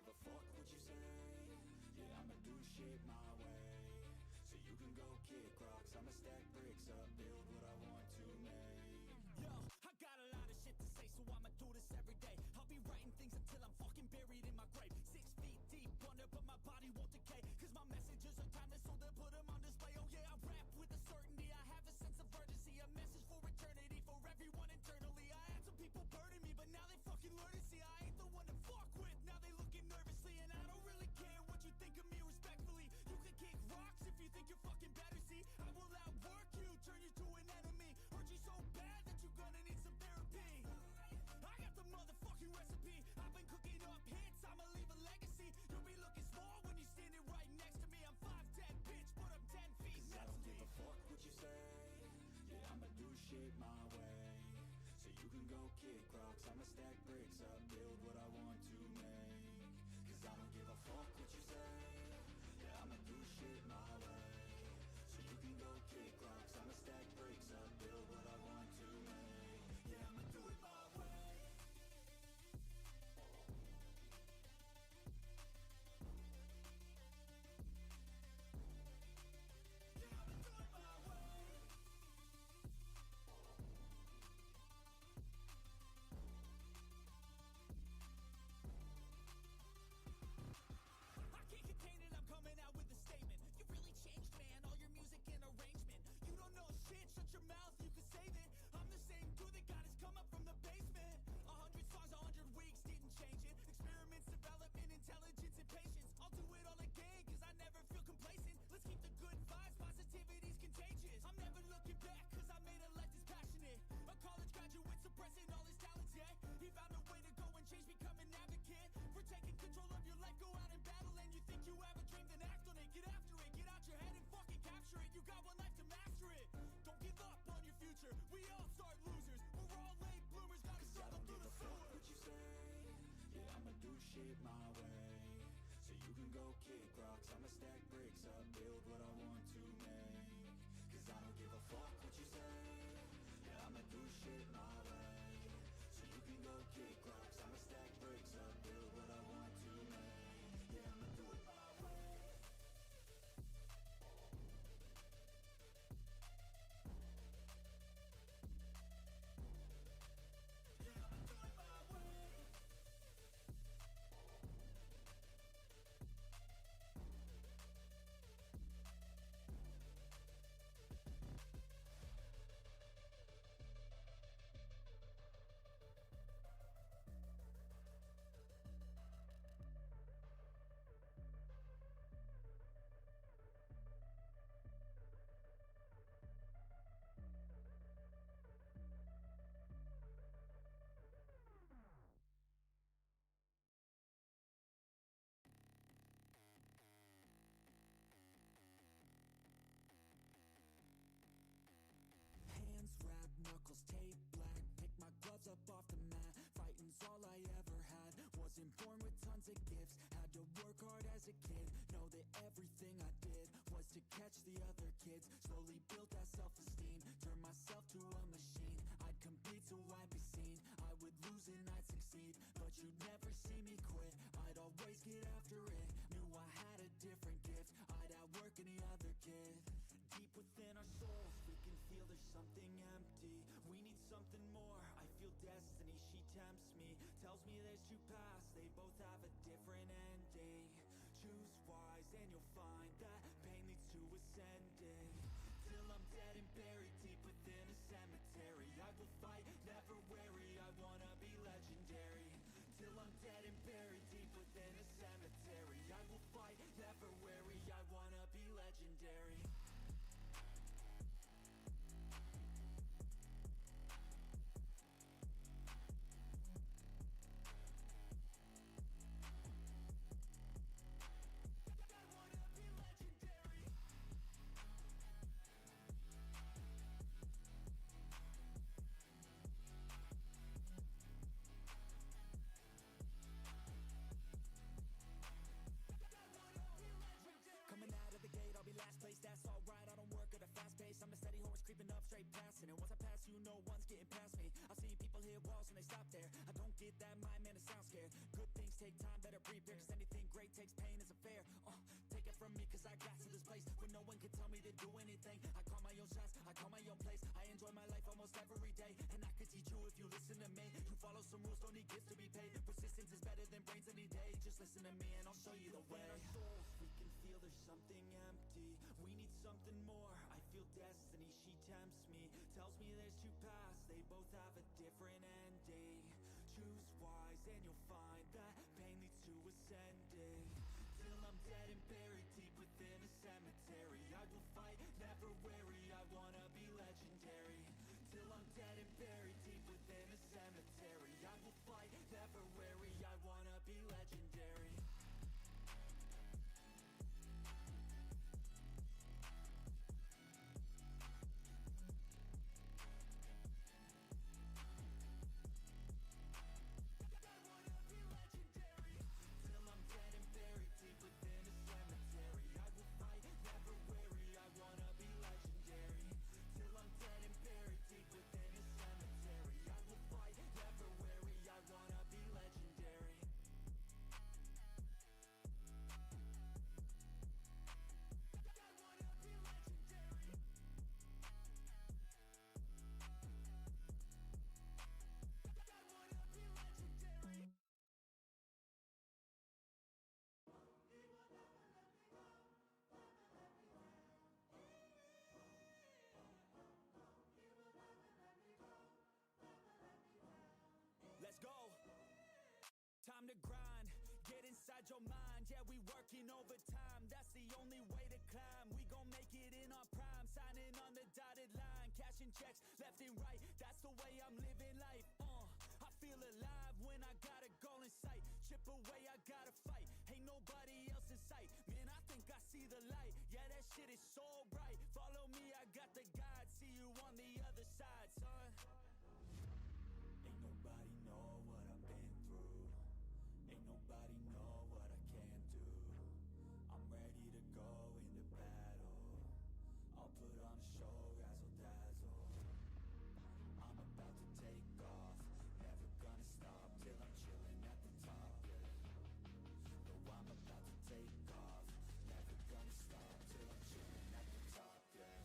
a fuck what you say. Yeah, I'ma do shit my way. So you can go kick rocks, I'ma stack bricks up, build what I want to make. Yo, I got a lot of shit to say, so I'ma do this every day. I'll be writing things until I'm fucking buried in my grave. 6 feet deep under, but my body won't decay. Cause my messages are timeless, so they'll put them on display. Oh yeah, I rap with a certainty, I have a sense of urgency. A message for eternity, for everyone internally. I had some people burning me, but now they fucking learn to see I ain't the one to fuck with, now they looking nervously. And I don't really care what you think of me respectfully. You can kick rocks if you think you're fucking better, see. I will outwork you, turn you to an enemy. Hurt you so bad that you're gonna need some therapy. I got the motherfucking recipe. I've been cooking up hits, I'ma leave a legacy. You'll be looking small when you're standing right next to me. I'm 5'10", bitch, but I'm 10 feet next to me. I don't give a fuck what you say. Yeah, I'ma do shit my way. So you can go kick rocks, I'ma stack bricks up, build what I want to make. Cause I don't give a fuck what you say. Yeah, I'ma do shit my way. So you can go kick rocks, I'ma stack bricks up, build what I want to make. Yeah, I'ma do it my way. Shut your mouth, you can save it. I'm the same dude that got his come up from the basement. 100 songs, 100 weeks, didn't change it. Experiments, development, intelligence, and patience. I'll do it all again, cause I never feel complacent. Let's keep the good vibes, positivity's contagious. I'm never looking back, cause I made a life that's passionate. A college graduate suppressing all his talents, yeah. He found a way to go and change, become an advocate. For taking control of your life, go out and battle. And you think you have a dream, then act on it. Get after it, get out your head and fucking capture it. You got one life to master it. Don't give up on your future. We all start losers. We're all late bloomers. Gotta struggle through the sewer. What you say? Yeah, I'ma do shit my way. So you can go kick rocks, I'ma stack bricks up, build what I want to make. Cause I don't give a fuck what you say. Yeah, I'ma do shit my way. So you can go kick rocks, I'ma stack bricks up, build what I want to make. Yeah, I'ma do it my way. Hands wrapped, knuckles taped black. Pick my gloves up off the mat. Fighting's all I ever had. Wasn't born with tons of gifts. Had to work hard as a kid. Know that everything I did was to catch the other kids. Slowly built that self-esteem. Turned myself to a machine. I'd compete so I'd be seen. I would lose and I'd succeed, but you'd never see me quit. I'd always get after it. Knew I had a different gift. I'd outwork any other kid. Deep within our souls, we can feel there's something empty. We need something more. I feel destiny, she tempts me. Tells me there's two paths, they both have a different ending. Choose wise and you'll find that pain leads to ascending. Till I'm dead and buried deep within a cemetery, I will fight, never weary, I wanna be legendary. Till I'm dead and buried deep within a cemetery, I will fight, never weary, I wanna be legendary. That's alright, I don't work at a fast pace. I'm a steady horse creeping up straight past it. And once I pass you, no one's getting past me. I've seen people hit walls and they stop there. I don't get that mind, man, it sounds scared. Good things take time, better prepare. Cause anything where no one can tell me to do anything. I call my own shots, I call my own place. I enjoy my life almost every day, and I could teach you if you listen to me. You follow some rules, don't need gifts to be paid. Persistence is better than brains any day. Just listen to me and I'll show you the way. Our souls, we can feel there's something empty. We need something more. I feel destiny, she tempts me. Tells me there's two paths, they both have a different ending. Choose wise and you'll find that pain leads to ascending. Till I'm dead and buried deep within a cemetery, I will fight, never weary, I wanna be legendary. Till I'm dead and buried deep within a cemetery, I will fight, never weary, I wanna be legendary. Let's go. Time to grind, get inside your mind. Yeah, we working overtime, that's the only way to climb. We gon' make it in our prime, signing on the dotted line. Cashing checks left and right, that's the way I'm living life. I feel alive when I got a goal in sight. Chip away, I gotta fight, ain't nobody else in sight. Man, I think I see the light, yeah, that shit is so bright. Follow me, I got the guide, see you on the other side, son. Ain't nobody know what I've been through. Ain't nobody know what I can do. I'm ready to go into battle. I'll put on a show, razzle dazzle. I'm about to take off, never gonna stop till I'm chilling at the top, yeah. No, I'm about to take off, never gonna stop till I'm chilling at the top, yeah.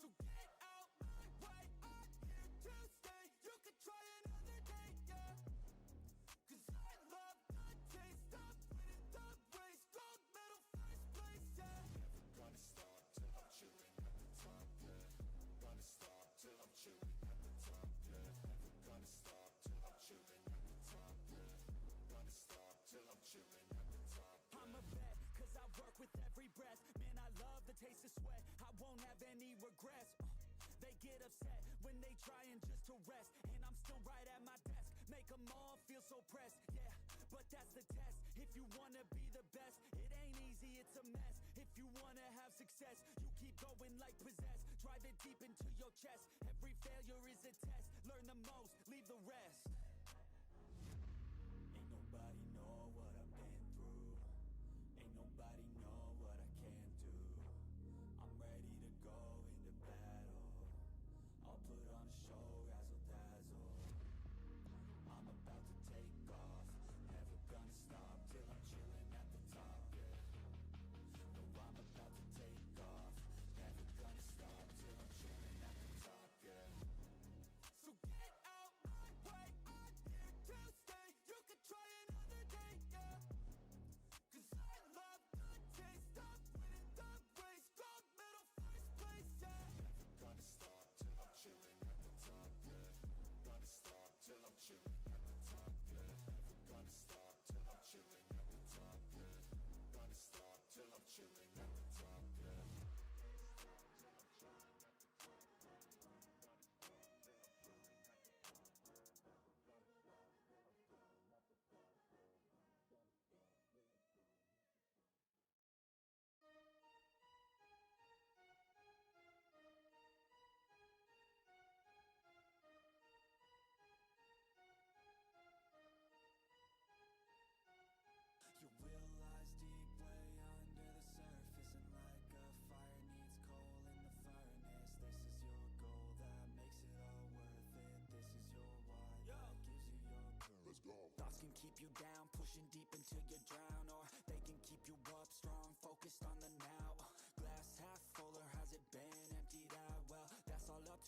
So get out my way, I'm here to stay. You can try another day, yeah. Cause I love the taste of winning the race. Gold medal, first place, yeah. Never gonna stop till I'm chilling at the top, yeah. Gonna stop till I'm chilling at the top, yeah. Never gonna stop till I'm chilling at the top, yeah. Gonna stop till I'm chilling at the top, yeah. I'm a vet, cause I work with every breath. Man, I love the taste of sweat, I won't have any regrets. They get upset when they trying just to rest, and I'm still right at my desk. Make them all feel so pressed, yeah, but that's the test. If you wanna be the best, it ain't easy, it's a mess. If you wanna have success, you keep going like possessed. Drive it deep into your chest. Every failure is a test. Learn the most, leave the rest. Ain't nobody know what I've been through. Ain't nobody know what I can do. I'm ready to go into battle. I'll put on a show, razzle dazzle. I'm about to take off, never gonna stop till I'm chilling at the top, yeah. No, I'm about to take off, never gonna stop till I'm chilling at the top, yeah. So get out my way, I'm here to stay. You can try another day, yeah. Cause I love the taste of winning the race. Gold medal, first place, yeah. Never gonna stop till I'm chilling at the top, yeah. Gonna stop till I'm chilling at the top, yeah. Never gonna stop till I'm chilling at the top, yeah. Gonna stop till I'm chilling at the top, yeah. Your will lies deep way under the surface, and like a fire needs coal in the furnace. This is your goal that makes it all worth it. This is your why that gives you your purpose. Let's go. Thoughts can keep you down, pushing deep until you drown, or they can keep you up strong, focused on the now. Glad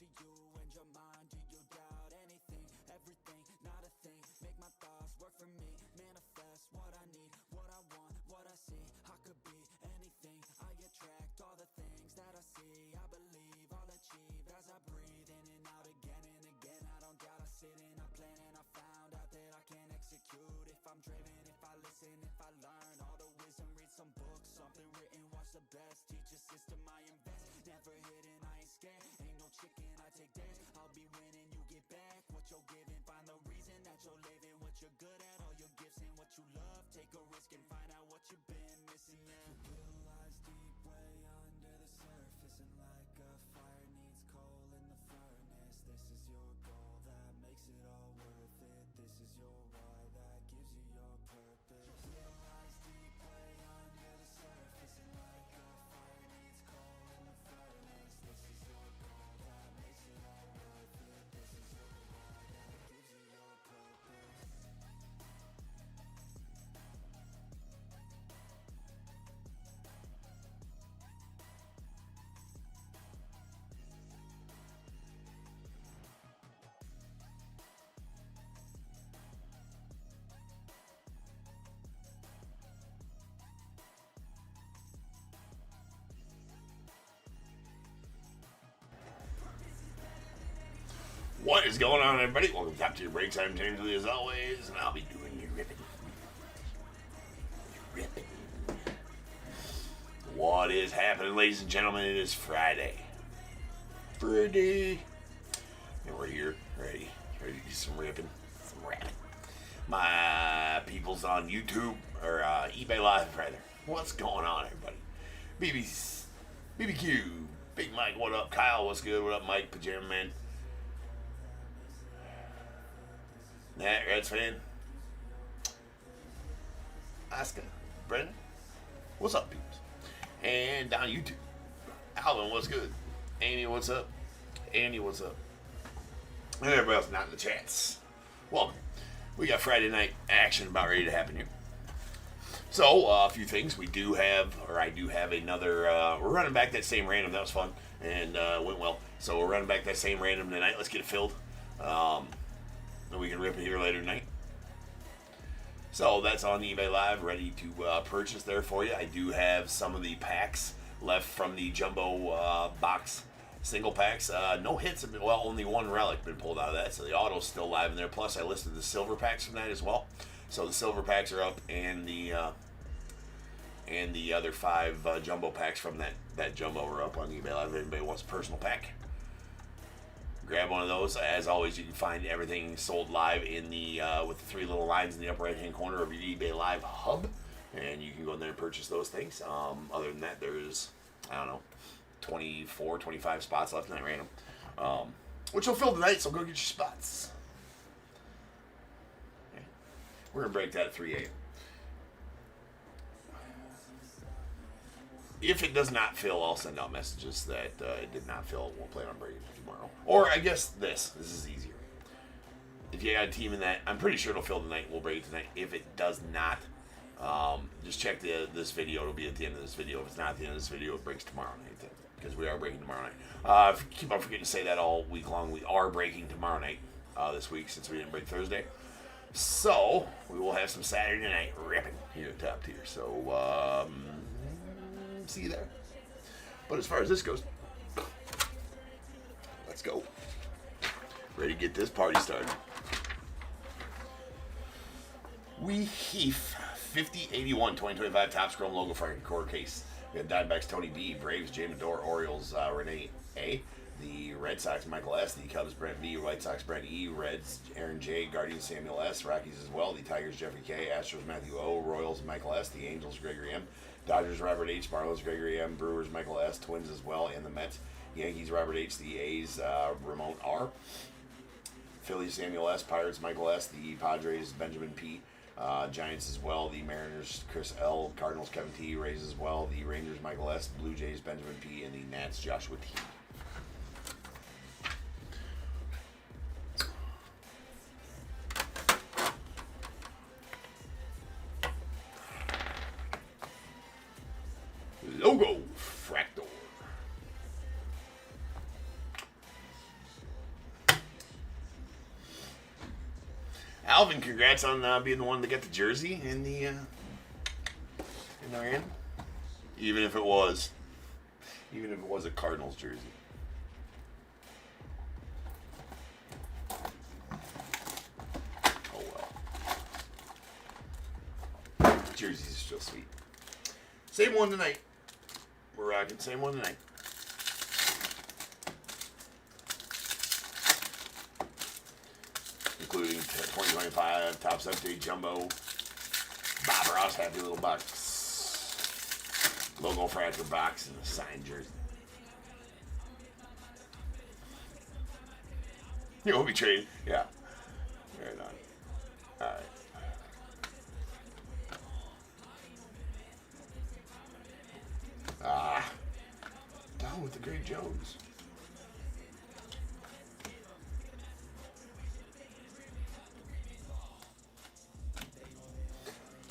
to you and your mind. Do you doubt anything, everything, not a thing? Make my thoughts work for me, manifest what I need, what I want, what I see. I could be anything, I attract all the things that I see. I believe I'll achieve as I breathe in and out again and again. I don't doubt, I sit and I plan, and I found out that I can execute if I'm driven, if I listen, if I learn all the wisdom. Read some books, something written, watch the best. Teach a system, I invest. Never hidden, I ain't scared. Ain't no chicken, I take dares. I'll be winning, you get back what you're giving. Find the reason that you're living, what you're good at, all your gifts and what you love. Take a risk and find out what you've been missing. Yeah. The will lies deep way under the surface, and like a fire needs coal in the furnace. This is your goal that makes it all worth it. This is your why that gives you your purpose. The will lies deep way under the surface, and like a fire needs coal in the furnace. This is your goal that makes it all worth it. This is your why that gives you your purpose. What is going on, everybody? Welcome to Top Tier Breaks. I'm James Lee, as always, and I'll be doing your ripping. What is happening, ladies and gentlemen? It is Friday. And we're here, ready to do some ripping, some rapping. My peoples on YouTube, or eBay Live, rather. What's going on, everybody? BBQ, Big Mike, what up? Kyle, what's good? What up, Mike? Pajama Man. Nat, Reds fan. Oscar, Brendan, what's up, peeps? And on YouTube, Alvin, what's good? Amy, what's up? Andy, what's up? And everybody else not in the chats. Welcome. We got Friday night action about ready to happen here. So, a few things. I do have another, we're running back that same random. That was fun and went well. So we're running back that same random tonight. Let's get it filled. And we can rip it here later tonight. So that's on eBay Live, ready to purchase there for you. I do have some of the packs left from the jumbo box single packs. No hits, only one relic been pulled out of that, so the auto's still live in there. Plus, I listed the silver packs from that as well. So the silver packs are up, and the other 5 jumbo packs from that jumbo are up on eBay Live. If anybody wants a personal pack, grab one of those. As always, you can find everything sold live in the with the 3 little lines in the upper right-hand corner of your eBay Live hub, and you can go in there and purchase those things. Other than that, there's, 24, 25 spots left in that random, which will fill tonight, so go get your spots. Okay. We're going to break that at 3 a.m. If it does not fill, I'll send out messages that it did not fill. We'll plan on breaking it tomorrow. Or I guess this is easier. If you got a team in that, I'm pretty sure it'll fill tonight. We'll break it tonight. If it does not, just check this video. It'll be at the end of this video. If it's not at the end of this video, it breaks tomorrow night. Because we are breaking tomorrow night. Keep on forgetting to say that all week long. We are breaking tomorrow night this week since we didn't break Thursday. So we will have some Saturday night ripping here at Top Tier. So see you there. But as far as this goes, let's go. Ready to get this party started. We Heath 5081 2025 Topps Chrome LOGOFRACTOR quarter case. We have Diamondbacks Tony B, Braves Jay Mador, Orioles Renee A, the Red Sox Michael S, the Cubs Brent B, White Sox Brent E, Reds Aaron J, Guardians Samuel S, Rockies as well, the Tigers Jeffrey K, Astros Matthew O, Royals Michael S, the Angels Gregory M, Dodgers Robert H, Marlins Gregory M, Brewers Michael S, Twins as well, and the Mets Yankees Robert H, the A's Ramon R, Phillies Samuel S, Pirates Michael S, the Padres Benjamin P, Giants as well, the Mariners Chris L, Cardinals Kevin T, Rays as well, the Rangers Michael S, Blue Jays Benjamin P, and the Nats Joshua T. LOGOFRACTOR. Alvin, congrats on being the one to get the jersey in the end. Even if it was a Cardinals jersey. Oh well. Jerseys are still sweet. Same one tonight. We're rocking same one tonight. Including 2025 Topps Update Jumbo, Bob Ross Happy Little Box, LOGOFRACTOR box, and a signed jersey. You will be trading, yeah. Right on. All right. Down with the Great Jones.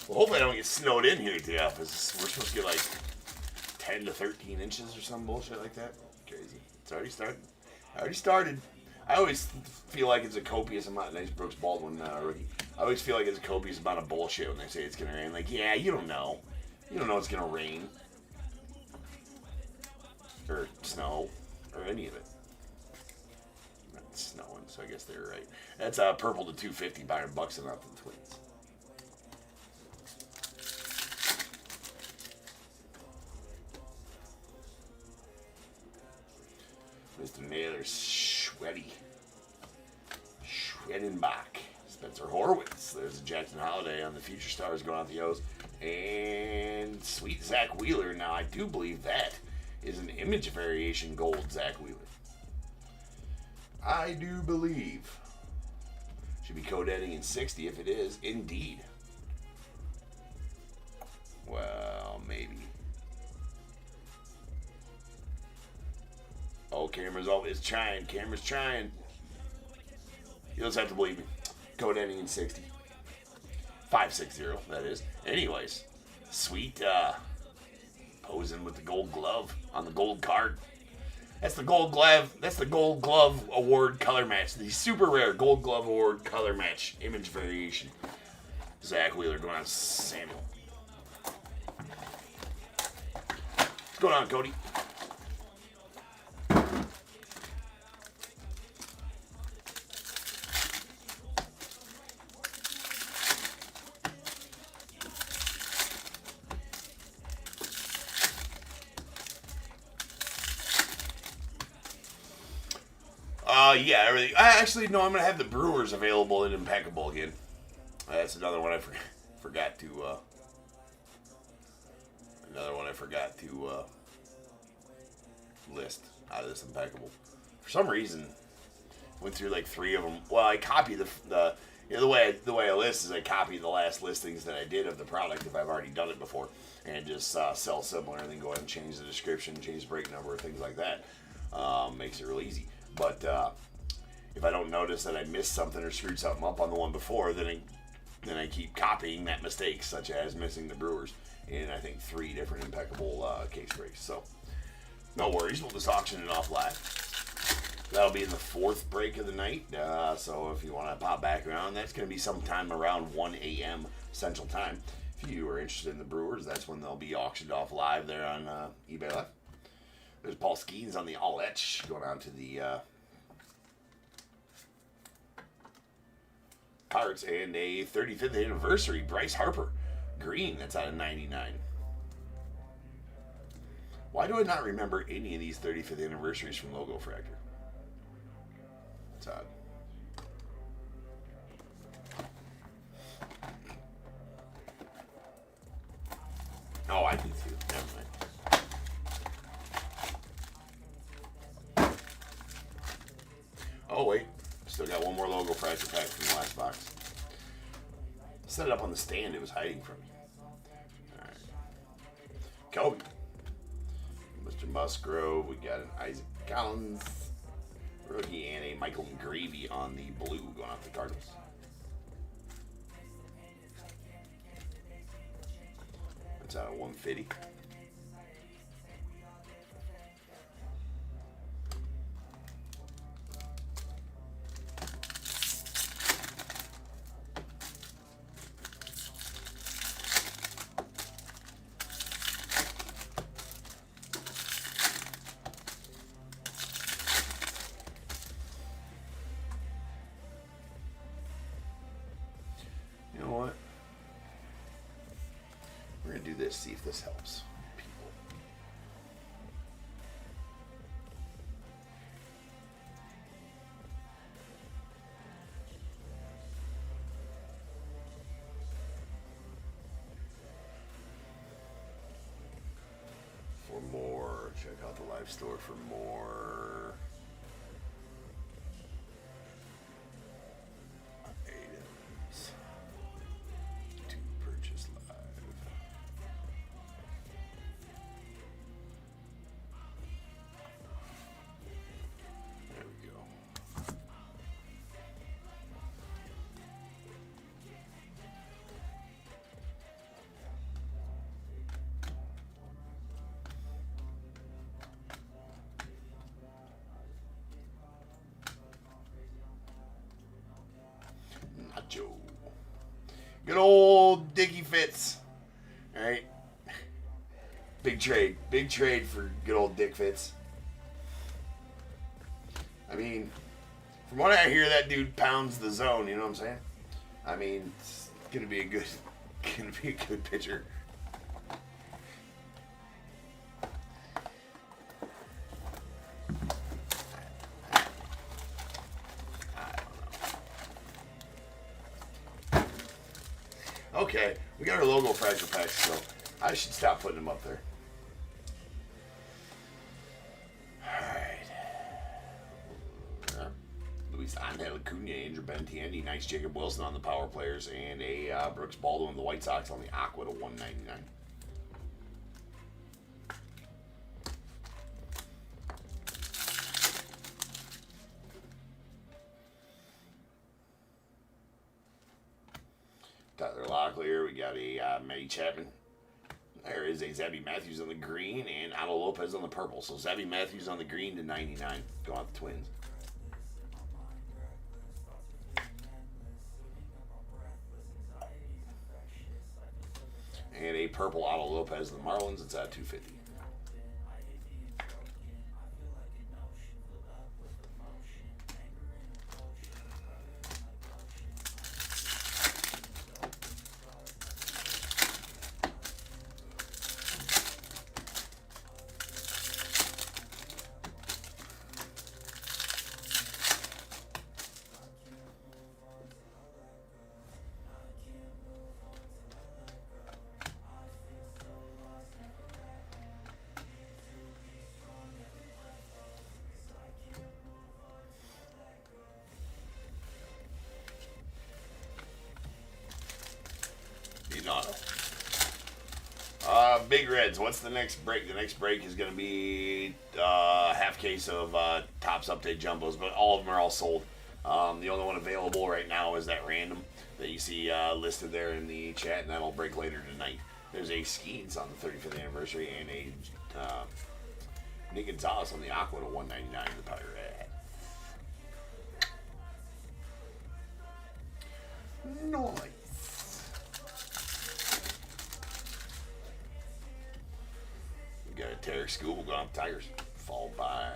Well, hopefully I don't get snowed in here, DF. We're supposed to get like 10 to 13 inches or some bullshit like that. Crazy. It's already started. I always feel like it's a copious amount. Nice Brooks Baldwin rookie. I always feel like it's a copious amount of bullshit when they say it's going to rain. Like, yeah, you don't know. You don't know it's going to rain. Or snow. Or any of it. Not snowing, so I guess they were right. That's purple to 250 Byron Buxton out to the Twins. Mr. Naylor, Schwedenbach, Spencer Horwitz. There's a Jackson Holiday on the Future Stars going out the O's. And sweet Zach Wheeler. Now, I do believe that is an image variation gold Zach Wheeler. I do believe. Should be code ending in 60 if it is. Indeed. Well, maybe. Oh, camera's always trying. Camera's trying. You'll just have to believe me. Code ending in 60. 560, that is. Anyways, sweet posing with the gold glove on the gold card. That's the gold glove. That's the gold glove award color match. The super rare gold glove award color match image variation. Zach Wheeler going on Samuel. What's going on, Cody? Yeah, everything. Actually, no, I'm going to have the Brewers available in Impeccable again. That's another one I forgot to list out of this Impeccable. For some reason, went through like 3 of them. Well, I copied the way I list is I copy the last listings that I did of the product if I've already done it before, and just sell similar, and then go ahead and change the description, change the break number, things like that. Makes it real easy. But if I don't notice that I missed something or screwed something up on the one before, then I keep copying that mistake, such as missing the Brewers in, I think, 3 different Impeccable case breaks. So, no worries. We'll just auction it off live. That'll be in the 4th break of the night. So, if you want to pop back around, that's going to be sometime around 1 a.m. Central Time. If you are interested in the Brewers, that's when they'll be auctioned off live there on eBay Live. There's Paul Skeens on the All Etch going on to the cards, and a 35th anniversary Bryce Harper green. That's out of 99. Why do I not remember any of these 35th anniversaries from LOGOFRACTOR? It's odd. Oh, I do too. Never mind. Oh, wait. Still got one more LOGOFRACTOR pack from the last box. Set it up on the stand. It was hiding from me. All right. Kobe. Mr. Musgrove. We got an Isaac Collins rookie and a Michael Gravy on the blue going off the Cardinals. That's out of 150. going to do this, see if this helps people. For more, check out the live store for more items to purchase live. There we go. Nacho. Good old Dickie Fitz. Alright. Big trade. Big trade for good old Dick Fitz. I mean, from what I hear, that dude pounds the zone, you know what I'm saying? I mean, it's gonna be a good pitcher. Okay, we got our LOGOFRACTOR packs, so I should stop putting them up there. Alright. Luis Angel Acuna, Andrew Benintendi, nice Jacob Wilson on the power players, and a Brooks Baldwin of the White Sox on the Aqua to 199. Tyler Locklear, we got a Matty Chapman. There is a Zabby Matthews on the green and Otto Lopez on the purple. So Zabby Matthews on the green to 99. Go out the Twins. And a purple Otto Lopez of the Marlins. It's at 250. Big Reds, what's the next break? The next break is going to be half case of Topps Update Jumbos, but all of them are all sold. The only one available right now is that random that you see listed there in the chat, and that'll break later tonight. There's a Skeens on the 35th anniversary and a Nick Gonzalez on the Aqua to 199 in the Pirate. Nice. We got a Tarek Skubal going up Tigers, followed by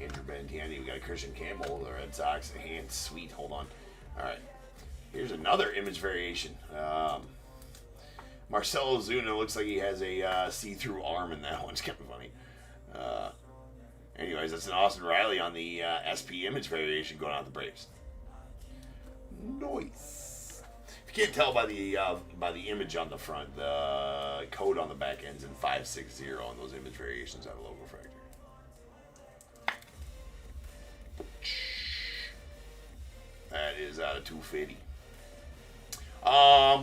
Andrew Benintendi. We got a Christian Campbell, the Red Sox, and sweet. Hold on. All right. Here's another image variation. Marcelo Zuna looks like he has a see-through arm in that one. It's kind of funny. Anyways, that's an Austin Riley on the SP image variation going out the Braves. Nice. If you can't tell by the image on the front, the code on the back ends in 560 on those image variations out of LOGOFRACTOR. That is out of 250.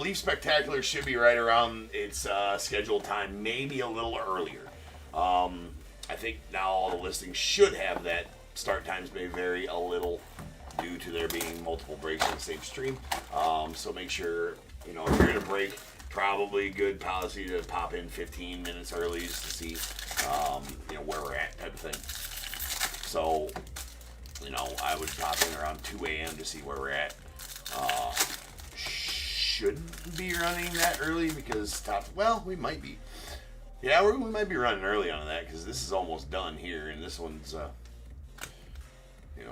Leaf Spectacular should be right around its scheduled time, maybe a little earlier. I think now all the listings should have that. Start times may vary a little due to there being multiple breaks in the same stream. So make sure, if you're going to break, probably good policy to pop in 15 minutes early just to see, where we're at type of thing. So, I would pop in around 2 a.m. to see where we're at. Shouldn't be running that early because we might be. Yeah, we might be running early on that because this is almost done here, and this one's,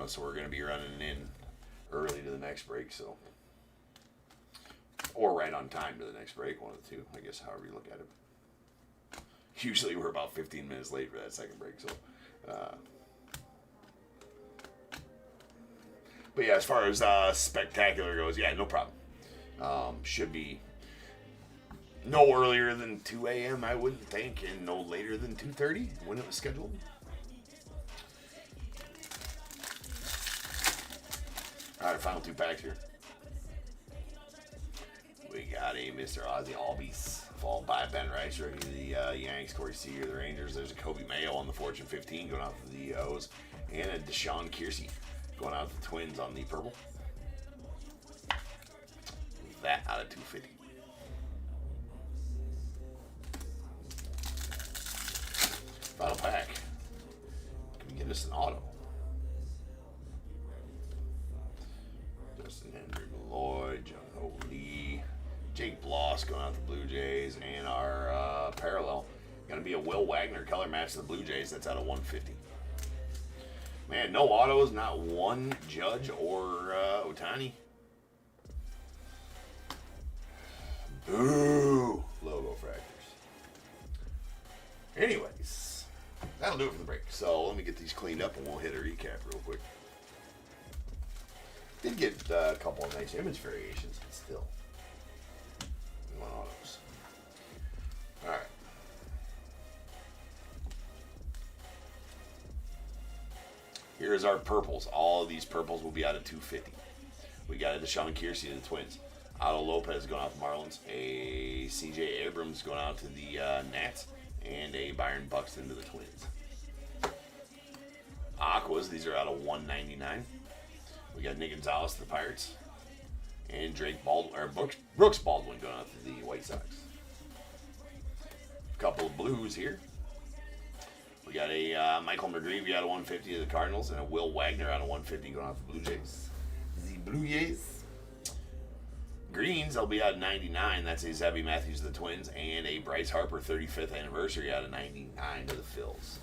so we're going to be running in early to the next break, so. Or right on time to the next break, one of the two, I guess, however you look at it. Usually we're about 15 minutes late for that second break. So, but yeah, as far as spectacular goes, yeah, no problem. Should be no earlier than 2 a.m. I wouldn't think, and no later than 2:30 when it was scheduled. All right, final 2 packs here. We got a Mr. Ozzy Albies, followed by Ben Rice, rookie of the Yanks, Corey Seager, the Rangers. There's a Kobe Mayo on the Fortune 15 going out to the O's, and a Deshaun Kiersey going out to the Twins on the purple. That out of 250. Final pack. Can we get us an auto? Justin Henry Malloy, John Holy, Jake Bloss going out to the Blue Jays, and our parallel going to be a Will Wagner color match to the Blue Jays. That's out of 150. Man, no autos, not one Judge or Ohtani. Boo! Logo fractors. Anyways, that'll do it for the break. So let me get these cleaned up and we'll hit a recap real quick. Did get a couple of nice image variations, but still. We want autos. Alright. Here's our purples. All of these purples will be out of 250. We got a Deshaun Kiersey of the Twins. Otto Lopez going out to Marlins. A CJ Abrams going out to the Nats. And a Byron Buxton to the Twins. Aquas, these are out of 199. We got Nick Gonzalez to the Pirates. And Brooks Baldwin going out to the White Sox. A couple of blues here. We got a Michael McGreevy out of 150 to the Cardinals, and a Will Wagner out of 150 going out to the Blue Jays. The Blue Jays. Greens, they'll be out of 99. That's a Zabby Matthews to the Twins, and a Bryce Harper 35th anniversary out of 99 to the Phils.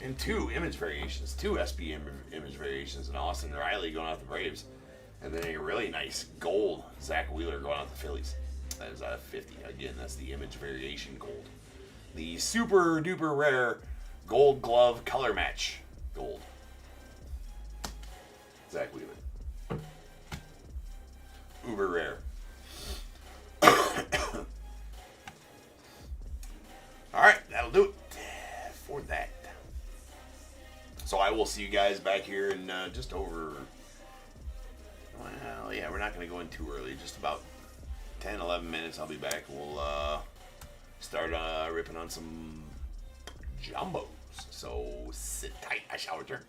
And 2 image variations, 2 SB image variations, and Austin Riley going out to the Braves. And then a really nice gold Zach Wheeler going out to the Phillies. That is out of 50. Again, that's the image variation gold. The super duper rare Gold Glove color match gold. Zach Wheeler. Uber rare. Alright, that'll do it for that. So I will see you guys back here in just over, well, yeah, we're not going to go in too early. Just about 10, 11 minutes I'll be back. We'll start ripping on some jumbos. So sit tight, I shall return.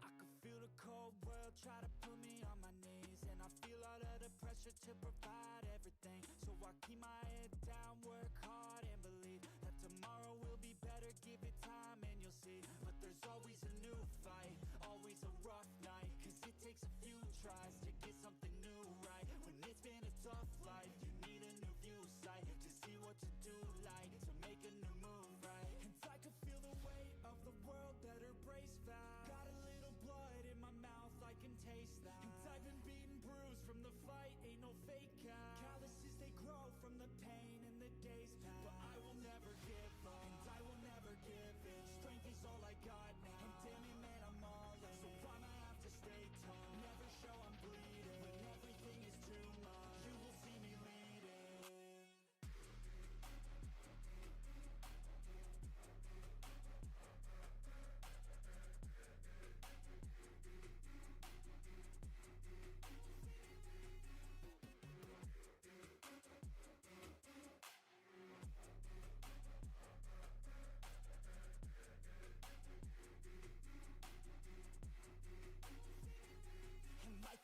I can feel the cold world try to put me on my knees, and I feel all of the pressure to provide everything. So I keep my head down, work hard and believe that tomorrow will be better. Give it time and you'll see. But there's always a new fight, always a rough night, cause it takes a few tries to get something new right. When it's been a tough life, you need a new view sight to see what to do, like to make a new move, right? And I can feel the weight of the world that her brace fast. Got a little blood in my mouth, I can taste that. And I've been beaten, bruised from the fight, ain't no fake out. Calluses, they grow from the pain and the days pass. But I will never give up, and I will never give in. Strength is all I got now, and damn it, man, I'm all in. So I'ma have to stay tall, never show I'm bleeding. When everything is too much, you will see me leading.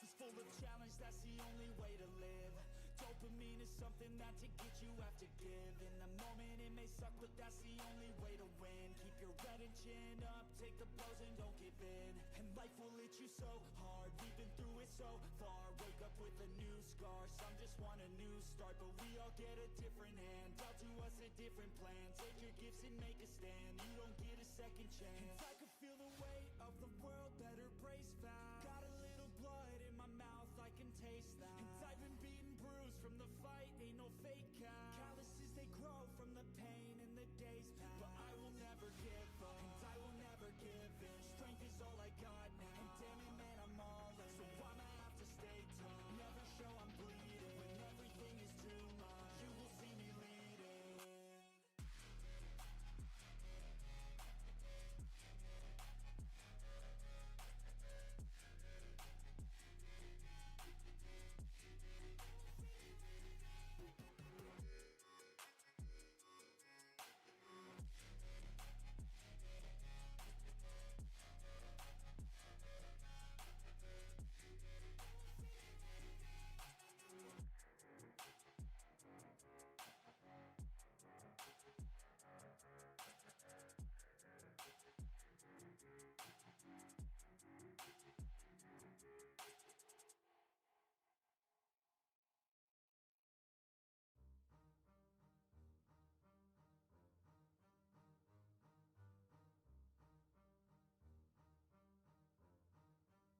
Life is full of challenge, that's the only way to live. Dopamine is something that to get you have to give. In the moment it may suck, but that's the only way to win. Keep your head and chin up, take the blows and don't give in. And life will hit you so hard, we've been through it so far. Wake up with a new scar, some just want a new start. But we all get a different hand, dealt to us a different plan. Take your gifts and make a stand, you don't get a second chance. I can feel the weight of the world, better brace fast. Got a little blood in my mouth, I can taste that. And I've been beaten, bruised from the fight, ain't no fake cast. Calluses, they grow from the pain in the days past. But I will never give up, and I will never give in. Strength is all I got now, and damn it man, I'm all in. So I'ma have to stay tough, never show I'm bleeding. When everything is too much, you will see me leading.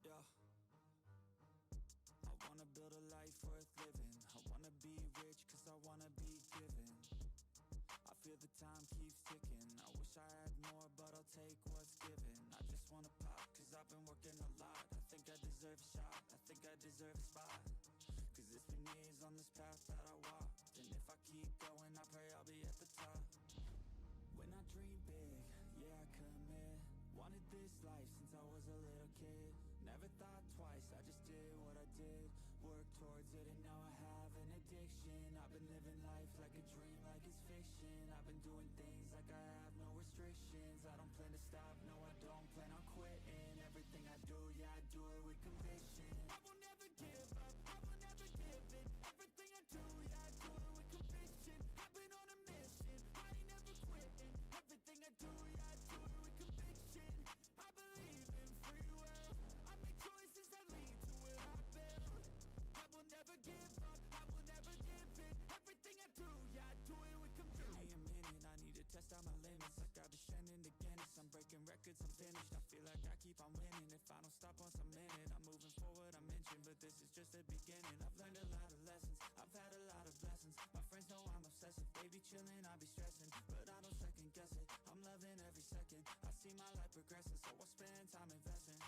Yeah. I wanna build a life worth living. I wanna be rich cause I wanna be given. I feel the time keeps ticking. I wish I had more but I'll take what's given. I just wanna pop cause I've been working a lot. I think I deserve a shot, I think I deserve a spot. Cause it's been years on this path that I walked. And if I keep going I pray I'll be at the top. When I dream big, yeah I commit. Wanted this life since I was a little kid. Never thought twice, I just did what I did. Worked towards it and now I have an addiction. I've been living life like a dream, like it's fiction. I've been doing things like I have no restrictions. I don't plan to stop, no I don't plan on quitting. Everything I do, yeah I do it with conviction. I will never give up, I will never give in. Everything I do, yeah I do it with conviction. I've been on a mission, I ain't never quitting. Everything I do, yeah I do it with conviction. I believe in free will, I make choices that lead to where I build. I will never give up, I will never give in. Everything I do, yeah I do it with conviction. Give me a minute, I need to test out my limits. Like I've been stranding to Guinness, I'm breaking records, I'm finished. I feel like I keep on winning. If I don't stop once I'm in it, I'm moving forward, I'm inching. But this is just the beginning. I've learned a lot of lessons, I've had a lot of blessings. My friends know I'm obsessive, they be chilling, I be stressing. But I don't second guess it, I'm loving every second. I see my life progressing, so I spend time investing.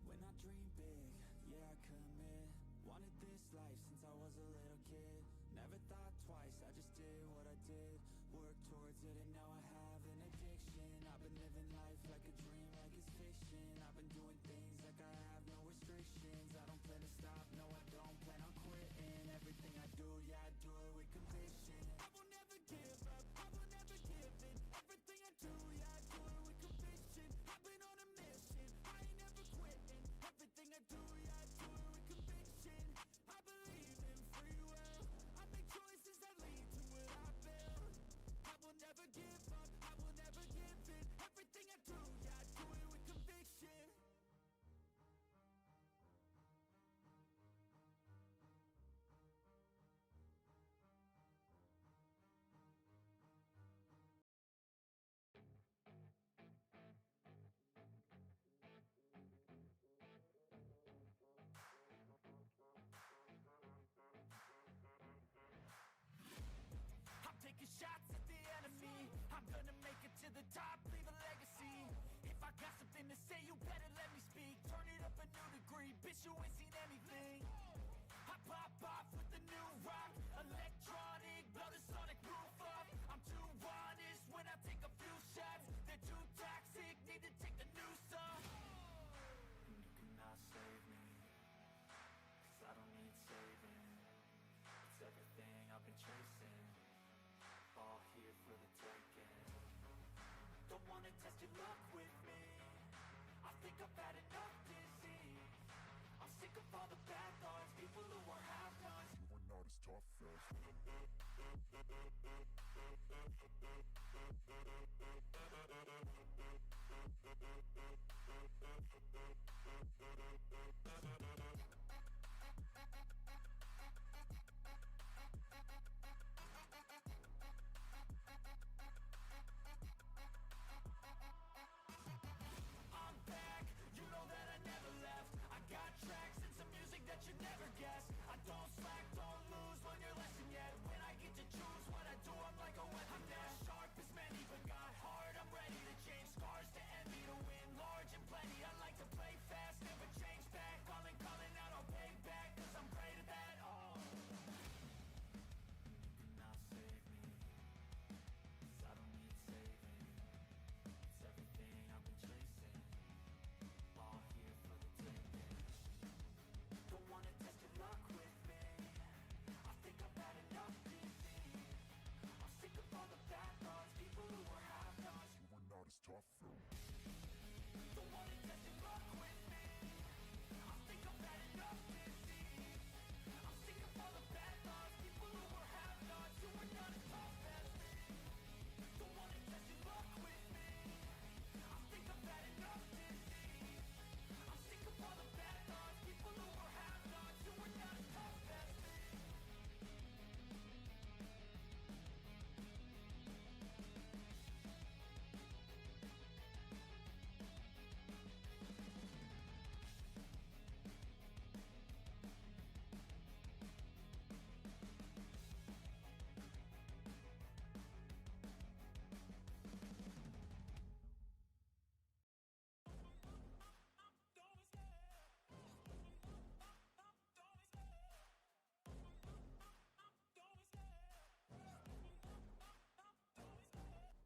When I dream big, yeah I commit. Wanted this life since I was a little kid. Never thought twice, I just did what I did. Worked towards it and now I have an addiction. I've been living life like a dream, like it's fiction. I've been doing things like I have no restrictions. I don't plan to stop, no I don't plan on quitting. Everything I do, yeah I do it with conviction. I will never give up, I will never give in. Everything I do, yeah I do it with conviction. I've been on a mission, I ain't never quitting. Everything I do, yeah I do it with conviction. I believe in free will, I make choices that lead to where I build. I will never give up, I will never give in. Everything I do, yeah I do it with conviction. I'm taking shots at the enemy. I'm gonna make it to the top, leave a legacy. If I got something to say, you better let me speak. Turn it up a new degree, bitch, you ain't seen anything. I pop off with the new rock, electronic, blow the sonic roof up. I'm too honest when I take a few shots. They're too toxic, need to take the noose off. And you cannot save me, cause I don't need saving. It's everything I've been chasing, all here for the taking. Don't wanna test your luck with me, I think I've had enough disease. I'm sick of all the bad thoughts, people who are half-nots. You are not as tough as I'm back, you know that I never left. I got tracks and some music that you never guessed. I don't slack, don't lose, learn your lesson yet. When I get to choose what I do, I'm like a weapon. I'm not sharp as many, but got heart. I'm ready to change scars to envy, to win large and plenty. I like to play fast, never change back. Calling out, I'll pay back, cause I'm great at that. Oh, you cannot save me, cause I don't need saving. It's everything I've been chasing, all here for the taking. Don't wanna test your luck with me, I think I've had enough defeat. I'm sick of all the bad thoughts, people who are half-nots. You were not as tough though. Don't wanna test your luck with me, I think I've had enough defeat. I'm sick of all the bad thoughts, people who are half-nots. You were not as tough as me. Don't wanna test your luck with me, I think I've had enough defeat. I'm sick of all the bad thoughts, people who are half-nots. You were not as tough as me.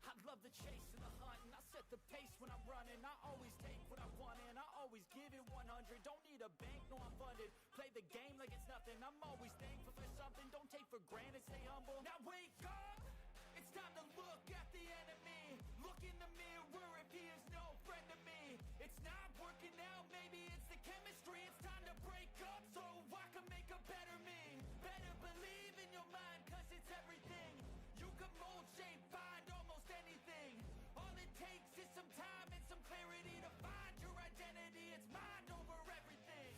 I love the chase and the hunt, and I set the pace when I'm running. I always take what I want and I always give it 100. Don't need a bank, no I'm funded. Play the game like it's nothing. I'm always thankful for something. Don't take for granted, stay humble. Now wake up! It's time to look at the enemy. Look in the mirror if he is no friend to me. It's not working out, maybe it's the chemistry. It's time to break up so I can make a better me. Better believe in your mind, cause it's everything. You can mold, shape, find almost anything. All it takes is some time and some clarity to find your identity. It's mind over everything.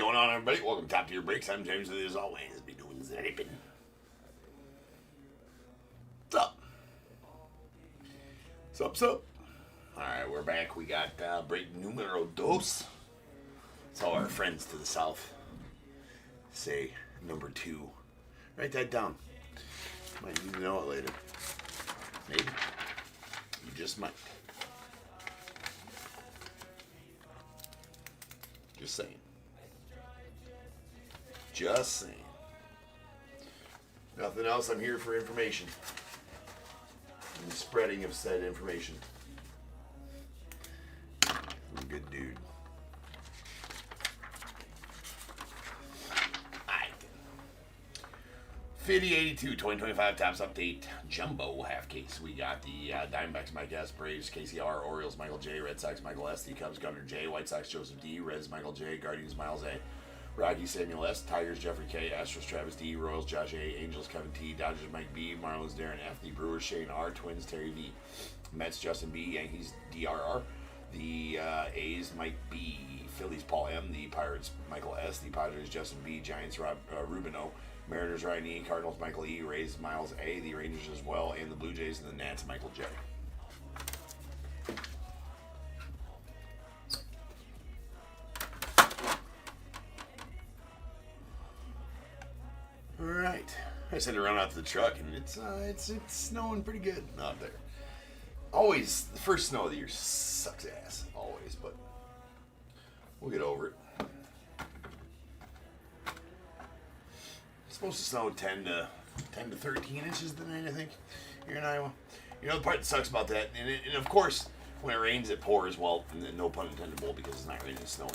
going on, everybody? Welcome to Top Tier Breaks. I'm James, as always, be doing zipping. What's up? Sup? Alright, we're back. We got break numero dos. That's how our friends to the south say number 2. Write that down. Might need to know it later. Maybe. You just might. Just saying. Just saying. Nothing else. I'm here for information. And the spreading of said information. I'm a good dude. Alright. 5082 2025 Topps Update Jumbo half case. We got the Diamondbacks Mike S, Braves KCR, Orioles Michael J, Red Sox Michael S, the Cubs Gunnar J, White Sox Joseph D, Reds Michael J, Guardians Miles A, Rockies Samuel S, Tigers Jeffrey K, Astros Travis D, Royals Josh A, Angels Kevin T, Dodgers Mike B, Marlins Darren F, the Brewers Shane R, Twins Terry V, Mets Justin B, Yankees DRR, the A's Mike B, Phillies Paul M, the Pirates Michael S, the Padres Justin B, Giants Ruben O, Mariners Ryan E, Cardinals Michael E, Rays Miles A, the Rangers as well, and the Blue Jays and the Nats Michael J. All right, I said to run out to the truck, and it's snowing pretty good out there. Always the first snow of the year sucks ass, always, but we'll get over it. It's supposed to snow 10 to 13 inches tonight, I think, here in Iowa. You know the part that sucks about that, and of course, when it rains, it pours. Well, no pun intended, because it's not raining, it's snowing.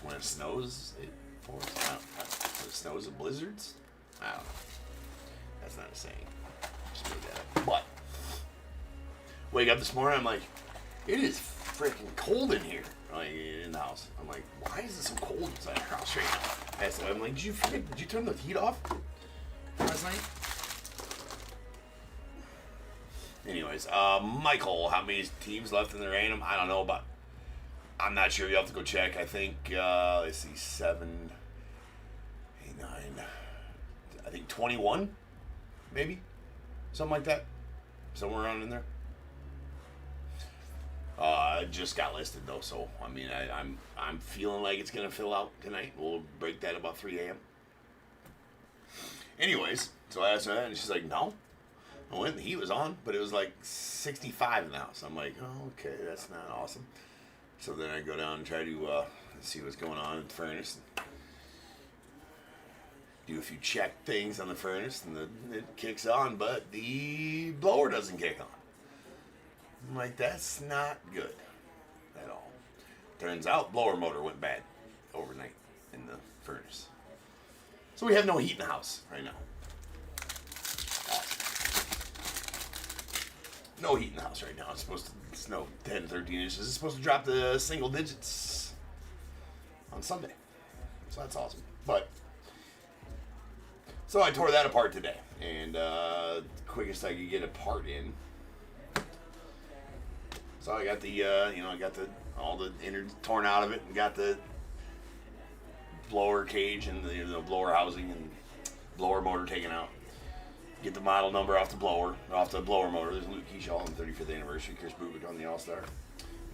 When it snows, it pours. When it snows, it blizzards. I don't know. That's not a saying. Just made that up. But wake up this morning, I'm like, it is freaking cold in here, like in the house. I'm like, why is it so cold inside our house right now? I I'm like, did you turn the heat off last night? Anyways, Michael, how many teams left in the random? I don't know, but I'm not sure. You have to go check. I think, let's see, 7, 8, 9, I think 21, maybe, something like that, somewhere around in there. Just got listed though, so I mean, I'm feeling like it's gonna fill out tonight. We'll break that about 3 a.m. Anyways, so I asked her that, and she's like, "No." I went, the heat was on, but it was like 65 in the house. I'm like, "Oh, okay, that's not awesome." So then I go down and try to see what's going on in the furnace. Do a few check things on the furnace, and it kicks on, but the blower doesn't kick on. I'm like, that's not good at all. Turns out, blower motor went bad overnight in the furnace. So we have no heat in the house right now. No heat in the house right now. It's supposed to snow 10, 13 inches. It's supposed to drop to single digits on Sunday. So that's awesome. But so I tore that apart today, and quickest I could get a part in. So I got the, all the innards torn out of it, and got the blower cage and the blower housing and blower motor taken out. Get the model number off the blower motor. There's Luke Keyshaw on the 35th anniversary. Chris Bubik on the All-Star.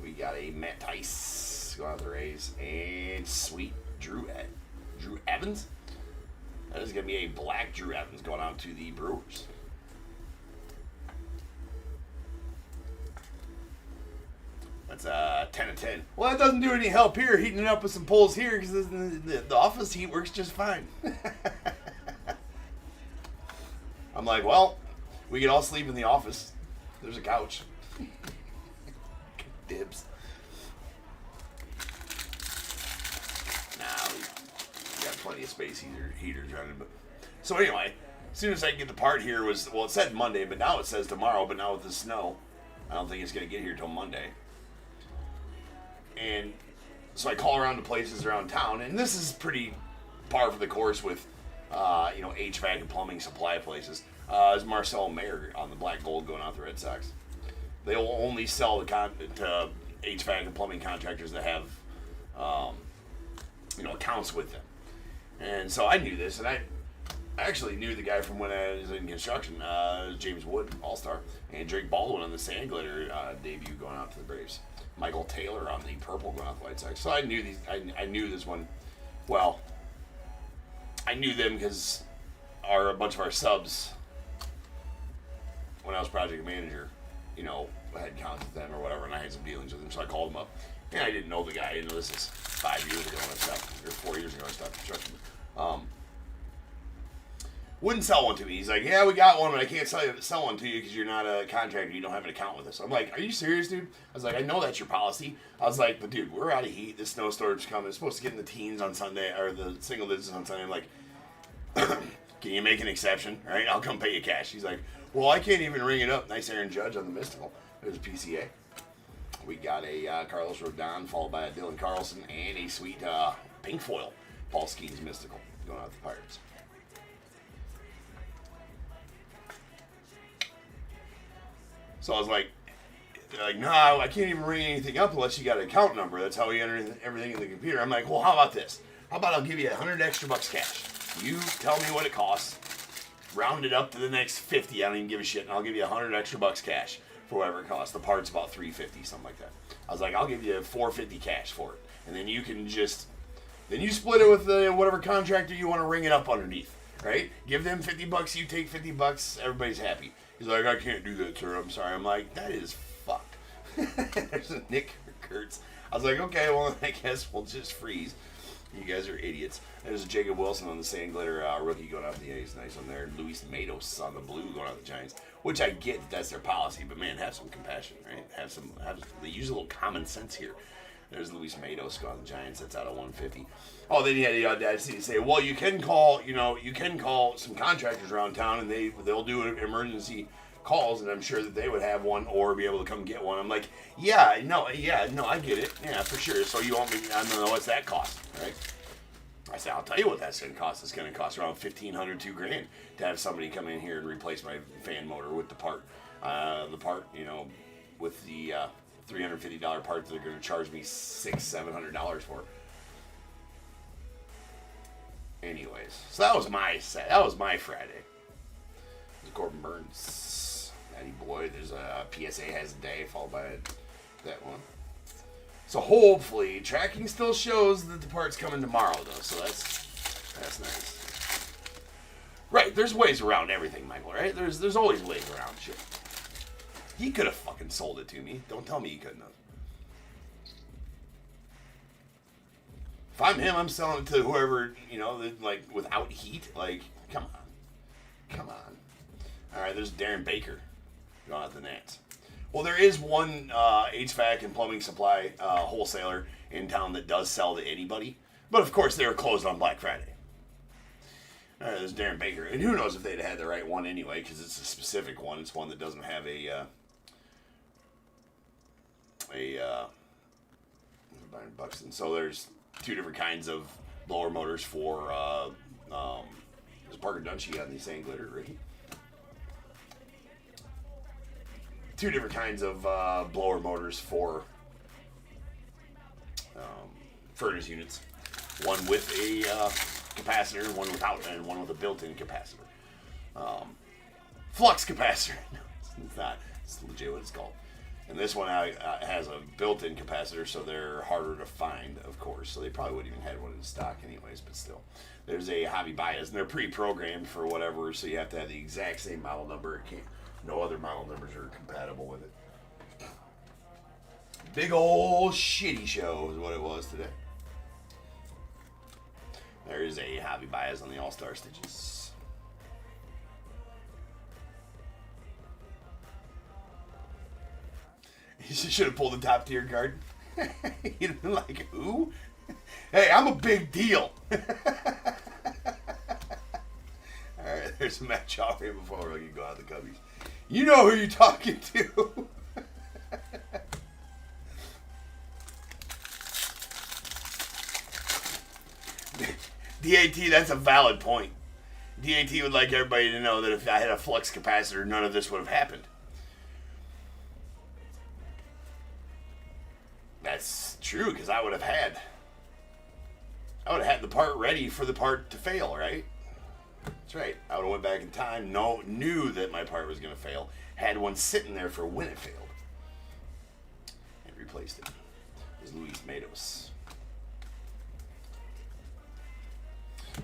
We got a Matt Tice going out the Rays, and sweet Drew Evans. That is going to be a black Drew Evans going out to the Brewers. That's 10 of 10. Well, that doesn't do any help here, heating it up with some poles here, because the office heat works just fine. I'm like, well, we could all sleep in the office. There's a couch. Dibs. Nah, we got plenty of space heaters running. But so anyway, as soon as I can get the part here it said Monday, but now it says tomorrow. But now with the snow, I don't think it's going to get here till Monday. And so I call around to places around town, and this is pretty par for the course with, HVAC and plumbing supply places. Is Marcel Mayer on the Black Gold going out the Red Sox. They will only sell to HVAC and plumbing contractors that have accounts with them. And so I knew this, and I actually knew the guy from when I was in construction, James Wood, All-Star, and Drake Baldwin on the Sand Glitter debut going out to the Braves. Michael Taylor on the purple going out to the White Sox. So I knew I knew this one. Well, I knew them because a bunch of our subs, when I was project manager, had accounts with them or whatever, and I had some dealings with them, so I called them up. And I didn't know the guy. I didn't know this is 5 years ago when I stopped, or 4 years ago when I stopped construction. Wouldn't sell one to me. He's like, yeah, we got one, but I can't sell one to you because you're not a contractor. You don't have an account with us. I'm like, are you serious, dude? I was like, I know that's your policy. I was like, but dude, we're out of heat. This snowstorm's coming. It's supposed to get in the teens on Sunday, or the single digits on Sunday. I'm like, can you make an exception? All right, I'll come pay you cash. He's like, well, I can't even ring it up. Nice Aaron Judge on the Mystical. There's a PCA. We got a Carlos Rodon, followed by a Dylan Carlson, and a sweet pink foil Paul Skeens Mystical going out to the Pirates. So I was like, no, I can't even ring anything up unless you got an account number. That's how we enter everything in the computer. I'm like, well, how about this? How about I'll give you $100 extra cash? You tell me what it costs, round it up to the next 50. I don't even give a shit, and I'll give you $100 extra cash for whatever it costs. The part's about $350, something like that. I was like, I'll give you $450 cash for it, and then you can then you split it with whatever contractor you want to ring it up underneath, right? Give them $50, you take $50, everybody's happy. He's like, I can't do that, sir. I'm sorry. I'm like, that is fucked. There's a Nick Kurtz. I was like, okay, well, I guess we'll just freeze. You guys are idiots. There's a Jacob Wilson on the Sand Glitter rookie going out to the A's. Nice one there. Luis Matos on the blue going out to the Giants. Which I get that's their policy, but man, have some compassion, right? They use a little common sense here. There's Luis Matos going to the Giants. That's out of 150. Oh, then he had the audacity to say, well, you can call some contractors around town, and they'll do emergency calls, and I'm sure that they would have one or be able to come get one. I'm like, no, I get it. Yeah, for sure. So you want me, I don't know, what's that cost, right? I said, I'll tell you what that's going to cost. It's going to cost around $1,500, $2,000 to have somebody come in here and replace my fan motor with the part. With the $350 part that they're going to charge me $600-$700 for. Anyways, so that was my Friday. There's Corbin Burns, Matty Boy. There's a PSA has a day, followed by that one. So hopefully, tracking still shows that the part's coming tomorrow, though. So that's nice. Right, there's ways around everything, Michael. Right? There's always ways around shit. He could have fucking sold it to me. Don't tell me he couldn't have. If I'm him, I'm selling it to whoever, without heat. Like, come on. All right, there's Darren Baker going out the Nats. Well, there is one HVAC and plumbing supply wholesaler in town that does sell to anybody. But, of course, they were closed on Black Friday. All right, there's Darren Baker. And who knows if they'd had the right one anyway, because it's a specific one. It's one that doesn't have Buxton. So there's two different kinds of blower motors for there's Parker Dunshee on the Sand Glitter, right? Two different kinds of blower motors for furnace units. One with a capacitor, one without, and one with a built-in capacitor. Flux capacitor. No, it's not. It's legit what it's called. And this one has a built-in capacitor, so they're harder to find, of course. So they probably wouldn't even have one in stock anyways, but still. There's a Hobby Bias, and they're pre-programmed for whatever, so you have to have the exact same model number. No other model numbers are compatible with it. Big old shitty show is what it was today. There is a Hobby Bias on the All-Star stitches. You should have pulled the top tier card. You'd have been like, who? Hey, I'm a big deal. Alright, there's a match off here before we can go out the Cubbies. You know who you're talking to. DAT, that's a valid point. DAT would like everybody to know that if I had a flux capacitor, none of this would have happened. That's true, because I would have had I would have had the part ready for the part to fail, right? That's right. I would have went back in time, knew that my part was going to fail, had one sitting there for when it failed, and replaced it. As Luis Matos.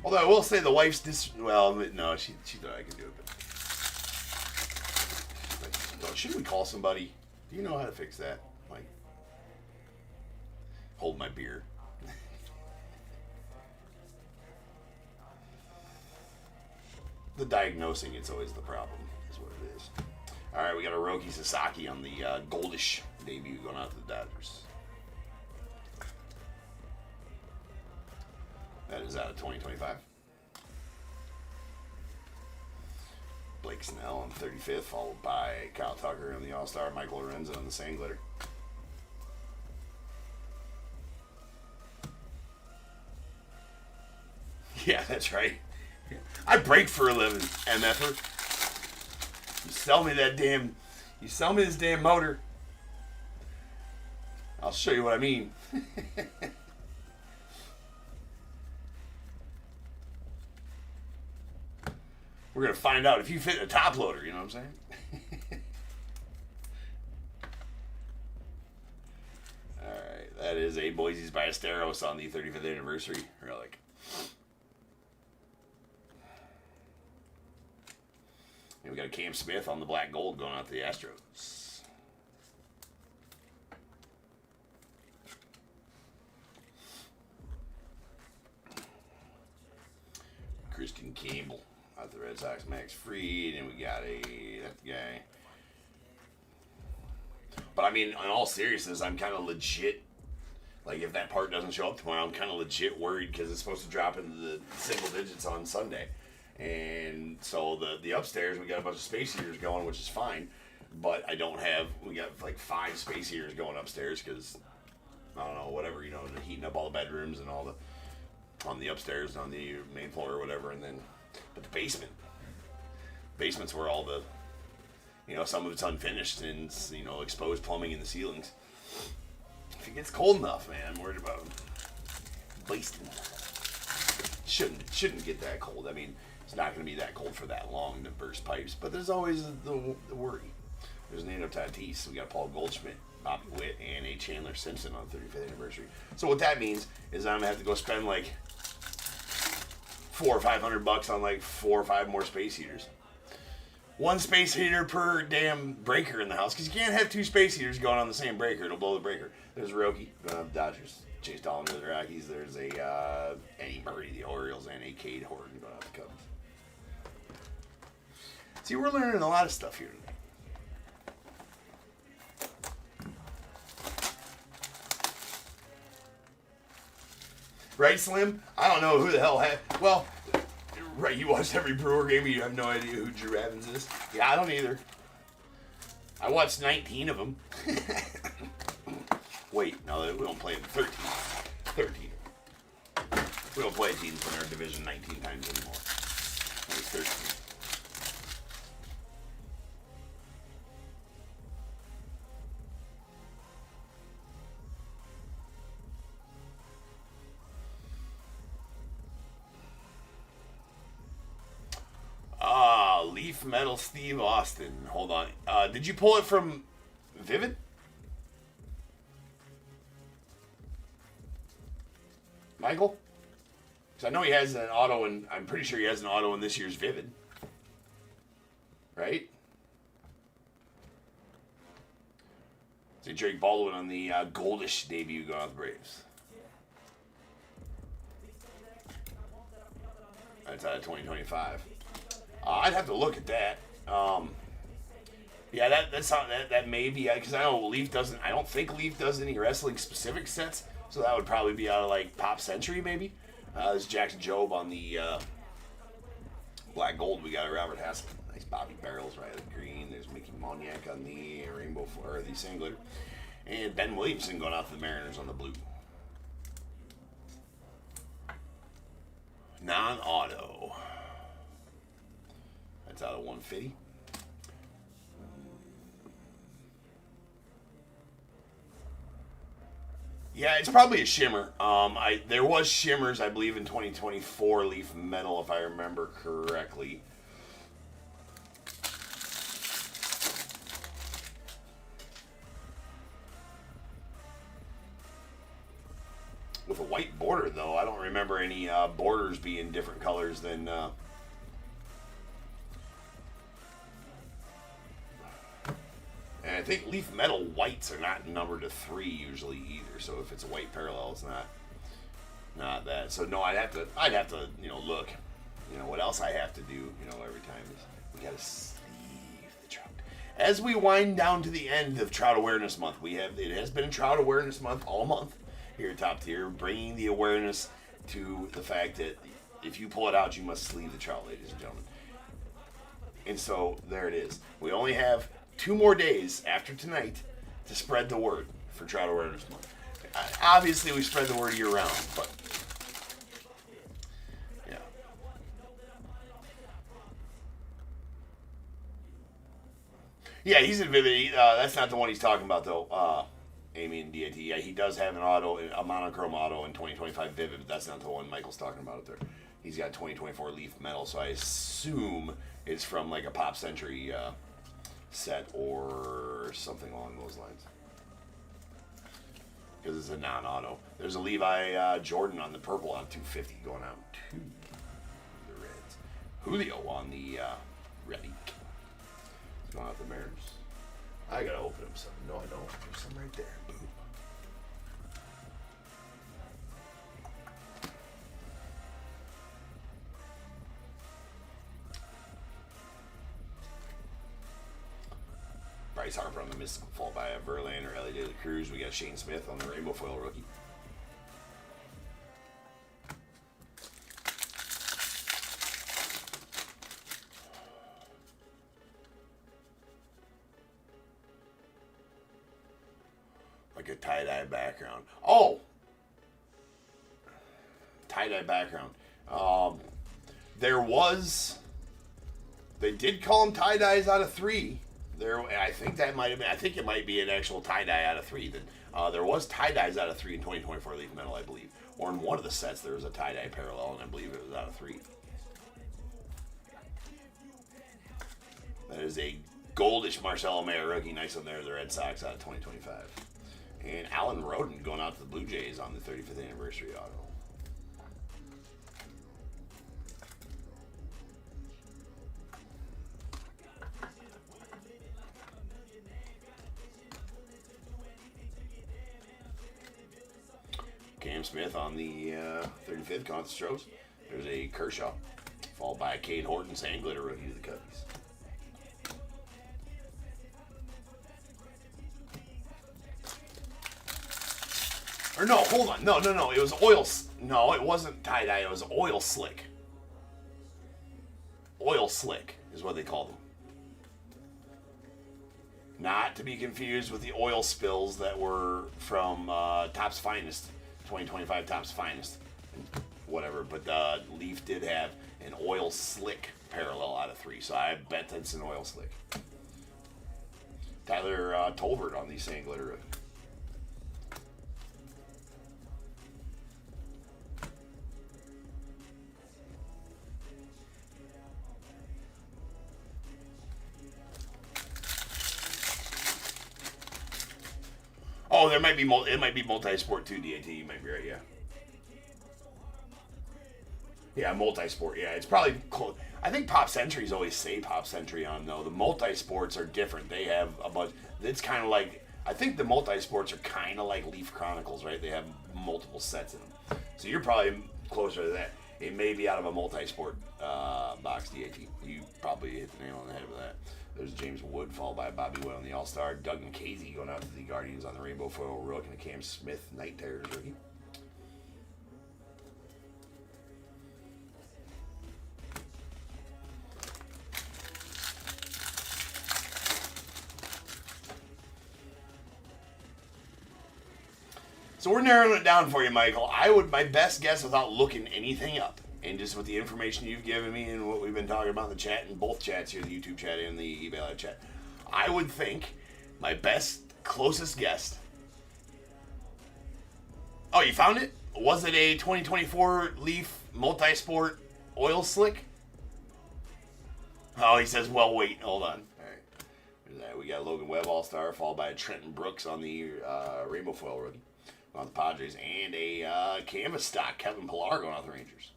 Although I will say the wife's well, no, she thought I could do it, but like, shouldn't we call somebody? Do you know how to fix that? Like, hold my beer. The diagnosing, it's always the problem, is what it is. All right, we got a Roki Sasaki on the Goldish debut going out to the Dodgers. That is out of 2025. Blake Snell on 35th, followed by Kyle Tucker on the All-Star, Michael Lorenzo on the Sand Glitter. Yeah, that's right. I break for a living, MFer. You sell me this damn motor. I'll show you what I mean. We're going to find out if you fit a top loader, you know what I'm saying? Alright, that is a Boise's Ballesteros on the 35th anniversary relic. And we got a Cam Smith on the black gold going out to the Astros. Christian Campbell out the Red Sox, Max Fried, and we got that guy. But I mean, in all seriousness, I'm kind of legit. Like, if that part doesn't show up tomorrow, I'm kind of legit worried because it's supposed to drop into the single digits on Sunday. And so the upstairs, we got a bunch of space heaters going, which is fine. But we got like 5 space heaters going upstairs because, I don't know, whatever, you know, heating up all the bedrooms and all on the upstairs, on the main floor or whatever. And then, but the basement's where all the, you know, some of it's unfinished and, you know, exposed plumbing in the ceilings. If it gets cold enough, man, I'm worried about basting. Shouldn't get that cold. I mean, it's not going to be that cold for that long to burst pipes, but there's always the worry. There's Nando Tatis, we got Paul Goldschmidt, Bobby Witt, and A. Chandler Simpson on the 35th anniversary. So what that means is I'm going to have to go spend like $400 or $500 on like 4 or 5 more space heaters. 1 space heater per damn breaker in the house, because you can't have 2 space heaters going on the same breaker. It'll blow the breaker. There's Roki going on the Dodgers. Chase Dolan to the Rockies. There's a Eddie Murray, the Orioles, and a Cade Horton going out the Cubs. See, we're learning a lot of stuff here today. Right, Slim? I don't know who the hell had... Well, right, you watched every Brewer game, and you have no idea who Drew Evans is? Yeah, I don't either. I watched 19 of them. Wait, no, we don't play them 13. 13. We don't play teams in our division 19 times anymore. It was 13. Leaf Metal Steve Austin. Hold on. Did you pull it from Vivid? Michael? Because I know he has an auto, and I'm pretty sure he has an auto in this year's Vivid. Right? See Drake Baldwin on the Goldish debut going out the Braves. That's out of 2025. I'd have to look at that. Yeah, that may be, because I know Leaf doesn't. I don't think Leaf does any wrestling specific sets, so that would probably be out of like Pop Century maybe. This is Jackson Jobe on the black gold. We got a Robert Hassel, nice Bobby Barrels, Riley Green. There's Mickey Moniak on the rainbow or the Sand Glitter, and Ben Williamson going out to the Mariners on the blue. Non-auto. That's out of 150. Yeah, it's probably a shimmer. There was shimmers, I believe, in 2024 Leaf Metal, if I remember correctly. With a white border, though, I don't remember any borders being different colors than. And I think Leaf Metal whites are not numbered to 3 usually either. So if it's a white parallel, it's not that. So no, I'd have to look. What else I have to do, every time is we gotta sleeve the trout. As we wind down to the end of Trout Awareness Month, it has been Trout Awareness Month all month here at Top Tier, bringing the awareness to the fact that if you pull it out, you must sleeve the trout, ladies and gentlemen. And so there it is. We only have 2 more days after tonight to spread the word for Trout Awareness Month. Obviously, we spread the word year round, but yeah. Yeah, he's in Vivid. That's not the one he's talking about, though. Amy and DAT. Yeah, he does have a monochrome auto in 2025 Vivid, but that's not the one Michael's talking about up there. He's got 2024 Leaf Metal, so I assume it's from like a Pop Century set or something along those lines. Because it's a non-auto. There's a Levi Jordan on the purple on 250 going out to the Reds. Julio on the red ink. Going out the Mariners. I gotta open him some. No, I don't. There's some right there. Boom. Bryce Harper on the Mystical Fall by Verlander, Ellie De La Cruz. We got Shane Smith on the Rainbow Foil rookie. Like a tie-dye background. Oh! Tie-dye background. They did call them tie-dyes out of 3. I think it might be an actual tie-dye out of 3. There was tie-dyes out of 3 in 2024 Leaf Metal, I believe. Or in one of the sets, there was a tie-dye parallel, and I believe it was out of 3. That is a goldish Marcelo Mayer rookie. Nice one there, the Red Sox out of 2025. And Alan Roden going out to the Blue Jays on the 35th anniversary auto. Cam Smith on the 35th Constros. There's a Kershaw, followed by a Cade Horton Sand Glitter rookie to the Cubbies. Or no, hold on. No. It was oil. No, it wasn't tie-dye. It was oil slick. Oil slick is what they called them. Not to be confused with the oil spills that were from Topps Finest, 2025 Topps Finest, whatever. But Leaf did have an oil slick parallel out of 3, so I bet that's an oil slick. Tyler Tolbert on the Sand Glitter. Oh, it might be multi-sport too, DAT. You might be right, yeah. Yeah, multi-sport. Yeah, it's probably close. I think Pop Centuries always say Pop Century on, though. The multi-sports are different. They have a bunch. It's kind of like, I think the multi-sports are kind of like Leaf Chronicles, right? They have multiple sets in them. So you're probably closer to that. It may be out of a multi-sport box, DAT. You probably hit the nail on the head with that. There's James Wood, followed by Bobby Will on the All-Star. Doug Casey going out to the Guardians on the Rainbow Foil rookie, and a Cam Smith Night Terrors rookie. So we're narrowing it down for you, Michael. My best guess without looking anything up, and just with the information you've given me and what we've been talking about in the chat, and both chats here, the YouTube chat and the eBay Live chat, I would think my closest guess Oh, you found it? Was it a 2024 Leaf Multi-Sport Oil Slick? Oh, he says, well, wait, hold on. All right. There's that. We got Logan Webb All-Star, followed by Trenton Brooks on the Rainbow Foil rookie on the Padres, and a canvas stock, Kevin Pillar going off the Rangers.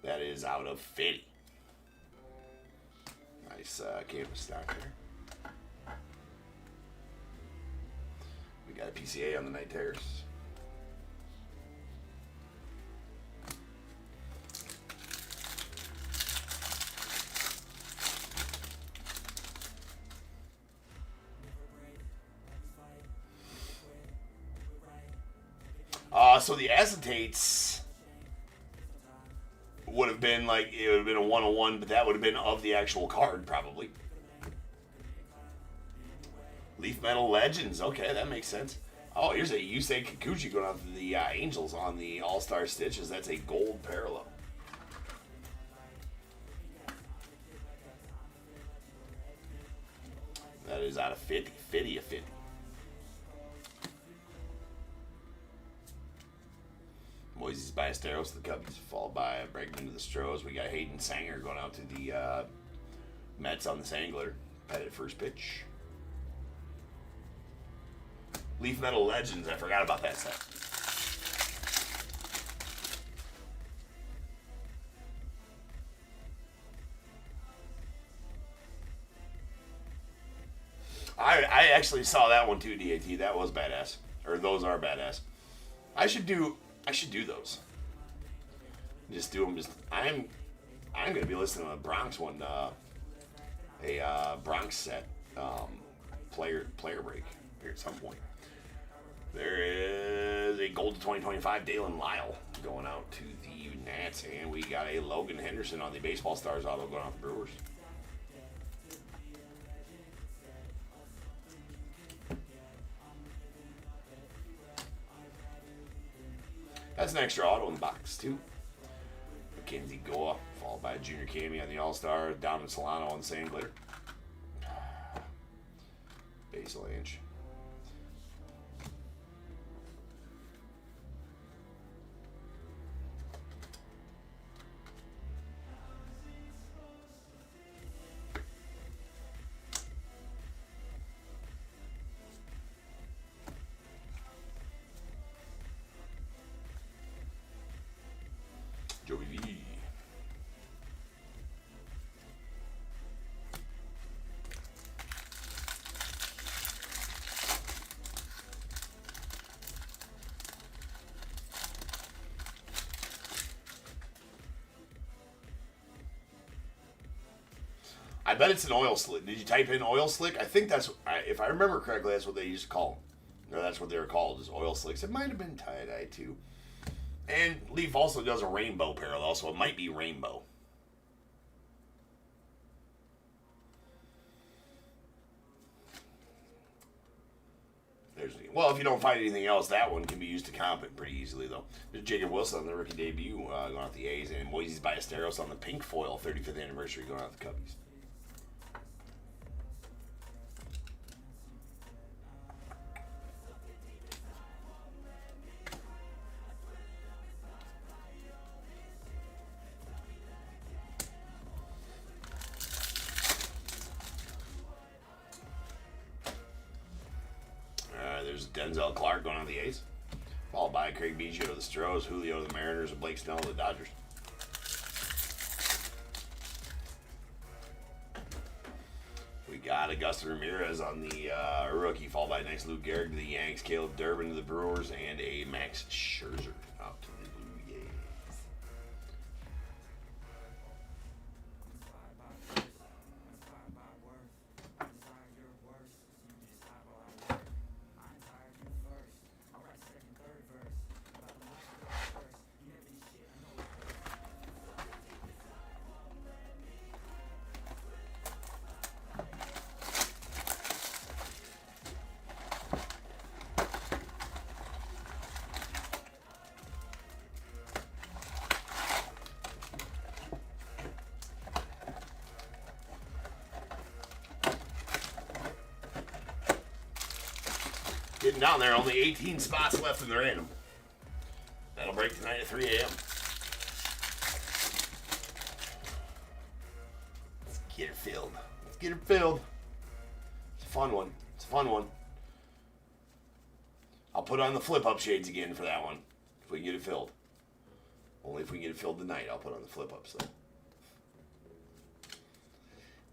That is out of 50. Nice canvas stock there. We got a PCA on the Night Terrace. So the acetates would have been like, it would have been a 101, but that would have been of the actual card, probably. Leaf Metal Legends. Okay, that makes sense. Oh, here's a Yusei Kikuchi going out to the Angels on the All-Star Stitches. That's a gold parallel. That is out of 50. 50 of 50. Moises Ballesteros to the Cubbies, followed by Bregman to the Stros. We got Hayden Sanger going out to the Mets on the Sangler. Pettit first pitch. Leaf Metal Legends, I forgot about that set. I actually saw that one too, DAT. That was badass. Or those are badass. I should do those. Just do them. I'm gonna be listening to the Bronx one, a Bronx set player break here at some point. There is a gold to 2025 Dalen Lyle going out to the Nats, and we got a Logan Henderson on the Baseball Stars auto going out to the Brewers. That's an extra auto in the box, too. Mackenzie Goa, followed by Junior Cammy on the All-Star. Donovan Solano on the same glitter. Basil Ange. Joey V. I bet it's an oil slick. Did you type in oil slick? I think that's, if I remember correctly, that's what they used to call them. Or that's what they were called, is oil slicks. It might have been tie-dye too. And Leaf also does a rainbow parallel, so it might be rainbow. Well, if you don't find anything else, that one can be used to comp it pretty easily, though. There's Jacob Wilson on the rookie debut going out the A's, and Moises Ballesteros on the pink foil 35th anniversary going out the Cubbies. There's Denzel Clark going on the A's, followed by Craig Biggio to the Stros, Julio to the Mariners, and Blake Snell to the Dodgers. We got Augusto Ramirez on the rookie, followed by a nice Luke Gehrig to the Yanks, Caleb Durbin to the Brewers, and a Max Scherzer out to the Blue Jays. Getting down there, only 18 spots left in the random. That'll break tonight at 3 a.m. Let's get it filled. Let's get it filled. It's a fun one. It's a fun one. I'll put on the flip-up shades again for that one, if we can get it filled. Only if we can get it filled tonight, I'll put on the flip-ups, though.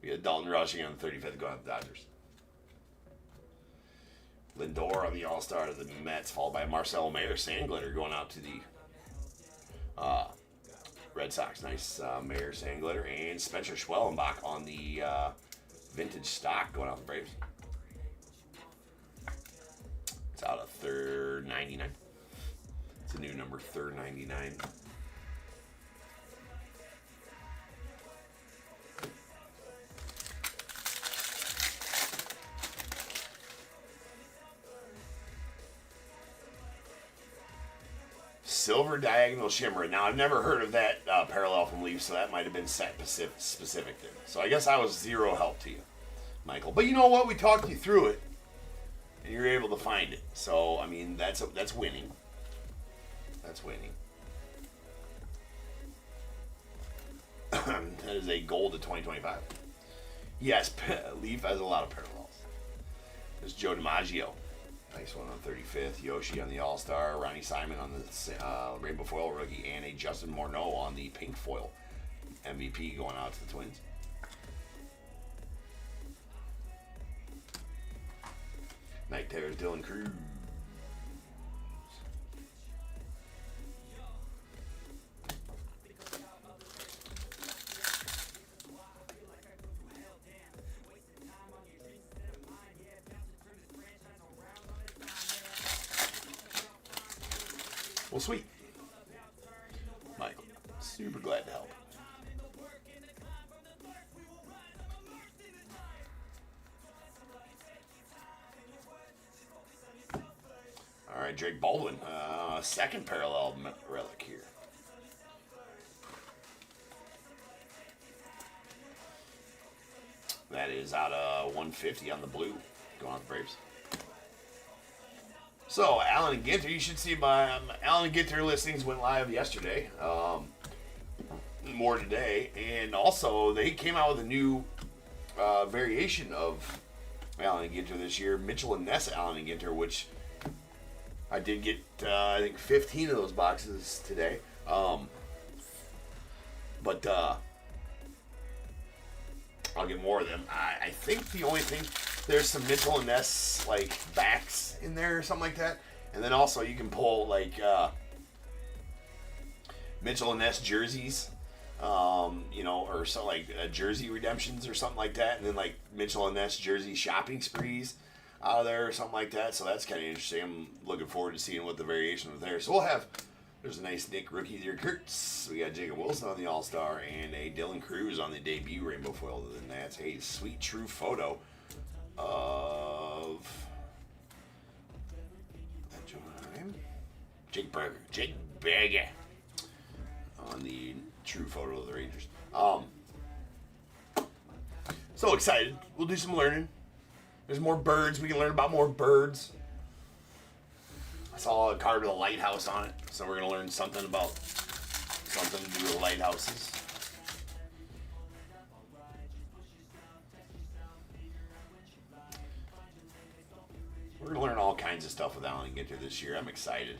We got Dalton Rushing on the 35th going out the Dodgers. Lindor on the All-Star to the Mets, followed by Marcelo Mayer Sandglitter going out to the Red Sox. Nice Mayer Sandglitter. And Spencer Schwellenbach on the vintage stock going out to the Braves. It's out of third 99. It's a new number, third 99. Silver Diagonal Shimmer. Now, I've never heard of that parallel from Leaf, so that might have been set specific then. So I guess I was zero help to you, Michael. But you know what? We talked you through it, and you're able to find it. So, I mean, that's winning. That's winning. That is a gold to 2025. Yes, Leaf has a lot of parallels. There's Joe DiMaggio. Nice one on 35th. Yoshi on the All-Star. Ronnie Simon on the Rainbow Foil rookie. And a Justin Morneau on the pink foil. MVP going out to the Twins. Night Terrors Dylan Cruz. Well, sweet. Michael, super glad to help. All right, Drake Baldwin, second parallel relic here. That is out of 150 on the blue, going on the Braves. So, Alan and Ginter, you should see my Alan and Ginter listings went live yesterday. More today. And also, they came out with a new variation of Alan and Ginter this year. Mitchell and Ness Alan and Ginter, which I did get, I think, 15 of those boxes today. But I'll get more of them. I think the only thing... There's some Mitchell and Ness, like, backs in there or something like that. And then also you can pull, like, Mitchell and Ness jerseys, you know, or so like jersey redemptions or something like that. And then, like, Mitchell and Ness jersey shopping sprees out of there or something like that. So that's kind of interesting. I'm looking forward to seeing what the variation was there. So we'll have, there's a nice Nick rookie there, Kurtz. We got Jacob Wilson on the All-Star and a Dylan Cruz on the debut rainbow foil. And that's a sweet true photo of Jake Berger on the true photo of the Rangers. So excited. We'll do some learning. There's more birds. We can learn about more birds. I saw a card with a lighthouse on it, so we're going to learn something about something to do with lighthouses. We're going to learn all kinds of stuff with Alan and Ginter this year. I'm excited.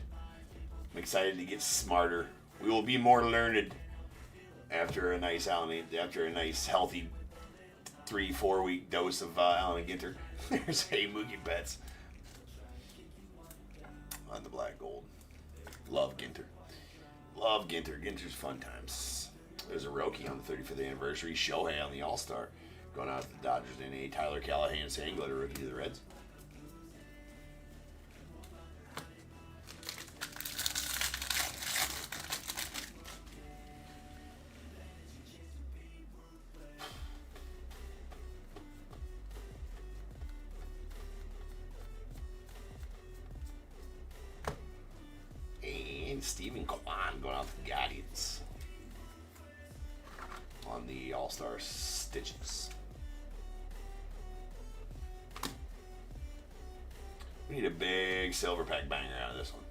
I'm excited to get smarter. We will be more learned after a nice healthy 3-4 week dose of Alan and Ginter. There's a Mookie Betts on the black gold. Love Ginter. Love Ginter. Ginter's fun times. There's a Roki on the 35th anniversary. Shohei on the All-Star going out to the Dodgers in a Tyler Callahan Sandglitter rookie to the Reds. Stephen Kwan going out to the Guardians on the All-Star stitches. We need a big silver pack banger out of this one.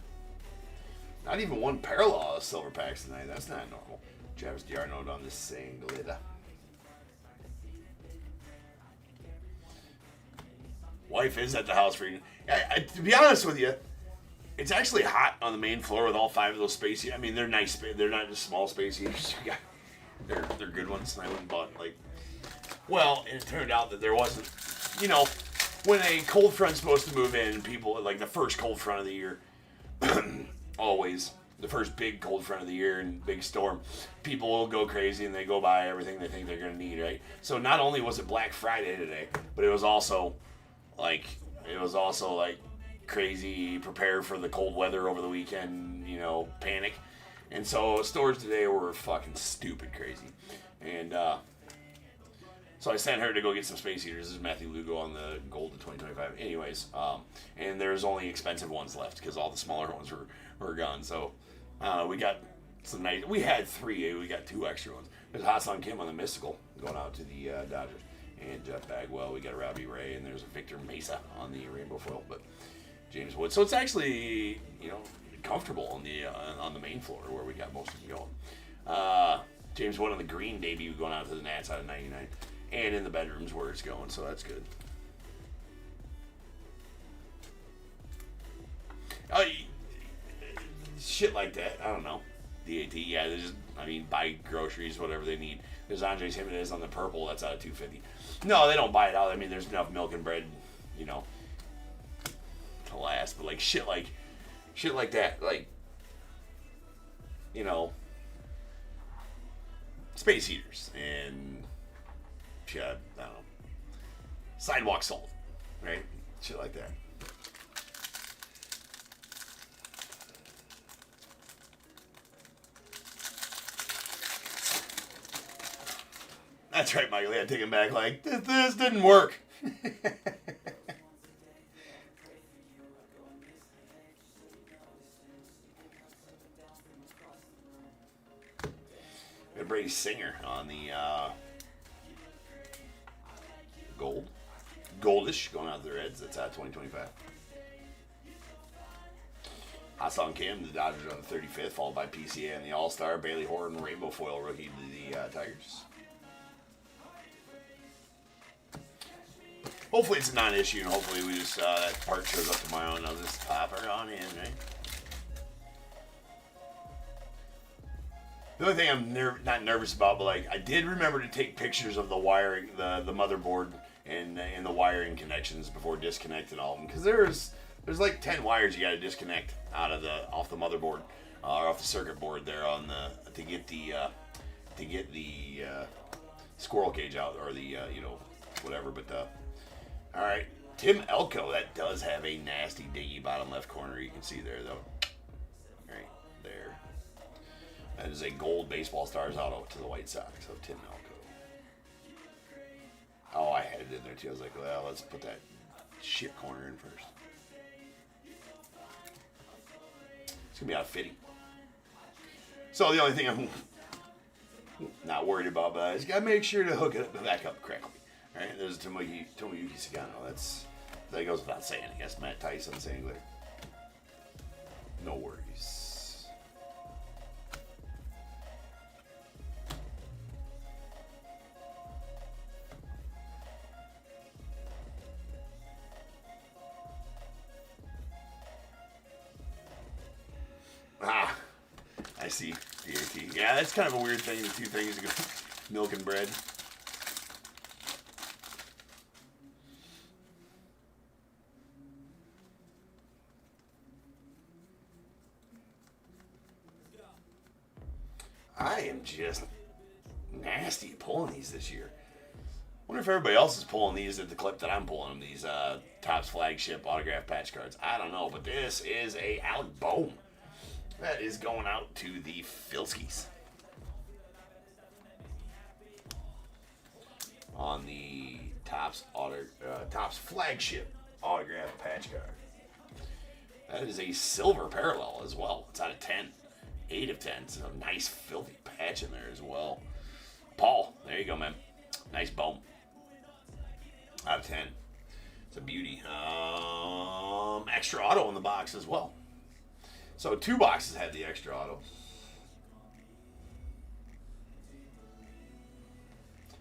Not even one parallel of silver packs tonight. That's not normal. Travis D'Arnaud on the singlet. Wife is at the house for you. To be honest with you, it's actually hot on the main floor with all 5 of those space heaters. I mean, they're nice. They're not just small space heaters. They're good ones. And I went and bought, like... Well, it turned out that there wasn't... You know, when a cold front's supposed to move in, people... Like, the first cold front of the year... always... The first big cold front of the year and big storm, people will go crazy and they go buy everything they think they're going to need, right? So not only was it Black Friday today, but it was also like crazy, prepare for the cold weather over the weekend, you know, panic. And so stores today were fucking stupid crazy. And so I sent her to go get some space heaters. This is Matthew Lugo on the Gold of 2025. Anyways, and there's only expensive ones left because all the smaller ones were gone. So we got some nice... We had 3. We got 2 extra ones. There's Hassan Kim on the Mystical going out to the Dodgers. And Jeff Bagwell. We got a Robbie Ray. And there's a Victor Mesa on the Rainbow Foil. But James Wood. So it's actually, you know, comfortable on the main floor where we got most of them going. James Wood on the green debut going out to the Nats out of 99. And in the bedrooms where it's going. So that's good. Shit like that. I don't know. DAT, yeah, they just, I mean, buy groceries, whatever they need. There's Andres Jimenez on the purple, that's out of $2.50. No, they don't buy it out. I mean, there's enough milk and bread, you know, to last. But like shit like that, like, you know, space heaters and shit, I don't know, sidewalk salt, right? Shit like that. That's right, Michael. Yeah, take him back. Like, this didn't work. Got Brady Singer on the gold. Goldish going out to the Reds. That's 2025. Hassan Kim, the Dodgers on the 35th, followed by PCA and the All-Star. Bailey Horton, Rainbow Foil rookie to the Tigers. Hopefully it's a non-issue, and hopefully we just, that part shows up tomorrow, and I'll just pop her on in, right? The only thing I'm not nervous about, but like, I did remember to take pictures of the wiring, the motherboard, and the wiring connections before disconnecting all of them, because there's like 10 wires you got to disconnect off the motherboard, or off the circuit board there on to get the squirrel cage out, or the you know, whatever, but all right, Tim Elko, that does have a nasty dingy bottom left corner. You can see there, though. Right there. That is a gold Baseball Stars auto to the White Sox of Tim Elko. Oh, I had it in there, too. I was like, well, let's put that shit corner in first. It's going to be out of 50. So the only thing I'm not worried about, but I just got to make sure to hook it back up correctly. All right, there's Tomoyuki Sagano. That goes without saying. I guess Matt Tyson saying there. No worries. I see. DAT. Yeah, that's kind of a weird thing. The two things go milk and bread. I am just nasty at pulling these this year. Wonder if everybody else is pulling these at the clip that I'm pulling them. These Topps flagship autograph patch cards. I don't know, but this is a Alec Bohm. That is going out to the Filskis. On the Topps flagship autograph patch card. That is a silver parallel as well. It's out of 10. 8 of 10. So a nice filthy patch in there as well. Paul, there you go, man. Nice Bohm. Out of 10. It's a beauty. extra auto in the box as well. So 2 boxes had the extra auto.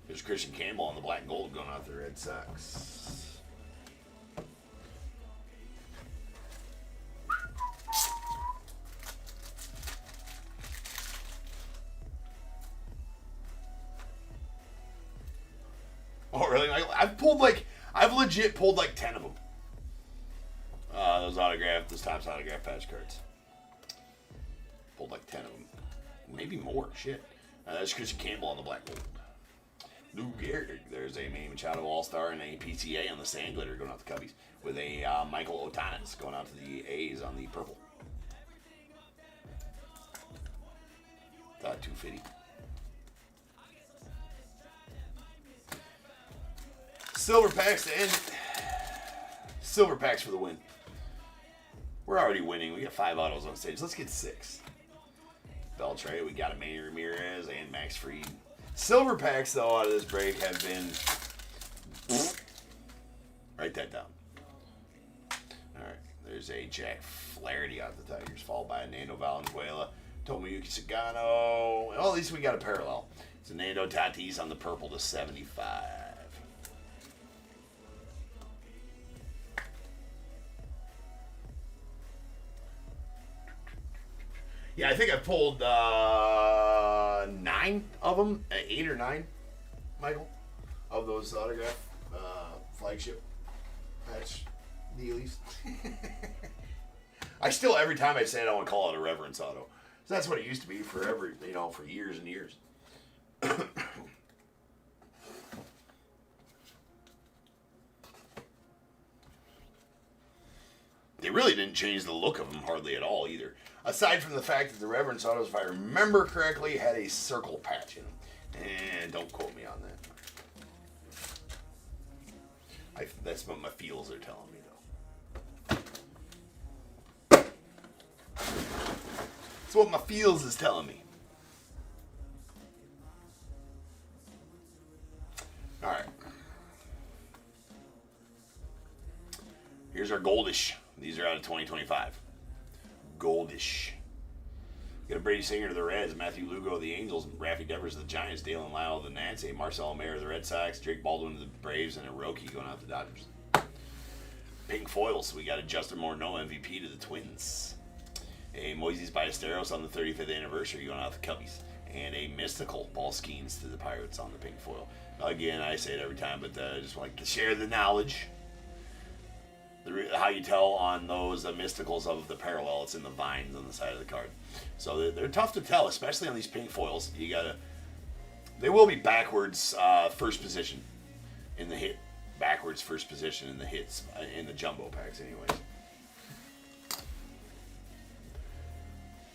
There's Christian Campbell on the black and gold going out the Red Sox. Oh, really? I've legit pulled like 10 of them. Those Topps autograph patch cards. Pulled like 10 of them. Maybe more. Shit. That's Christian Campbell on the black gold. Lou Gehrig. There's a Manny Machado All-Star and a PTA on the sand glitter going out to Cubbies. With a Michael Otanis going out to the A's on the purple. 250. Silver packs to end it. Silver packs for the win. We're already winning. We got 5 autos on stage. Let's get 6. Beltray, we got a Manny Ramirez and Max Fried. Silver packs, though, out of this break have been... Write that down. Alright, there's a Jack Flaherty out of the Tigers, followed by a Nando Valenzuela, Tomoyuki Sagano. Well, at least we got a parallel. It's a Nando Tatis on the purple to 75. Yeah, I think I pulled 9 of them, 8 or 9, Michael, of those autograph flagship patch dealies. I still, every time I say it, I want to call it a reverence auto. So that's what it used to be for for years and years. They really didn't change the look of them hardly at all either. Aside from the fact that the Reverence Autos, if I remember correctly, had a circle patch in them. And don't quote me on that. That's what my feels are telling me, though. That's what my feels is telling me. Alright. Here's our goldish. These are out of 2025. Goldish. We got a Brady Singer of the Reds, Matthew Lugo of the Angels, Raffy Devers of the Giants, Dalen Lyle of the Nats, a Marcelo Mayer of the Red Sox, Drake Baldwin of the Braves, and a Roki going out to the Dodgers. Pink foils. We got a Justin Morneau MVP to the Twins. A Moises Ballesteros on the 35th anniversary going out to the Cubbies. And a Mystical Paul Skeens to the Pirates on the pink foil. Again, I say it every time, but I just like to share the knowledge. How you tell on those mysticals of the parallel, it's in the vines on the side of the card. So they're tough to tell, especially on these pink foils. They will be backwards first position in the hit. Backwards first position in the hits, in the jumbo packs anyways.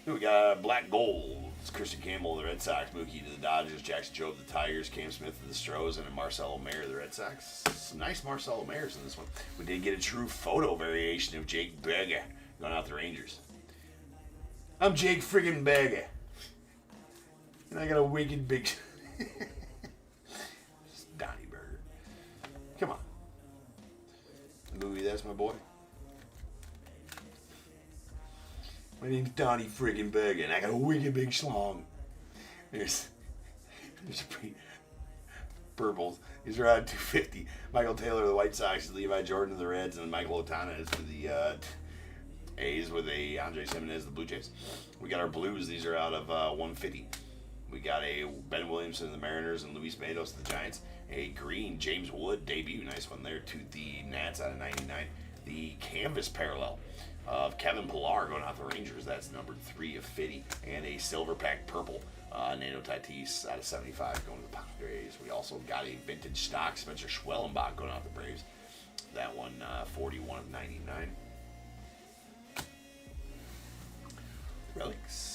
We got black gold. It's Christian Campbell of the Red Sox, Mookie to the Dodgers, Jackson Jobe of the Tigers, Cam Smith of the Stros, and a Marcelo Mayer of the Red Sox. Some nice Marcelo Mayers in this one. We did get a true photo variation of Jake Berger going out the Rangers. I'm Jake friggin' Berger. And I got a wicked big... Donnie Berger. Come on. Movie, that's my boy. My name's Donnie friggin' Berger, and I got a wicked big schlong. There's purples. These are out of 250. Michael Taylor of the White Sox, Levi Jordan of the Reds, and Michael Otana is for the A's with a Andre Simenez of the Blue Jays. We got our blues. These are out of 150. We got a Ben Williamson of the Mariners and Luis Matos of the Giants. A green James Wood debut, nice one there, to the Nats out of 99. The canvas parallel of Kevin Pillar going out the Rangers. That's number 3 of 50. And a silver pack purple Nando Tatis out of 75 going to the Padres. We also got a vintage stock Spencer Schwellenbach going out the Braves. That one 41 of 99. Relics.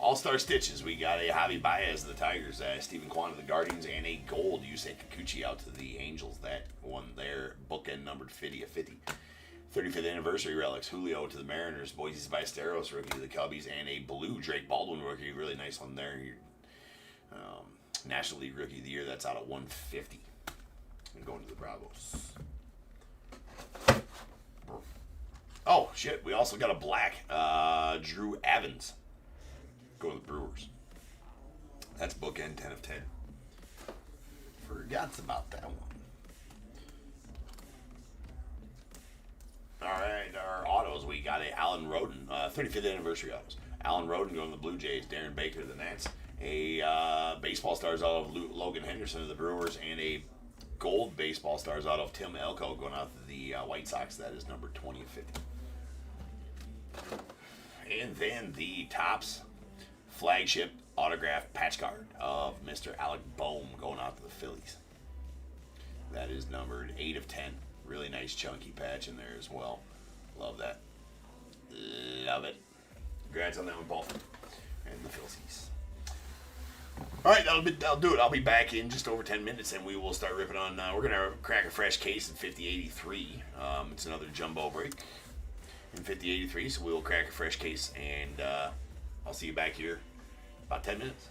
All-Star Stitches. We got a Javi Baez of the Tigers, Stephen Kwan of the Guardians, and a gold Yusei Kikuchi out to the Angels. That one there, bookend numbered 50 of 50. 35th anniversary relics. Julio to the Mariners. Boise Ballesteros rookie to the Cubbies. And a blue Drake Baldwin rookie. Really nice one there. National League Rookie of the Year. That's out of 150. And going to the Bravos. Oh, shit. We also got a black Drew Evans. Go to the Brewers. That's bookend 10 of 10. Forgot about that one. All right, our autos. We got a Alan Roden, 35th anniversary autos. Alan Roden going to the Blue Jays. Darren Baker to the Nats. A baseball stars out of Logan Henderson to the Brewers, and a gold baseball stars out of Tim Elko going out to the White Sox. That is number 20 of 50. And then the Topps flagship autograph patch card of Mr. Alec Boehm going out to the Phillies. That is numbered 8 of 10. Really nice chunky patch in there as well. Love that. Love it. Congrats on that one, Paul. And the Phillies. All right, that'll do it. I'll be back in just over 10 minutes, and we will start ripping on. We're going to crack a fresh case in 5083. It's another jumbo break in 5083, so we'll crack a fresh case, and I'll see you back here about 10 minutes.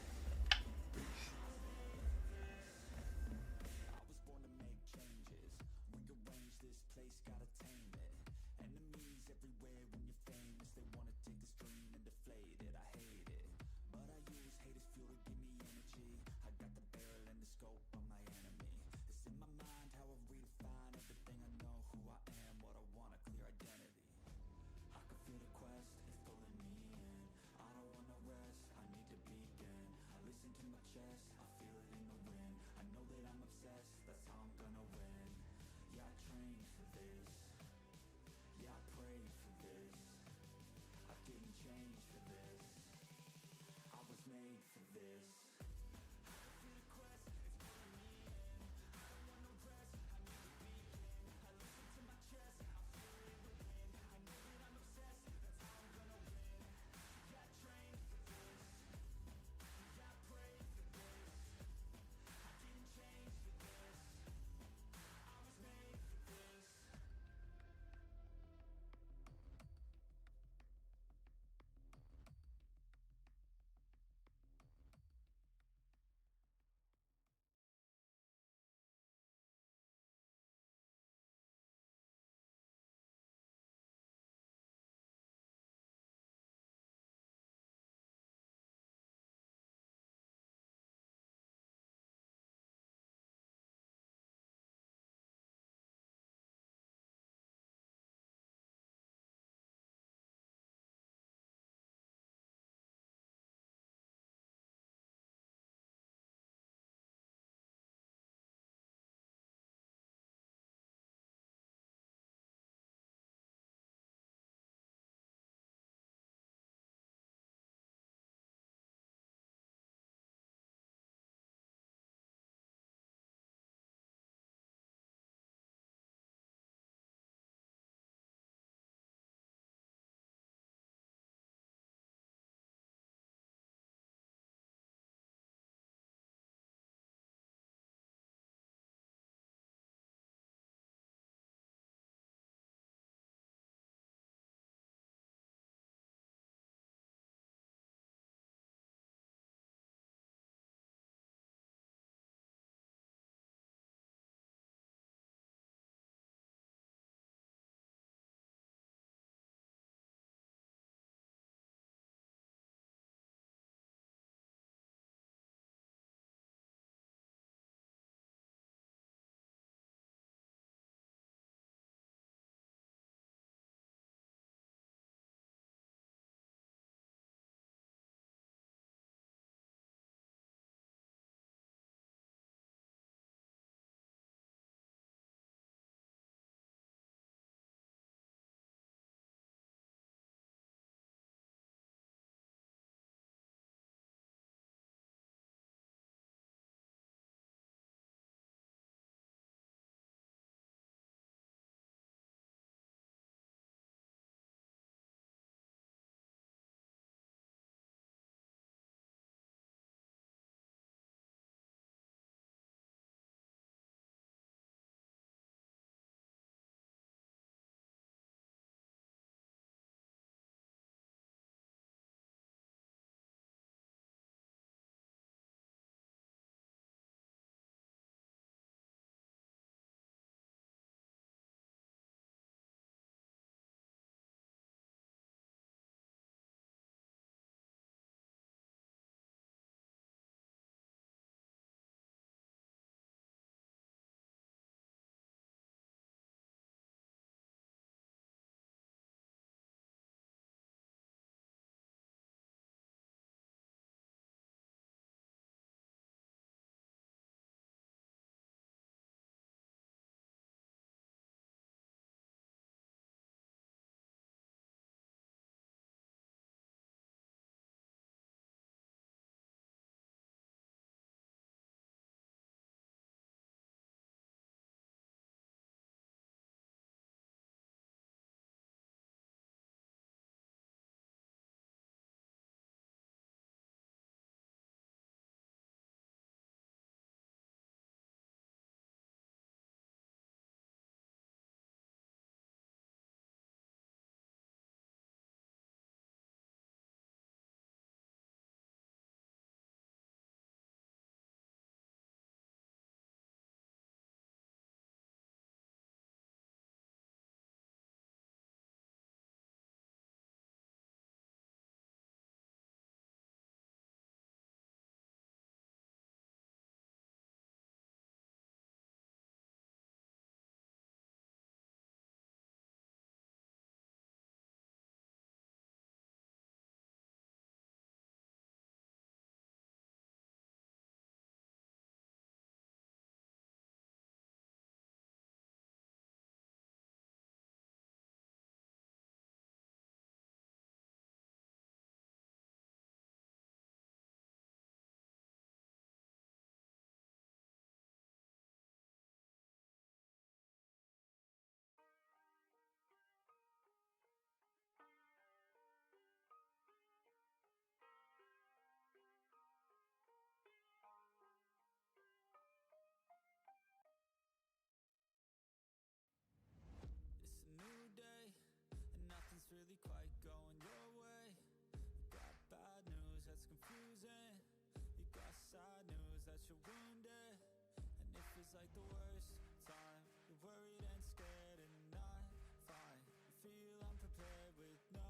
It's like the worst time. You're worried and scared and not fine. You feel unprepared with no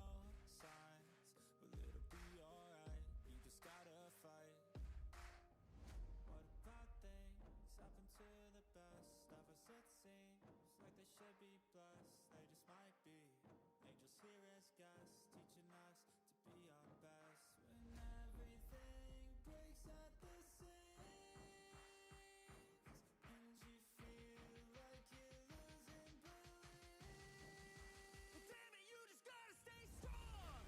signs, but it'll be alright. You just gotta fight. What about things happen to the best of us? It seems like they should be blessed. They just might be angels here as guests, teaching us to be our best. When everything breaks at the seams and you feel like you're losing belief, Well, damn it, you just gotta stay strong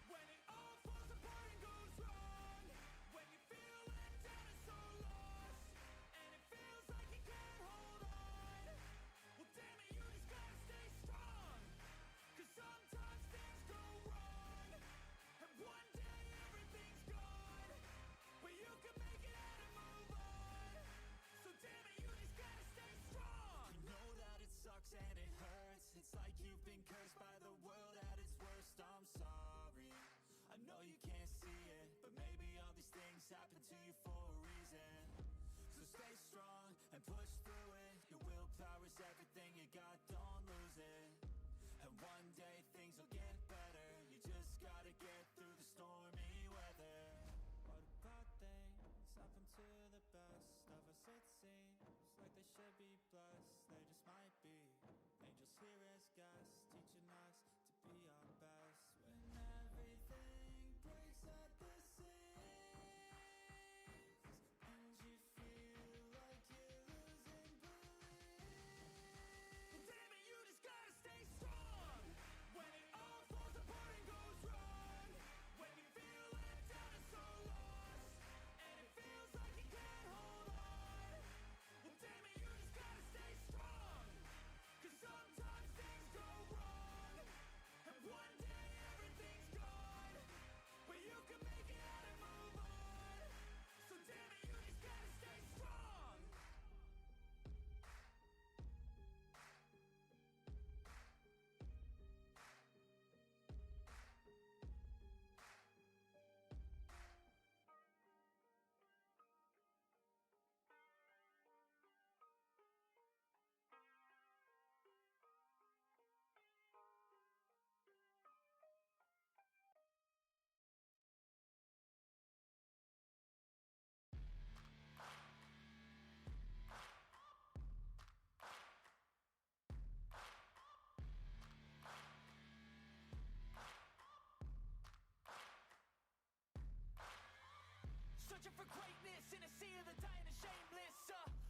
when it all falls apart and goes wrong. When you feel let down and so lost, and it feels like you can't hold on. Well, damn it, you just gotta stay strong, 'cause sometimes things go wrong, and one day everything's gone, but you can make it out and move on. So damn it, you just gotta stay strong. you know that it sucks and it hurts. It's like you've been cursed by the world at its worst. I'm sorry, I know you can't see it, but maybe all these things happen to you for a reason. So stay strong and push through it. Your willpower is everything you got, don't lose it. And one day things will get better. You just gotta get through the stormy weather. What about things happen to the best of us? It seems like they should be blessed. They just might be angels here as guests, teaching us to be our best. When everything breaks at the seams and you feel like you're losing belief, Well, damn it, you just gotta stay strong when it all falls apart and goes wrong. When you feel let down and so lost, and it feels like you can't hold on. Well, damn it, you just gotta stay strong, 'cause sometimes things go wrong, and one day everything's gone, but you can make it out and move on. So damn it, you just gotta stay strong. Searching for greatness in a sea of the dying and shameless,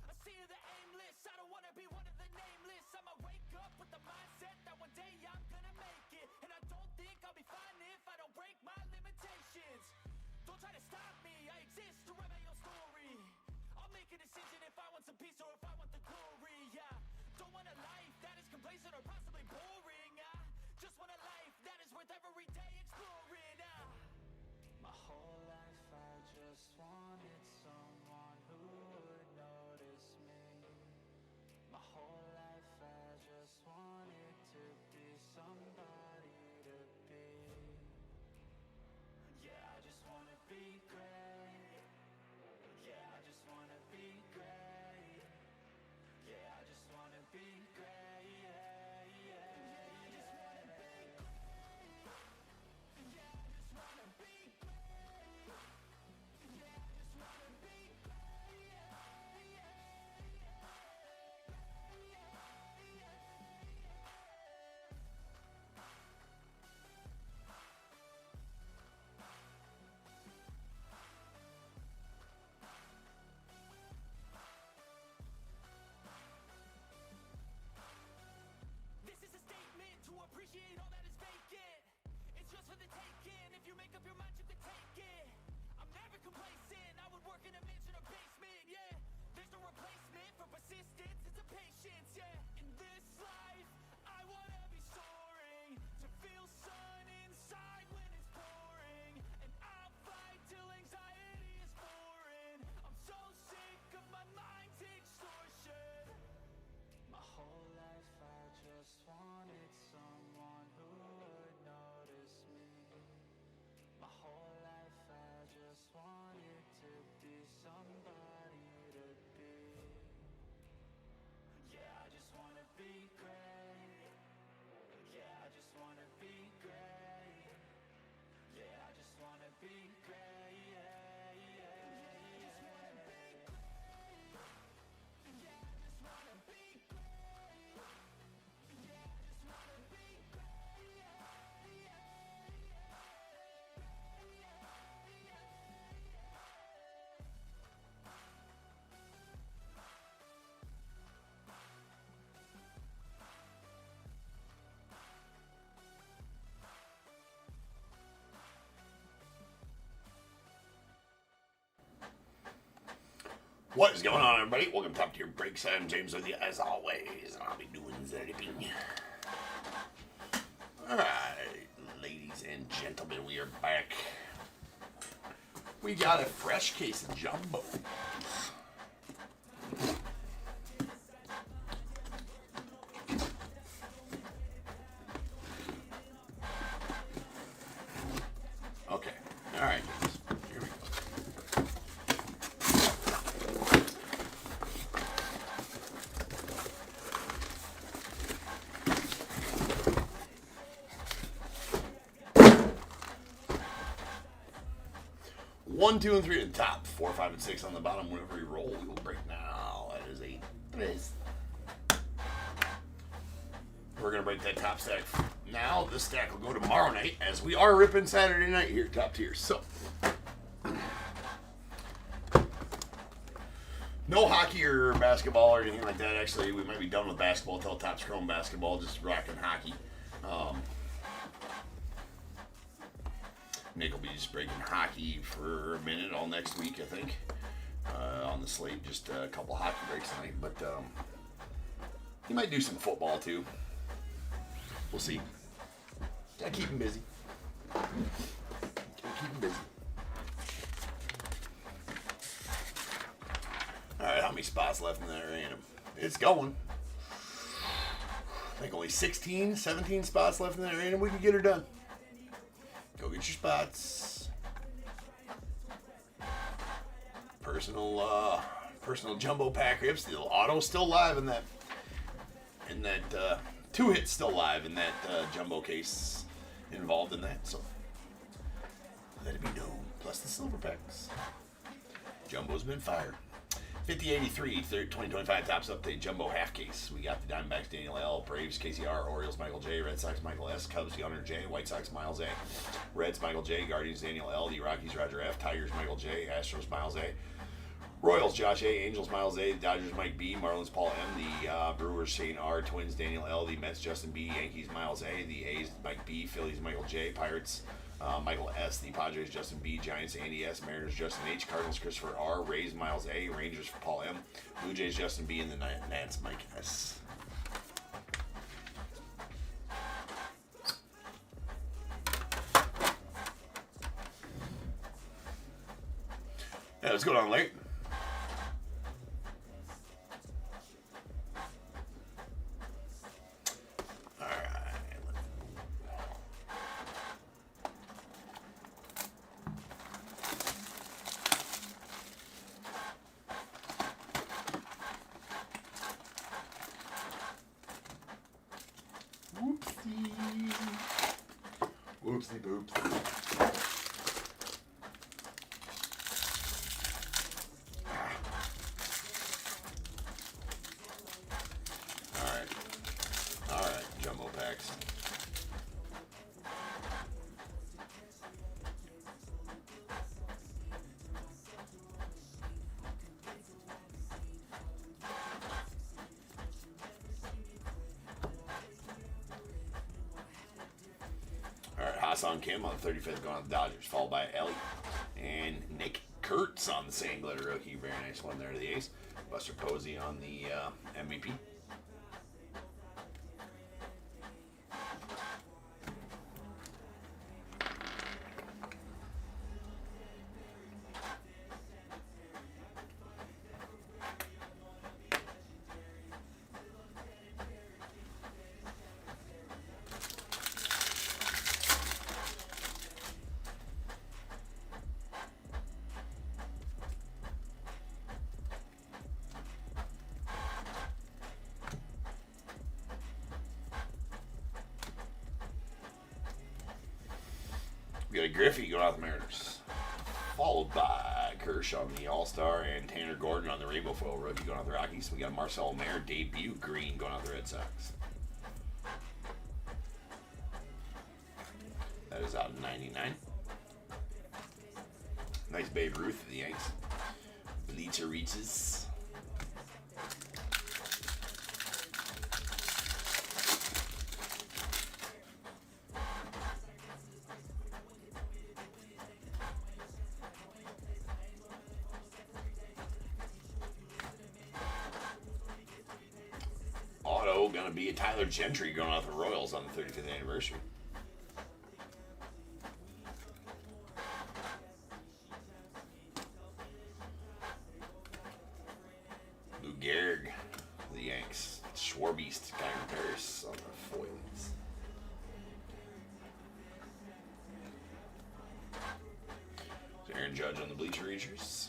a sea of the aimless. I don't wanna be one of the nameless. I'ma wake up with the mindset that one day I'm gonna make it, and I don't think I'll be fine if I don't break my limitations. Don't try to stop me, I exist to write my own story. I'll make a decision if I want some peace or if I want the glory. Yeah, don't want a life that is complacent or possibly boring. I just want a life that is worth every day exploring. my whole life I just wanted someone who would notice me. My whole life I just wanted to be somebody to be. Yeah, I just wanna be great. Yeah, I just wanna be great. Yeah, I just wanna be great. Yeah, yeah, I just wanna be great. Yeah, I just wanna be great. Yeah, I just wanna be great. Yeah, yeah, yeah. This is a statement to appreciate all that is vacant. It's just for the taking. If you make up your mind, you can take it. I'm never complacent. I would work in a mansion or basement, yeah. There's no replacement for persistence, it's a patience, yeah. In this life, I wanna be soaring, to feel sun inside when it's pouring, and I'll fight till anxiety is foreign. I'm so sick of my mind's extortion. My whole life I just wanted someone who would notice me. My whole life I just wanted to be somebody to be. What is going on, everybody? Welcome to Top Tier Breaks. I'm James with you, as always, and I'll be doing zipping. Alright, ladies and gentlemen, we are back. We got a fresh case of jumbo. Okay, alright, here we go. One, two, and three at the top. 4, 5, and 6 on the bottom. Whenever we roll, we will break now. That is a tres. We're going to break that top stack now. This stack will go tomorrow night, as we are ripping Saturday night here, top tier. So, no hockey or basketball or anything like that. Actually, we might be done with basketball until Topps Chrome basketball, just rocking hockey. Nick will be just breaking hockey for a minute all next week, I think. On the slate, just a couple hockey breaks tonight. But he might do some football too. We'll see. Gotta keep him busy. Alright, how many spots left in that random? It's going. I think only 16, 17 spots left in that random. We can get her done. Go get your spots. Personal jumbo pack rips. The auto's still live in that 2 hits still live in that jumbo case involved in that. So let it be known. Plus the silver packs. Jumbo's been fired. 5083, 2025 Topps Update Jumbo Half Case. We got the Diamondbacks, Daniel L., Braves, KCR, Orioles, Michael J., Red Sox, Michael S., Cubs, Gunnar J., White Sox, Miles A., Reds, Michael J., Guardians, Daniel L., the Rockies, Roger F., Tigers, Michael J., Astros, Miles A., Royals, Josh A., Angels, Miles A., the Dodgers, Mike B., Marlins, Paul M., the Brewers, Shane R., Twins, Daniel L., the Mets, Justin B., Yankees, Miles A., the A's, Mike B., Phillies, Michael J., Pirates, Michael S., the Padres, Justin B., Giants, Andy S., Mariners, Justin H., Cardinals, Christopher R., Rays, Miles A., Rangers, Paul M., Blue Jays, Justin B., and the Nats, Mike S. Yeah, what's going on, late? Whoopsie boops. Alright, jumbo packs. On Kim on the 35th going on the Dodgers, followed by Ellie and Nick Kurtz on the same glitter rookie. Very nice one there to the Ace. Buster Posey on the MVP. We got a Griffey going out the Mariners. followed by Kershaw on the All-Star and Tanner Gordon on the Rainbow Foil rookie going out the Rockies. We got Marcel Mayer debut green going out the Red Sox. That is out of 99. Nice Babe Ruth of the Yanks. Bleacher reaches. Auto gonna be a Tyler Gentry going out the Royals on the 35th anniversary. Lou Gehrig, the Yanks. Schwarbeast, Guy Paris on the foils. Aaron Judge on the Bleacher Reachers.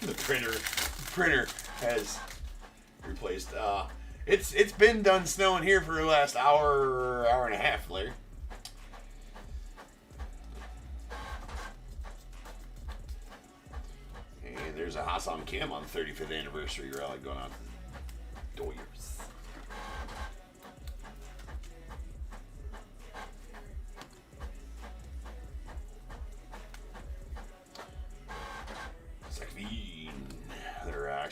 The printer has replaced. It's been done snowing here for the last hour and a half, Larry. And there's a Hassan Kim on the 35th anniversary rally going on. Doyers.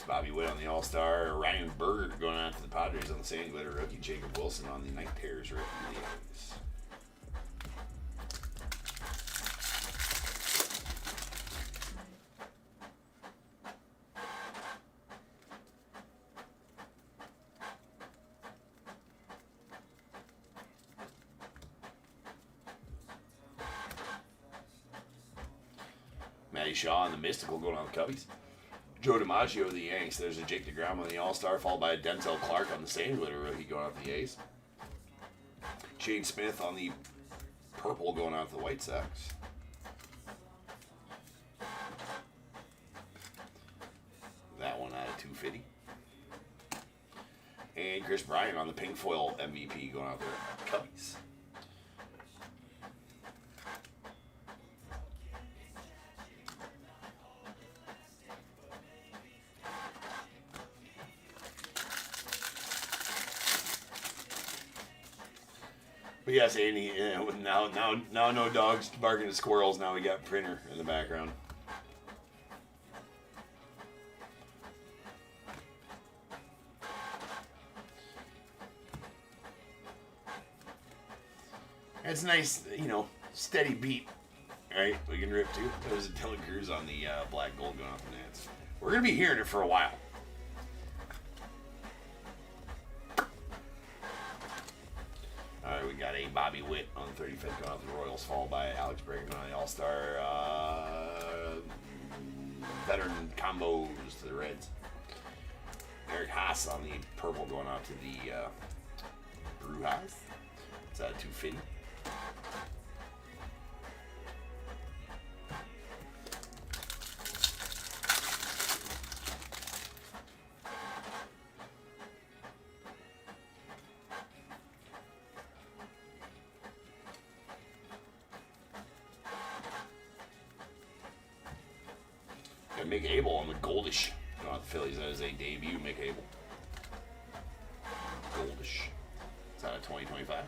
Bobby Witt on the All-Star. Ryan Berger going out to the Padres on the Sand Glitter rookie. Jacob Wilson on the Night Terrors rookie. Matty Shaw on the Mystical going on the Cubbies. Joe DiMaggio of the Yanks. There's a Jake DeGrom on the All-Star, followed by a Denzel Clark on the Sand Glitter rookie going out the A's. Shane Smith on the Purple going out to the White Sox. That one out of 250. And Chris Bryant on the Pink Foil MVP going out there. Cubbies. But yes, Andy, now no dogs barking at squirrels. Now we got printer in the background. It's nice, steady beat, right? We can rip too. There's a Dylan Cruz on the black gold going off the Nats. We're going to be hearing it for a while. We got a Bobby Witt on the 35th going out the Royals, followed by Alex Bregman on the All-Star. Veteran combos to the Reds. Eric Haas on the purple going out to the Brewhouse. It's out of 250. Mick Abel on the Goldish. Not the Phillies, that is a debut, Mick Abel. Goldish. It's out of 2025.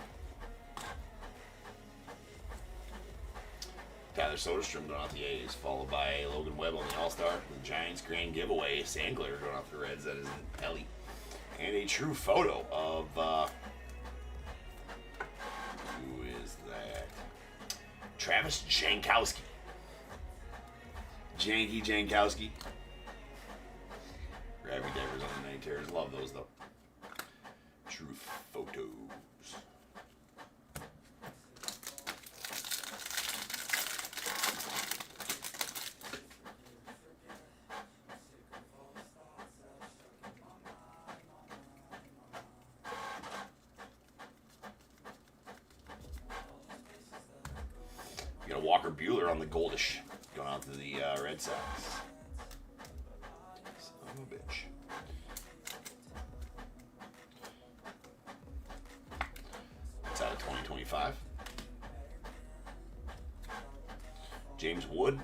Tyler Soderstrom going off the A's, followed by Logan Webb on the All-Star. The Giants grand giveaway, Sand Glitter going off the Reds, that is in Pelly. And a true photo of, who is that? Travis Jankowski. Janky Jankowski. Gravity divers on the Night Terrors. Love those though. True photos. You got a Walker Buehler on the Goldish. Going out to the Red Sox. Son of a bitch. It's out of 2025. James Wood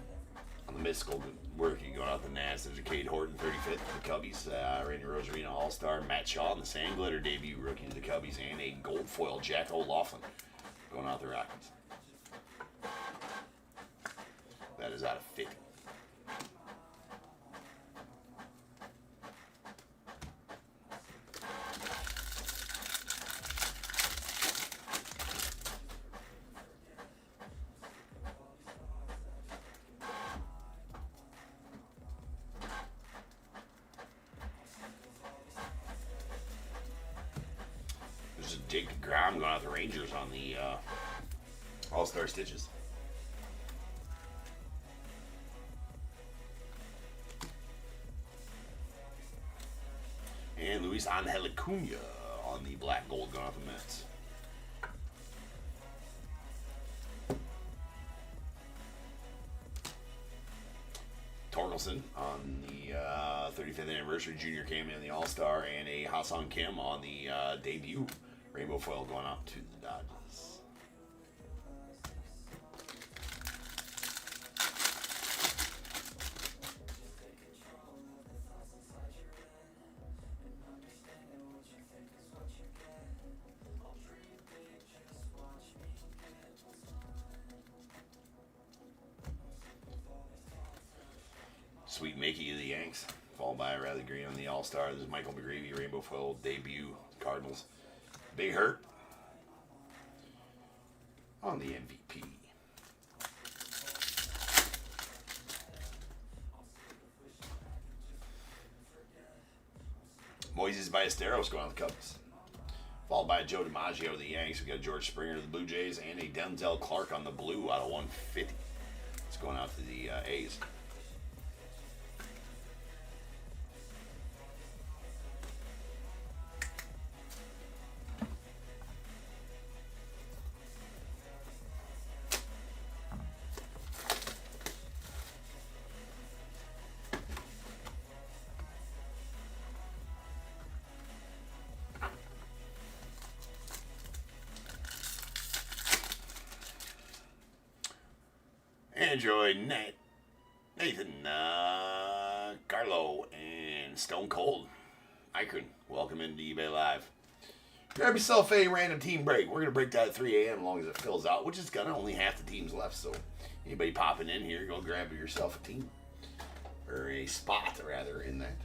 on the mystical rookie going out the Nats. There's a Cade Horton, 35th for the Cubbies. Randy Rosarina, All-Star. Matt Shaw on the Sand Glitter debut rookie to the Cubbies. And a gold foil, Jack O'Loughlin, going out the Rockies. That is out of 50. There's a Jake DeGrom going out the Rangers on the All-Star Stitches. And Luis Angel Acuna on the black gold going off the Mets. Torkelson on the 35th anniversary junior cameo in the All-Star, and a Ha-Seong Kim on the debut rainbow foil going out to the Dodgers. Sweet Mickey of the Yanks, followed by Riley Green on the All-Star. This is Michael McGreevy, rainbow foil debut Cardinals. Big Hurt on the MVP. Moises Ballesteros going on the Cubs. Followed by Joe DiMaggio of the Yanks. We got George Springer of the Blue Jays and a Denzel Clark on the blue out of 150. It's going out to the A's. Android, Nathan, Carlo, and Stone Cold. Icon, welcome into eBay Live. Grab yourself a random team break. We're going to break that at 3 a.m. as long as it fills out, which is going to only half the teams left. So anybody popping in here, go grab yourself a team. Or a spot, rather, in that.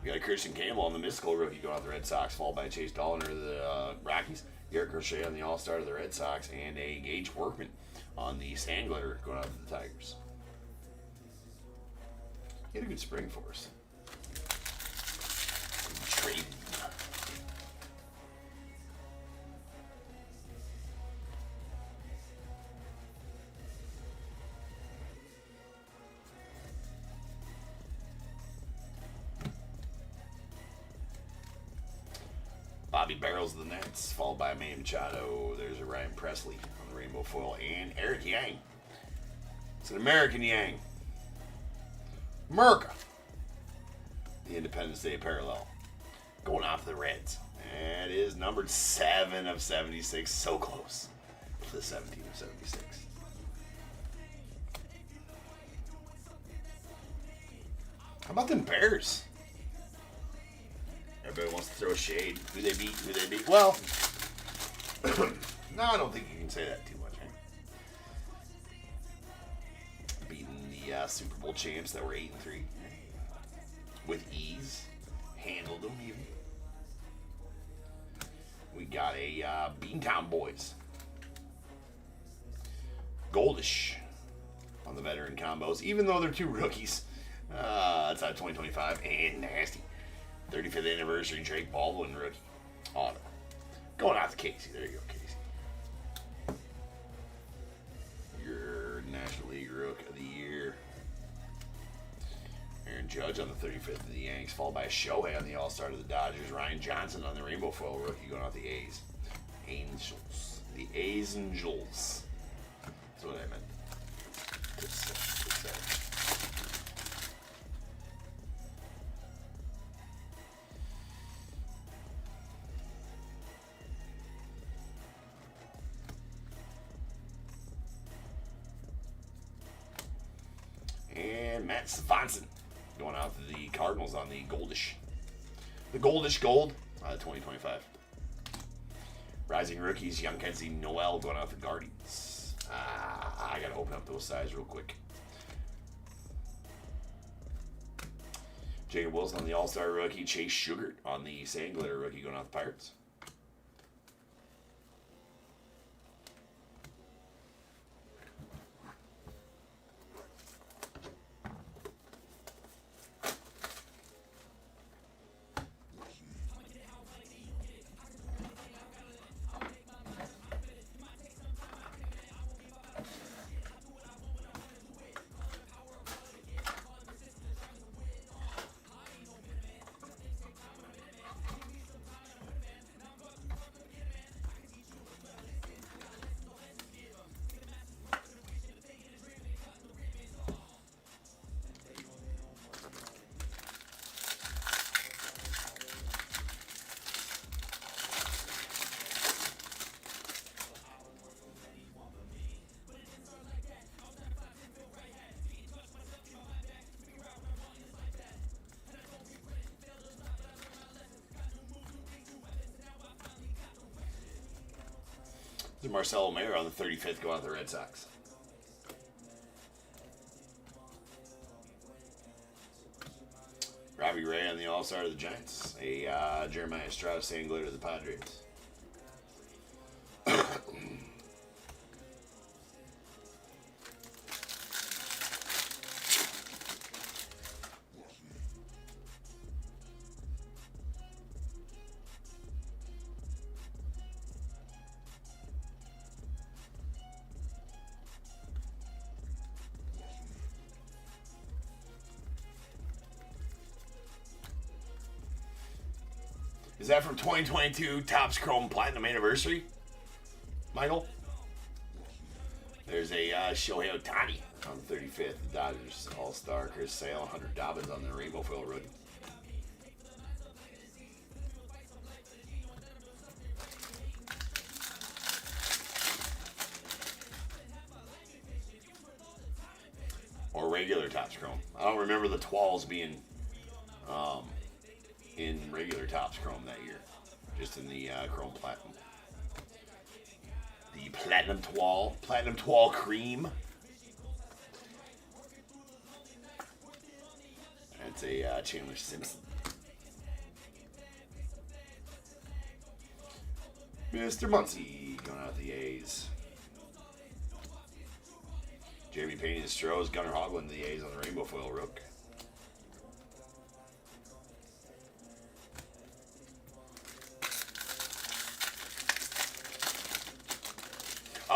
We got Christian Campbell on the mystical rookie going out the Red Sox, followed by Chase Dollander of the Rockies, Garrett Crochet on the All-Star of the Red Sox, and a Gage Workman on the Sand Glitter going out to the Tigers. He had a good spring for us. Trade. Bobby Barrels of the Nets, followed by Manny Machado. There's a Ryan Presley on the rainbow foil, and Eric Yang. It's an American Yang. America. The Independence Day parallel. Going off the Reds. That is numbered 7 of 76. So close to the 17 of 76. How about them Bears? Everybody wants to throw shade. Who they beat. Well, no, I don't think you can say that too much. Right? Beating the Super Bowl champs that were 8-3 with ease. Handled them even. got a Beantown Boys. Goldish on the veteran combos, even though they're two rookies. That's out of 2025 and nasty. 35th anniversary Drake Baldwin rookie auto. Going out to Casey. There you go, Casey. Your National League Rook of the Year. Aaron Judge on the 35th of the Yanks, followed by Shohei on the All-Star to the Dodgers. Ryan Johnson on the Rainbow Foil rookie going out the A's. Angels. The A's Angels. That's what I meant to say. And Matt Svanson going out to the Cardinals on the Goldish. The Goldish Gold, 2025. Rising Rookies, Young Kenzie Noel going out to Guardians. I gotta open up those sides real quick. Jacob Wilson on the All-Star rookie. Chase Sugar on the Sand Glitter rookie going out the Pirates. Marcelo Mayer on the 35th going out the Red Sox. Robbie Ray on the All-Star to the Giants. A Jeremiah Estrada Sand Glitter to the Padres. Is that from 2022 Topps Chrome Platinum Anniversary, Michael? There's a Shohei Ohtani on the 35th, the Dodgers All-Star. Chris Sale, Hunter Dobbins on the Rainbow Foil rookie. Or regular Topps Chrome. I don't remember the Twals being in regular Topps Chrome that year. Just in the Chrome Platinum. The Platinum Twal Cream. That's a Chandler Simpson. Mr. Muncie going out the A's. Jeremy Payne and Strohs, Gunnar Hoglund, the A's on the Rainbow Foil Rook.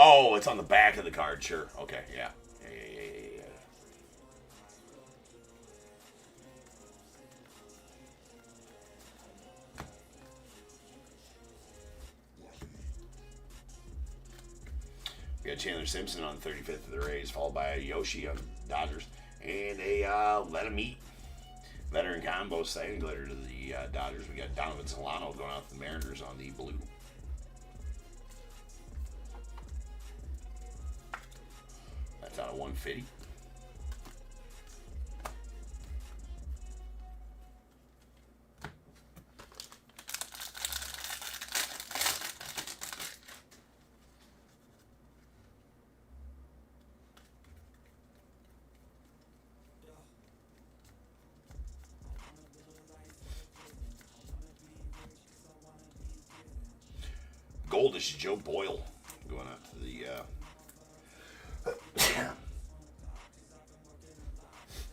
Oh, it's on the back of the card, sure. Okay, yeah. Yeah. We got Chandler Simpson on the 35th of the Rays, followed by Yoshi on Dodgers, and a Let 'em Eat veteran combo Sand Glitter to the Dodgers. We got Donovan Solano going out to the Mariners on the blue. That's out of 150. Goldish Joe Boyle going out to the.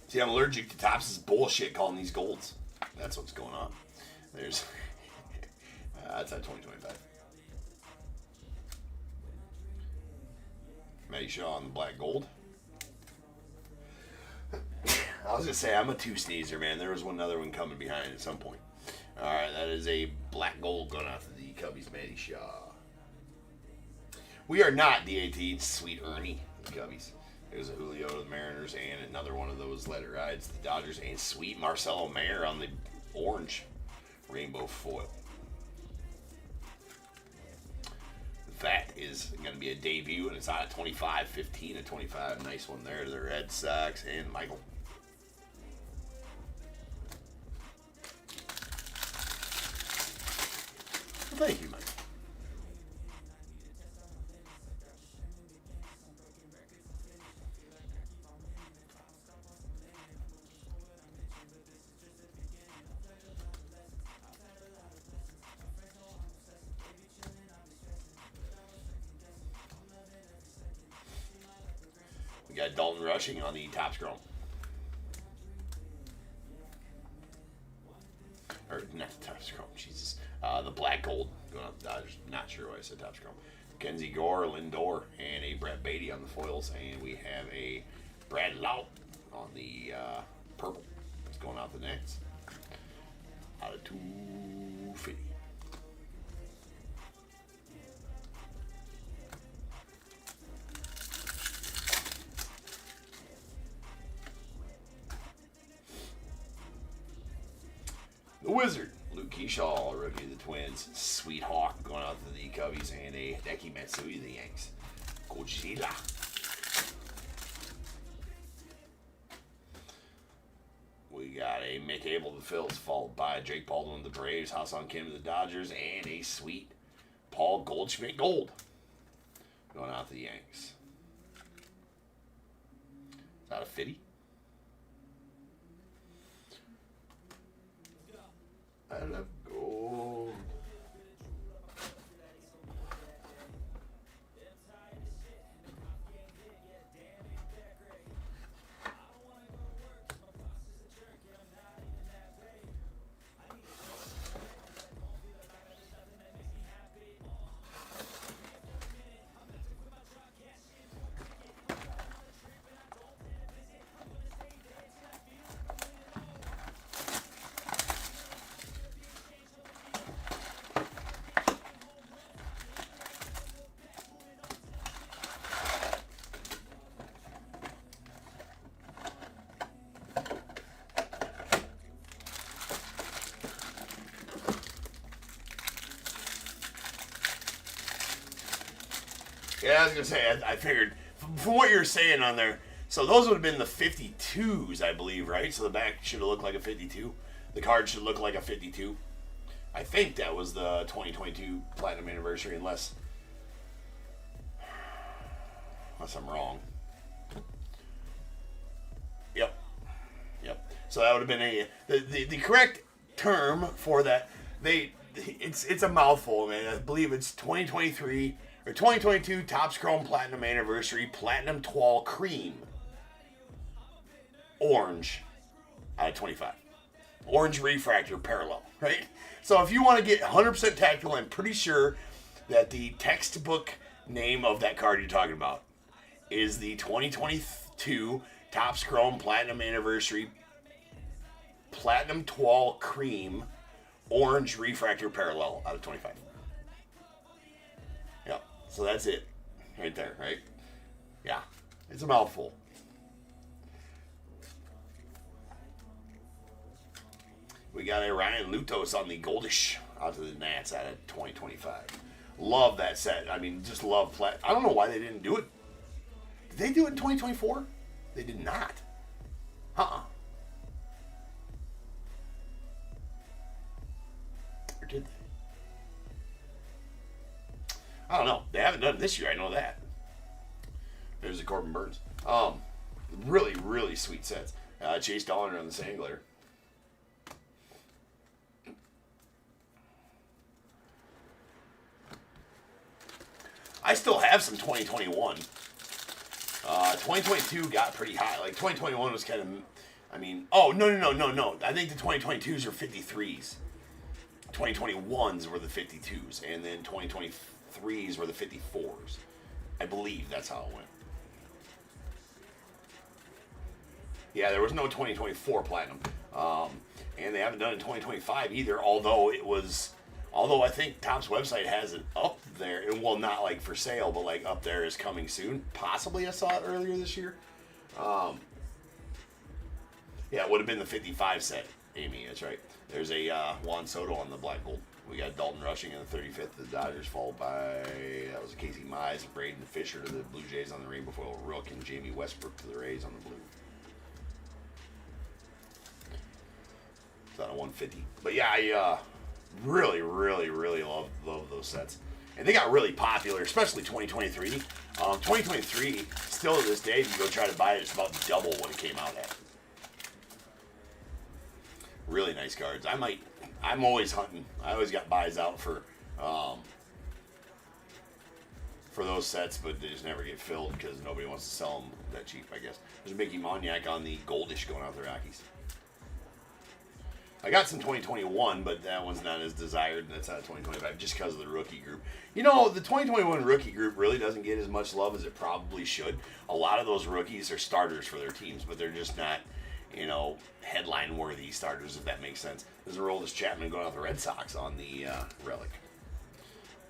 See, I'm allergic to Topps' bullshit calling these golds. That's what's going on. There's. That's at 2025. Matty Shaw on the black gold. I was gonna say I'm a two sneezer, man. There was one other one coming behind at some point. All right, that is a black gold going out to the Cubbies, Matty Shaw. We are not DAT, Sweet Ernie, the Cubbies. There's a Julio to the Mariners and another one of those letter rides, the Dodgers, and sweet Marcelo Mayer on the orange rainbow foil. That is going to be a debut, and it's out of 25, 15 to 25. Nice one there to the Red Sox and Michael. Well, thank you, Mike. We got Dalton Rushing on the Topps Chrome. Or not the Topps Chrome, Jesus. The black gold going up the Dodgers. Not sure why I said Topps Chrome. Kenzie Gore, Lindor, and a Brett Beatty on the foils. And we have a Brad Lout on the purple. It's going out the Nets. Out of 250. The Wizard, Luke Keyshaw, rookie of the Twins. Sweet Hawk going out to the Cubbies, and a Hideki Matsui, the Yanks. Godzilla. We got a Mick Abel of the Phils, followed by Jake Baldwin of the Braves, Hassan Kim of the Dodgers, and a sweet Paul Goldschmidt Gold going out to the Yanks. Is that a 50? I love gold. Yeah, I was going to say, I figured, from what you're saying on there, so those would have been the 52s, I believe, right? So the back should have looked like a 52. The card should look like a 52. I think that was the 2022 Platinum Anniversary, unless I'm wrong. Yep. So that would have been the correct term for that. It's a mouthful, man. I believe it's 2023 or 2022 Topps Chrome Platinum Anniversary Platinum Toile Cream Orange out of 25. Orange Refractor Parallel, right? So if you want to get 100% tactical, I'm pretty sure that the textbook name of that card you're talking about is the 2022 Topps Chrome Platinum Anniversary Platinum Toile Cream Orange Refractor Parallel out of 25. Yeah, so that's it right there, right? Yeah, it's a mouthful. We got a Ryan Lutos on the Goldish out to the Nats out of 2025. Love that set. I mean, just love I don't know why they didn't do it. Did they do it in 2024? They did not. Or did they? I don't know. They haven't done it this year. I know that. There's the Corbin Burns. Really, really sweet sets. Chase Dollander on the Sangler. have some 2021. 2022 got pretty high. Like 2021 was kind of, I mean, oh no. I think the 2022s are 53s. 2021s were the 52s, and then 2023s were the 54s. I believe that's how it went. Yeah, there was no 2024 platinum, and they haven't done it in 2025 either. Although I think TOPP's website has it up there. Well, not like for sale, but like up there is coming soon. Possibly, I saw it earlier this year. Yeah, it would have been the 55 set, Amy. That's right. There's a Juan Soto on the black gold. We got Dalton Rushing in the 35th to the Dodgers, followed by, that was Casey Mize, Braden Fisher to the Blue Jays on the rainbow foil, Rook, and Jamie Westbrook to the Rays on the blue. It's on a 150. But yeah, I really love those sets. And they got really popular, especially 2023. 2023, still to this day, if you go try to buy it, it's about double what it came out at. Really nice cards. I'm always hunting. I always got buys out for those sets, but they just never get filled because nobody wants to sell them that cheap, I guess. There's a Mickey Moniak on the Goldish going out the Rockies. I got some 2021, but that one's not as desired, and that's out of 2025 just because of the rookie group. You know, the 2021 rookie group really doesn't get as much love as it probably should. A lot of those rookies are starters for their teams, but they're just not, you know, headline-worthy starters, if that makes sense. There's a Aroldis Chapman going out the Red Sox on the relic.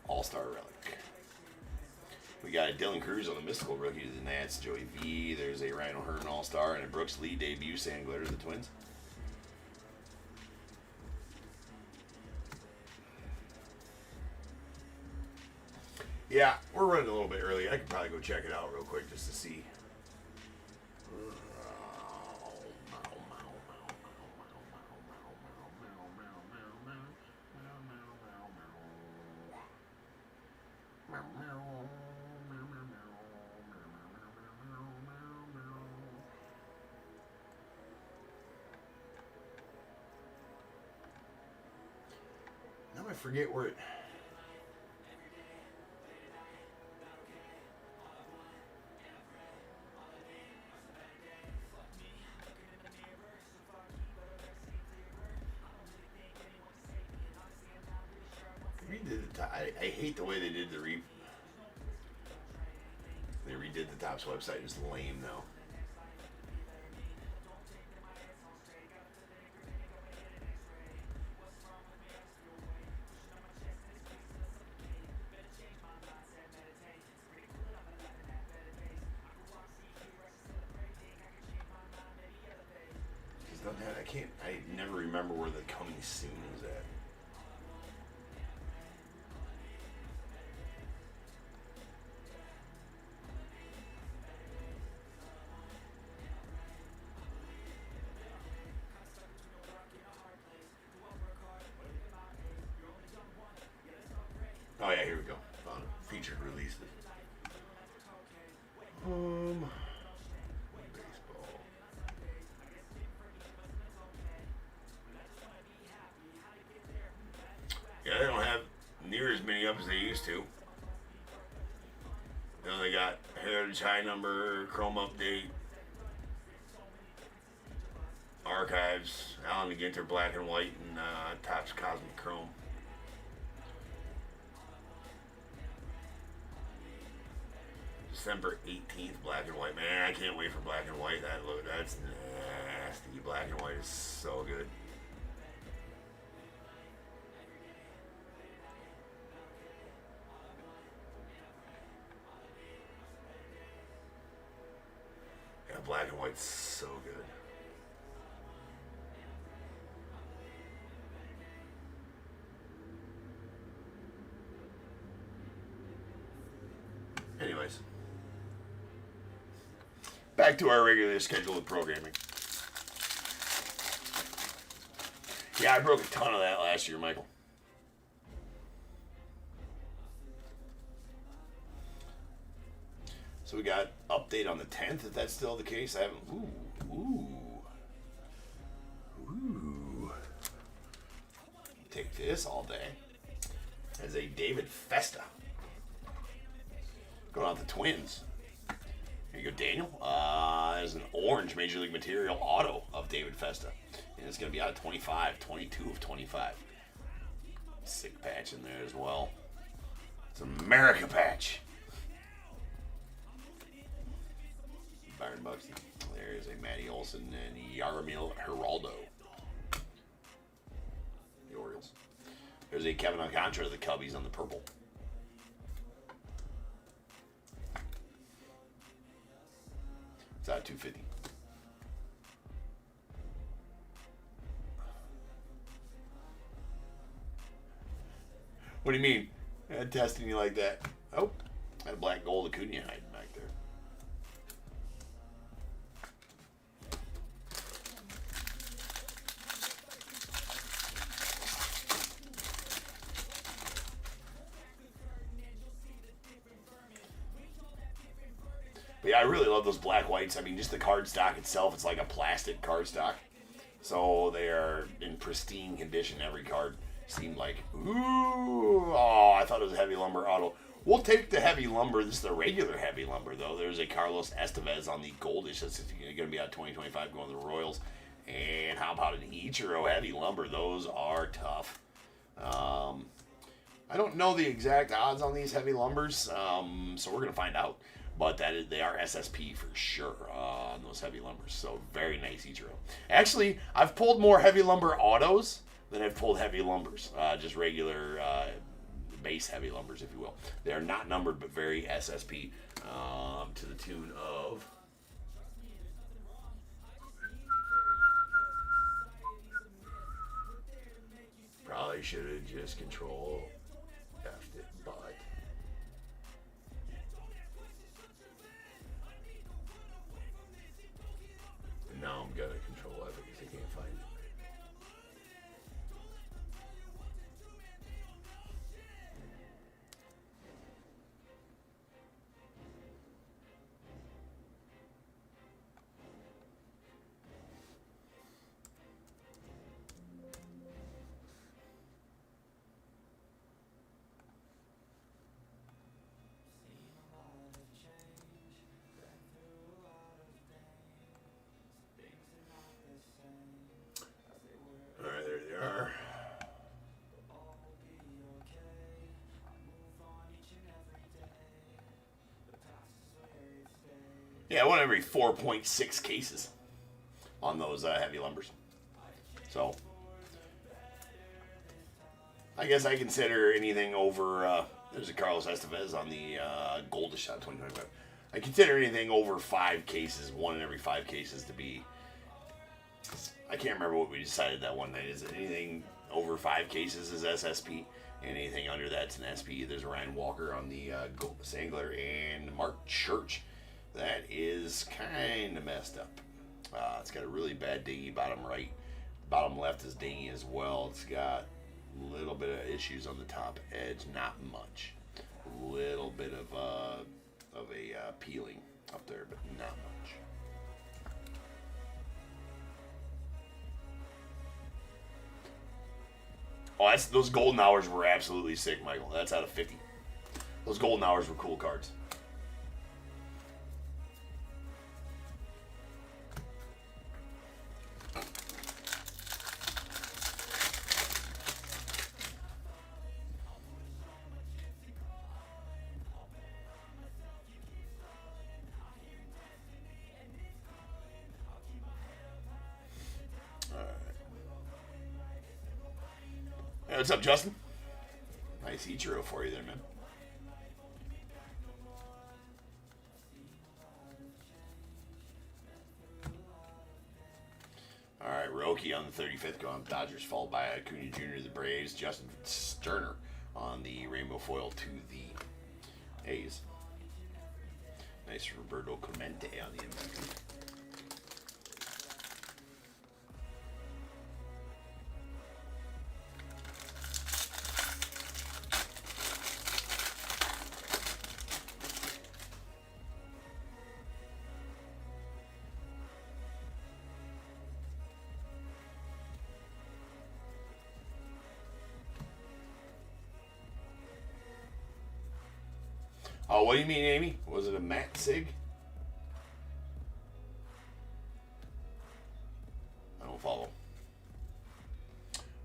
All-Star relic. We got a Dylan Cruz on the Mystical rookie to the Nats, Joey V. There's a Ryan O'Hearn All-Star and a Brooks Lee debut, Sand Glitter to the Twins. Yeah, we're running a little bit early. I could probably go check it out real quick just to see. Now I forget where it... I hate the way they did they redid the TOPP's website. It's lame now. I never remember where the coming soon is at. Oh yeah, here we go. Found it. Featured releases. Baseball. Yeah, they don't have near as many up as they used to. You know, they got Heritage High Number, Chrome Update, Archives, Alan McGinter Black and White, and TOPP's Cosmic Chrome. December 18th, Black and White. Man, I can't wait for Black and White. That's nasty. Black and White is so good. Yeah, Black and White's so good. Anyways. Back to our regularly scheduled programming. Yeah, I broke a ton of that last year, Michael. So we got update on the 10th, if that's still the case. I haven't... Ooh. Take this all day. As a David Festa. Going out the Twins. Here you go, Daniel. There's an orange Major League Material auto of David Festa. And it's going to be out of 25, 22 of 25. Sick patch in there as well. It's an America patch. Byron Buxton. There's a Matty Olson and Yarmil Geraldo. The Orioles. There's a Kevin Alcantara of the Cubbies on the purple. It's out of 250. What do you mean? Testing you like that? Oh, had a black gold Acuna hiding back there. But yeah, I really love those black whites. I mean, just the card stock itself, it's like a plastic card stock. So they are in pristine condition, every card. Seemed like, ooh, oh, I thought it was a heavy lumber auto. We'll take the heavy lumber. This is the regular heavy lumber, though. There's a Carlos Estevez on the goldish. That's going to be out 2025 going to the Royals. And how about an Ichiro heavy lumber? Those are tough. I don't know the exact odds on these heavy lumbers, so we're going to find out. But they are SSP for sure on those heavy lumbers. So very nice Ichiro. Actually, I've pulled more heavy lumber autos than I've pulled heavy lumbers. Just regular base heavy lumbers, if you will. They are not numbered, but very SSP to the tune of... Probably should have just control F'd it, but... Now I'm gonna control F it because I can't find it. Yeah, one every 4.6 cases on those heavy lumbers. So, I guess I consider anything over, there's a Carlos Estevez on the goldish shot 2025. I consider anything over 5 cases, 1 in every 5 cases to be, I can't remember what we decided that one night. Is it anything over 5 cases is SSP, and anything under that's an SP. There's Ryan Walker on the Sangler and Mark Church. That is kind of messed up. It's got a really bad dingy bottom right. Bottom left is dingy as well. It's got a little bit of issues on the top edge, not much. A little bit of a peeling up there, but not much. Oh, those golden hours were absolutely sick, Michael. That's out of 50. Those golden hours were cool cards. Hey, what's up, Justin? Nice Ichiro for you there, man. All right, Roki on the 35th going Dodgers, followed by Acuna Jr. the Braves, Justin Sterner on the rainbow foil to the A's. Nice Roberto Clemente on the MVP. Oh, what do you mean, Amy? Was it a Matt Sig? I don't follow.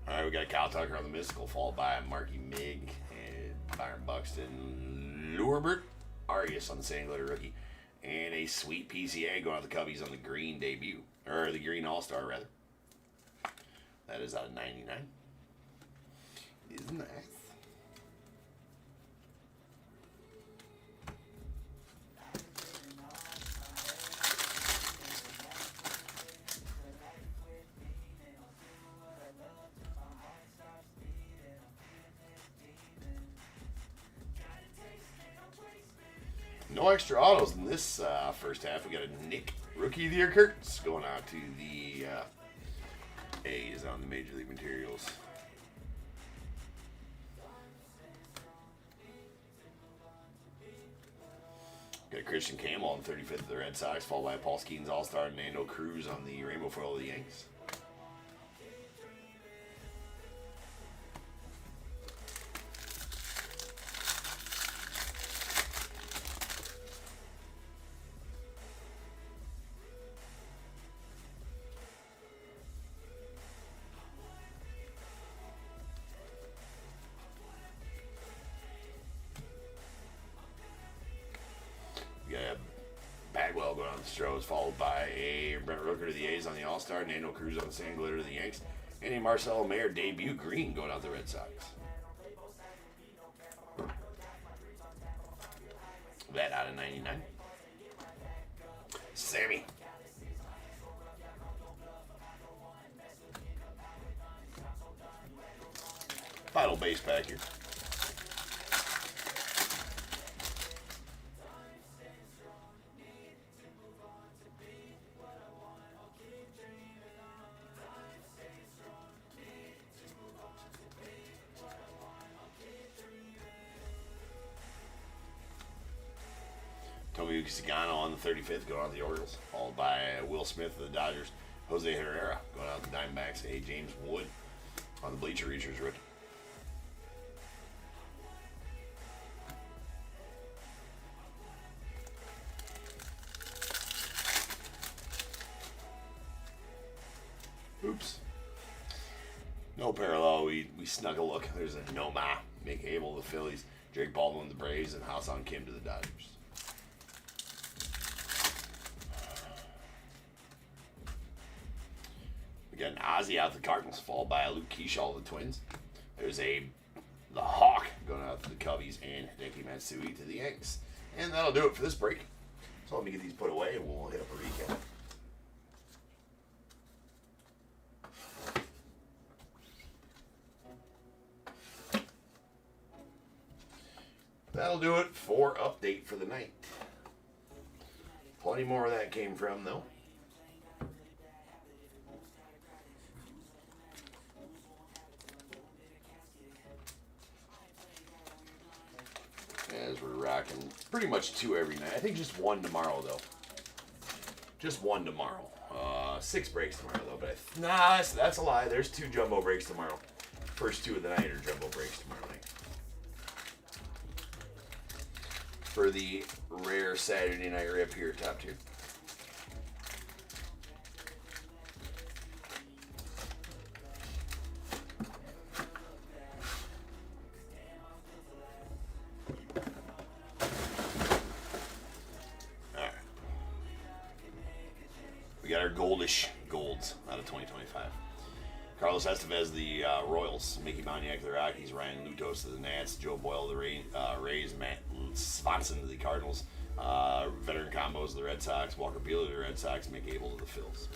All right, we got Kyle Tucker on the Mystical, followed by Marky Mig and Byron Buxton, Lurbert, Arias on the Sand Glitter rookie, and a sweet PCA going out the Cubbies on the green debut, or the green All-Star rather. That is out of 99. Isn't nice. No extra autos in this first half. We got a Nick Rookie of the Year Kurtz going out to the A's on the Major League Materials. Got a Christian Campbell on the 35th of the Red Sox, followed by Paul Skeens All-Star and Nando Cruz on the Rainbow Foil of the Yanks. Bagwell going on the Stros, followed by a Brent Rooker to the A's on the All-Star, Nando Cruz on the Sand Glitter to the Yanks, and a Marcelo Mayer debut green going out the Red Sox. That out of 99. Sammy. Final base pack here. Tommy Sagano on the 35th going out to the Orioles, followed by Will Smith of the Dodgers, Jose Herrera going out to the Diamondbacks, a James Wood on the Bleacher Reachers rookie. Oops. No parallel. We snuck a look. There's a Noma, Mick Abel, the Phillies, Drake Baldwin, the Braves, and Hassan Kim to the Dodgers. We got an Ozzy out to the Cardinals, followed by a Luke Keyshaw of the Twins. There's the Hawk going out to the Cubbies, and Hideki Matsui to the Yanks. And that'll do it for this break. So let me get these put away, and we'll hit up a recap. That'll do it for update for the night. Plenty more of that came from, though. As we're rocking pretty much 2 every night. I think just 1 tomorrow, though. Just 1 tomorrow. 6 breaks tomorrow, though. But that's a lie. There's 2 jumbo breaks tomorrow. First 2 of the night are jumbo breaks tomorrow night. For the rare Saturday night rip here at Top Tier. Alright. We got our goldish golds out of 2025. Carlos Estevez, the Royals, Mickey Moniak, the Rockies, Ryan Lutos, the Nats, Joe Boyle, the Rays, Matt Swanson to the Cardinals, veteran combos of the Red Sox, Walker Buehler to the Red Sox, Mick Abel to the Phils.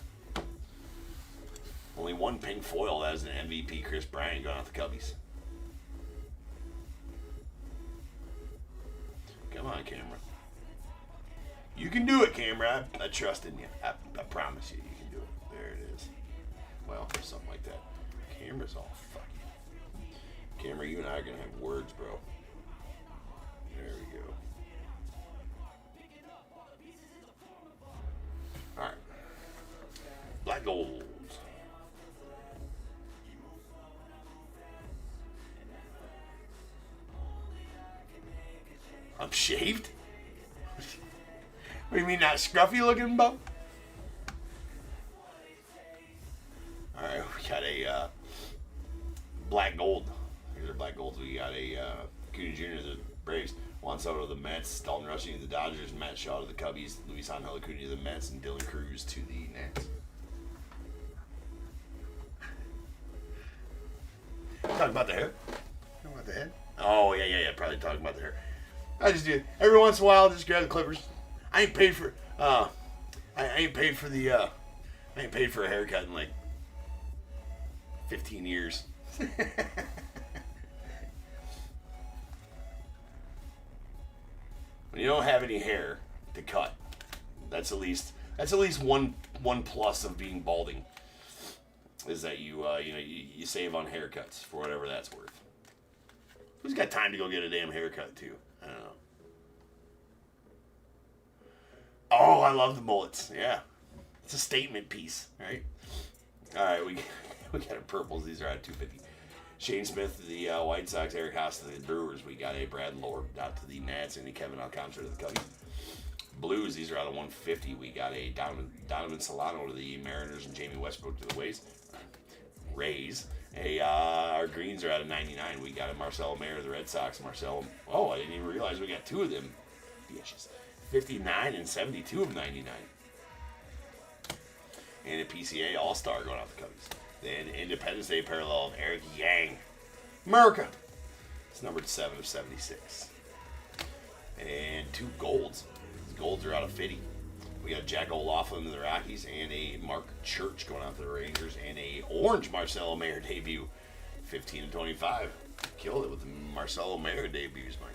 Only 1 pink foil, that is an MVP, Chris Bryant going out the Cubbies. Come on, camera. You can do it, camera. I trust in you. I promise you, you can do it. There it is. Well, something like that. Camera's all fucking. Camera, you and I are gonna have words, bro. There we go. Alright. Black gold. I'm Shaved? What do you mean, not scruffy looking, bub? Alright, we got a black gold. Here's our black golds. We got a Acuna Jr. to the Braves, Juan Soto to the Mets, Dalton Rushing to the Dodgers, Matt Shaw to the Cubbies, Luis Angel Acuna to the Mets, and Dylan Cruz to the Nats. Talking about the hair? Talking about the head? Oh, yeah. Probably talking about the hair. I just do. Every once in a while, just grab the clippers. I ain't paid for, I ain't paid for a haircut in like 15 years. When you don't have any hair to cut, that's at least one plus of being balding. Is that you save on haircuts for whatever that's worth. Who's got time to go get a damn haircut too? I don't know. Oh, I love the mullets. Yeah, it's a statement piece, right? All right, we got our purples. These are at $250. Shane Smith to the White Sox, Eric Haas to the Brewers. We got a Brad Lord out to the Nats, and a Kevin Alcantara to the Cubbies. Blues, these are out of $150. We got a Donovan Solano to the Mariners and Jamie Westbrook to the Rays. Our greens are out of $99. We got a Marcelo Mayer to the Red Sox. Oh, I didn't even realize we got two of them. Bitches. 59 and 72 of 99. And a PCA All-Star going out the Cubbies. Then Independence Day parallel of Eric Yang. America. It's numbered 7 of 76. And two golds. The golds are out of 50. We got Jack O'Loughlin to the Rockies and a Mark Church going out to the Rangers and a orange Marcelo Mayer debut. 15 and 25. Killed it with the Marcelo Mayer debuts, Mike.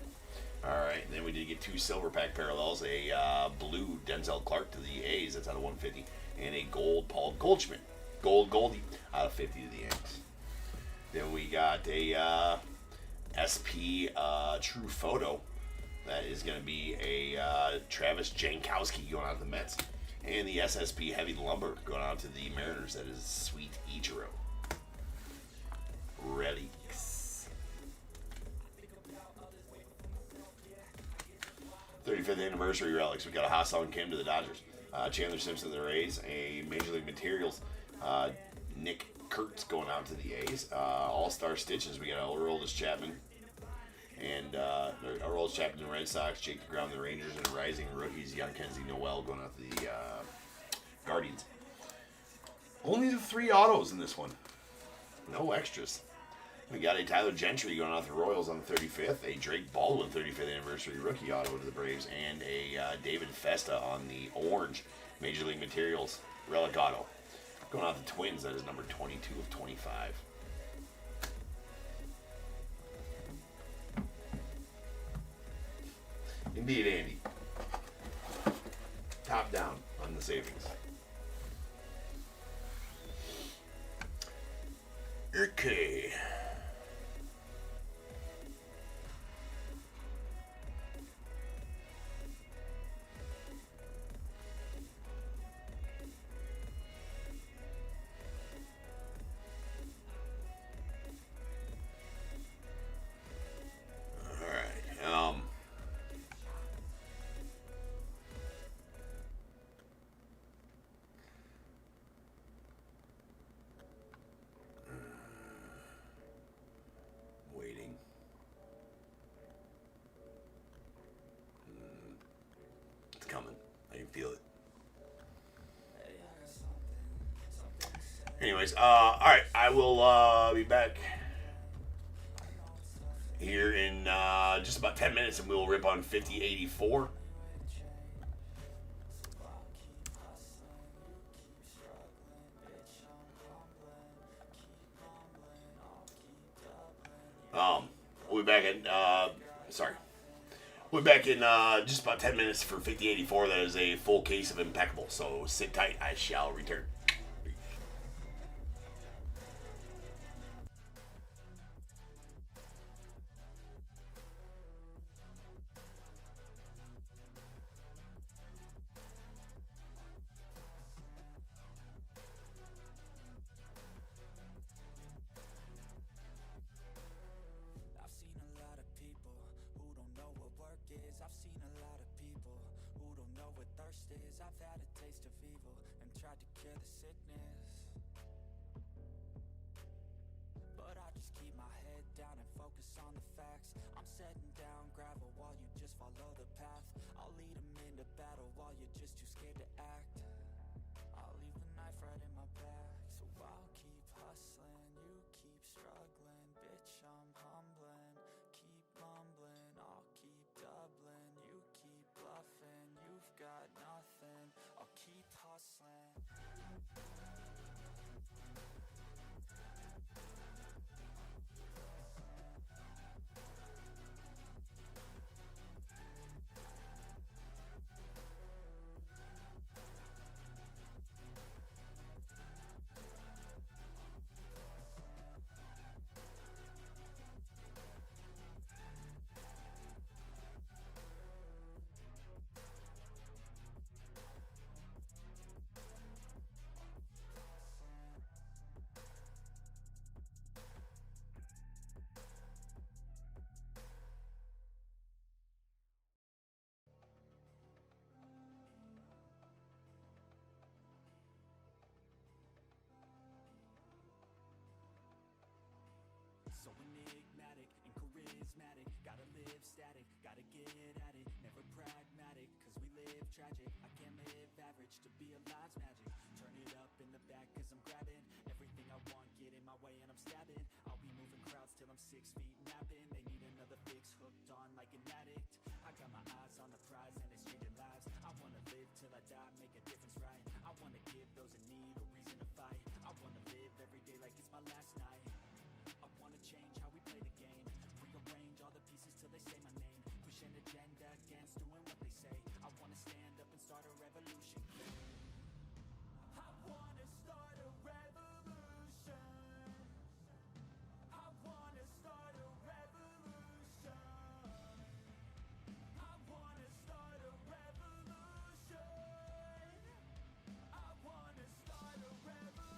Alright, then we did get two silver pack parallels. A blue Denzel Clark to the A's. That's out of 150. And a gold Paul Goldschmidt. Goldie out of 50 to the Yanks. Then we got a SP True Photo. That is going to be a Travis Jankowski going out to the Mets. And the SSP Heavy Lumber going out to the Mariners. That is Sweet Ichiro. Relics. 35th anniversary relics. We got a Ha-Seong Kim to the Dodgers. Chandler Simpson to the Rays. A Major League Materials. Nick Kurtz going out to the A's. All-Star Stitches. We got Aroldis Chapman. And Aroldis Chapman to the Red Sox. Jake DeGrom to the Rangers. And Rising Rookies. Young Kenzie Noel going out to the Guardians. Only the 3 autos in this one. No extras. We got a Tyler Gentry going out to the Royals on the 35th. A Drake Baldwin 35th anniversary rookie auto to the Braves. And a David Festa on the orange Major League Materials relic auto. Going out to Twins. That is number 22 of 25. Indeed, Andy. Top down on the savings. Okay. Feel it. Anyways, all right, I will be back here in just about 10 minutes, and we will rip on 5084. We'll be back at We're back in just about 10 minutes for 5084. That is a full case of Impeccable. So sit tight. I shall return. I've seen a lot of people who don't know what work is. I've tried to cure the sickness, but I just keep my head down and focus on the facts. I'm setting down gravel while you just follow the path. I'll lead them into battle while you're just too scared to act. I'll leave the knife right in my back. So I'll keep hustling, you keep struggling. Bitch, I'm humbling, keep mumbling. I'll keep doubling, you keep bluffing. You've got nothing, I'll keep hustling. So enigmatic and charismatic, gotta live static, gotta get at it, never pragmatic, cause we live tragic. I can't live average, to be alive's magic. Turn it up in the back cause I'm grabbing everything I want, get in my way and I'm stabbing. I'll be moving crowds till I'm 6 feet napping. They need another fix, hooked on like an addict. I got my eyes on the prize and it's changing lives. I wanna live till I die, make a difference, right? I wanna give those in need a reason to fight. I wanna live every day like it's my last night. I wanna change how we play the game, rearrange all the pieces till they say my name, push an agenda against doing what they say. I wanna stand up and start a revolution. I wanna start a revolution. I wanna start a revolution. I wanna start a revolution. I wanna start a revolution.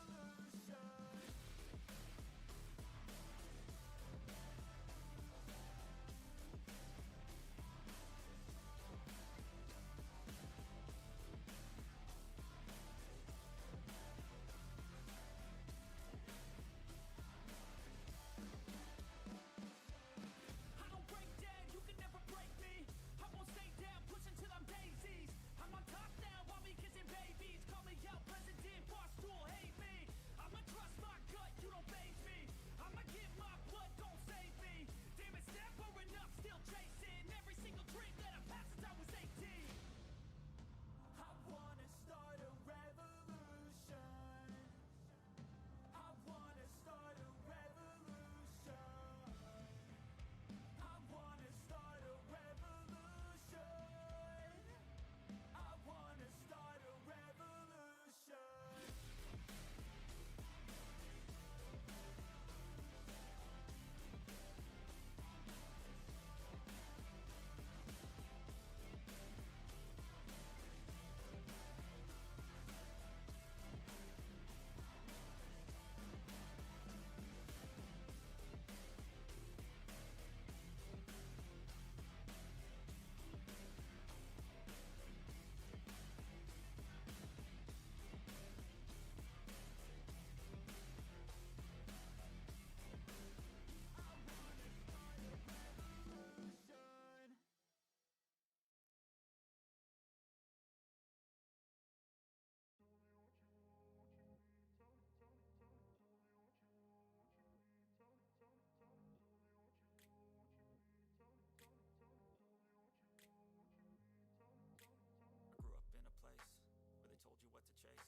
Told you what to chase,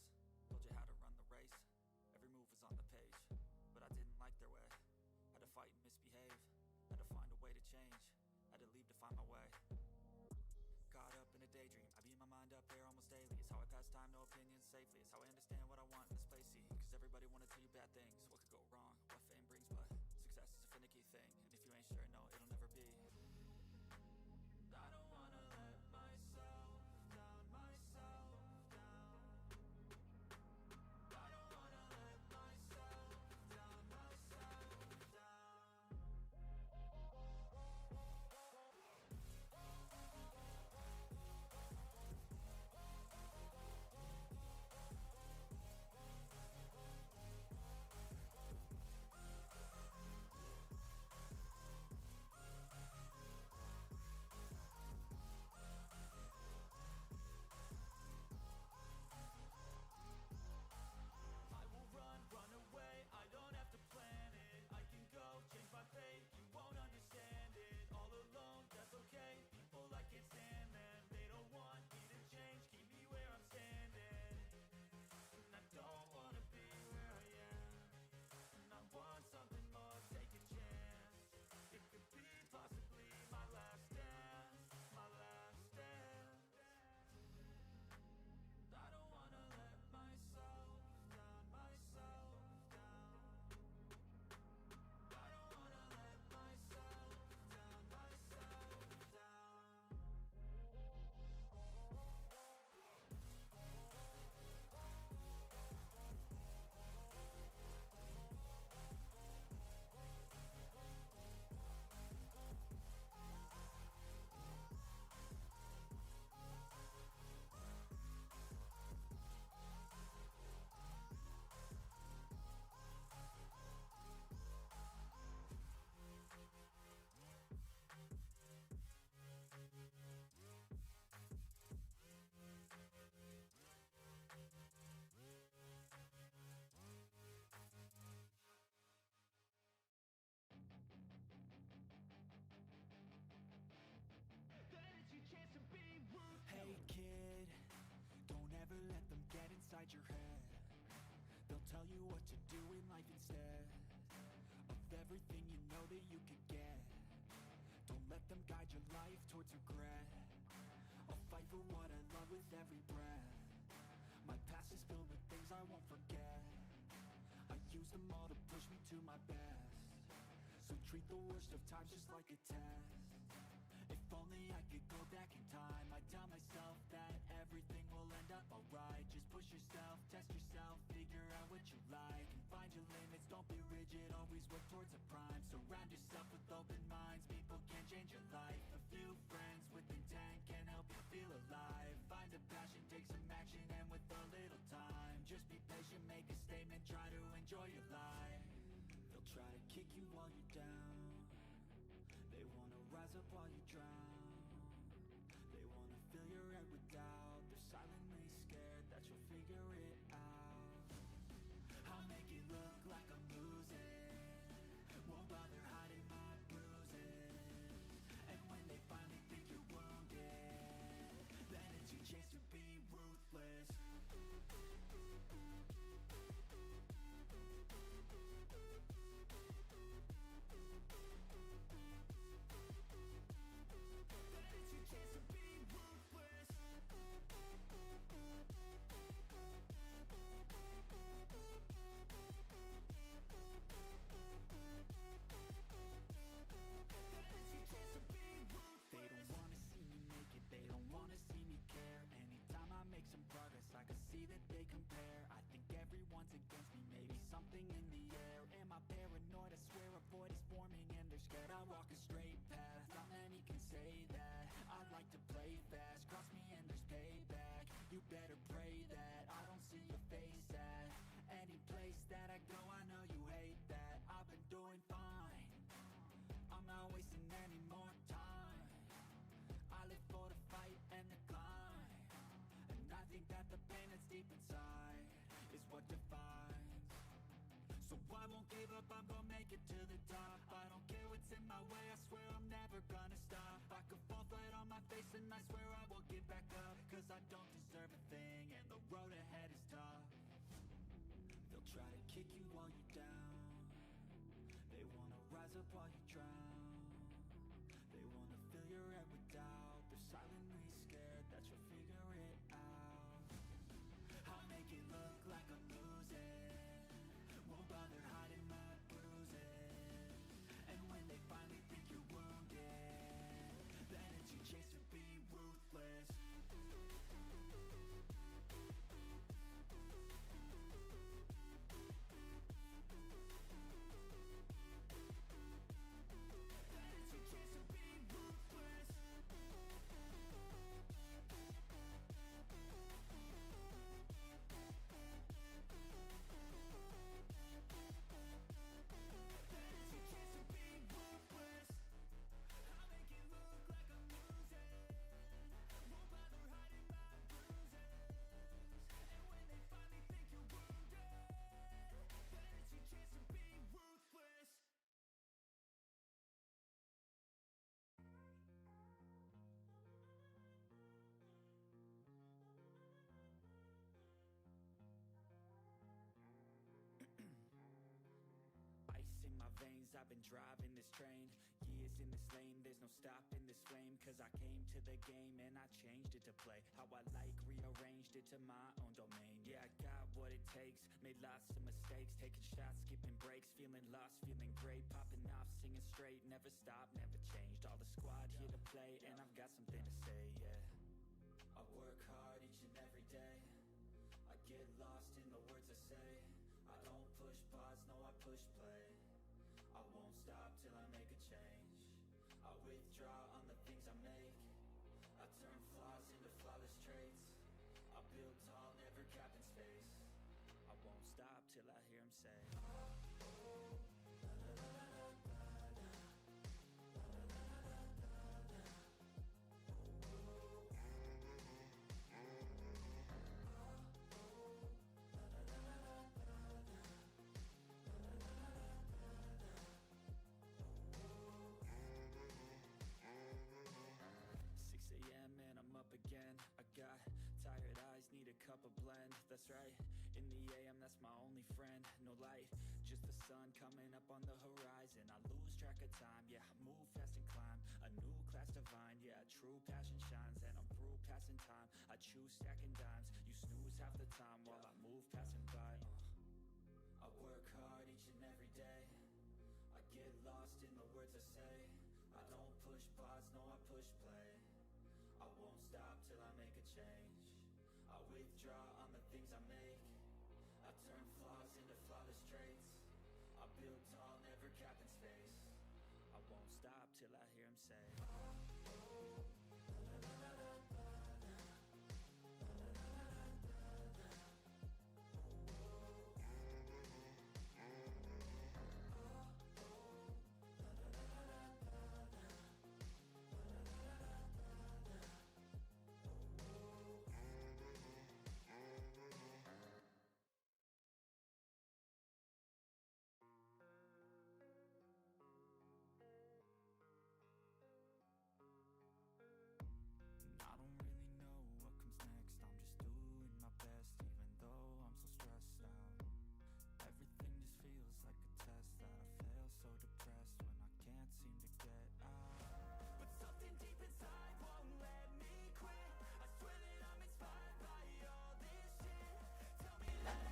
told you how to run the race. Every move was on the page, but I didn't like their way. Had to fight and misbehave, had to find a way to change, had to leave to find my way. Caught up in a daydream, I beat my mind up there almost daily. It's how I pass time, no opinions safely. It's how I understand what I want in this place, see. Cause everybody wanna tell you bad things, what could go wrong, what fame brings. But success is a finicky thing, and if you ain't sure, no, it'll never be. I don't wanna let myself down, myself down. I don't wanna let myself down, myself down. life instead of everything you know that you could get. Don't let them guide your life towards regret. I'll fight for what I love with every breath. My past is filled with things I won't forget. I use them all to push me to my best. So treat the worst of times just like a test. If only I could go back in time, I'd tell myself that everything will end up alright. Just push yourself, test yourself, figure out what you like, and find your limits, don't be rigid, always work towards a prime. Surround yourself with open minds, people can change your life. A few friends with intent can help you feel alive. Find a passion, take some action, and with a little time, just be patient, make a statement, try to enjoy your life. They'll try to kick you while you're down. They wanna rise up while you drown. They wanna fill your head with doubt. They're silently scared that you'll figure it out. I'll make it look like I'm losing, won't bother hiding my bruises. And when they finally think you're wounded, then it's your chance to be ruthless. I can see that they compare. I think everyone's against me, maybe something in the air. Am I paranoid? I swear a void is forming and they're scared. I walk a straight path, not many can say that. I like to play fast, cross me and there's payback. You better pray that I don't see your face at any place that I go. I know you hate that. I've been doing fine, I'm not wasting any more time. I live for the fight and the climb, and I think that the pain that's deep inside is what defines. So I won't give up, I'm gonna make it to the top. I don't care what's in my way, I swear I'm never gonna stop. I could fall flat on my face and I swear I will get back up, cause I don't deserve a thing and the road ahead is tough. They'll try to kick you while you're down. They wanna rise up while you drown. They wanna fill your head with doubt. They're silently scared that you'll figure it out. I'll make it look like I'm losing, won't bother hiding my bruises. And when they finally think you're wounded, then it's your chance to be ruthless. In my veins, I've been driving this train, years in this lane, there's no stopping this flame. Cause I came to the game and I changed it to play how I like, rearranged it to my own domain. Yeah, I got what it takes, made lots of mistakes, taking shots, skipping breaks, feeling lost, feeling great, popping off, singing straight, never stopped, never changed. All the squad here to play and I've got something to say, yeah. I work hard each and every day, I get lost in the words I say. I don't push pause, no I push play. I won't stop till I make a change. I withdraw on the things I make. I turn flaws into flawless traits. I build tall, never capped in space. I won't stop till I hear him say, oh, la, la, la, la, la, la. Again, I got tired eyes, need a cup of blend. that's right. In the AM, that's my only friend. No light, just the sun coming up on the horizon. I lose track of time, yeah, I move fast and climb. A new class divine, yeah, true passion shines. And I'm through passing time, I choose stacking dimes. You snooze half the time while I move passing by. I work hard each and every day. I get lost in the words I say. I don't push pause, no, I push play. I won't stop till I make a change. I withdraw on the things I make. I turn flaws into flawless traits. I build tall, never capped in space. I won't stop till I hear him say, I don't really know what comes next. I'm just doing my best, even though I'm so stressed out. Everything just feels like a test that I fail, so depressed when I can't seem to get out. But something deep inside won't let me quit. I swear that I'm inspired by all this shit. Tell me that I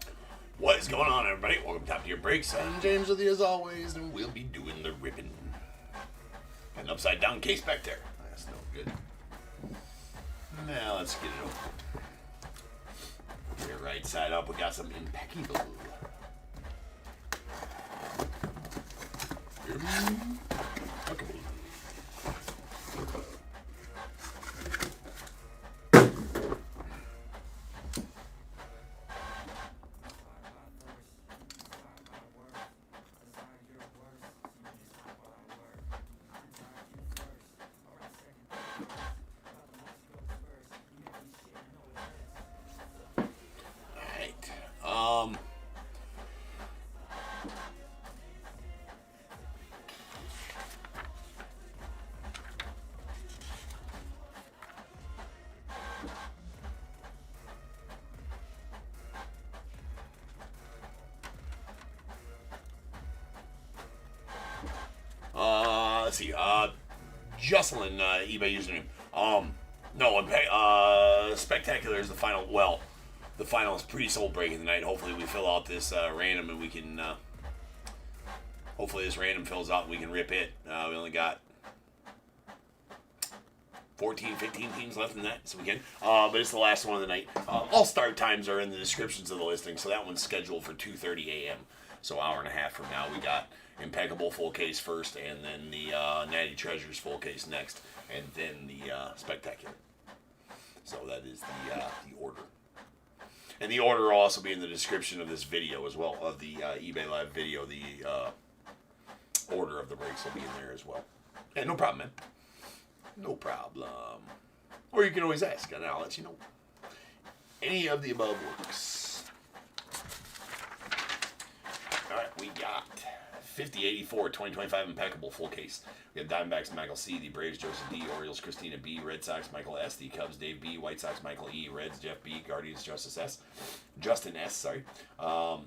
can. What is going on, everybody? Welcome to Top Tier Breaks. I'm James with you as always, and we'll be doing the ribbon. Got an upside down case back there. That's no good. Now let's get it open. Here, right side up, we got some Impeccable. Impeccable. Let's see. Jocelyn, eBay username. No, Spectacular is the final. Well, the final is pre-sold break of the night. Hopefully, we fill out this random, and we can. Hopefully, this random fills out, and we can rip it. We only got 14, 15 teams left in that, so we can. But it's the last one of the night. All start times are in the descriptions of the listing, so that one's scheduled for 2:30 a.m. So hour and a half from now, we got Impeccable full case first, and then the Natty Treasures full case next, and then the Spectacular. So that is the order. And the order will also be in the description of this video as well, of the eBay Live video. The order of the breaks will be in there as well. Yeah, no problem, man. No problem. Or you can always ask, and I'll let you know. Any of the above works. All right, we got 5084 2025 Impeccable full case. We have Diamondbacks Michael C, the Braves Joseph D, Orioles Christina B, Red Sox Michael S, the Cubs Dave B, White Sox Michael E, Reds Jeff B, Guardians Justin S, sorry. The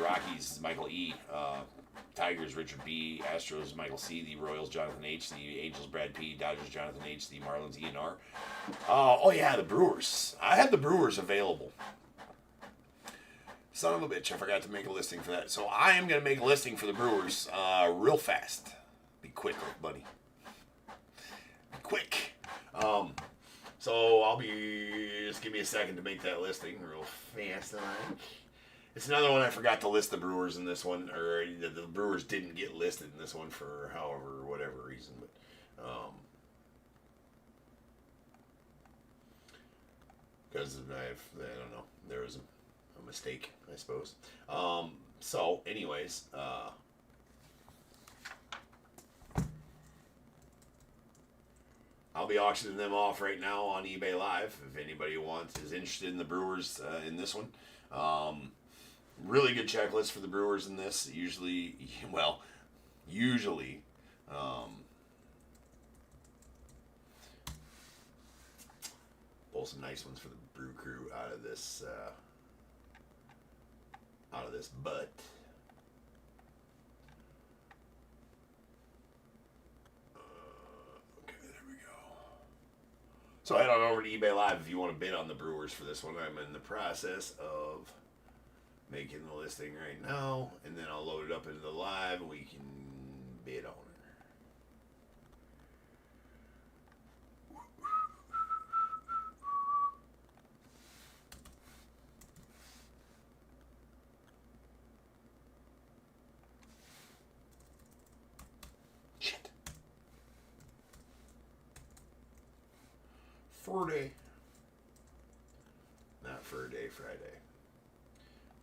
Rockies Michael E, Tigers Richard B, Astros Michael C, the Royals Jonathan H, the Angels Brad P, Dodgers Jonathan H, the Marlins E and R. Oh yeah, the Brewers. I had the Brewers available. Son of a bitch, I forgot to make a listing for that. So I am going to make a listing for the Brewers real fast. Be quick, buddy. Be quick. So I'll be... Just give me a second to make that listing real fast. It's another one I forgot to list the Brewers in this one. Or the Brewers didn't get listed in this one for however, whatever reason. But because I don't know. There was a mistake, I suppose. So, anyways, I'll be auctioning them off right now on eBay Live. If anybody is interested in the Brewers in this one, really good checklist for the Brewers in this. Usually. pull some nice ones for the brew crew out of this butt. Okay, there we go. So head on over to eBay Live if you want to bid on the Brewers for this one. I'm in the process of making the listing right now, and then I'll load it up into the live and we can bid on it. Shit. Friday. Not for a day, Friday.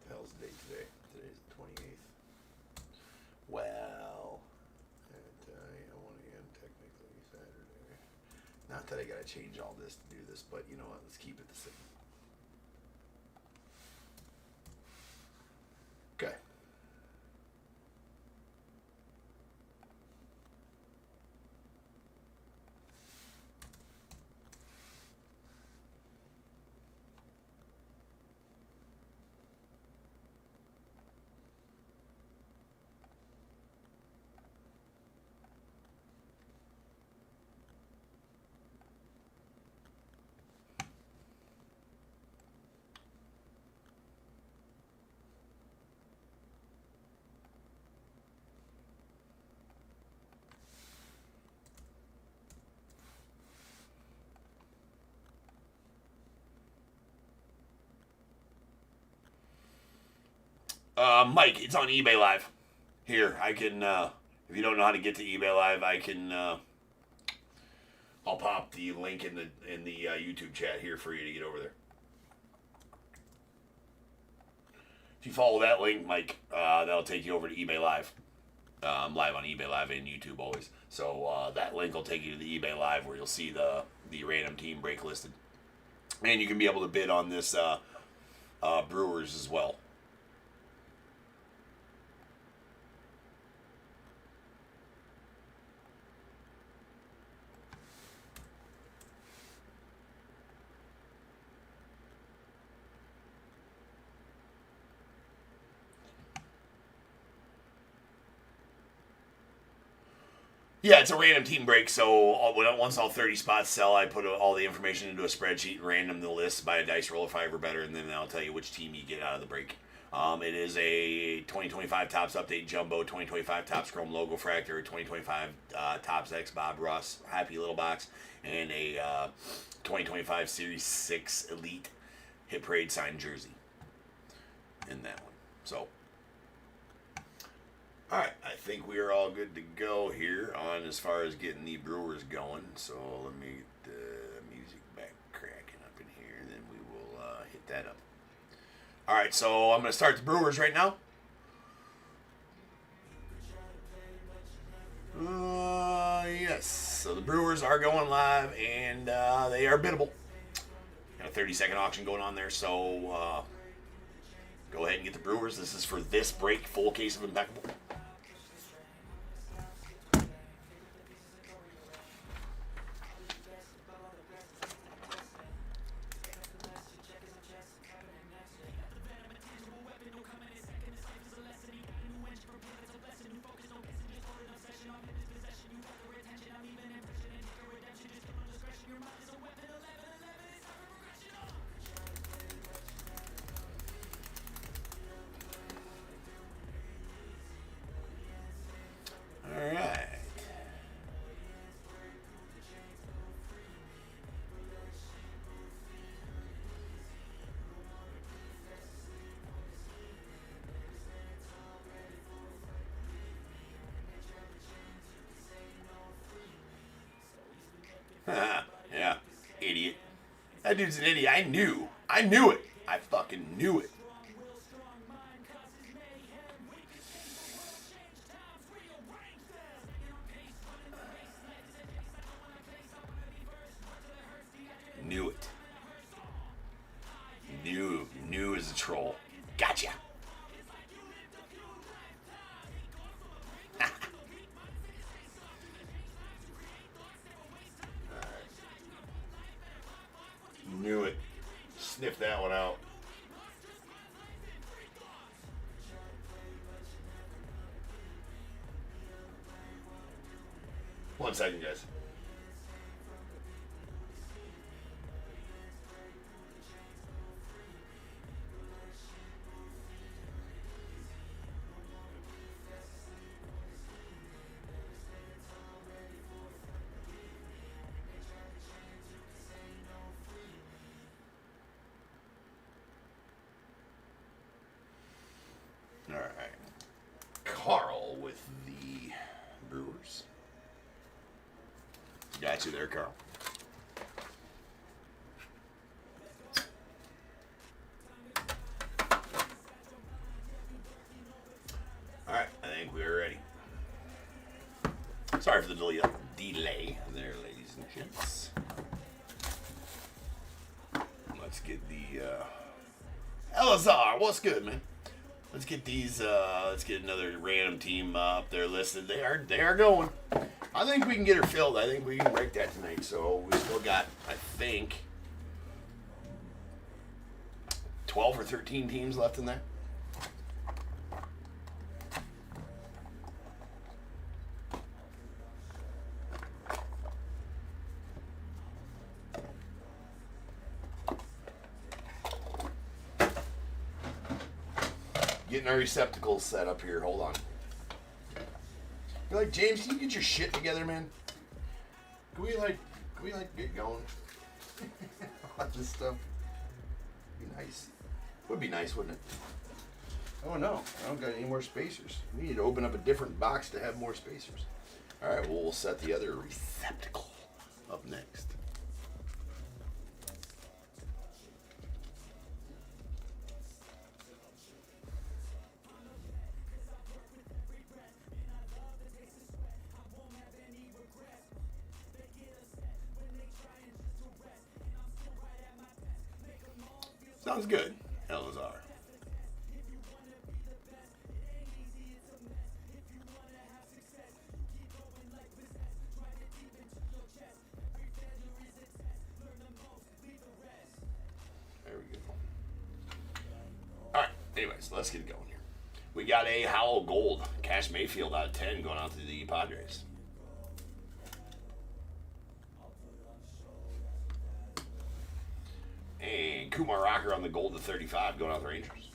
The hell's the date today? Today's the 28th. Well, I want to end technically Saturday. Not that I gotta change all this to do this, but you know what? Let's keep it the same. Okay. Mike, it's on eBay Live. Here, I can, if you don't know how to get to eBay Live, I can, I'll pop the link in the YouTube chat here for you to get over there. If you follow that link, Mike, that'll take you over to eBay Live. I'm live on eBay Live and YouTube always. So that link will take you to the eBay Live where you'll see the random team break listed. And you can be able to bid on this Brewers as well. Yeah, it's a random team break, so once all 30 spots sell, I put all the information into a spreadsheet, random the list by a dice roll of 5 or better, and then I'll tell you which team you get out of the break. It is a 2025 Topps Update Jumbo, 2025 Topps Chrome LOGOFRACTOR, 2025 Topps X Bob Ross Happy Little Box, and a 2025 Series 6 Elite Hit Parade signed jersey in that one. So, alright, I think we are all good to go here on as far as getting the Brewers going. So let me get the music back cracking up in here, and then we will hit that up. Alright, so I'm going to start the Brewers right now. Yes, so the Brewers are going live, and they are biddable. Got a 30-second auction going on there, so go ahead and get the Brewers. This is for this break, full case of Impeccable. Yeah, idiot. That dude's an idiot. I knew it. I fucking knew it. Knew it. Knew as a troll. Gotcha. 1 second, guys. All right. Carl with the Brewers. Got you there, Carl. All right, I think we're ready. Sorry for the delay there, ladies and gents. Let's get the Elazar. What's good, man? Let's get these. Let's get another random team up there listed. They are going. I think we can get her filled. I think we can break that tonight. So we still got, I think, 12 or 13 teams left in there. Getting our receptacles set up here. Hold on. You're like, James, can you get your shit together, man? Can we get going? All this stuff. Be nice. Would be nice, wouldn't it? Oh no, I don't got any more spacers. We need to open up a different box to have more spacers. All right, well, we'll set the other receptacle up next. Sounds good, Elazar. There we go. All right, anyways, let's get going here. We got a Howell Gold, Cash Mayfield out of 10 going out to the Padres. And Kumar Rocker on the gold to 35 going out to the Rangers.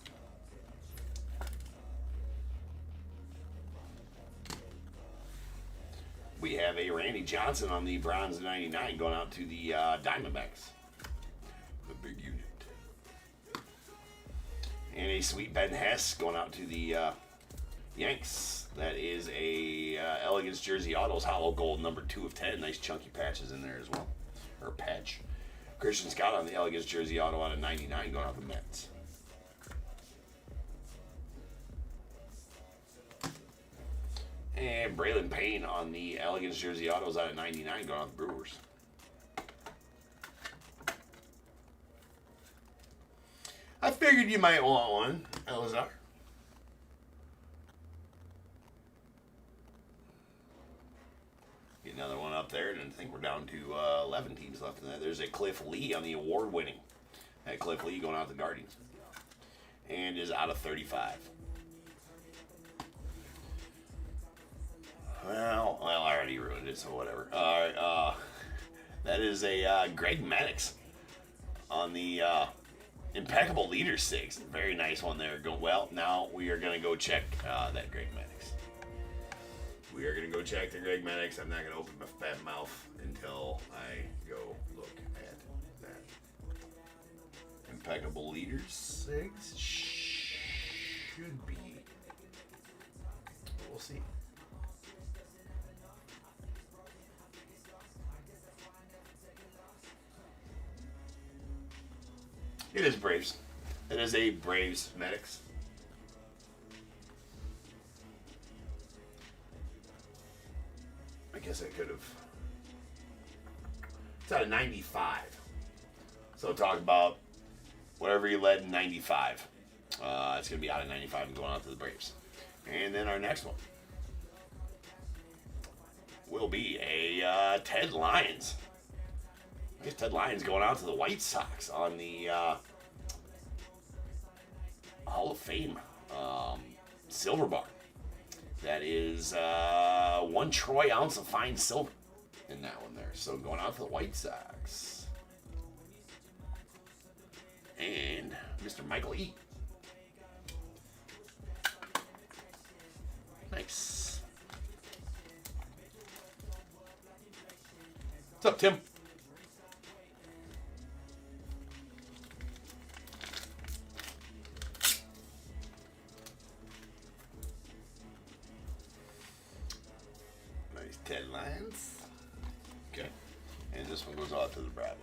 We have a Randy Johnson on the bronze 99 going out to the Diamondbacks. The big unit. And a sweet Ben Hess going out to the Yanks. That is a Elegance Jersey Autos Hollow Gold number 2 of 10. Nice chunky patches in there as well. Or patch. Christian Scott on the Elegance Jersey Auto out of 99 going out the Mets. And Braylon Payne on the Elegance Jersey Autos out of 99 going out the Brewers. I figured you might want one, Elazar. Get another one up there, and I think we're down to 11 teams left in that. There's a Cliff Lee on the award-winning. That Cliff Lee going out to the Guardians. And is out of 35. Well, I already ruined it, so whatever. All right, that is a Greg Maddux on the Impeccable Leader 6. Very nice one there. Well, now we are going to go check that Greg Maddux. We are going to go check the Greg Maddux. I'm not going to open my fat mouth until I go look at that. Impeccable Leader 6 should be. We'll see. It is Braves. It is a Braves Maddux. I guess I could have. It's out of 95. So talk about whatever you led in 95. It's going to be out of 95 and going out to the Braves. And then our next one will be a Ted Lyons. I guess Ted Lyons going out to the White Sox on the Hall of Fame silver bar. That is 1 troy ounce of fine silver. in that one there. So going out to the White Sox. And Mr. Michael E. Nice. What's up, Tim? Nice 10 lines. Okay. And this one goes out to the Bravos.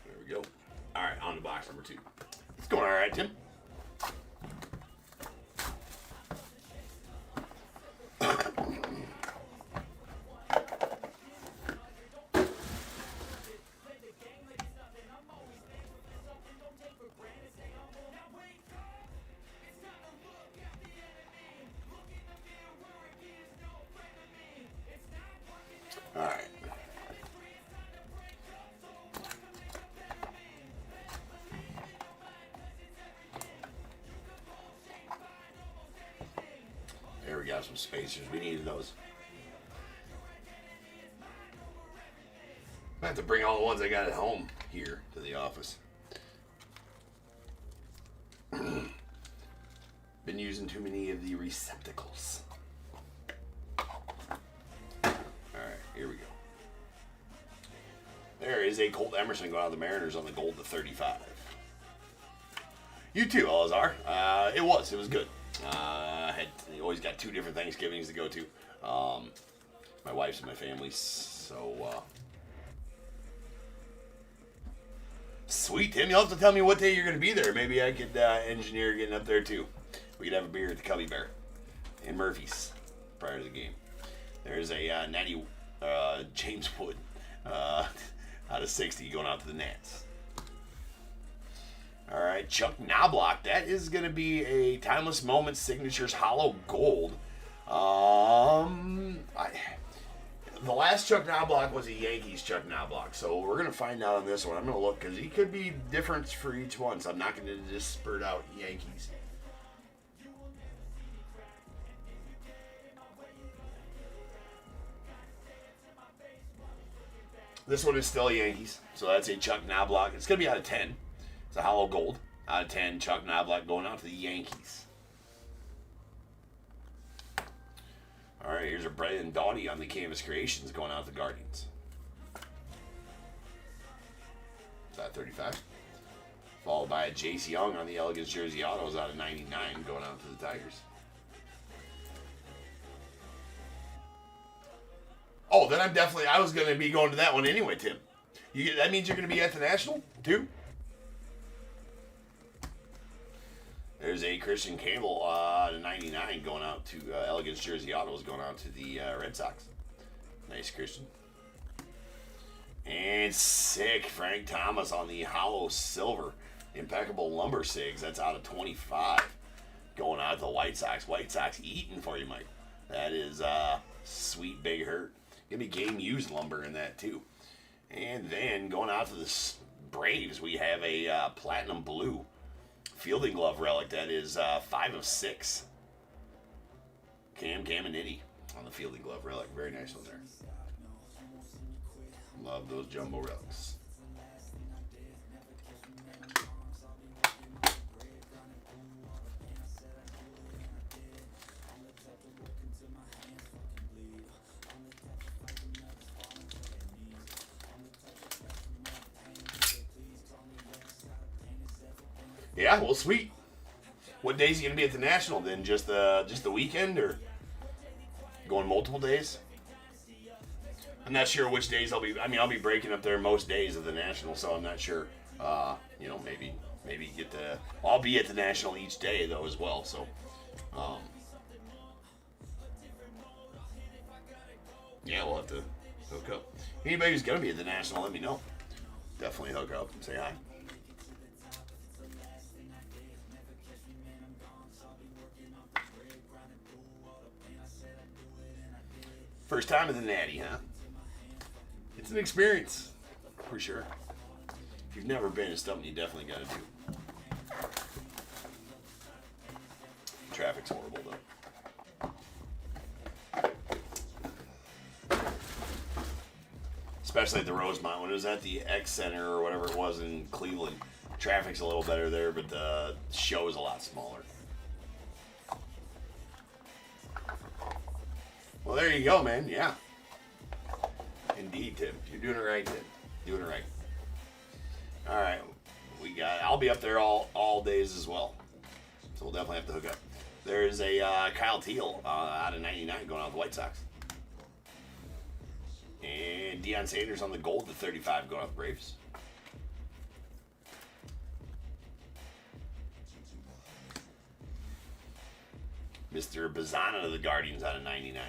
There we go. All right, on to box number 2. It's going all right, Tim. All right. There we got some spacers. We needed those. I have to bring all the ones I got at home here to the office. Been using too many of the receptacles. Alright, here we go. There is a Colt Emerson going out of the Mariners on the gold to 35. You too, Elazar. It was good. Always got 2 different Thanksgivings to go to. My wife's and my family's. So, sweet, Tim. You'll have to tell me what day you're going to be there. Maybe I could engineer getting up there too. We could have a beer at the Cubby Bear in Murphy's prior to the game. There's a natty James Wood out of 60 going out to the Nats. All right, Chuck Knobloch. That is going to be a Timeless Moments Signatures Hollow Gold. The last Chuck Knobloch was a Yankees Chuck Knobloch, so we're going to find out on this one. I'm going to look because he could be different for each one, so I'm not going to just spurt out Yankees. This one is still Yankees, so that's a Chuck Knobloch. It's going to be out of 10. It's a hollow gold. Out of 10, Chuck Knobloch going out to the Yankees. All right, here's a Brendan Doughty on the Canvas Creations going out to the Guardians. Is that 35? Followed by a Jace Young on the Elegance Jersey Autos out of 99 going out to the Tigers. Oh, then I was going to be going to that one anyway, Tim. That means you're going to be at the National, too? There's a Christian Campbell to 99 going out to Elegance Jersey Autos going out to the Red Sox. Nice, Christian. And sick Frank Thomas on the hollow silver. Impeccable lumber sigs. That's out of 25. Going out to the White Sox. White Sox eating for you, Mike. That is sweet big hurt. Give me game used lumber in that too. And then going out to the Braves, we have a platinum blue fielding glove relic. That is 5 of 6. Cam Caminiti on the fielding glove relic. Very nice one there. Love those jumbo relics. Yeah, well, sweet. What days are you gonna be at the National then? Just the weekend, or going multiple days? I'm not sure which days I'll be. I mean, I'll be breaking up there most days of the National, so I'm not sure. Maybe get the. I'll be at the National each day though as well. So, yeah, we'll have to hook up. Anybody who's gonna be at the National, let me know. Definitely hook up and say hi. First time in the Natty, huh? It's an experience, for sure. If you've never been, it's something you definitely got to do. Traffic's horrible, though. Especially at the Rosemont. When it was at the X Center or whatever it was in Cleveland, traffic's a little better there, but the show is a lot smaller. Well, there you go, man. Yeah. Indeed, Tim. You're doing it right, Tim. Doing it right. All right. I'll be up there all days as well. So we'll definitely have to hook up. There's a Kyle Teal out of 99 going out with the White Sox. And Deion Sanders on the gold to 35 going out with the Braves. Mr. Bazana of the Guardians out of 99.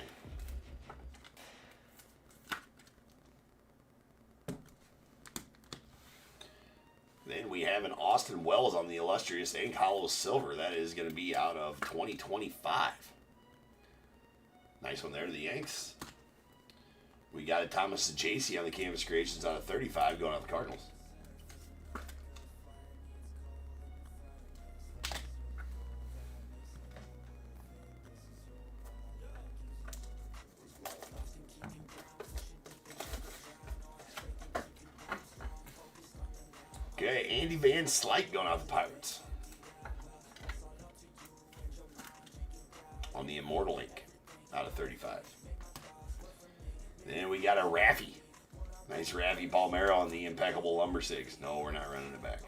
Then we have an Austin Wells on the illustrious Ink Hollow Silver. That is going to be out of 2025. Nice one there to the Yanks. We got a Thomas Sajacy on the Canvas Creations out of 35 going out the Cardinals. Okay, Andy Van Slyke going out the Pirates. On the Immortal Ink out of 35. Then we got a Raffy. Nice Raffy Palmero on the Impeccable Lumber 6. No, we're not running it back.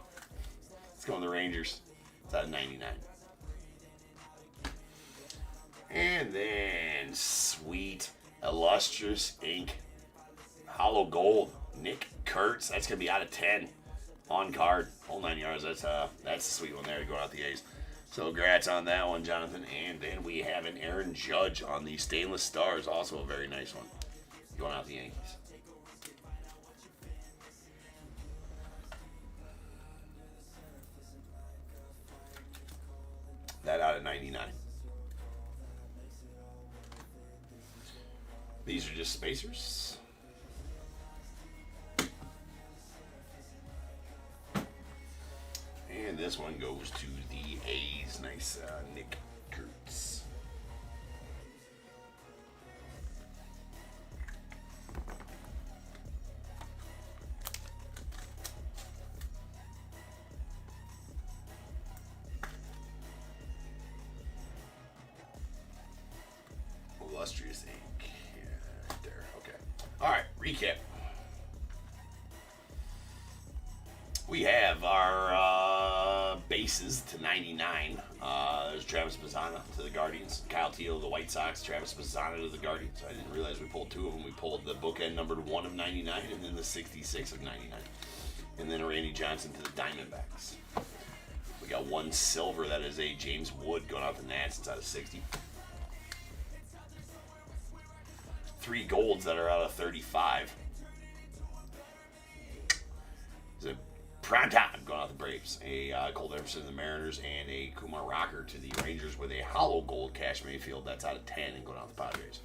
Let's go with the Rangers. It's out of 99. And then sweet, illustrious ink, hollow gold, Nick Kurtz. That's going to be out of 10 on card. Whole 9 yards. That's a sweet one there to go out the A's. So congrats on that one, Jonathan. And then we have an Aaron Judge on the Stainless Stars. Also a very nice one. Going out the Yankees. That out of 99. These are just spacers. And this one goes to the A's. Nice Nick Kurtz. Illustrious ink. Yeah, right there. Okay. All right. Recap. We have our bases to 99. There's Travis Bazzana to the Guardians. Kyle Teal to the White Sox. Travis Bazzana to the Guardians. I didn't realize we pulled two of them. We pulled the bookend numbered 1 of 99 and then the 66 of 99. And then a Randy Johnson to the Diamondbacks. We got one silver. That is a James Wood going out the Nats. It's out of 60. 3 golds that are out of 35. There's a prime time going out the Braves. A Cole Everson to the Mariners and a Kumar Rocker to the Rangers with a hollow gold Cash Mayfield. That's out of 10 and going out the Padres.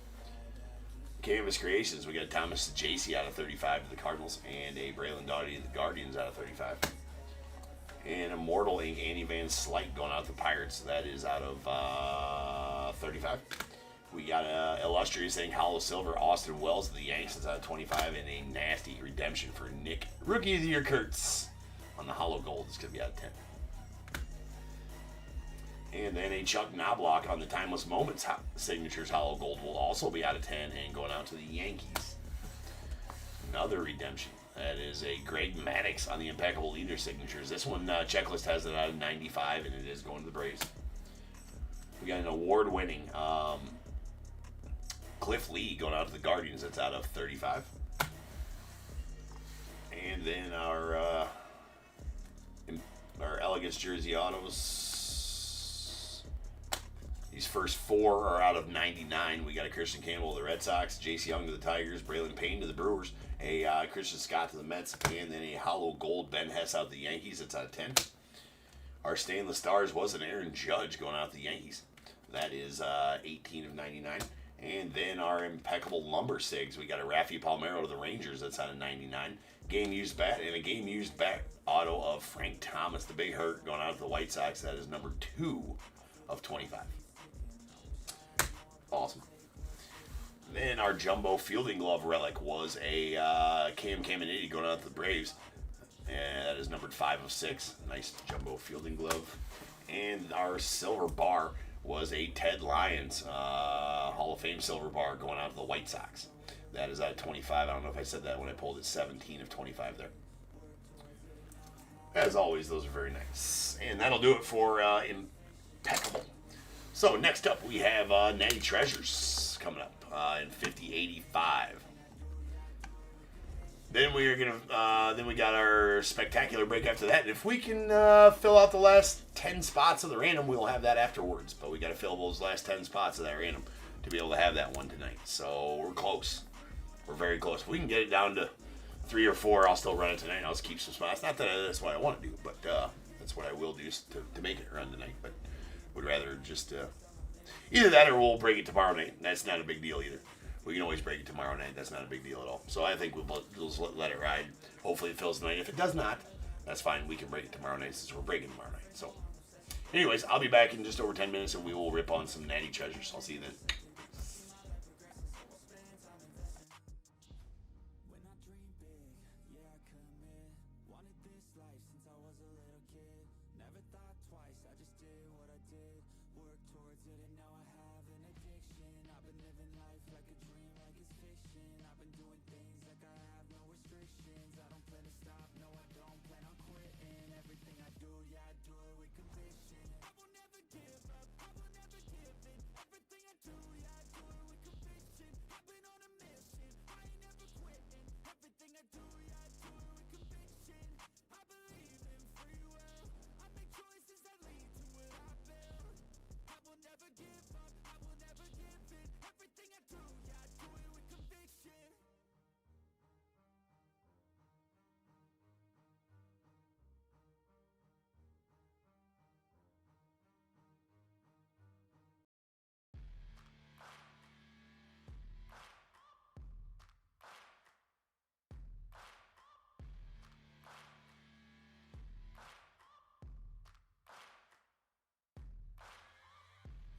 Canvas Creations, we got Thomas Sajacy out of 35 to the Cardinals and a Braylon Doughty to the Guardians out of 35. And Immortal Ink, Andy Van Slyke going out the Pirates. That is out of 35. We got a illustrious Ink Hollow Silver, Austin Wells of the Yanks. That's out of 25. And a nasty redemption for Nick, Rookie of the Year Kurtz on the hollow gold. It's going to be out of 10. And then a Chuck Knobloch on the Timeless Moments Signatures hollow gold will also be out of 10 and going out to the Yankees. Another redemption. That is a Greg Maddux on the Impeccable Leader Signatures. This one, Checklist has it out of 95, and it is going to the Braves. We got an award-winning Cliff Lee going out to the Guardians. That's out of 35. And then our Elegance Jersey Autos. These first 4 are out of 99. We got a Christian Campbell to the Red Sox, Jace Young to the Tigers, Braylon Payne to the Brewers, a Christian Scott to the Mets, and then a hollow gold Ben Hess out to the Yankees. That's out of 10. Our Stainless Stars was an Aaron Judge going out to the Yankees. That is 18 of 99. And then our impeccable lumber sigs. We got a Raffy Palmeiro to the Rangers. That's out of 99. Game used bat and a game used bat auto of Frank Thomas, the big hurt, going out to the White Sox. That is number 2 of 25. Awesome. Then our jumbo fielding glove relic was a Cam Caminiti going out to the Braves. And that is numbered 5 of 6. Nice jumbo fielding glove. And our silver bar was a Ted Lyons Hall of Fame silver bar going out to the White Sox. That is at 25. I don't know if I said that when I pulled it. 17 of 25 there. As always, those are very nice. And that'll do it for impeccable. So next up we have Natty Treasures coming up in 5085. Then we are gonna. Then we got our spectacular break after that. And if we can fill out the last 10 spots of the random, we'll have that afterwards. But we got to fill those last 10 spots of that random to be able to have that one tonight. So we're close. We're very close. If we can get it down to 3 or 4, I'll still run it tonight. I'll just keep some spots. Not that that's what I want to do, but that's what I will do to make it run tonight. But would rather just either that or we'll break it tomorrow night. That's not a big deal either. We can always break it tomorrow night. That's not a big deal at all. So I think we'll just let it ride. Hopefully it fills tonight. If it does not, that's fine. We can break it tomorrow night since we're breaking tomorrow night. So anyways, I'll be back in just over 10 minutes and we will rip on some Natty Treasures. I'll see you then.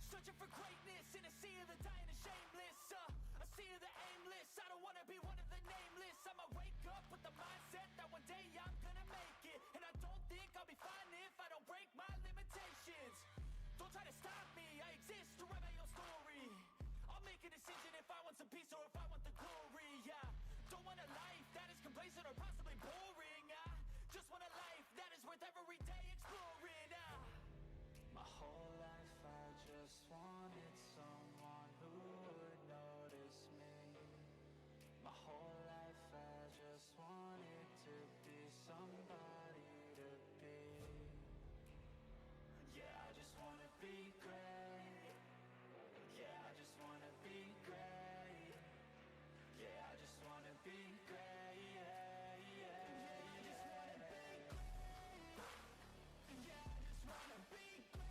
Searching for greatness in a sea of the dying and shameless, a sea of the aimless. I don't wanna be one of the nameless. I'ma wake up with the mindset that one day I'm gonna make it, and I don't think I'll be fine if I don't break my limitations. Don't try to stop me, I exist to write my own story. I'll make a decision if I want some peace or if I want the glory. Yeah, don't want a life that is complacent or possibly boring. I just want a life that is worth every day exploring. My whole life I just wanted someone who would notice me. My whole life I just wanted to be somebody to be. Yeah, I just wanna be great. Yeah, I just wanna be great. Yeah, I just wanna be great. Yeah, yeah. I just wanna be great. Yeah, I just wanna be great.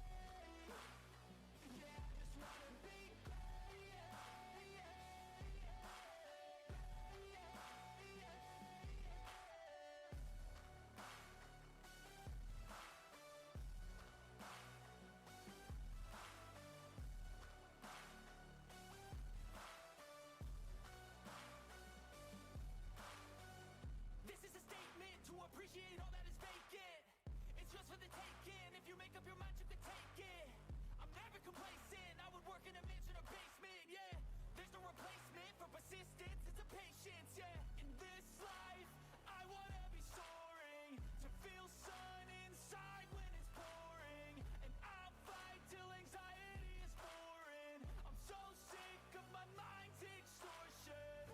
Appreciate all that is vacant. It's just for the taking. If you make up your mind, you can take it. I'm never complacent. I would work in a mansion or basement. Yeah, there's no replacement for persistence. It's a patience. Yeah, in this life, I wanna be soaring, to feel sun inside when it's pouring, and I'll fight till anxiety is foreign. I'm so sick of my mind's extortion.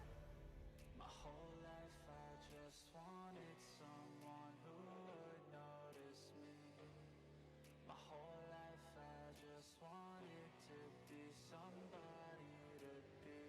My whole life I just wanted someone who would notice me. My whole life I just wanted to be somebody to be.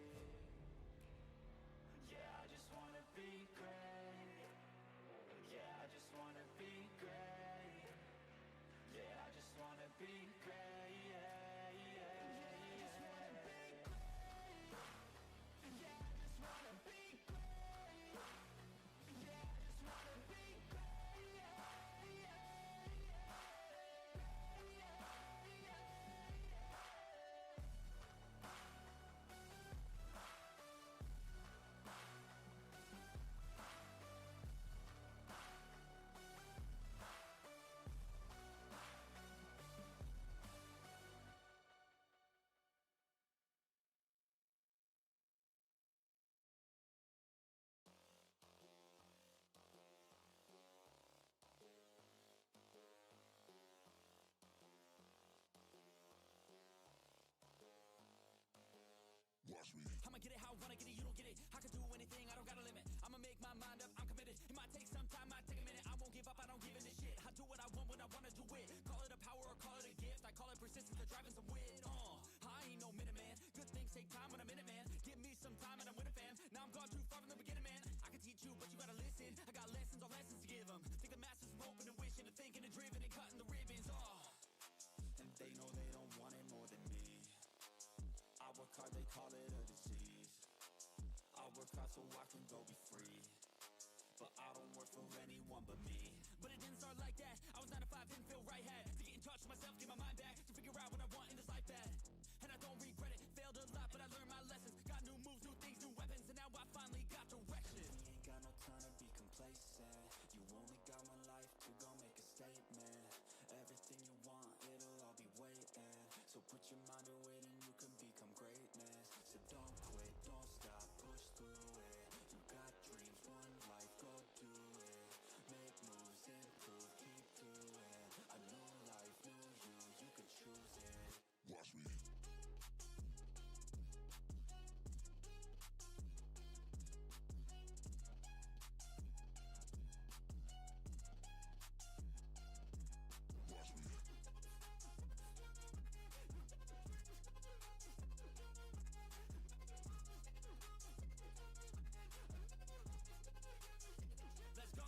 get it how I wanna get it, you don't get it. I can do anything, I don't got a limit. I'ma make my mind up, I'm committed. It might take some time, might take a minute. I won't give up, I don't give in this shit. I do what I want when I wanna do it. Call it a power or call it a gift. I call it persistence or driving some wit. I ain't no minute man. Good things take time when I'm in it, man. Give me some time and I'm with a fan. Now I'm gone too far from the beginning, man. I can teach you, but you gotta listen. I got lessons, all lessons to give them. Think the masters are open and wishing and thinking and driven and cutting the ribbons. And they know they don't want it more than me. I work hard, they call it a disease. I work hard so I can go be free. But I don't work for anyone but me. But it didn't start like that. I was 9 to 5, didn't feel right. Had to get in touch with myself, get my mind back, to figure out what I want in this life bad. And I don't regret it, failed a lot, but I learned my lessons. Got new moves, new things, new weapons, and now I finally got direction. You ain't got no time to be complacent. You only got one life to go make a statement. Everything you want, it'll all be waiting. So put your mind to it and you can become greatness. So don't quit, don't stop, push through it. You got dreams, one life, go do it. Make moves, improve, keep doing. A new life, new you can choose it. Watch me. Let's go.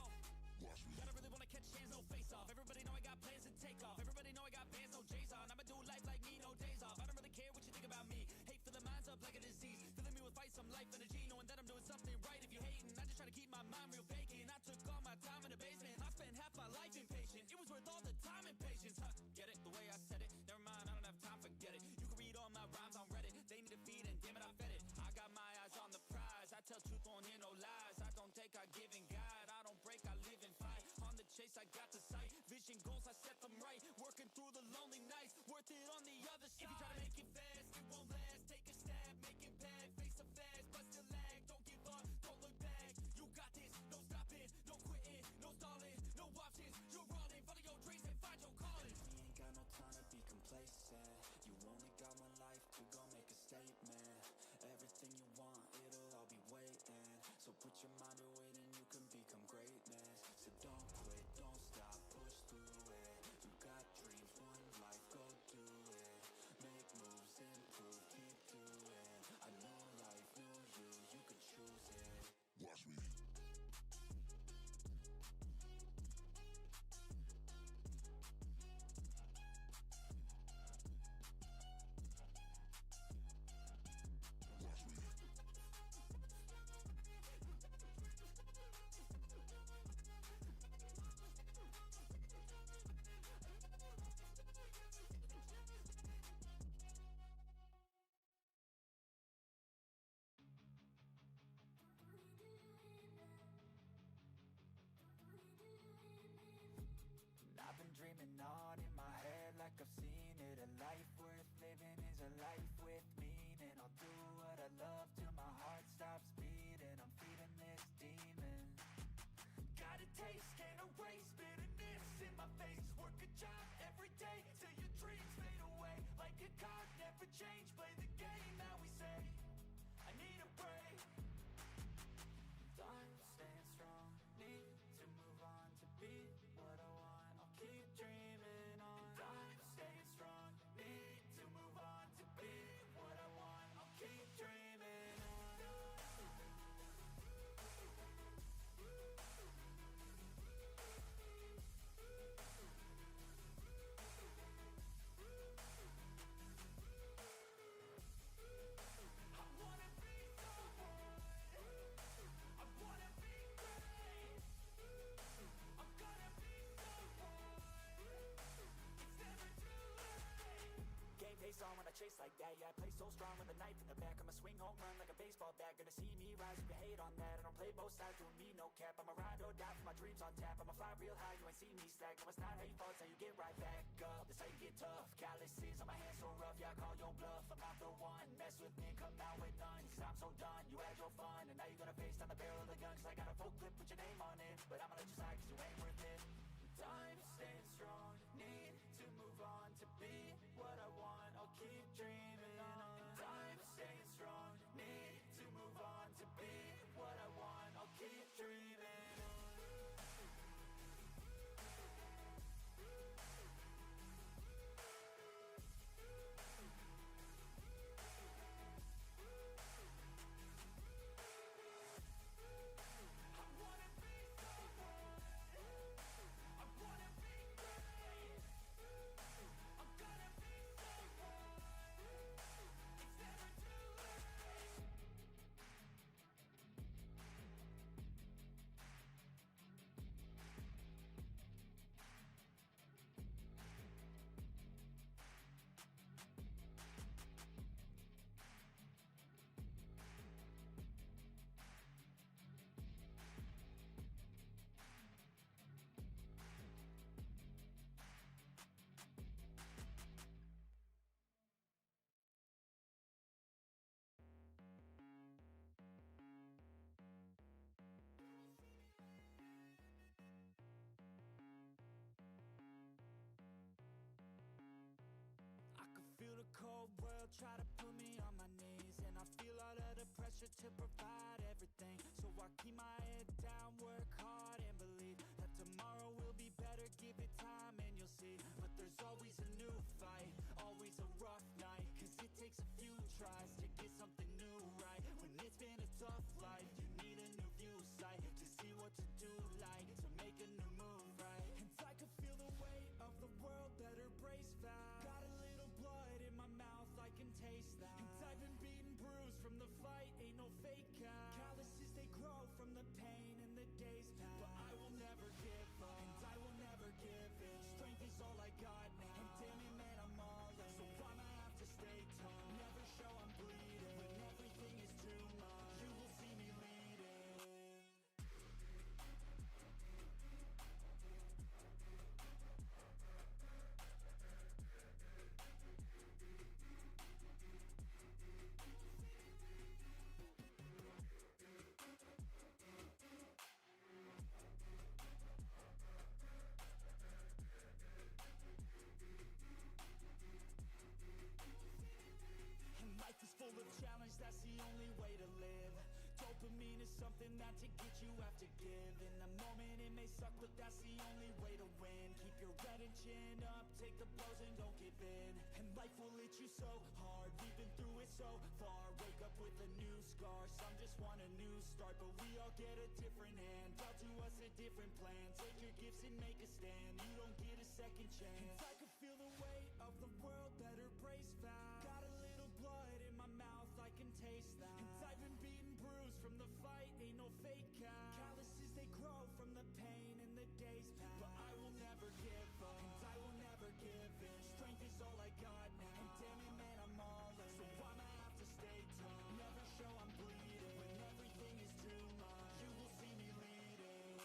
Watch me. Gotta really wanna catch hands, no face off. Everybody know I got plans to take off. Everybody know I got bands, no J's on. I'ma do life like me, no days off. I don't really care what you think about me. Hate for the minds up like a disease. Filling me with fight, some life energy. Knowing that I'm doing something right if you hating. I just try to keep my mind real vacant. I took all my time in the basement. I spent half my life impatient. It was worth all the time and patience. Huh, get it? The way I said it. Never mind, I don't have time, forget it. You can read all my rhymes on Reddit. They need a feed and damn it, I fed it. I got my eyes on the prize. I tell truth, won't hear no lies. I don't take, I give and guide. I don't break, I live and fight. On the chase, I got the sight. Vision goals, I set them right. Working through the lonely nights. Worth it on the other side. If you try to make it fast, it won't last. Take a stab, make it bad. Face the fast, but still lag. Don't give up, don't look back. You got this, no stopping, no quitting, no stalling, no options. You're running, follow your dreams and find your calling. You ain't got no time to be complacent. You only got one life to go make a statement. Everything you want, it'll all be waiting. So put your mind to it and you can become greatness. So don't quit, don't stop, push through it. You got dreams, one life, go do it. Make moves, improve, keep doing. A new life, new you can choose it. Watch me. Watch me. I've been dreaming on in my head like I've seen it. A life worth living is a life with meaning. I'll do what I love till my heart stops beating. I'm feeding this demon. Got a taste, can't erase bitterness in my face. Work a job every day till your dreams fade away. Like a card, never change. Play the game that we say. I need a break. I'm staying strong. Need to move on to be what I want. I'll keep dreaming on. I'm staying strong. Need to move on to be what I want. I'll keep dreaming on. I wanna be someone. I wanna be great. I'm gonna be someone. It's never too late. Game face on when I chase like that. Yeah, I play so strong with a knife in the back. I'ma swing home run like a baseball bat. Gonna see me rise if you hate on that. I don't play both sides, doing me no cap. I'ma ride or die for my dreams on tap. I'ma fly real high, you ain't see me slack. No, it's not how you fall, it's how you get right back up. That's how you get tough. Calluses on my hands so rough, yeah, I call your bluff. I'm not the one, mess with me, come out with none. Cause I'm so done, you had your fun. And now you're gonna face down the barrel of the gun. Cause I got a full clip, put your name on it. But I'ma let you slide cause you ain't worth it. I'm staying strong, need to move on to be what I want. I'll keep dreaming on. I'm staying strong, need they'll try to put me on my knees, and I feel all of the pressure to provide everything. So I keep my head down, work hard and believe that tomorrow will be better. Give it time and you'll see. But there's always a new fight, always a rough night, cause it takes a few tries to get something new right. When it's been a tough life, you need a new view sight to see what to do, like to make a new move, right? And I can feel the weight of the world, better brace fast. Got a little blood in my mouth, I can taste that. And I've been beaten, bruised from the fight, ain't no fake out. Calluses, they grow from the pain and the days pass. But I will never give up, and I will never give in. Strength is all I got now, and damn it, man, I'm all in. So I'ma have to stay tall, never show I'm bleeding. When everything is too much, you will see me leading. And life is full of challenge, that's the only way to live. Dopamine is something that to get you have to give. In the moment it may suck, but that's the only way to win. Keep your head and chin up, take the blows and don't give in. And life will hit you so hard, we've been through it so far. Wake up with a new scar, some just want a new start. But we all get a different hand, dealt to us a different plan. Take your gifts and make a stand, you don't get a second chance. And I can feel the weight of the world, better brace fast. Got a little blood in my mouth, I can taste that. And I've been beaten, bruised from the fight, ain't no fake out. Calluses, they grow from the pain and the days pass. But I will never give up, and I will never give in. Strength is all I got now, and damn it, man, I'm all in. So I'ma have to stay tall, never show I'm bleeding. When everything is too much, you will see me leading.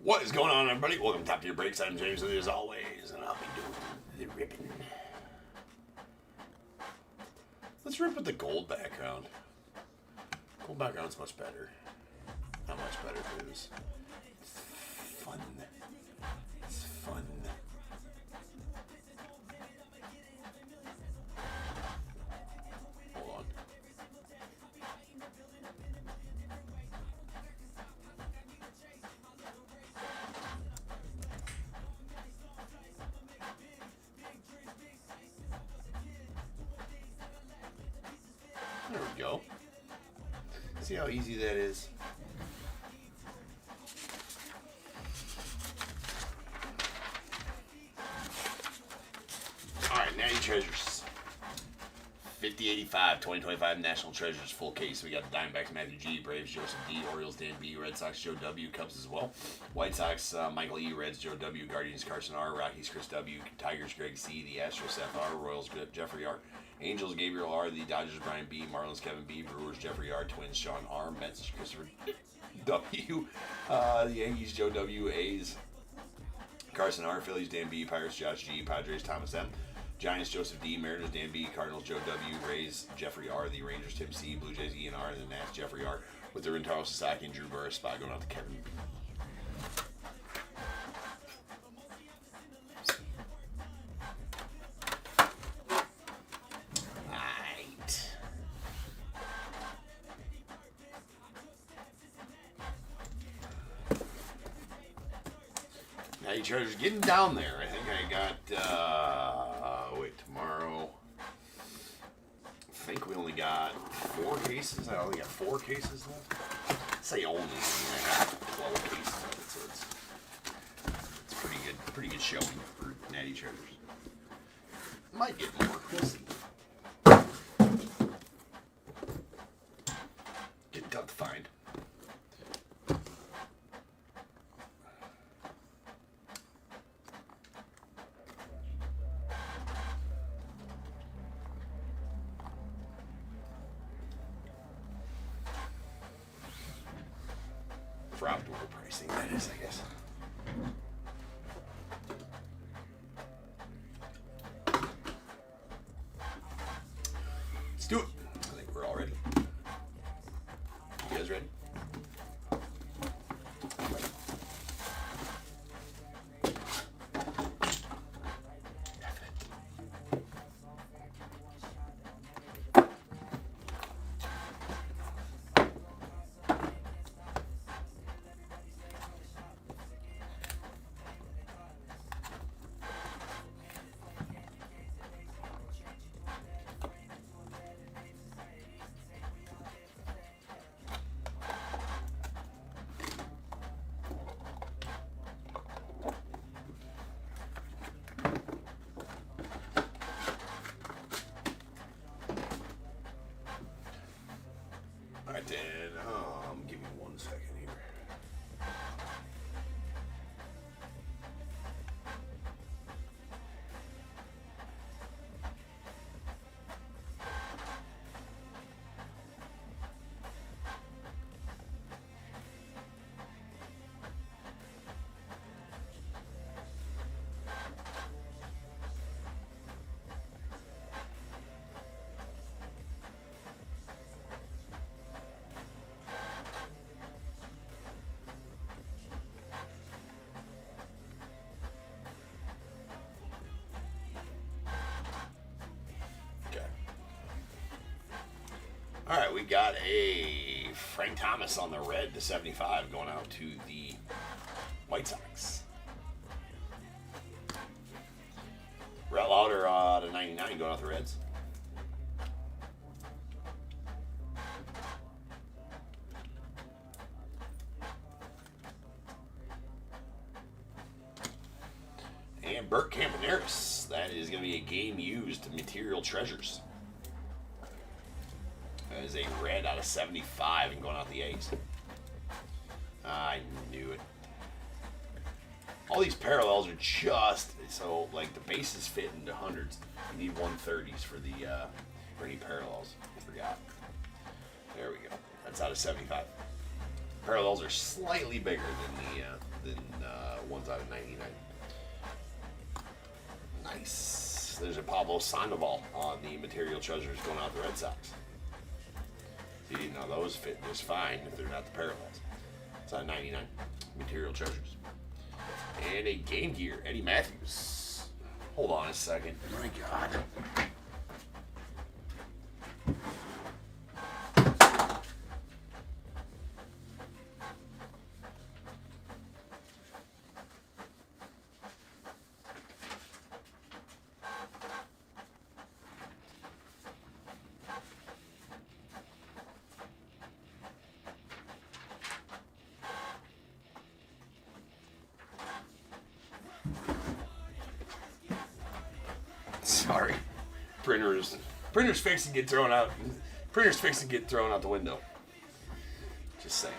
What is going on, everybody? Welcome to Top Tier Breaks. I'm James, and as always, and I'll be doing the ripping. Let's rip with the gold background. Gold background's much better. Not much better, because it's fun. It's fun. Hold on. There we go. See how easy that is? Alright, now your treasures. 5085, 2025 National Treasures full case. We got the Diamondbacks, Matthew G, Braves, Joseph D, Orioles, Dan B, Red Sox, Joe W, Cubs as well. White Sox, Michael E, Reds, Joe W, Guardians, Carson R, Rockies, Chris W, Tigers, Greg C, the Astros, Seth R, Royals, Jeffrey R, Angels, Gabriel R, the Dodgers, Brian B, Marlins, Kevin B, Brewers, Jeffrey R, Twins, Sean R, Mets, Christopher W, the Yankees, Joe W, A's, Carson R, Phillies, Dan B, Pirates, Josh G, Padres, Thomas M, Giants, Joseph D, Mariners, Dan B, Cardinals, Joe W, Rays, Jeffrey R, the Rangers, Tim C, Blue Jays, Ian R, and the Nats, Jeffrey R, with the Rentaro Sasaki and Drew Burris spot going out to Kevin B. Now you Chargers getting down there. I think I got, wait, tomorrow. I think we only got 4 cases. I only got 4 cases left. I'd say only. I mean, I got 12 cases of it, so it's pretty good. pretty good showing for Natty Treasures. Might get more. We'll see. Getting tough to find. For outdoor pricing, that is, I guess. Let's do it. I think we're all ready. You guys ready? Alright then, give me 1 second here. All right, we got a Frank Thomas on the red to 75 going out to the White Sox. Rhett Lauder to 99 going out the Reds. And Bert Campaneris. That is going to be a game used Material Treasures. That is a red out of 75 and going out the A's. I knew it. All these parallels are just so like the bases fit into hundreds. You need 130s for the for any parallels. I forgot. There we go. That's out of 75. Parallels are slightly bigger than ones out of 99. Nice. There's a Pablo Sandoval on the Material Treasures going out the Red Sox. You didn't know those fit just fine if they're not the parallels. It's on 99 Material Treasures. And a Game Gear, Eddie Matthews. Hold on a second. My God. Sorry. Printer's fixing to get thrown out. Printer's fixing to get thrown out the window. Just saying.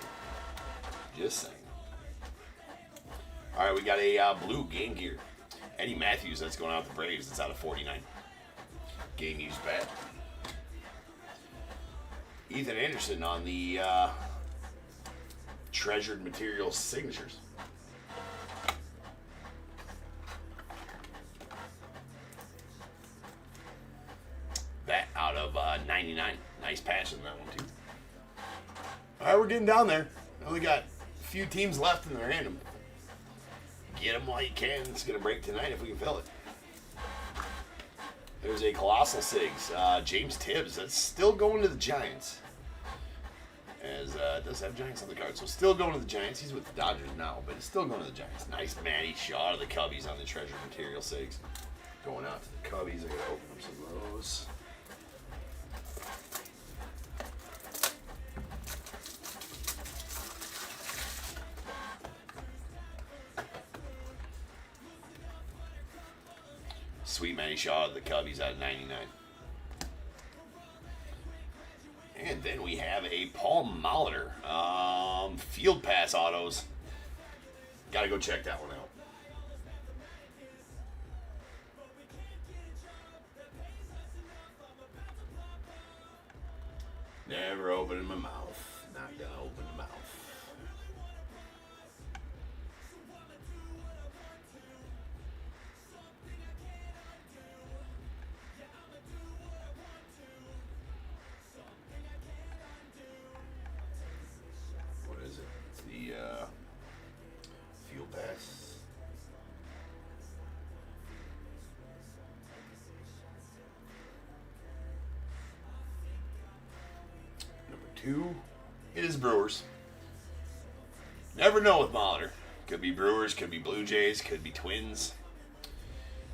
Just saying. All right, we got a blue Game Gear. Eddie Matthews, that's going out the Braves. That's out of 49. Game used bad. Ethan Anderson on the Treasured Material Signatures. That out of 99. Nice patch in that one, too. All right, we're getting down there. Only got a few teams left in the random. Get them while you can. It's going to break tonight if we can fill it. There's a Colossal Sigs. James Tibbs. That's still going to the Giants. As it does have Giants on the card. So still going to the Giants. He's with the Dodgers now, but it's still going to the Giants. Nice Matty Shaw to the Cubbies on the Treasure Material Sigs. Going out to the Cubbies. I got to open up some of those. Sweet Manny Shaw of the Cubbies out of 99. And then we have a Paul Molitor. Field Pass autos. Gotta go check that one out. Never opening my mouth. Not gonna open the mouth. What is it? It's the Field Pass. Number 2 is Brewers. Never know with Molitor. Could be Brewers, could be Blue Jays, could be Twins.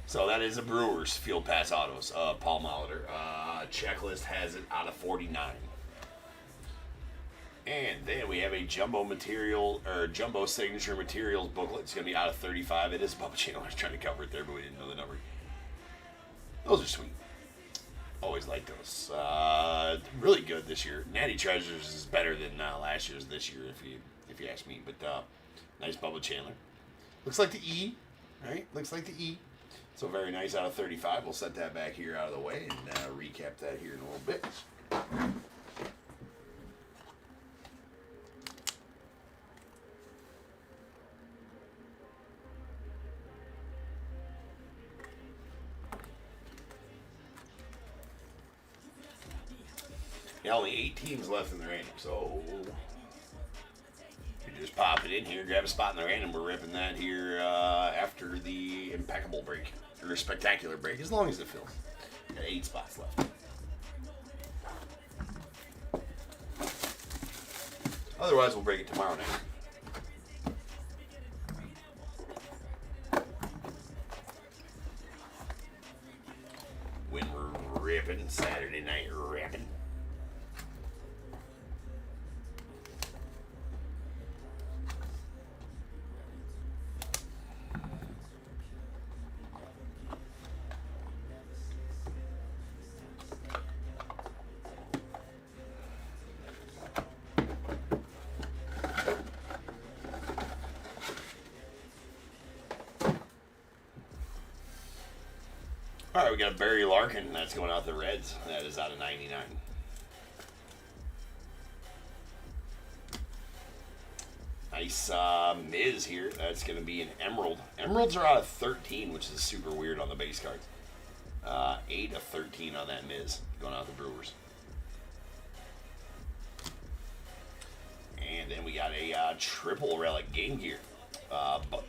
So that is a Brewers Field Pass autos. Paul Molitor. Checklist has it out of 49. And then we have a jumbo material or jumbo signature materials booklet. It's going to be out of 35. It is Bubba Channel. I was trying to cover it there, but we didn't know the number. Those are sweet. Always like those. Really good this year. Natty Treasures is better than last year's this year, if you ask me. But nice Bubba Chandler. Looks like the E, right? Looks like the E. So very nice out of 35. We'll set that back here out of the way and recap that here in a little bit. Yeah, only 8 teams left in the random, so you just pop it in here, grab a spot in the random. We're ripping that here after the impeccable break, or spectacular break, as long as it fills. Got 8 spots left. Otherwise, we'll break it tomorrow night. When we're ripping, Saturday night ripping. All right, we got Barry Larkin. That's going out the Reds. That is out of 99. Nice Miz here. That's going to be an Emerald. Emeralds are out of 13, which is super weird on the base cards. 8 of 13 on that Miz going out the Brewers. And then we got a triple relic Game Gear.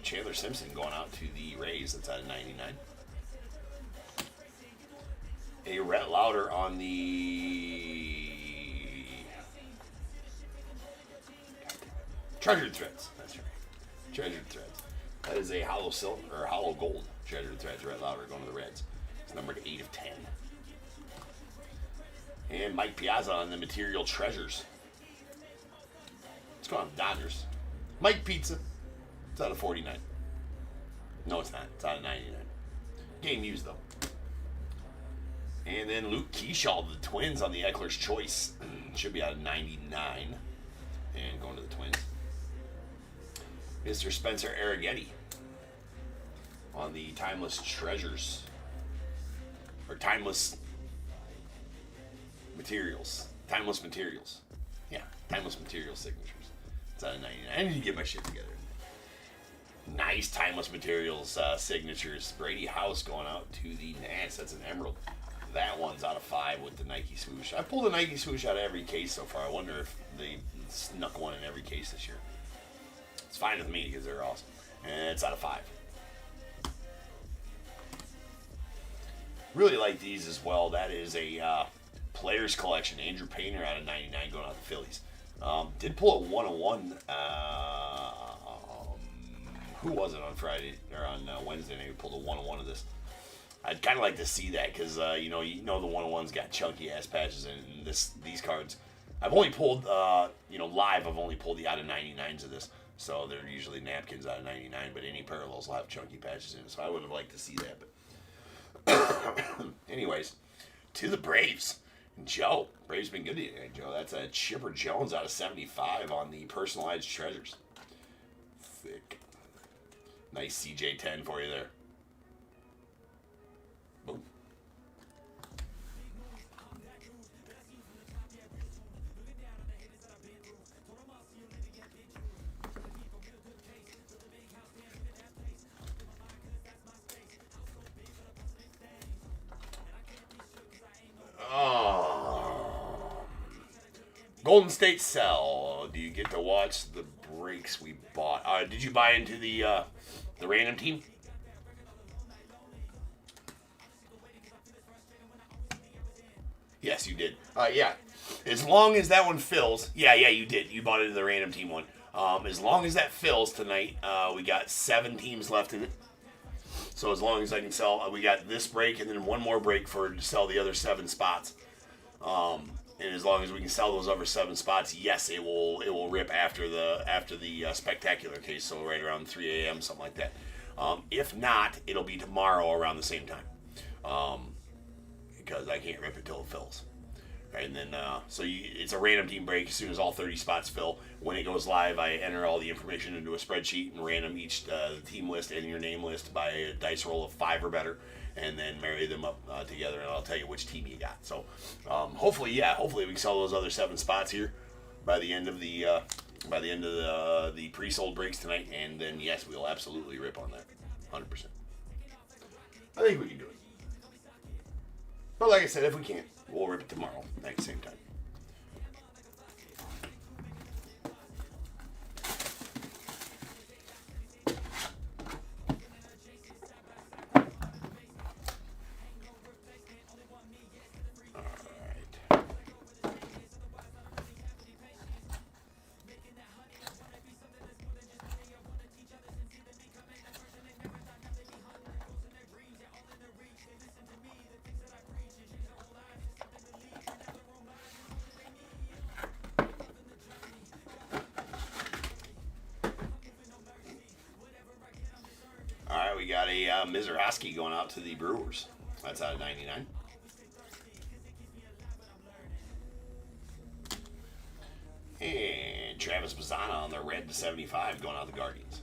Chandler Simpson going out to the Rays. That's out of 99. A Rhett Lauder on the Treasured Threads. That's right. Treasured Threads. That is a hollow silver or hollow gold Treasured Threads. Rhett Lauder going to the Reds. It's numbered 8 of 10. And Mike Piazza on the Material Treasures. Let's go on Dodgers. Mike Pizza. It's out of 49. No, it's not. It's out of 99. Game used though. And then Luke Keyshaw, the Twins on the Eckler's Choice. Should be out of 99. And going to the Twins. Mr. Spencer Arrighetti on the Timeless Treasures. Or Timeless Materials. Timeless Materials. Yeah, Timeless Materials signatures. It's out of 99. I need to get my shit together. Nice Timeless Materials signatures. Brady House going out to the Nats. That's an Emerald. That one's out of 5 with the Nike swoosh. I pulled a Nike swoosh out of every case so far. I wonder if they snuck one in every case this year. It's fine with me because they're awesome. And it's out of 5. Really like these as well. That is a Players Collection. Andrew Painter out of 99 going out the Phillies. Did pull a 101. Who was it on Friday or on Wednesday? They pulled a 101 of this. I'd kind of like to see that because you know the 101's got chunky ass patches in these cards. I've only pulled live. I've only pulled the out of 99s of this, so they're usually napkins out of 99. But any parallels will have chunky patches in it, so I would have liked to see that. Anyways, to the Braves. Joe. Braves been good today, Joe. That's a Chipper Jones out of 75 on the personalized treasures. Thick. Nice CJ10 for you there. Boom. Golden State sell. Do you get to watch the breaks we bought? Did you buy into the random team? Yes, you did. Yeah. As long as that one fills. Yeah, you did. You bought into the random team one. As long as that fills tonight, we got 7 teams left in it. So as long as I can sell, we got this break and then one more break to sell the other 7 spots. And as long as we can sell those other 7 spots, yes, it will rip after the spectacular case. So right around 3 a.m. something like that. If not, it'll be tomorrow around the same time. Because I can't rip it till it fills. Right, and then it's a random team break. As soon as all 30 spots fill, when it goes live, I enter all the information into a spreadsheet and random each team list and your name list by a dice roll of 5 or better, and then marry them up together, and I'll tell you which team you got. So hopefully we can sell those other 7 spots here by the end of the pre-sold breaks tonight, and then yes, we'll absolutely rip on that, 100%. I think we can do it. But like I said, if we can't, we'll rip it tomorrow at the same time. We got a Mizrahi going out to the Brewers. That's out of 99. And Travis Bazzana on the red to 75 going out to the Guardians.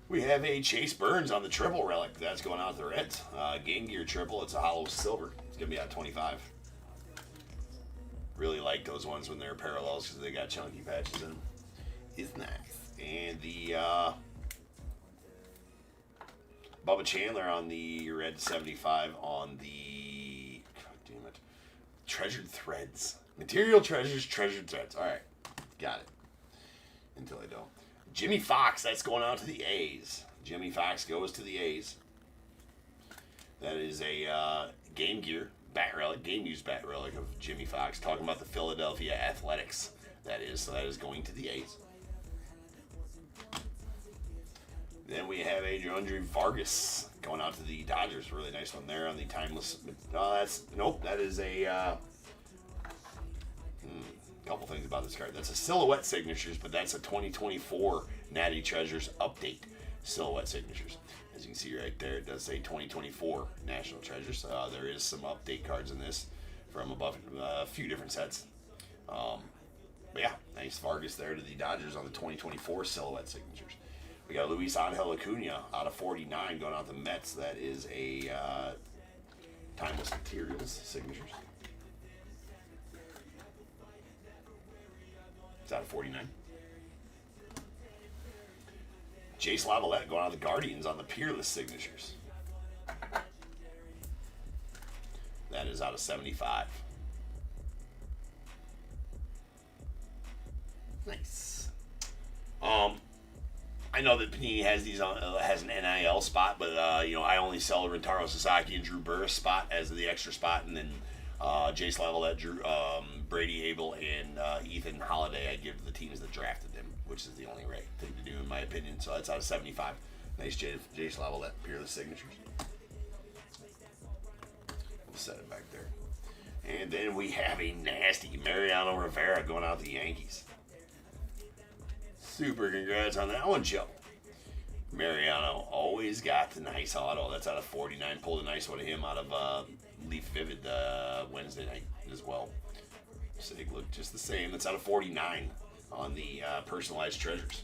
We have a Chase Burns on the triple relic. That's going out to the Reds. Game Gear triple. It's a hollow silver. It's going to be out of 25. Really like those ones when they're parallels because they got chunky patches in them. It's nice. And the Bubba Chandler on the red 75 on the, God damn it, Treasured Threads. Material Treasures, Treasured Threads. All right, got it. Until I don't. Jimmy Fox, that's going out to the A's. Jimmy Fox goes to the A's. That is a Game Gear bat relic, game used bat relic of Jimmy Fox. Talking about the Philadelphia Athletics. That is going to the A's. Then we have Andrew Vargas going out to the Dodgers. Really nice one there on the timeless. That is a couple things about this card. That's a silhouette signatures, but that's a 2024 Natty Treasures update silhouette signatures. As you can see right there, it does say 2024 National Treasures. There is some update cards in this from above a few different sets. But yeah, nice Vargas there to the Dodgers on the 2024 silhouette signatures. We got Luis Angel Acuna out of 49 going out to the Mets. That is a timeless materials signatures. It's out of 49. Jace Lavalette going out to the Guardians on the Peerless signatures. That is out of 75. Nice. I know that Panini has these on has an NIL spot, but I only sell Rentaro Sasaki and Drew Burris spot as the extra spot, and then Jace Lavalette, Brady Abel, and Ethan Holiday I give the teams that drafted them, which is the only right thing to do in my opinion. So that's out of 75. Nice Jace Lavalette, Peerless signatures. We'll set it back there. And then we have a nasty Mariano Rivera going out to the Yankees. Super congrats on that one, Joe. Mariano always got the nice auto. That's out of 49. Pulled a nice one of him out of Leaf Vivid Wednesday night as well. Sig looked just the same. That's out of 49 on the personalized treasures.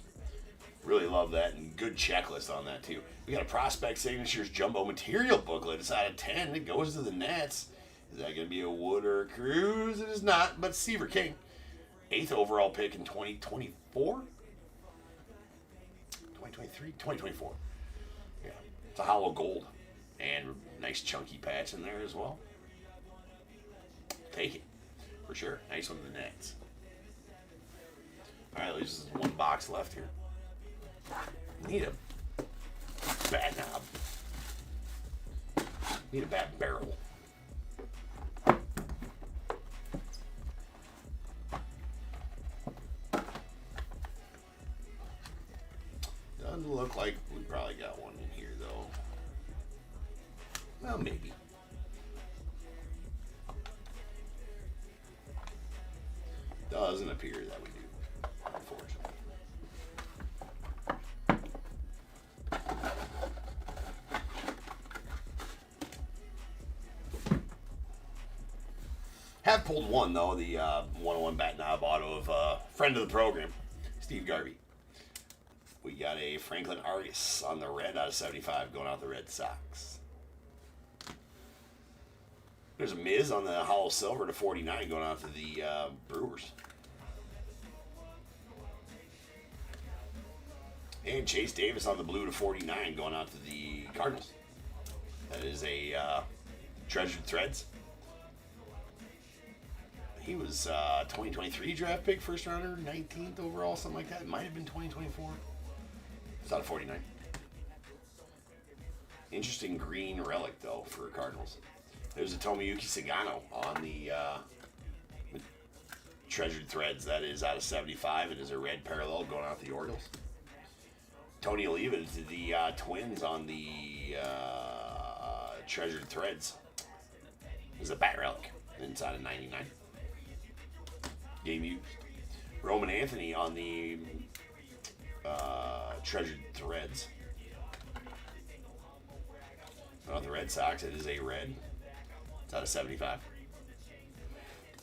Really love that, and good checklist on that too. We got a prospect signatures jumbo material booklet. It's out of 10. It goes to the Nets. Is that going to be a Wood or a Cruz? It is not, but Seaver King. 8th overall pick in 2024? 2023? 2024. Yeah. It's a hollow gold. And nice chunky patch in there as well. Take it. For sure. Nice one to the Nets. Alright, there's just one box left here. Need a bat knob. Need a bat barrel. Doesn't look like we probably got one in here though. Well, maybe. Doesn't appear that we do, unfortunately. Have pulled one though, the 101 bat knob auto of friend of the program, Steve Garvey. We got a Franklin Argus on the red out of 75 going out the Red Sox. There's a Miz on the hollow silver to 49 going out to the Brewers. And Chase Davis on the blue to 49 going out to the Cardinals. That is a Treasured Threads. He was 2023 draft pick, first rounder, 19th overall, something like that. It might have been 2024. It's out of 49. Interesting green relic, though, for Cardinals. There's a Tomoyuki Sagano on the Treasured Threads. That is out of 75. It is a red parallel going out the Orioles. Tony Oliva to the Twins on the Treasured Threads. There's a bat relic inside of 99. Game used. Roman Anthony on the Treasured Threads. On the Red Sox, it is a red. It's out of 75.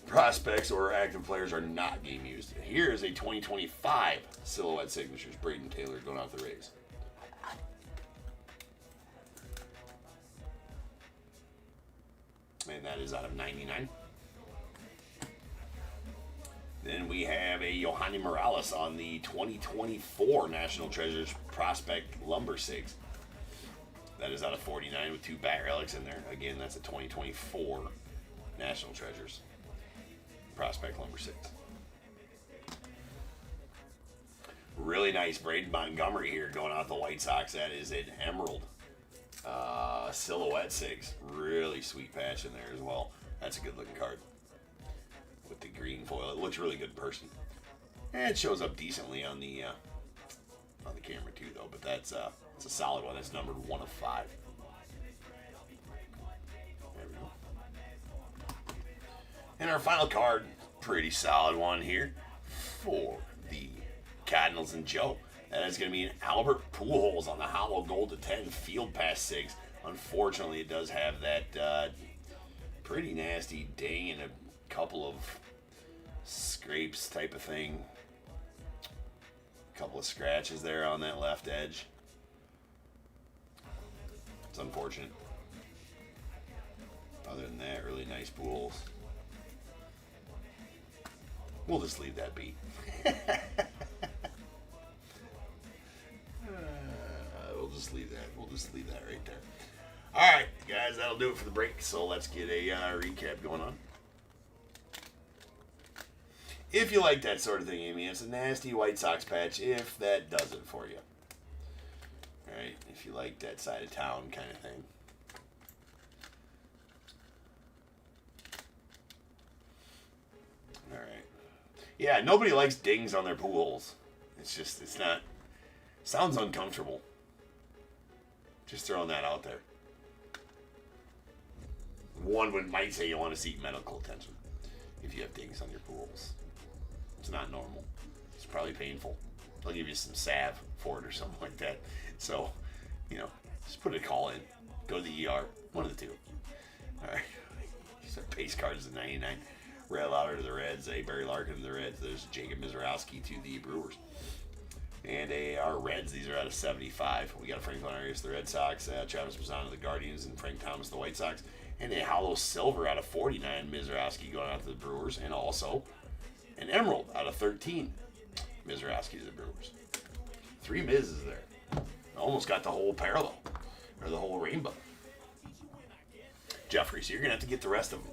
Prospects or active players are not game used. Here is a 2025 silhouette signatures. Braden Taylor going out the Rays. And that is out of 99. Then we have a Yohani Morales on the 2024 National Treasures Prospect Lumber Sigs. That is out of 49 with 2 bat relics in there. Again, that's a 2024 National Treasures Prospect Lumber Sigs. Really nice Braden Montgomery here going out the White Sox. That is an Emerald silhouette sigs. Really sweet patch in there as well. That's a good looking card. With the green foil, it looks really good in person. And it shows up decently on the camera too, though. But it's a solid one. That's numbered 1 of 5. There we go. And our final card, pretty solid one here for the Cardinals and Joe. That is going to be an Albert Pujols on the hollow gold to 10 field pass sigs. Unfortunately, it does have that pretty nasty ding and a couple of scrapes type of thing. A couple of scratches there on that left edge. It's unfortunate. Other than that, really nice pools. We'll just leave that be. We'll just leave that. We'll just leave that right there. All right, guys, that'll do it for the break. So let's get a recap going on. If you like that sort of thing, Amy, it's a nasty White Sox patch if that does it for you. All right, if you like that side of town kind of thing. All right. Yeah, nobody likes dings on their pools. It's just, it's not, sounds uncomfortable. Just throwing that out there. One might say you want to seek medical attention if you have dings on your pools. It's not normal. It's probably painful. They'll give you some salve for it or something like that. So, just put a call in. Go to the ER. One of the two. All right. These are base cards at 99. Red Lauder to the Reds. Barry Larkin to the Reds. There's Jacob Mizorowski to the Brewers. And our Reds, these are out of 75. We got Franklin Arias, the Red Sox, Travis Mazzano, the Guardians, and Frank Thomas, the White Sox. And a hollow silver out of 49, Mizorowski going out to the Brewers. And also an emerald out of 13, Mizorowski to the Brewers. 3 Miz's there. Almost got the whole parallel, or the whole rainbow. Jeffrey, so you're going to have to get the rest of them.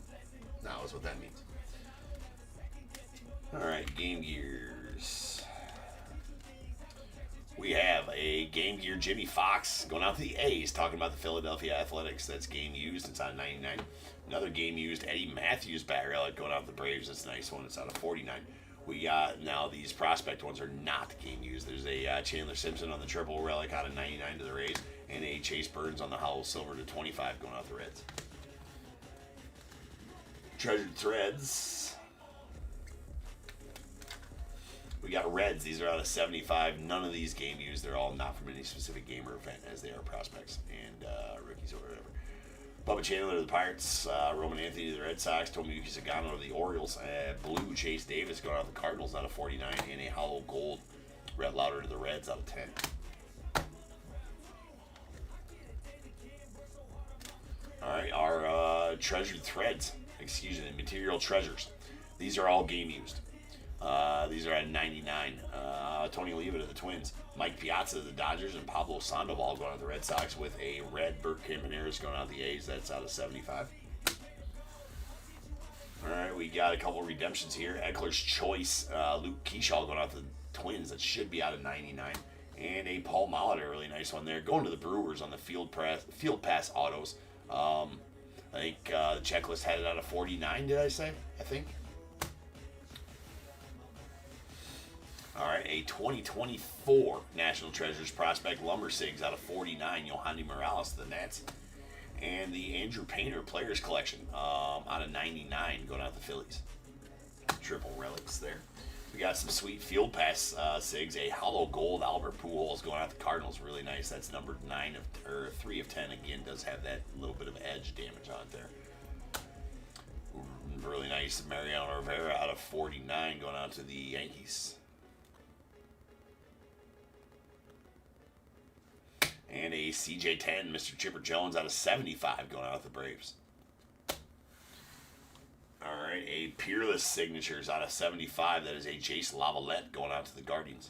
That was what that means. All right, Game Gears. We have a Game Gear Jimmy Fox going out to the A's, talking about the Philadelphia Athletics. That's game used. It's out of 99. Another game used, Eddie Matthews bat relic going out to the Braves. That's a nice one. It's out of 49. We got, now these prospect ones are not game used. There's a Chandler Simpson on the triple relic out of 99 to the Rays, and a Chase Burns on the hollow silver to 25 going out to the Reds. Treasured Threads. We got Reds. These are out of 75. None of these game used. They're all not from any specific game or event, as they are prospects and rookies or whatever. Bubba Chandler to the Pirates. Roman Anthony to the Red Sox. Tomoyuki Sagano to the Orioles. Blue Chase Davis going out to the Cardinals out of 49. And a hollow gold Red Lauder to the Reds out of 10. All right, our Treasured Threads. Excuse me, Material Treasures. These are all game used. These are at 99. Tony Oliva to the Twins. Mike Piazza to the Dodgers. And Pablo Sandoval going out to the Red Sox with a red Burt Campaneris going out to the A's. That's out of 75. All right, we got a couple of redemptions here. Eckler's Choice. Luke Keyshaw going out to the Twins. That should be out of 99. And a Paul Molitor, a really nice one there. Going to the Brewers on the Field Pass Autos. I think the checklist had it out of 49, did I say? I think. All right, a 2024 National Treasures prospect, Lumber Sigs out of 49, Yohandy Morales to the Nats. And the Andrew Painter Players Collection out of 99 going out to the Phillies. Triple relics there. We got some sweet Field Pass Sigs, a hollow gold Albert Pujols going out to the Cardinals. Really nice. That's numbered 3 of 10. Again, does have that little bit of edge damage on it there. Really nice Mariano Rivera out of 49 going out to the Yankees. And a CJ10, Mr. Chipper Jones out of 75 going out to the Braves. All right, a Peerless Signatures out of 75. That is a Jace Lavalette going out to the Guardians.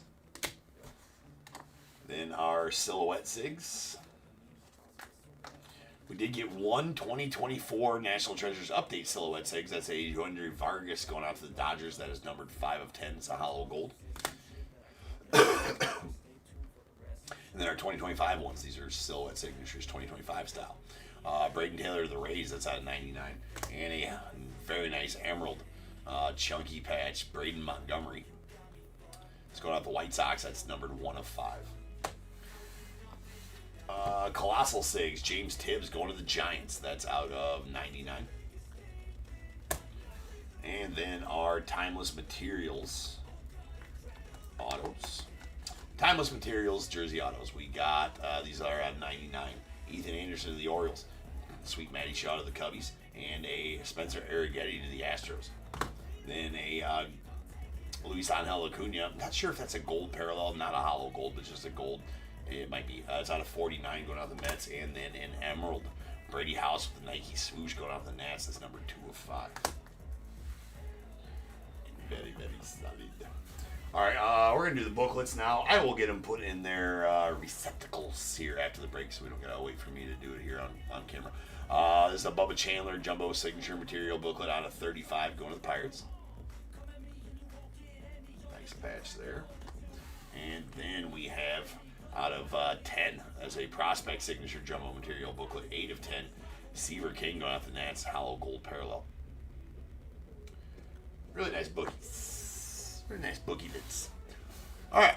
Then our Silhouette Sigs. We did get one 2024 National Treasures Update Silhouette Sigs. That's a Yohander Vargas going out to the Dodgers. That is numbered 5 of 10. It's a hollow gold. And then our 2025 ones, these are Silhouette Signatures, 2025 style. Braden Taylor to the Rays, that's out of 99. And a very nice Emerald chunky patch, Braden Montgomery. It's going out the White Sox, that's numbered 1 of 5. Colossal Sigs, James Tibbs going to the Giants, that's out of 99. And then our Timeless Materials autos. Timeless Materials, Jersey Autos. We got, these are at 99. Ethan Anderson to the Orioles. Sweet Matty Shaw to the Cubbies. And a Spencer Arrighetti to the Astros. Then a Luis Angel Acuna. I'm not sure if that's a gold parallel. Not a hollow gold, but just a gold. It might be. It's out of 49 going out the Mets. And then an Emerald. Brady House with the Nike swoosh going out the Nats. That's number 2 of 5. Very, very solid. All right, we're going to do the booklets now. I will get them put in their receptacles here after the break, so we don't got to wait for me to do it here on camera. This is a Bubba Chandler Jumbo Signature Material booklet out of 35 going to the Pirates. Nice patch there. And then we have out of 10 as a Prospect Signature Jumbo Material booklet, 8 of 10. Seaver King going out the Nats, hollow gold parallel. Really nice bookies. Very nice bookie bits. All right.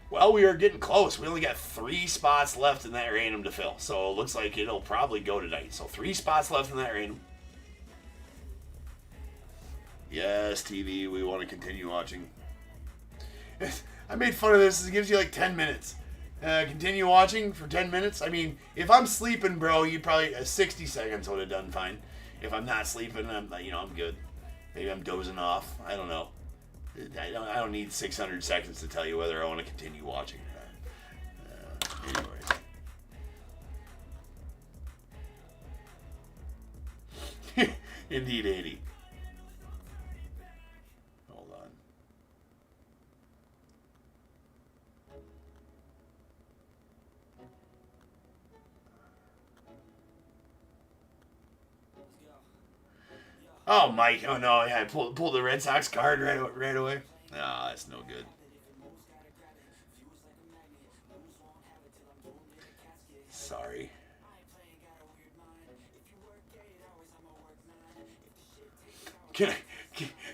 Well, we are getting close. We only got 3 spots left in that random to fill. So it looks like it'll probably go tonight. So 3 spots left in that random. Yes, TV, we want to continue watching. I made fun of this. It gives you like 10 minutes. Continue watching for 10 minutes. I mean, if I'm sleeping, bro, you probably 60 seconds would have done fine. If I'm not sleeping, I'm good. Maybe I'm dozing off. I don't know. I don't need 600 seconds to tell you whether I want to continue watching or not. Anyways. Indeed, 80. Hold on. Oh, Mike. Oh, no. Yeah, I pulled the Red Sox card right away. No, that's no good. Sorry.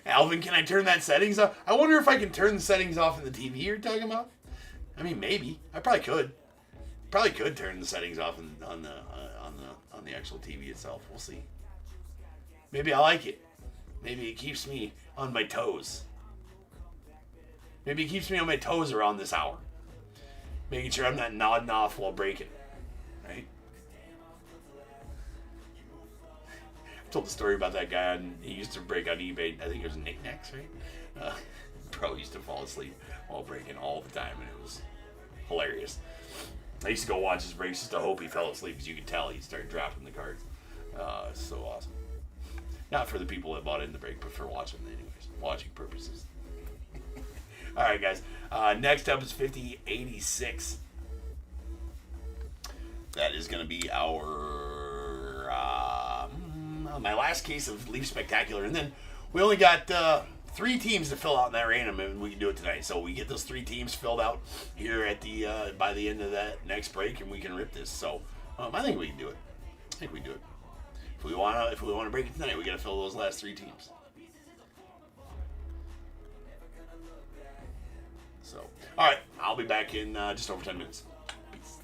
Alvin, can I turn that settings off? I wonder if I can turn the settings off in the TV you're talking about. I mean, maybe. I probably could. Probably could turn the settings off on the actual TV itself. We'll see. Maybe I like it. Maybe it keeps me on my toes. Maybe it keeps me on my toes around this hour. Making sure I'm not nodding off while breaking. Right? I told the story about that guy. He used to break on eBay. I think it was knickknacks, right? Bro used to fall asleep while breaking all the time, and it was hilarious. I used to go watch his breaks just to hope he fell asleep, because you could tell he'd start dropping the cards. It's so awesome. Not for the people that bought in the break, but for watching anyways. Watching purposes. Alright, guys. Next up is 5086. That is going to be our... my last case of Leaf Spectacular. And then we only got 3 teams to fill out in that random, and we can do it tonight. So we get those 3 teams filled out here at the by the end of that next break, and we can rip this. So I think we can do it. I think we can do it. If we want to break it tonight, we got to fill those last 3 teams. So, all right, I'll be back in just over 10 minutes. Peace.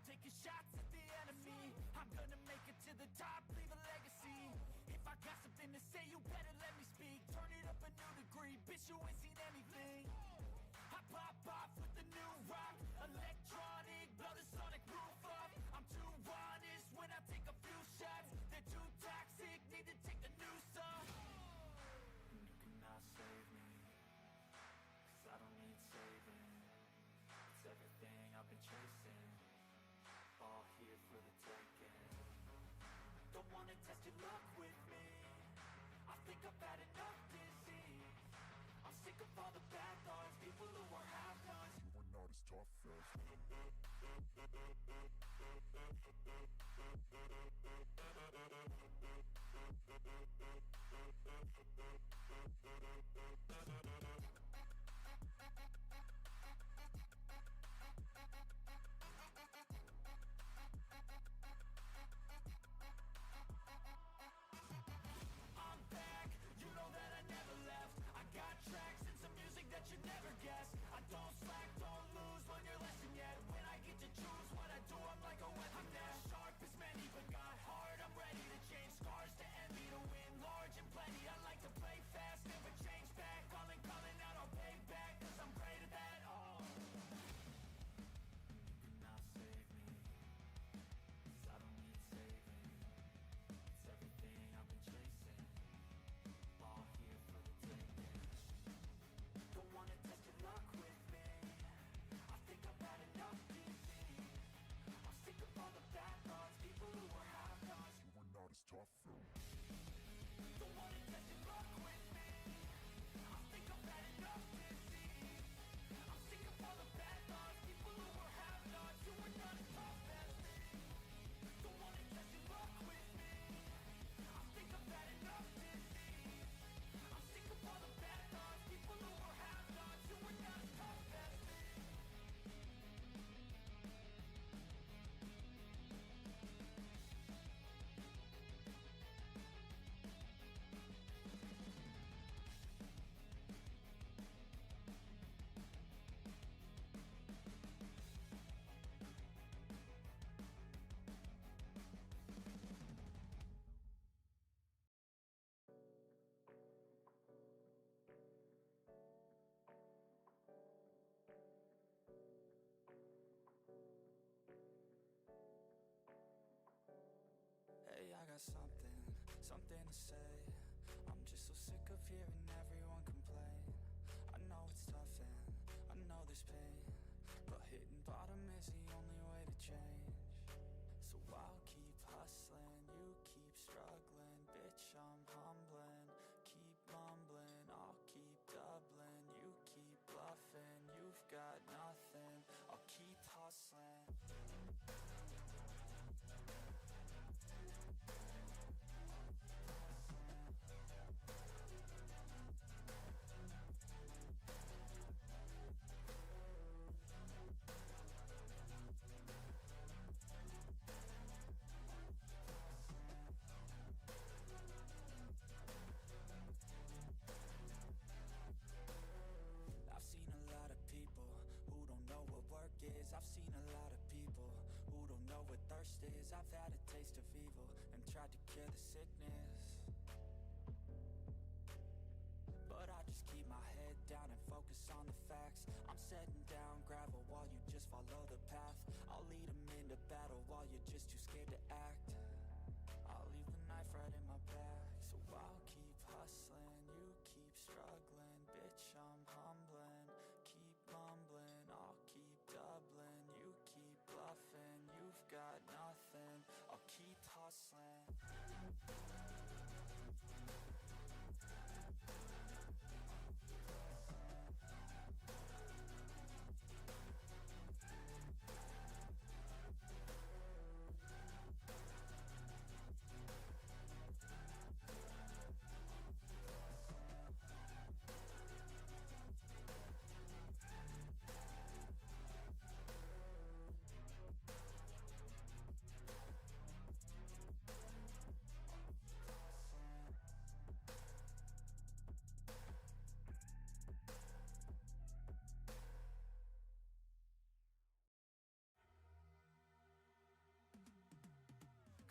Taking shots at the enemy. I'm gonna make it to the top, leave a legacy. If I got something to say, you better let me speak. Turn it up a new degree, bitch, you ain't seen anything. I pop off with the new rock, electronic, blow the sonic roof up. I'm too honest when I take a few shots. They're too toxic, need to take the noose off. And you cannot save me, 'cause I don't need saving. It's everything I've been chasing, all here for the taking. Don't wanna test your luck with me, I think I've had enough disease. I'm sick of all the bad thoughts, people who are half-nots. You are not as tough as I'm back, you know that I never left. I got tracks and some music that you never guessed. I don't slack, don't lose, learn your lesson yet. When I get to choose what I do, I'm like a weapon. I'm not sharp as many, but got heart. I'm ready to change scars to envy, to win large and plenty. I like to play fast, never change back. Calling out, I'll pay back, 'cause I'm great at that. Oh, something to say. I'm just so sick of hearing everyone complain. I know it's tough and I know there's pain, but hitting bottom is the only way to change. So I'll keep hustling, you keep struggling. Bitch, I'm humbling, keep mumbling. I'll keep doubling, you keep bluffing. You've got nothing, I'll keep hustling. I've seen a lot of people who don't know what work is. I've seen a lot of people who don't know what thirst is. I've had a taste of evil and tried to cure the sickness, but I just keep my head down and focus on the facts. I'm setting down gravel while you just follow the path. I'll lead them into battle while you're just too scared to act. I'll leave the knife right in my back. So I'll keep hustling, you keep struggling. Bitch, I'm humbling, keep mumbling. I'll keep doubling, you keep bluffing. You've got nothing, I'll keep hustling.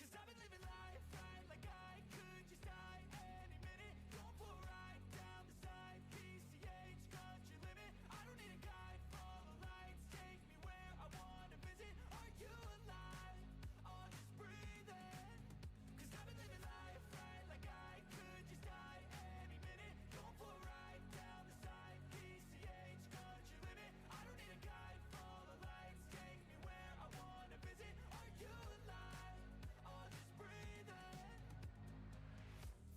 Cause I've been living life right like I could just die any minute. Don't pull right down the side, PCH, country limit. I don't need a guide, follow lights, take me where I wanna visit. Are you alive? I'll just breathe in. Cause I've been living life right like I could just die any minute. Don't pull right down the side, PCH, country limit. I don't need a guide, follow lights, take me where I wanna visit. Are you alive? I'll just breathe in.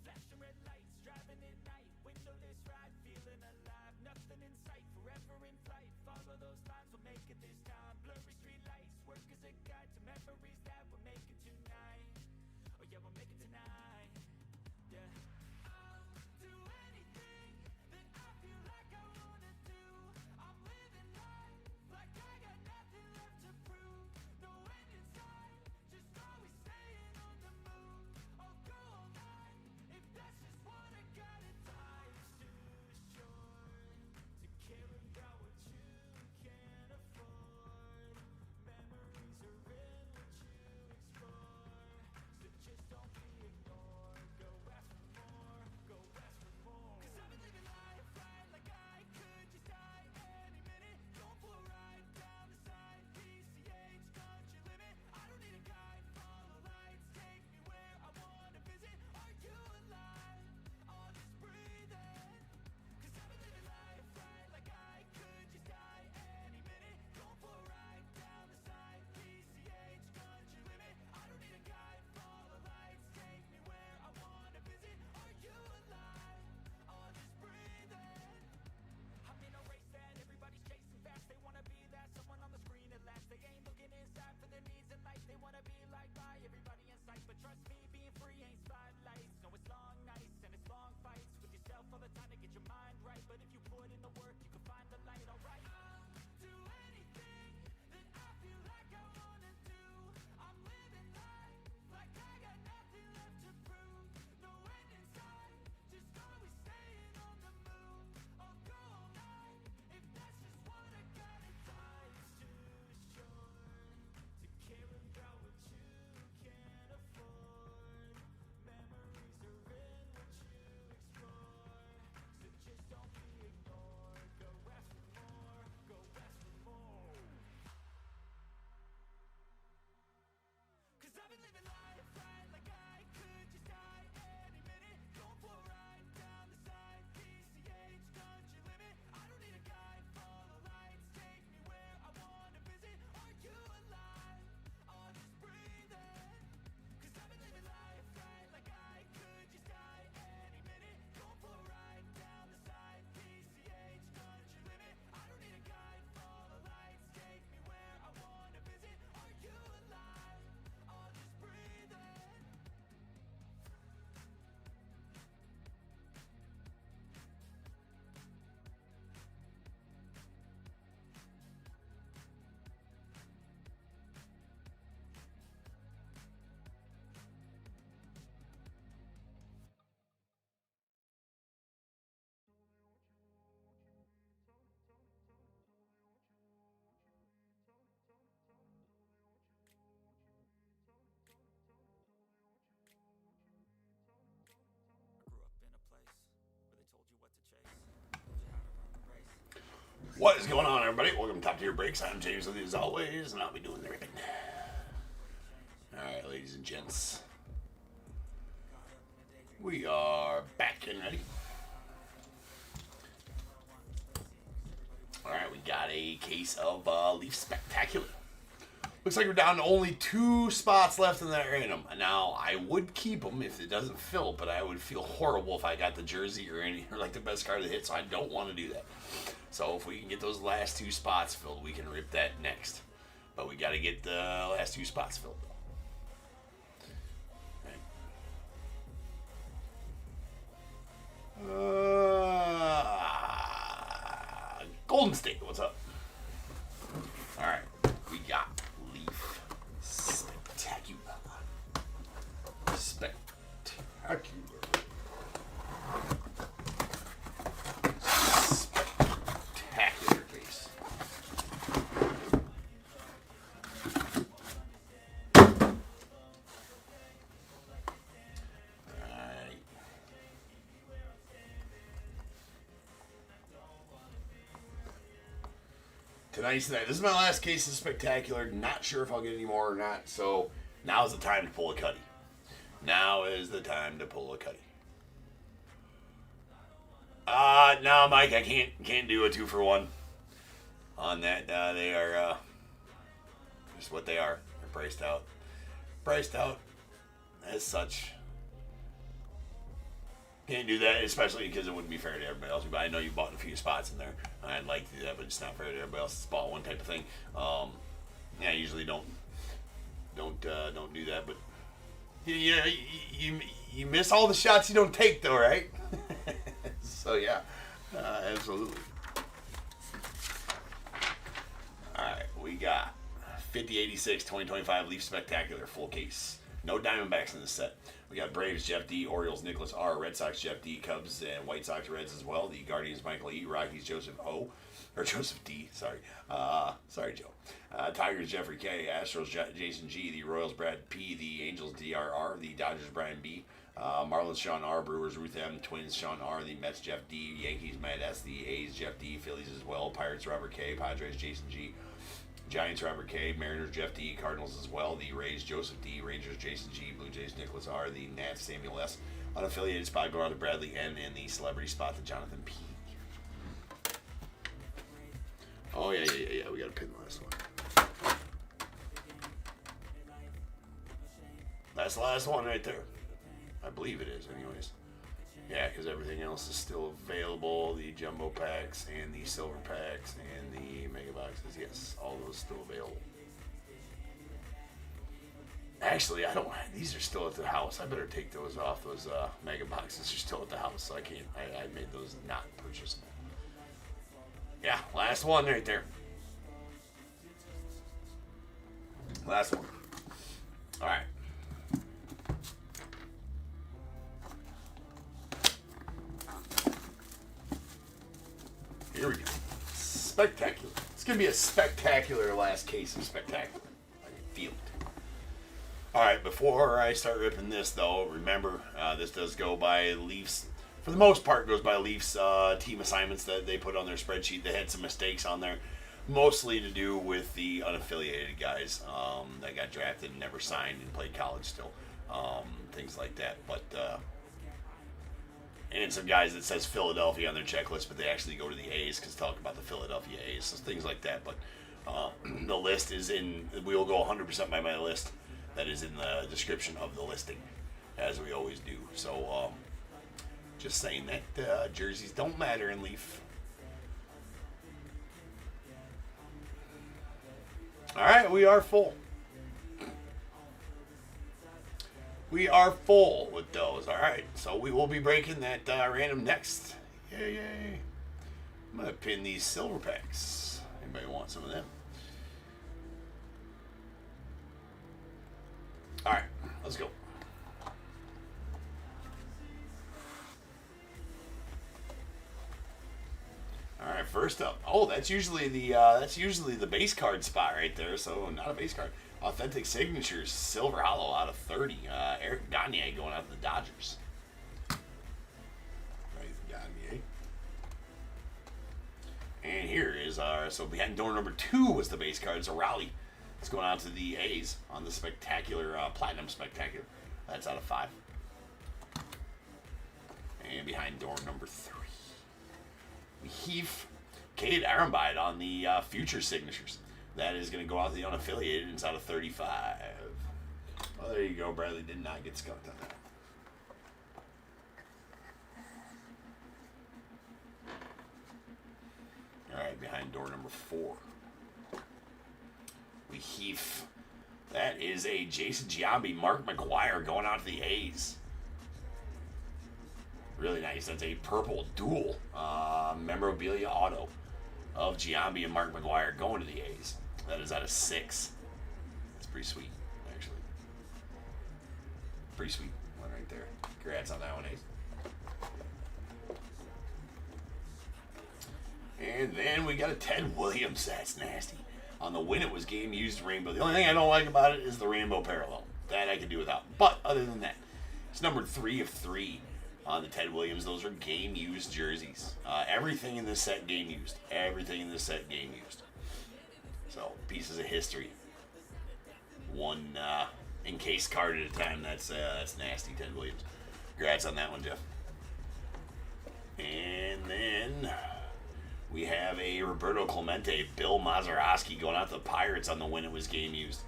Flashing red lights, driving at night. Windowless ride, feeling alive. Nothing in sight, forever in flight. Follow those lines, we'll make it this time. Blurry street lights, work as a guide to memories that we're making tonight. Oh yeah, we'll make it tonight. Yeah. I'll do anything that I feel like I wanna do. I'm living life like I got nothing left to prove. No end in sight, just always staying on the move. I'll go all night if that's just what I gotta. Life's too short to care about what you can't afford. Memories are in what you explore, so just don't be ignored. What is going on, everybody? Welcome to Top Tier Breaks. I'm James with you as always, and I'll be doing the ripping. Alright, ladies and gents. We are back and ready. Alright, we got a case of Leaf Spectacular. Looks like we're down to only 2 spots left in that random. Now, I would keep them if it doesn't fill, but I would feel horrible if I got the jersey or like the best card of the hit, so I don't want to do that. So if we can get those last 2 spots filled, we can rip that next. But we got to get the last 2 spots filled. Golden State, what's up? All right, we got Leaf Spectacular. Spectacular case. Alright. Tonight's the night. This is my last case of Spectacular. Not sure if I'll get any more or not, so now's the time to pull a cutty. Now is the time to pull a cutty. No, Mike, I can't do a 2-for-1 on that. They are just what they are. They're priced out. Priced out as such. Can't do that, especially because it wouldn't be fair to everybody else. But I know you bought a few spots in there. I'd like to do that, but it's not fair to everybody else. It's bought one type of thing. Yeah, I usually don't do that, but yeah, you miss all the shots you don't take, though, right? So yeah, absolutely. All right, we got 5086 2025 Leaf Spectacular full case. No Diamondbacks in this set. We got Braves Jeff D, Orioles Nicholas R, Red Sox Jeff D, Cubs and White Sox Reds as well. The Guardians Michael E, Rockies Joseph O, or Joseph D. Sorry, sorry Joe. Tigers Jeffrey K, Astros Jason G, the Royals Brad P, the Angels DRR, the Dodgers Brian B, Marlins Sean R, Brewers Ruth M, Twins Sean R, the Mets Jeff D, Yankees Matt S, the A's Jeff D, Phillies as well, Pirates Robert K, Padres Jason G, Giants Robert K, Mariners Jeff D, Cardinals as well, the Rays Joseph D, Rangers Jason G, Blue Jays Nicholas R, the Nats Samuel S, unaffiliated spot going on to Bradley N, and the celebrity spot to Jonathan P. Oh yeah, we gotta pin the last one. That's the last one right there. I believe it is, anyways. Yeah, because everything else is still available. The jumbo packs and the silver packs and the mega boxes. Yes, all those still available. Actually, I don't. These are still at the house. I better take those off. Those mega boxes are still at the house, so I can't. I made those not purchasable. Yeah, last one right there. Last one. All right. Here we go. Spectacular. It's going to be a spectacular last case of Spectacular. I can feel it. Alright, before I start ripping this, though, remember, this does go by Leafs. For the most part, goes by Leafs team assignments that they put on their spreadsheet. They had some mistakes on there, mostly to do with the unaffiliated guys that got drafted and never signed and played college still. Things like that. But, and some guys that says Philadelphia on their checklist, but they actually go to the A's because talk about the Philadelphia A's, so things like that. But the list is in, we will go 100% by my list. That is in the description of the listing, as we always do. So, just saying that jerseys don't matter in Leaf. All right, we are full. We are full with those. All right, so we will be breaking that random next. Yay, yay. I'm going to pin these silver packs. Anybody want some of them? All right, let's go. All right, first up. Oh, that's usually the base card spot right there. So not a base card. Authentic signatures, silver hollow out of 30. Eric Gagne going out to the Dodgers. Right, Gagne. And here is is so behind door number 2 was the base card. So Raleigh. It's going out to the A's on the spectacular Platinum Spectacular. That's out of 5. And behind door number 3, we heave Cade Arambide on the future signatures. That is going to go out to the unaffiliated. It's out of 35. Well, there you go. Bradley did not get skunked on that. All right, behind door number 4, we heave. That is a Jason Giambi, Mark McGuire going out to the A's. Really nice. That's a purple dual memorabilia auto of Giambi and Mark McGuire going to the A's. That is out of 6. That's pretty sweet, actually. Pretty sweet one right there. Congrats on that one, A's. And then we got a Ted Williams. That's nasty. On the When It Was Game Used rainbow. The only thing I don't like about it is the rainbow parallel. That I can do without. But other than that, it's numbered 3 of 3 on the Ted Williams. Those are game used jerseys. Everything in this set game used. Everything in this set game used. So pieces of history. One encased card at a time. That's nasty, Ted Williams. Congrats on that one, Jeff. And then we have a Roberto Clemente, Bill Mazeroski going out to the Pirates on the When It Was Game Used.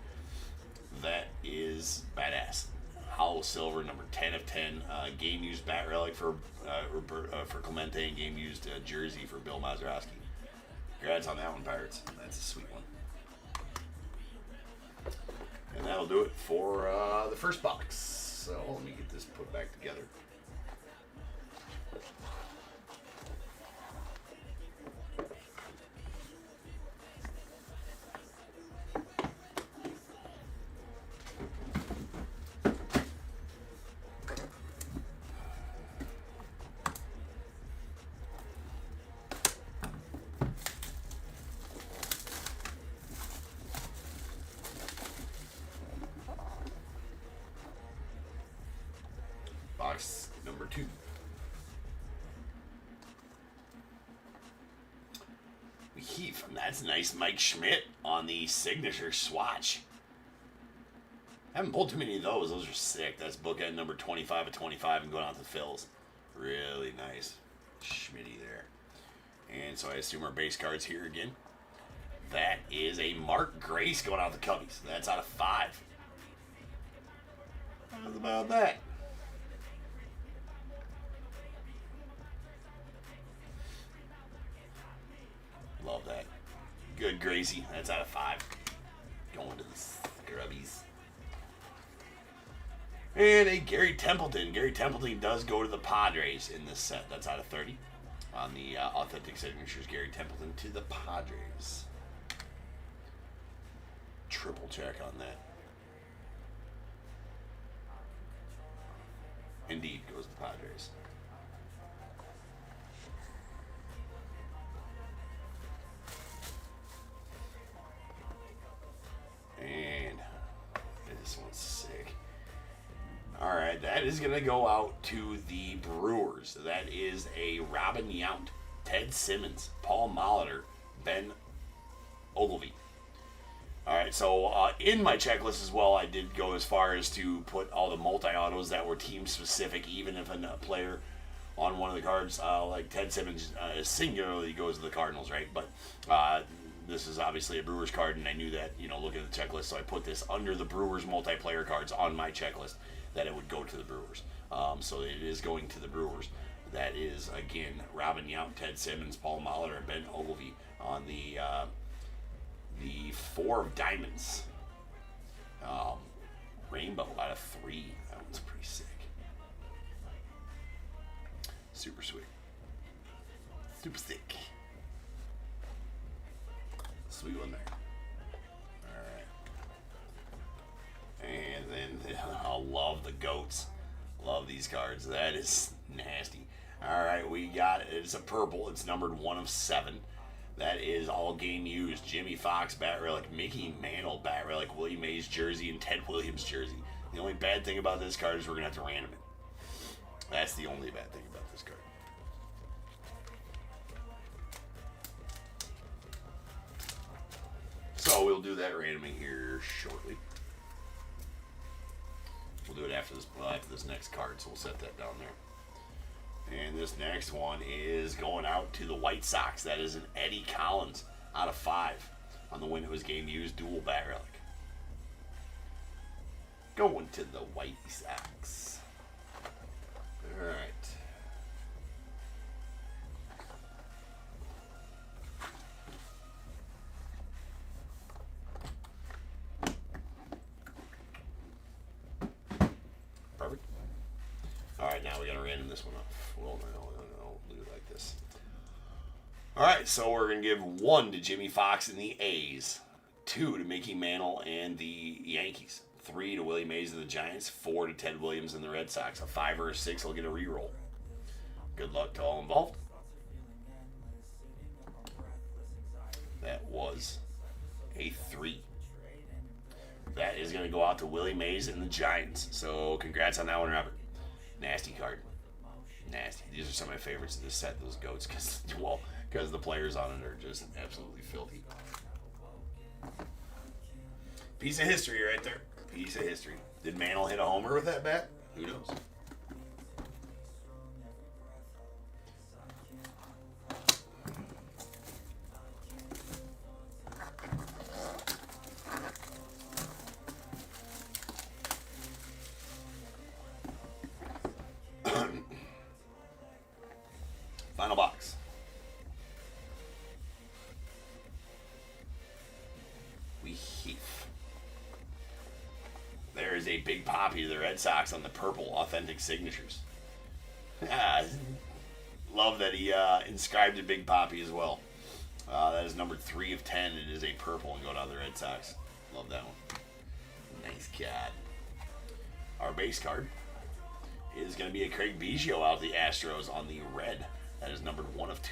That is badass. Hollow silver, number 10 of 10. Game used bat relic for Clemente, and game used jersey for Bill Mazeroski. Congrats on that one, Pirates. That's a sweet one. And that'll do it for the first box. So let me get this put back together. Box number 2. We heave. That's nice, Mike Schmidt on the signature swatch. Haven't pulled too many of those. Those are sick. That's bookend number 25 of 25 and going out to Phils. Really nice. Schmitty there. And so I assume our base cards here again. That is a Mark Grace going out to Cubbies. That's out of 5. How's about that? Love that. Good, Gracie. That's out of 5. Going to the Grubbies. And a Gary Templeton. Gary Templeton does go to the Padres in this set. That's out of 30. On the authentic signatures, Gary Templeton to the Padres. Triple check on that. Indeed, goes to the Padres. And this one's sick. Alright, that is going to go out to the Brewers. That is a Robin Yount, Ted Simmons, Paul Molitor, Ben Ogilvie. Alright, so in my checklist as well, I did go as far as to put all the multi-autos that were team-specific, even if a player on one of the cards, like Ted Simmons, singularly goes to the Cardinals, right? But this is obviously a Brewers card, and I knew that, looking at the checklist, so I put this under the Brewers multiplayer cards on my checklist, that it would go to the Brewers. So it is going to the Brewers. That is, again, Robin Yount, Ted Simmons, Paul Molitor, and Ben Ogilvie on the 4 of Diamonds. Rainbow out of 3. That one's pretty sick. Super sweet. Super sick. Sweet one there. Alright. And then I love the goats. Love these cards. That is nasty. Alright, we got it. It's a purple. It's numbered 1 of 7. That is all game used. Jimmy Fox, bat relic. Mickey Mantle, bat relic. Willie Mays jersey and Ted Williams jersey. The only bad thing about this card is we're going to have to random it. That's the only bad thing about this card. So we'll do that randoming here shortly. We'll do it after this next card, so we'll set that down there. And this next one is going out to the White Sox. That is an Eddie Collins out of 5 on the win it was game used dual bat relic. Going to the White Sox. All right. Perfect. All right, now we gotta random this one off. Well, no, do it like this. All right, so we're gonna give 1 to Jimmy Fox and the A's, 2 to Mickey Mantle and the Yankees, 3 to Willie Mays and the Giants, 4 to Ted Williams and the Red Sox. A 5 or a 6 will get a reroll. Good luck to all involved. That was a 3. That is going to go out to Willie Mays and the Giants. So congrats on that one, Robert. Nasty card. Nasty. These are some of my favorites of this set, those goats, because the players on it are just absolutely filthy. Piece of history right there. Piece of history. Did Mantle hit a homer with that bat? Who knows? Final box. We heave. There is a Big Poppy to the Red Sox on the purple authentic signatures. Love that he inscribed a Big Poppy as well. That is numbered 3 of 10. It is a purple and go down to the Red Sox. Love that one. Nice card. Our base card is going to be a Craig Biggio out of the Astros on the red. That is numbered 1 of 2.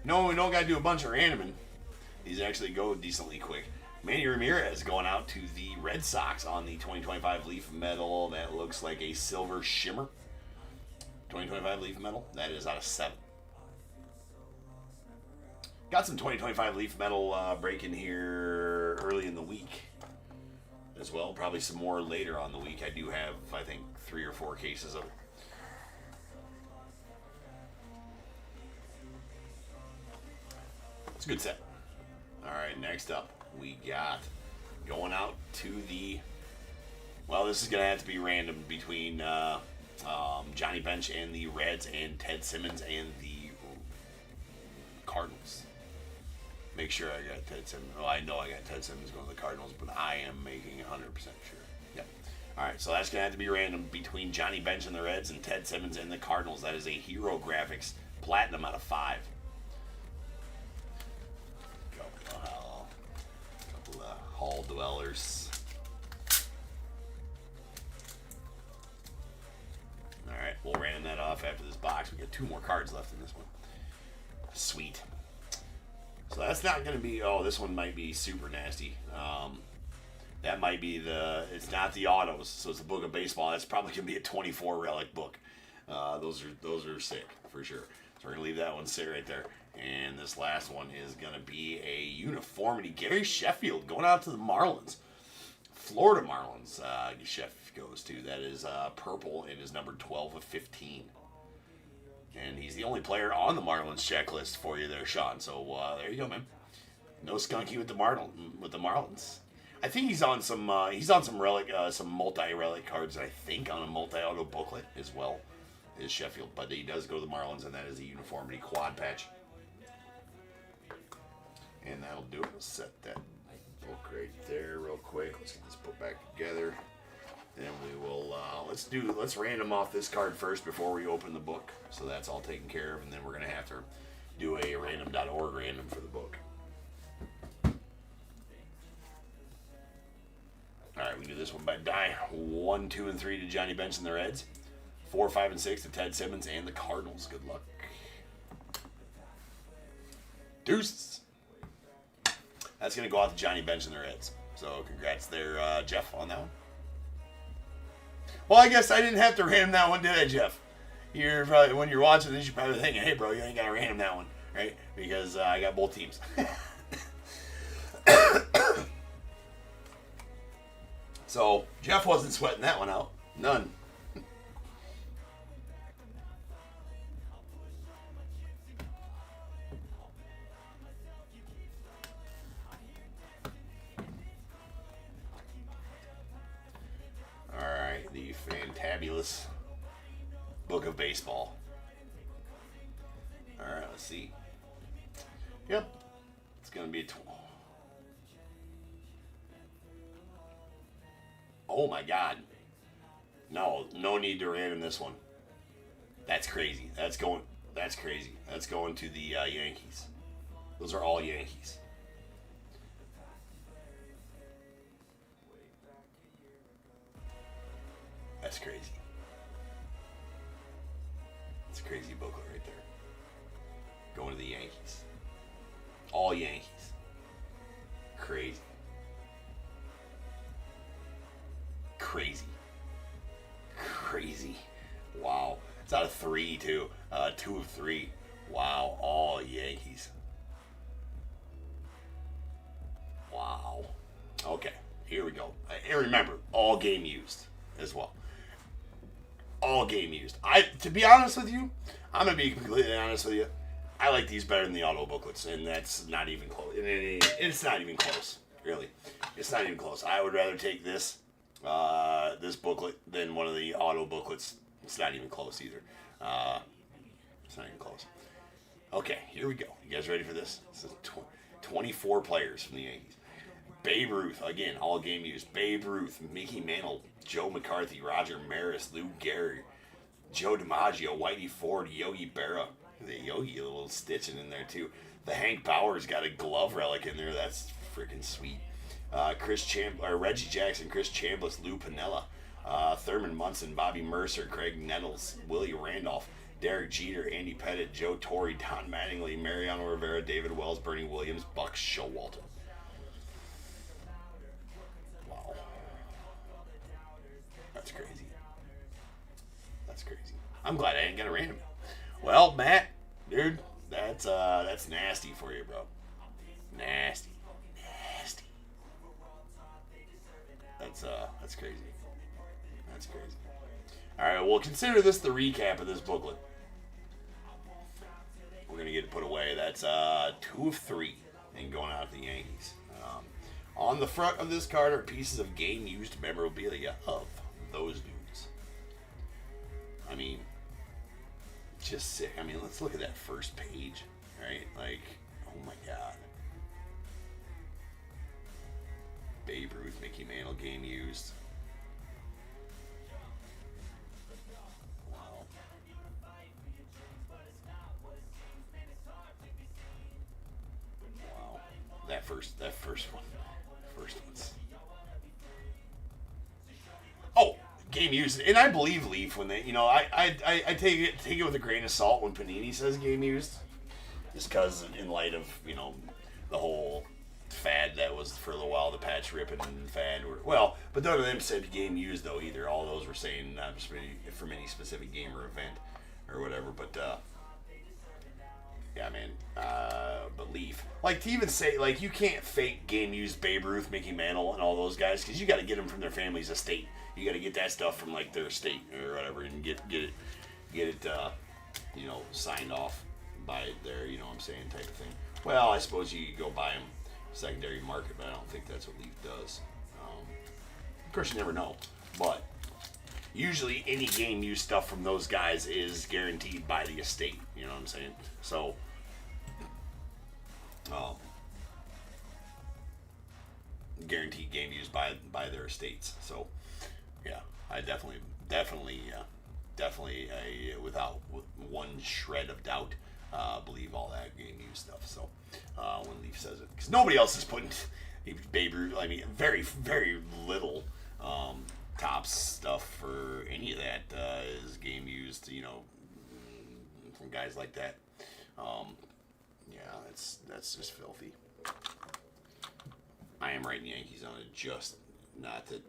No, we don't got to do a bunch of randoming. These actually go decently quick. Manny Ramirez going out to the Red Sox on the 2025 Leaf Medal. That looks like a silver shimmer. 2025 Leaf Medal. That is out of 7. Got some 2025 Leaf Medal breaking here early in the week as well. Probably some more later on the week. I do have, I think, 3 or 4 cases of it. It's a good set. All right, next up, we got going out to the, well, this is going to have to be random between Johnny Bench and the Reds and Ted Simmons and the Cardinals. Make sure I got Ted Simmons. Oh, I know I got Ted Simmons going to the Cardinals, but I am making 100% sure. Yep. All right, so that's going to have to be random between Johnny Bench and the Reds and Ted Simmons and the Cardinals. That is a Hero Graphics Platinum out of 5. Couple of Hall Dwellers. All right, we'll random that off after this box. We got 2 more cards left in this one. Sweet. So that's not going to be, oh, this one might be super nasty. That might be it's not the autos, so it's the book of baseball. That's probably going to be a 24 relic book. Those are sick, for sure. So we're going to leave that one sit right there. And this last one is going to be a uniformity. Gary Sheffield going out to the Marlins. Florida Marlins, Chef goes to. That is purple and is numbered 12 of 15. And he's the only player on the Marlins checklist for you there, Sean. So there you go, man. No skunky with the Marlins. I think he's on some relic, some multi-relic cards. I think on a multi-auto booklet as well is Sheffield, but he does go to the Marlins, and that is a uniformity quad patch. And that'll do it. We'll set that book right there real quick. Let's get this book back together. And we will, let's random off this card first before we open the book. So that's all taken care of, and then we're going to have to do a random.org random for the book. All right, we do this one by die. 1, 2, and 3 to Johnny Bench and the Reds. 4, 5, and 6 to Ted Simmons and the Cardinals. Good luck. Deuces. That's going to go out to Johnny Bench and the Reds. So congrats there, Jeff, on that one. Well, I guess I didn't have to random that one, did I, Jeff? you're probably, when you're watching this, you're probably thinking, hey, bro, you ain't got to random that one, right? Because I got both teams. So, Jeff wasn't sweating that one out. None. Alright, the fantabulous book of baseball. Alright, let's see. Yep. It's going to be a... Oh my God. No need to random this one. That's crazy. That's crazy. That's going to the Yankees. Those are all Yankees. That's crazy. It's a crazy booklet right there. Going to the Yankees. All Yankees. Crazy. Crazy. Wow. It's out of 3 too. 2 of 3. Wow. All Yankees. Wow. Okay. Here we go. And remember, all game used as well. All game used. To be honest with you, I'm gonna be completely honest with you. I like these better than the auto booklets, and that's not even close. It's not even close, really. It's not even close. I would rather take this booklet than one of the auto booklets. It's not even close either. It's not even close. Okay, here we go. You guys ready for this? This is 24 players from the Yankees. Babe Ruth, again, all game used. Babe Ruth, Mickey Mantle, Joe McCarthy, Roger Maris, Lou Gehrig, Joe DiMaggio, Whitey Ford, Yogi Berra. The Yogi, a little stitching in there too. The Hank Bauer's got a glove relic in there. That's freaking sweet. Reggie Jackson, Chris Chambliss, Lou Piniella, Thurman Munson, Bobby Mercer, Craig Nettles, Willie Randolph, Derek Jeter, Andy Pettitte, Joe Torre, Don Mattingly, Mariano Rivera, David Wells, Bernie Williams, Buck Showalter. Wow. That's crazy. That's crazy. I'm glad I ain't got a random. Well, Matt, dude, that's nasty for you, bro. Nasty. That's crazy. That's crazy. All right, well, consider this the recap of this booklet. We're gonna get it put away. That's 2 of 3, and going out to the Yankees. On the front of this card are pieces of game-used memorabilia of those dudes. I mean, just sick. I mean, let's look at that first page, right? Like, oh my God. Babe Ruth, Mickey Mantle, game used. Wow. Wow. That first one. First one's. Oh, game used. And I believe Leaf when they, I take it with a grain of salt when Panini says game used. Just because in light of, the whole fad that was for a little while, the patch ripping fad. But none of them said game used though either. All those were saying not from any specific game or event or whatever. But yeah, man. But Leaf, like to even say like you can't fake game used Babe Ruth, Mickey Mantle, and all those guys because you got to get them from their family's estate. You got to get that stuff from like their estate or whatever and get it signed off by their what I'm saying type of thing. Well, I suppose you could go buy them secondary market, but I don't think that's what Leaf does. Of course, you never know, but usually any game use stuff from those guys is guaranteed by the estate. You know what I'm saying? So, guaranteed game used by their estates. So, yeah, I definitely, without one shred of doubt, believe all that game use stuff. So when Leaf says it, because nobody else is putting Babe Ruth. I mean, very very little Topps stuff for any of that is game used. From guys like that. Yeah, that's just filthy. I am writing Yankees on it, just not that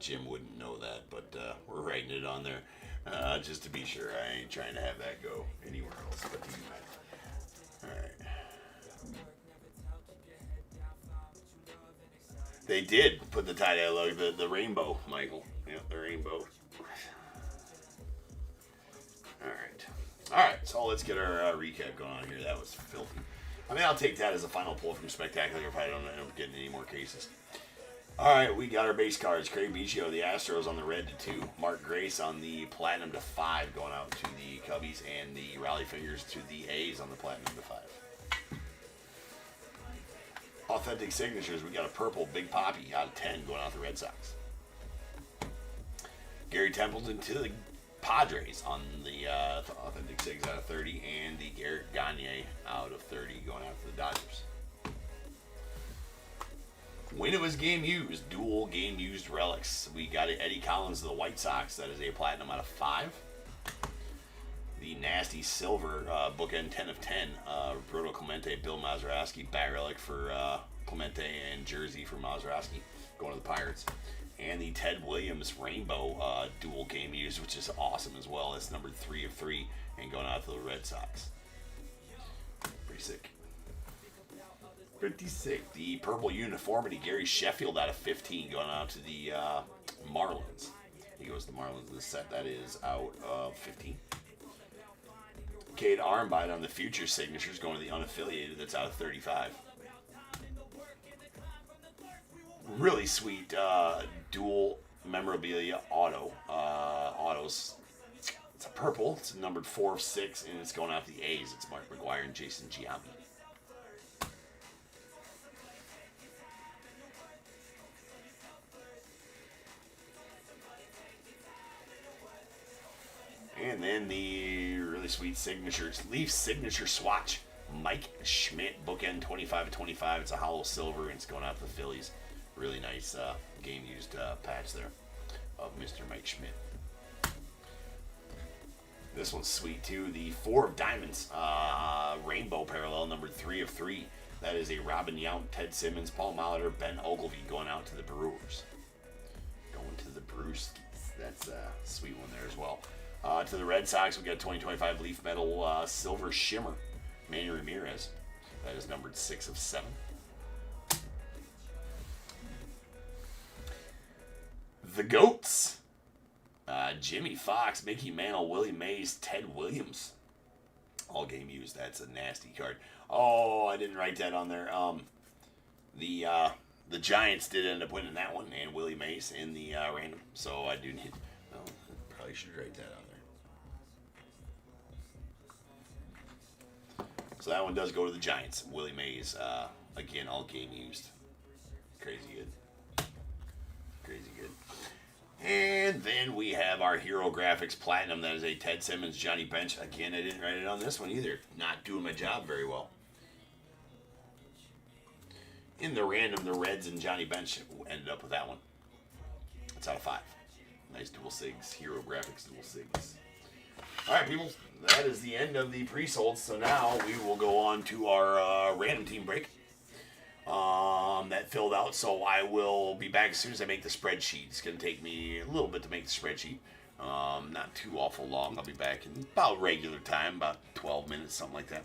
Jim wouldn't know that, but we're writing it on there. Just to be sure, I ain't trying to have that go anywhere else but the United. Alright. They did put the tie-dye logo, the rainbow, Michael. Yeah, the rainbow. Alright, so let's get our recap going on here. That was filthy. I mean, I'll take that as a final pull from Spectacular if I don't end up getting any more cases. Alright, we got our base cards. Craig Biggio, the Astros on the red to 2. Mark Grace on the platinum to 5, going out to the Cubbies, and the Rally Fingers to the A's on the platinum to 5. Authentic signatures, we got a purple Big Poppy out of 10 going out to the Red Sox. Gary Templeton to the Padres on the authentic sigs out of 30, and the Garrett Gagne out of 30 going out to the Dodgers. When it was game used, dual game used relics. We got Eddie Collins of the White Sox. That is a platinum out of 5. The nasty silver bookend 10 of 10. Roberto Clemente, Bill Mazeroski, bat relic for Clemente, and jersey for Mazeroski going to the Pirates. And the Ted Williams rainbow dual game used, which is awesome as well. It's numbered 3 of 3 and going out to the Red Sox. Pretty sick. Pretty sick. The purple uniformity, Gary Sheffield out of 15 going out to the Marlins. He goes to the Marlins in this set. That is out of 15. Cade Armbite on the future signatures going to the unaffiliated. That's out of 35. Really sweet dual memorabilia autos. It's a purple. It's numbered 4 of 6, and it's going out to the A's. It's Mark McGwire and Jason Giambi. And then the really sweet signatures, Leaf signature swatch, Mike Schmidt, bookend 25 of 25. It's a hollow silver, and it's going out to the Phillies. Really nice game used patch there of Mr. Mike Schmidt. This one's sweet too. The 4 of Diamonds, rainbow parallel, numbered 3 of 3. That is a Robin Yount, Ted Simmons, Paul Molitor, Ben Ogilvie going out to the Brewers. Going to the Brewskis. That's a sweet one there as well. To the Red Sox, we got a 2025 Leaf Metal Silver Shimmer, Manny Ramirez. That is numbered 6 of 7. The Goats. Jimmy Fox, Mickey Mantle, Willie Mays, Ted Williams. All game used. That's a nasty card. Oh, I didn't write that on there. The Giants did end up winning that one, and Willie Mays in the random. So I do need... Oh, probably should write that on there. So that one does go to the Giants. Willie Mays, again, all game used. Crazy good. Crazy good. And then we have our Hero Graphics Platinum. That is a Ted Simmons, Johnny Bench. Again, I didn't write it on this one either. Not doing my job very well. In the random, the Reds and Johnny Bench ended up with that one. It's out of 5. Nice dual sigs. Hero Graphics dual sigs. All right, people. That is the end of the pre-solds. So now we will go on to our random team break. That filled out, so I will be back as soon as I make the spreadsheet. It's going to take me a little bit to make the spreadsheet. Not too awful long. I'll be back in about regular time, about 12 minutes, something like that.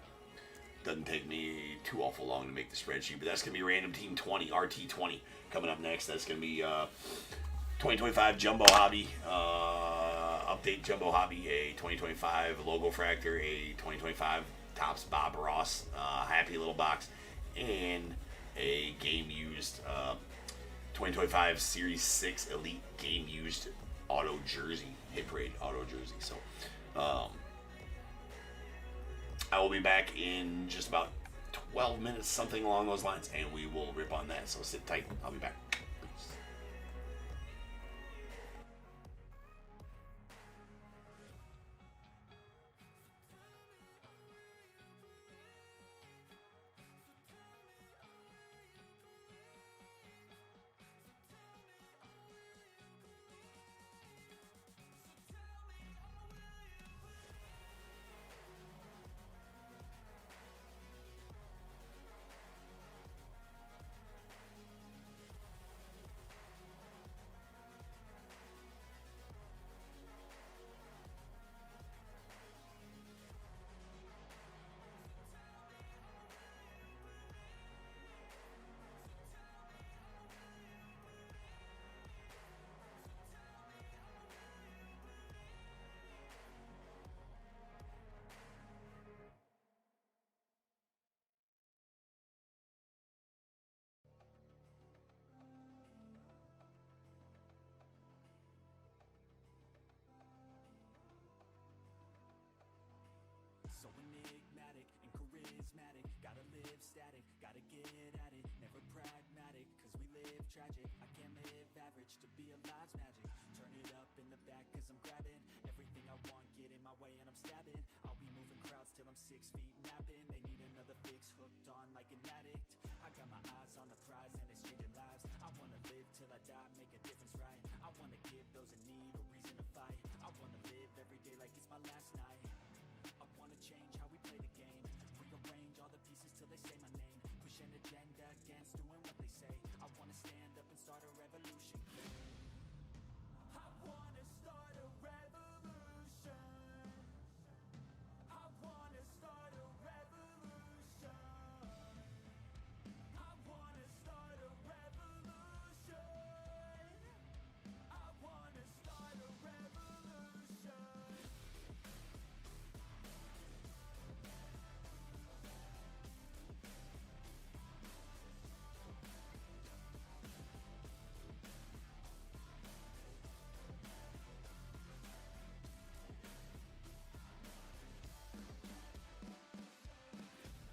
Doesn't take me too awful long to make the spreadsheet, but that's going to be Random Team 20, RT20, coming up next. That's going to be 2025 Jumbo Hobby, Update Jumbo Hobby, a 2025 LOGOFRACTOR, a 2025 Topps Bob Ross, Happy Little Box, and a game used 2025 Series 6 Elite game used auto jersey, Hit Parade auto jersey. So I will be back in just about 12 minutes, something along those lines, and we will rip on that. So sit tight. I'll be back. Peace. static, gotta get at it, never pragmatic, cause we live tragic. I can't live average, to be alive's magic. Turn it up in the back cause I'm grabbing everything I want, get in my way and I'm stabbing. I'll be moving crowds till I'm 6 feet napping. They need another fix, hooked on like an addict. I got my eyes on the prize and it's changing lives. I wanna live till I die, make a difference, right? I wanna give those in need a reason to fight. I wanna live every day like it's my last night. I wanna change how we play the game, rearrange all the pieces till they say my name. Push an agenda against doing what they say. I wanna stand up and start a revolution. I wanna start a revolution. I wanna start a revolution. I wanna start a revolution. I wanna start a revolution.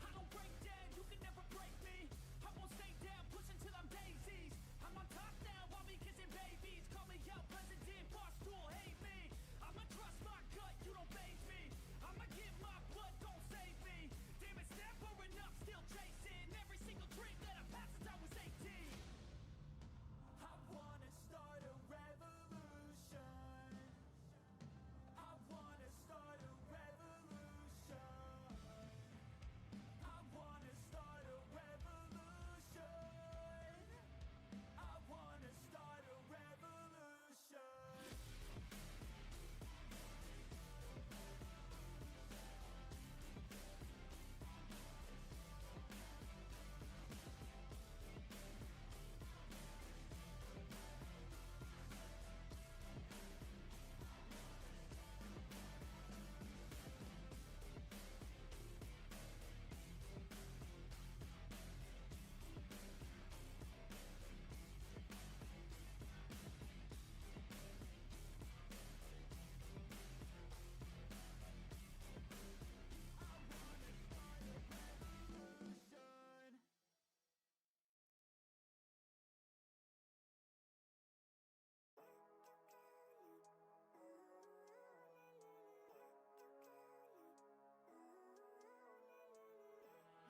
I don't break down, you can never break me. I won't stay down, push until I'm daisies. I'm on top now, while me kissing babies. Call me out, president, boss tool, hate me. I'ma trust my gut, you don't faze me. I'ma get my blood, don't save me. Damn it's never enough, still chasing every single dream that I've had since I was 18. I wanna start a revolution. I wanna start a revolution. I wanna start a revolution. I wanna start a revolution.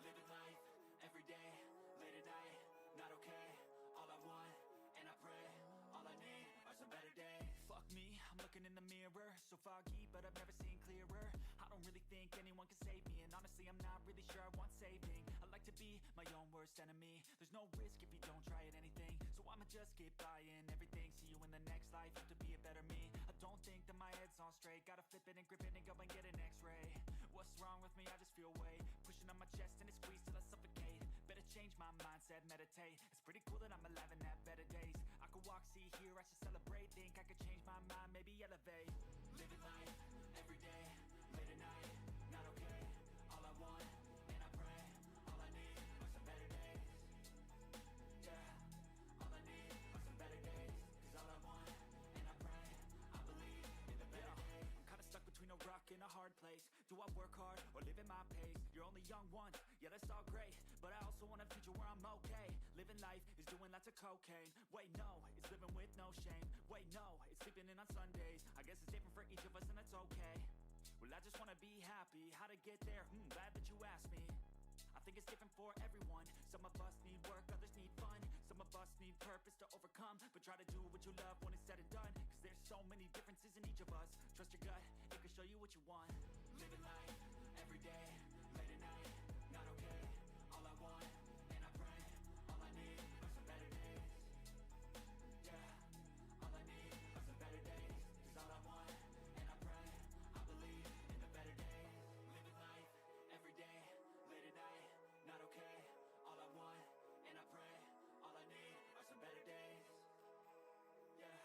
Living life, every day, late at night, not okay. All I want, and I pray, all I need are some better days. Fuck me, I'm looking in the mirror, so foggy, but I've never seen clearer. I don't really think anyone can save me, and honestly I'm not really sure I want saving. I like to be my own worst enemy. There's no risk if you don't try at anything, so I'ma just get buying everything. See you in the next life, have to be a better me. I don't think that my head's on straight, gotta flip it and grip it and go and get an x-ray. What's wrong with me? I just feel weight pushing on my chest and it squeezes till I suffocate. Better change my mindset, meditate. It's pretty cool that I'm alive and have better days. I could walk, see, hear, I should celebrate. Think I could change my mind, maybe elevate. Living life, every day, late at night, not okay. All I want, and I pray, all I need are some better days. Yeah, all I need are some better days. Cause all I want, and I pray, I believe in the better days. I'm kinda stuck between a rock and a hard place. Do I work hard or live at my pace? You're only young once, yeah that's all great, but I also want a future where I'm okay. Living life is doing lots of cocaine. Wait no, it's living with no shame. Wait no, it's sleeping in on Sundays. I guess it's different for each of us and that's okay. Well I just wanna be happy, how to get there? Glad that you asked me. I think it's different for everyone. Some of us need work, others need fun. Some of us need purpose to overcome. But try to do what you love when it's said and done. Cause there's so many differences in each of us. Trust your gut, it can show you what you want. Living life, every day, late at night, not okay. All I want, and I pray, all I need are some better days. Yeah, all I need are some better days. Cause all I want, and I pray, I believe in the better days. Living life, every day, late at night, not okay. All I want, and I pray, all I need are some better days. Yeah,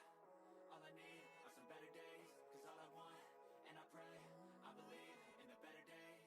all I need are some better days. Cause all I want, and I pray, I believe in the better days.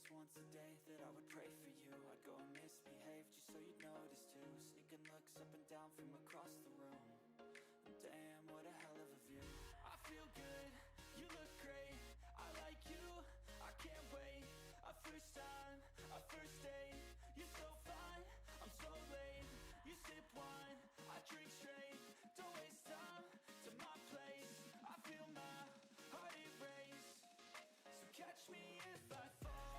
just once a day that I would pray for you. I'd go and misbehave just so you'd notice too. Sneaking looks up and down from across the room. And damn, what a hell of a view. I feel good, you look great, I like you, I can't wait. A first time, a first date, you're so fine, I'm so late. You sip wine, I drink straight, don't waste time to my place. I feel my heart erase, so catch me if I fall.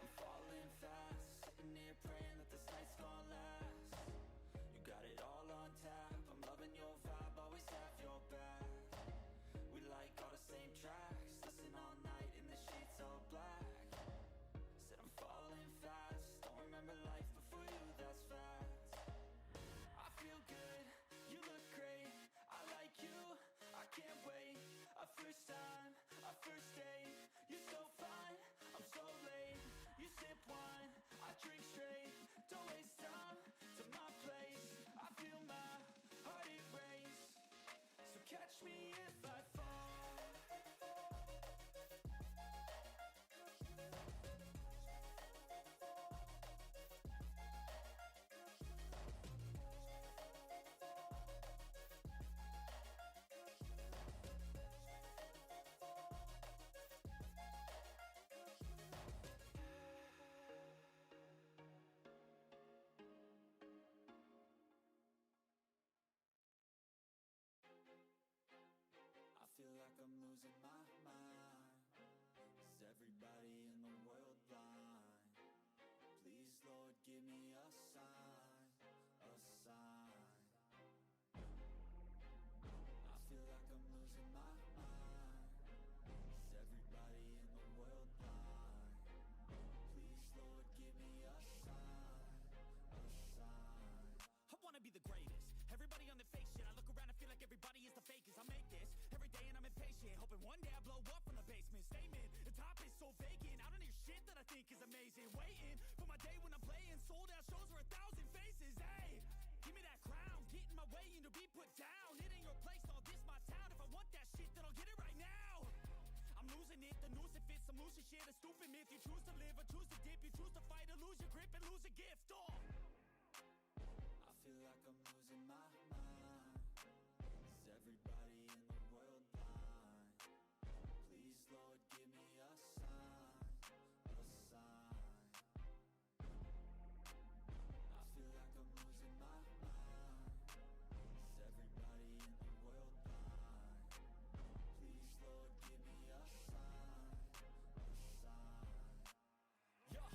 I'm falling fast, sitting here praying that this night's gonna last. You got it all on tap, I'm loving your vibe, always have your back. We like all the same tracks, listen all night in the sheets all black. Said I'm falling fast, don't remember life before you, that's facts. I feel good, you look great, I like you, I can't wait. A first time, a first date, you're so fine, I'm so late. You sip wine, I drink straight, don't waste time to my place. I feel my heart erase, so catch me if I fall. I feel like I'm losing my mind. Is everybody in the world blind? Please, Lord, give me a sign, a sign. I feel like I'm losing my mind. Is everybody in the world blind? Please, Lord, give me a sign, a sign. I wanna be the greatest. Everybody on the fake shit. I look around and feel like everybody is the fakest. I make this every day and I'm impatient, hoping one day I blow up from the basement. Statement, the top is so vacant. I don't hear shit that I think is amazing. Waiting for my day when I'm playing sold out shows for 1,000 faces. Hey, give me that crown, get in my way and to be put down. It ain't your place, all this my town. If I want that shit, then I'll get it right now. I'm losing it, the noose it fits. I'm losing shit, a stupid myth. You choose to live or choose to dip. You choose to fight or lose your grip and lose a gift. Oh. I feel like I'm losing my mind. Is everybody in the world blind? Please, Lord, give me a sign, a sign. I feel like I'm losing my mind. Is everybody in the world blind? Please, Lord, give me a sign, a sign. Yeah,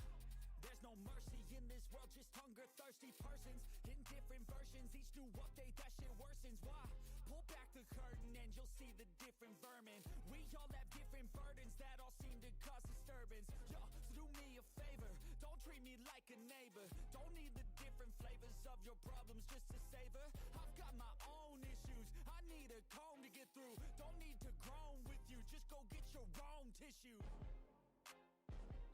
there's no mercy in this world, just hunger, thirsty persons in different versions. Each new update, that shit worsens. Why? Pull back the curtain and you'll see the different vermin. We all have different burdens that all seem to cause disturbance. Yo, so do me a favor, don't treat me like a neighbor. Don't need the different flavors of your problems just to savor. I've got my own issues, I need a comb to get through. Don't need to groan with you, just go get your own tissue.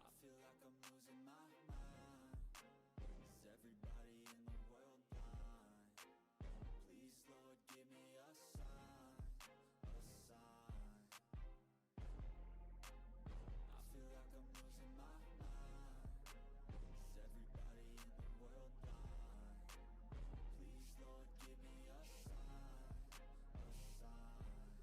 I feel like I'm losing my mind. Is everybody in the world blind? Please, Lord, give me a sign, a sign. I feel like I'm losing my mind. Is everybody in the world blind? Please, Lord, give me a sign, a sign.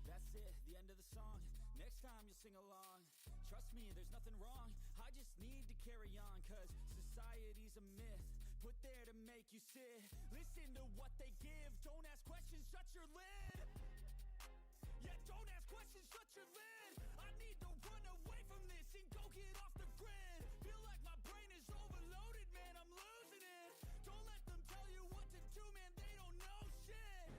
That's it, the end of the song. Next time you'll sing along. Trust me, there's nothing wrong. I just need to carry on, cause society's a myth put there to make you sit. Listen to what they give. Don't ask questions, shut your lid. Yeah, don't ask questions, shut your lid. I need to run away from this and go get off the grid. Feel like my brain is overloaded, man, I'm losing it. Don't let them tell you what to do, man, they don't know shit.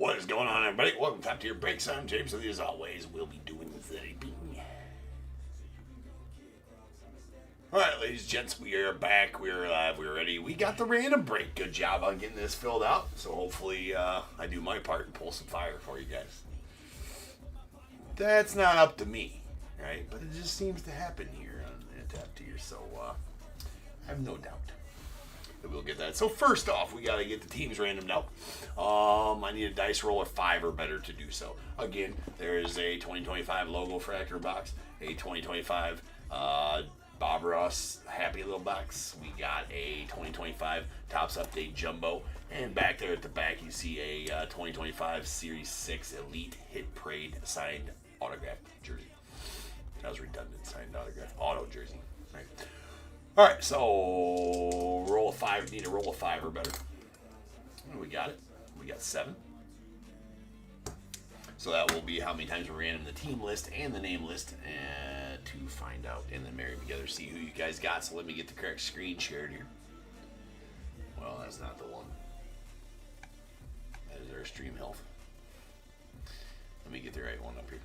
What is going on, everybody? Welcome to Top Tier Breaks. I'm James, and as always, we'll be doing the thing. Alright, ladies and gents, we are back. We are live. We're ready. We got the random break. Good job on getting this filled out. So hopefully I do my part and pull some fire for you guys. That's not up to me, right? But it just seems to happen here on Top Tier. So I have no doubt that we'll get that. So first off, we got to get the teams randomed out. I need a dice roll of 5 or better to do so. Again, there is a 2025 LOGOFRACTOR box, a 2025 Bob Ross Happy Little box. We got a 2025 Topps Update Jumbo. And back there at the back, you see a 2025 Series 6 Elite Hit Parade signed autographed jersey. That was redundant. Signed autographed auto jersey. Right. All right, so roll of 5. Need a roll of 5 or better. We got it. We got 7. So that will be how many times we random the team list and the name list to find out, and then marry them together, see who you guys got. So let me get the correct screen shared here. Well, that's not the one. That is our stream health. Let me get the right one up here.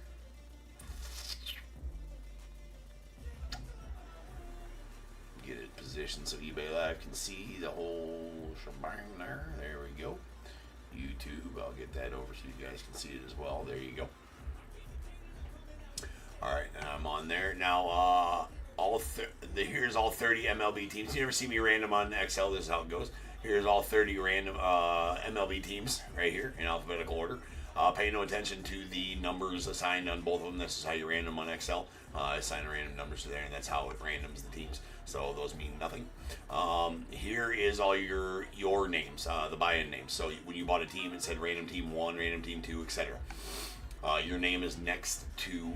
Get it positioned so eBay Live can see the whole shebang there. There we go. YouTube, I'll get that over so you guys can see it as well. There you go. Alright, and I'm on there. Now, here's all 30 MLB teams. You never see me random on Excel. This is how it goes. Here's all 30 random MLB teams right here in alphabetical order. Pay no attention to the numbers assigned on both of them. This is how you random on Excel. Assign random numbers to there, and that's how it randoms the teams. So those mean nothing. Here is all your names, the buy-in names. So when you bought a team, it said random team 1, random team 2, etc. Your name is next to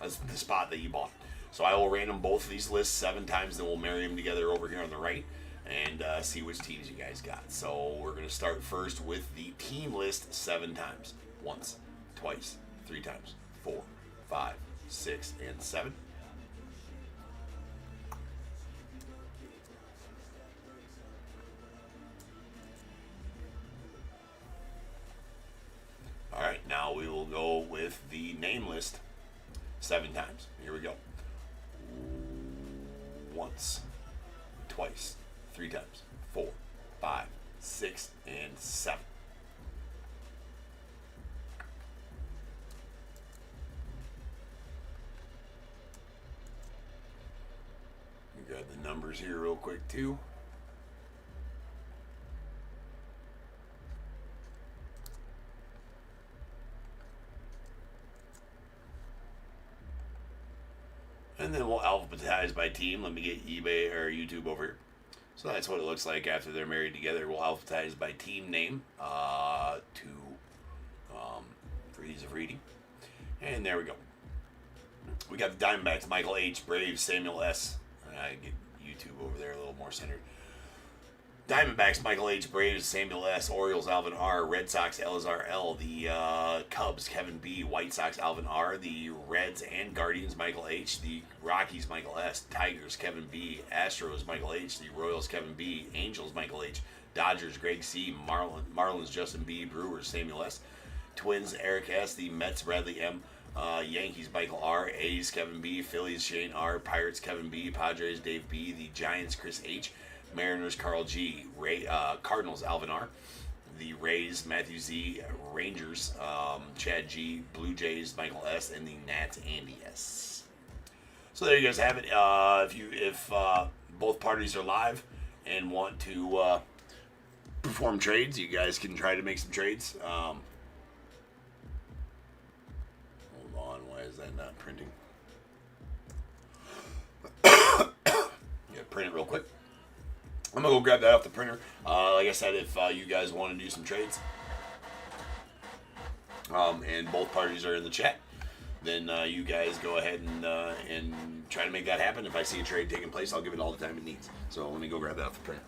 the spot that you bought. So I will random both of these lists 7 times, then we'll marry them together over here on the right and see which teams you guys got. So we're going to start first with the team list 7 times. Once, twice, 3 times, 4, 5, 6, and 7. Alright, now we will go with the name list 7 times. Here we go. Once, twice, 3 times, 4, 5, 6, and 7. Grab the numbers here real quick too. And then we'll alphabetize by team. Let me get eBay or YouTube over here. So that's what it looks like after they're married together. We'll alphabetize by team name for ease of reading. And there we go. We got the Diamondbacks, Michael H., Braves, Samuel S. I get YouTube over there a little more centered. Diamondbacks, Michael H., Braves, Samuel S., Orioles, Alvin R., Red Sox, Elazar L., the Cubs, Kevin B., White Sox, Alvin R., the Reds and Guardians, Michael H., the Rockies, Michael S., Tigers, Kevin B., Astros, Michael H., the Royals, Kevin B., Angels, Michael H., Dodgers, Greg C., Marlins, Justin B., Brewers, Samuel S., Twins, Eric S., the Mets, Bradley M., Yankees, Michael R., A's, Kevin B., Phillies, Shane R., Pirates, Kevin B., Padres, Dave B., the Giants, Chris H., Mariners, Carl G., Cardinals, Alvin R., the Rays, Matthew Z., Rangers, Chad G., Blue Jays, Michael S., and the Nats, Andy S. So there you guys have it. If both parties are live and want to perform trades, you guys can try to make some trades. Hold on, why is that not printing? Yeah, print it real quick. I'm going to go grab that off the printer. Like I said, if you guys want to do some trades, and both parties are in the chat, then you guys go ahead and try to make that happen. If I see a trade taking place, I'll give it all the time it needs. So let me go grab that off the printer.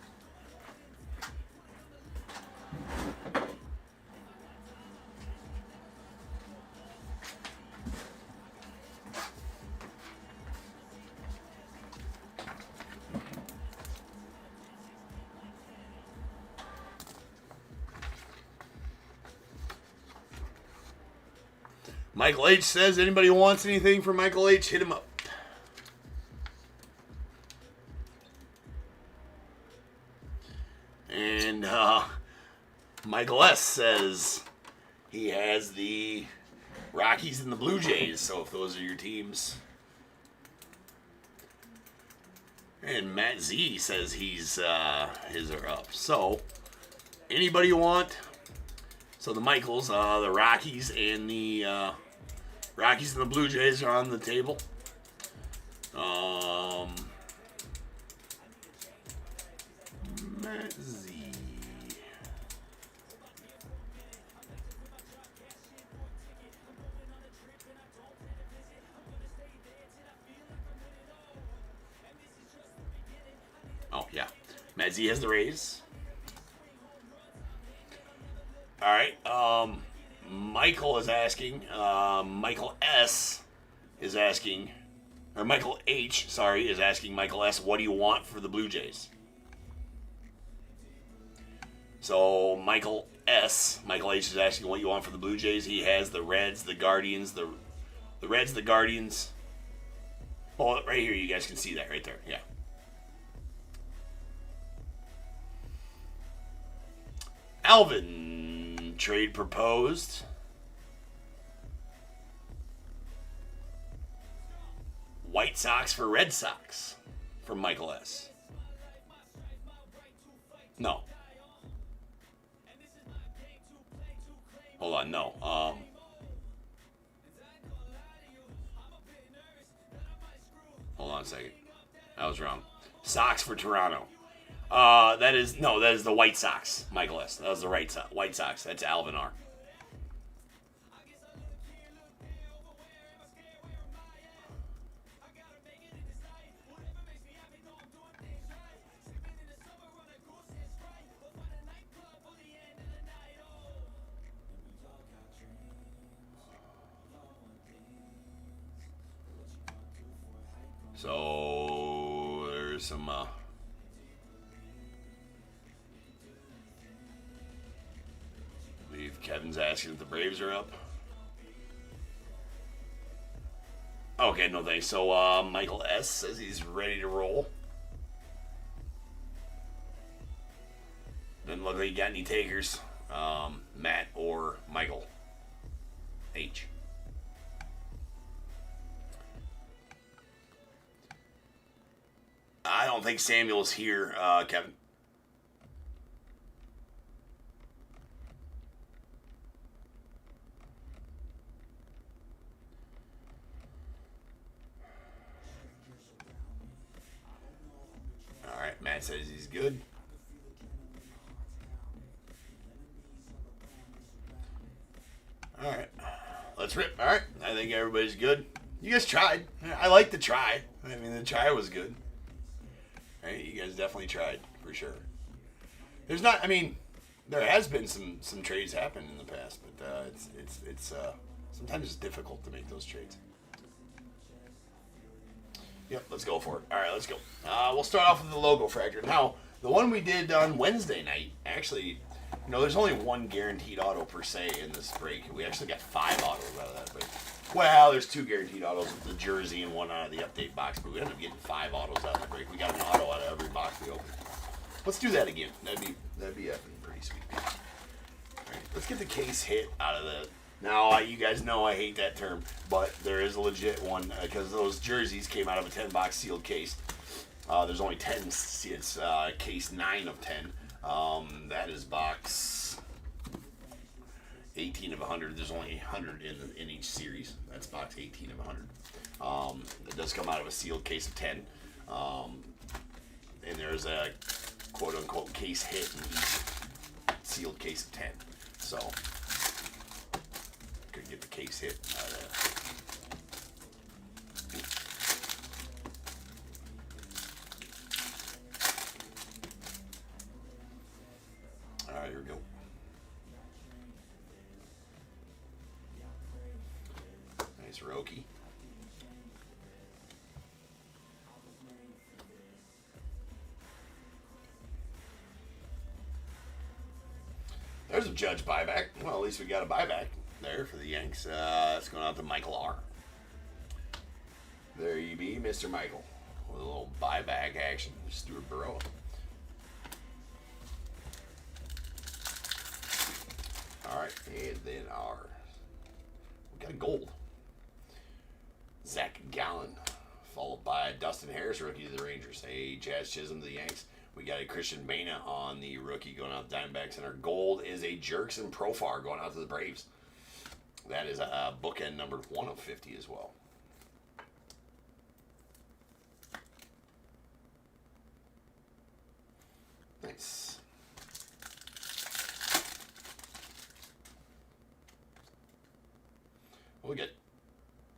Michael H says, anybody wants anything from Michael H, hit him up. And Michael S says he has the Rockies and the Blue Jays, so if those are your teams. And Matt Z says his are up. So, anybody you want? So the Michaels, the Rockies and the Blue Jays are on the table. Matt Z. Oh, yeah. Matt Z has the Rays. All right. Michael is asking. Michael S is asking. Or Michael H, sorry, is asking Michael S, what do you want for the Blue Jays? So Michael S, Michael H is asking what you want for the Blue Jays. He has the Reds, the Guardians, the Reds, the Guardians. Oh, right here, you guys can see that right there. Yeah. Alvin, trade proposed. White Sox for Red Sox from Michael S. No. Hold on, no. Hold on a second. I was wrong. Sox for Toronto. That is the White Sox, Michael S. That was the White Sox. That's Alvin R. So there's some I believe Kevin's asking if the Braves are up. Okay, no thanks. So Michael S says he's ready to roll. Doesn't look like you got any takers. Matt or Michael H. I don't think Samuel's here, Kevin. All right, Matt says he's good. All right, let's rip. All right, I think everybody's good. You guys tried. I like the try. I mean, the try was good. Right, you guys definitely tried, for sure. There's not, I mean, there has been some trades happen in the past, but it's sometimes it's difficult to make those trades. Yep, let's go for it. All right, let's go. We'll start off with the LOGOFRACTOR. Now, the one we did on Wednesday night, actually, there's only one guaranteed auto per se in this break. We actually got 5 autos out of that break. Well, there's 2 guaranteed autos with the jersey and 1 out of the update box, but we ended up getting 5 autos out of the break. We got an auto out of every box we opened. Let's do that again. That'd be pretty sweet. All right, let's get the case hit out of the. Now, you guys know I hate that term, but there is a legit one because those jerseys came out of a 10-box sealed case. There's only 10. It's case 9 of 10. That is box 18 of 100. There's only 100 in each series. That's box 18 of 100. It does come out of a sealed case of 10. And there's a quote-unquote case hit in each sealed case of 10. So, could get the case hit out of that. All right, here we go. Nice Roki. There's a Judge buyback. Well, at least we got a buyback. there for the Yanks. That's going out to Michael R. There you be, Mr. Michael, with a little buyback action. Stuart Burrow. All right, and then we got a gold. Zach Gallen, followed by Dustin Harris, rookie to the Rangers. A Jazz Chisholm to the Yanks. We got a Christian Bana on the rookie going out to the Diamondbacks. And our gold is a Jerkson Profar going out to the Braves. That is a bookend number 1 of 50 as well. Nice. We'll get.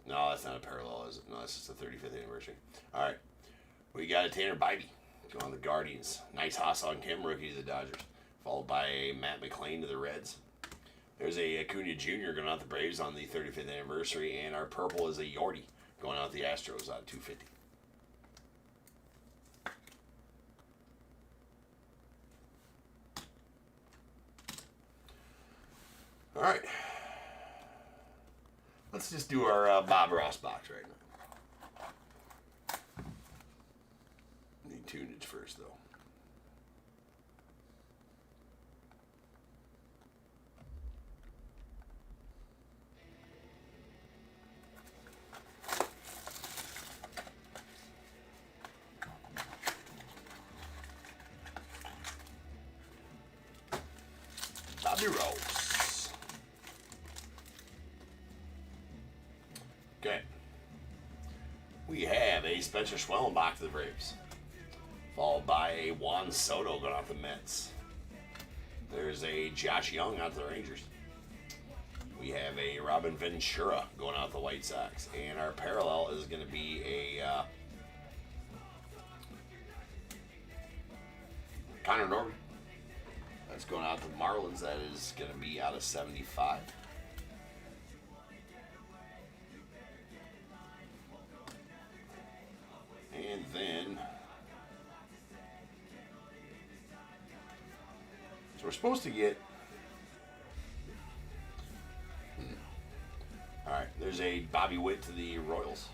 No, that's not a parallel, is it? No, that's just the 35th anniversary. All right. We got a Tanner Bybee going on the Guardians. Nice hoss on Kim, rookie to the Dodgers. Followed by a Matt McLean to the Reds. There's a Acuna Jr. going out the Braves on the 35th anniversary. And our purple is a Yordi going out the Astros on 250. All right. Let's just do our Bob Ross box right now. Need tunage first, though. Bobby Ross. Okay. We have a Spencer Schwellenbach to the Braves. Followed by a Juan Soto going off the Mets. There's a Josh Young out to the Rangers. We have a Robin Ventura going out the White Sox. And our parallel is going to be a Connor Norton. That's going out to the Marlins. That is going to be out of 75. And then, so we're supposed to get, all right, there's a Bobby Witt to the Royals.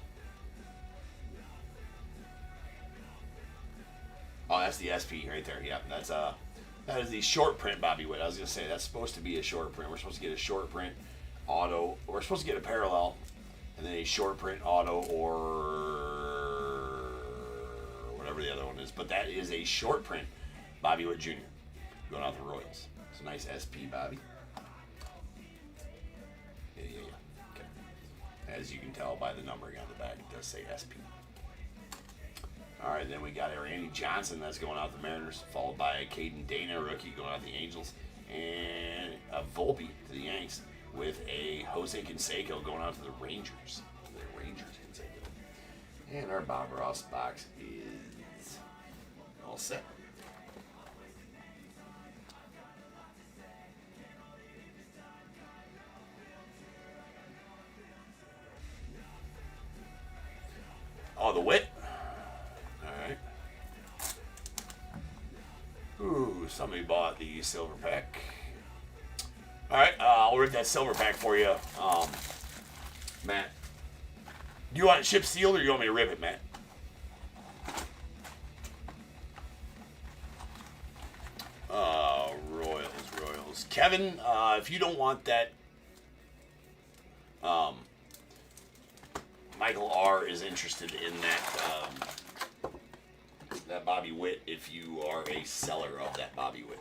Oh, that's the SP right there. Yeah, that is the short print Bobby Witt. I was going to say, that's supposed to be a short print. We're supposed to get a short print auto. We're supposed to get a parallel, and then a short print auto or whatever the other one is. But that is a short print Bobby Witt Jr. going out the Royals. It's a nice SP Bobby. Yeah. Okay. As you can tell by the numbering on the back, it does say SP. All right, then we got a Randy Johnson that's going out the Mariners, followed by a Caden Dana rookie going out the Angels, and a Volpe to the Yanks with a Jose Canseco going out to the Rangers. The Rangers Canseco. And our Bob Ross box is all set. Oh, the Witt. Ooh, somebody bought the silver pack. All right, I'll rip that silver pack for you, Matt. Do you want it ship sealed or do you want me to rip it, Matt? Royals. Kevin, if you don't want that, Michael R. is interested in that. That Bobby Witt, if you are a seller of that Bobby Witt.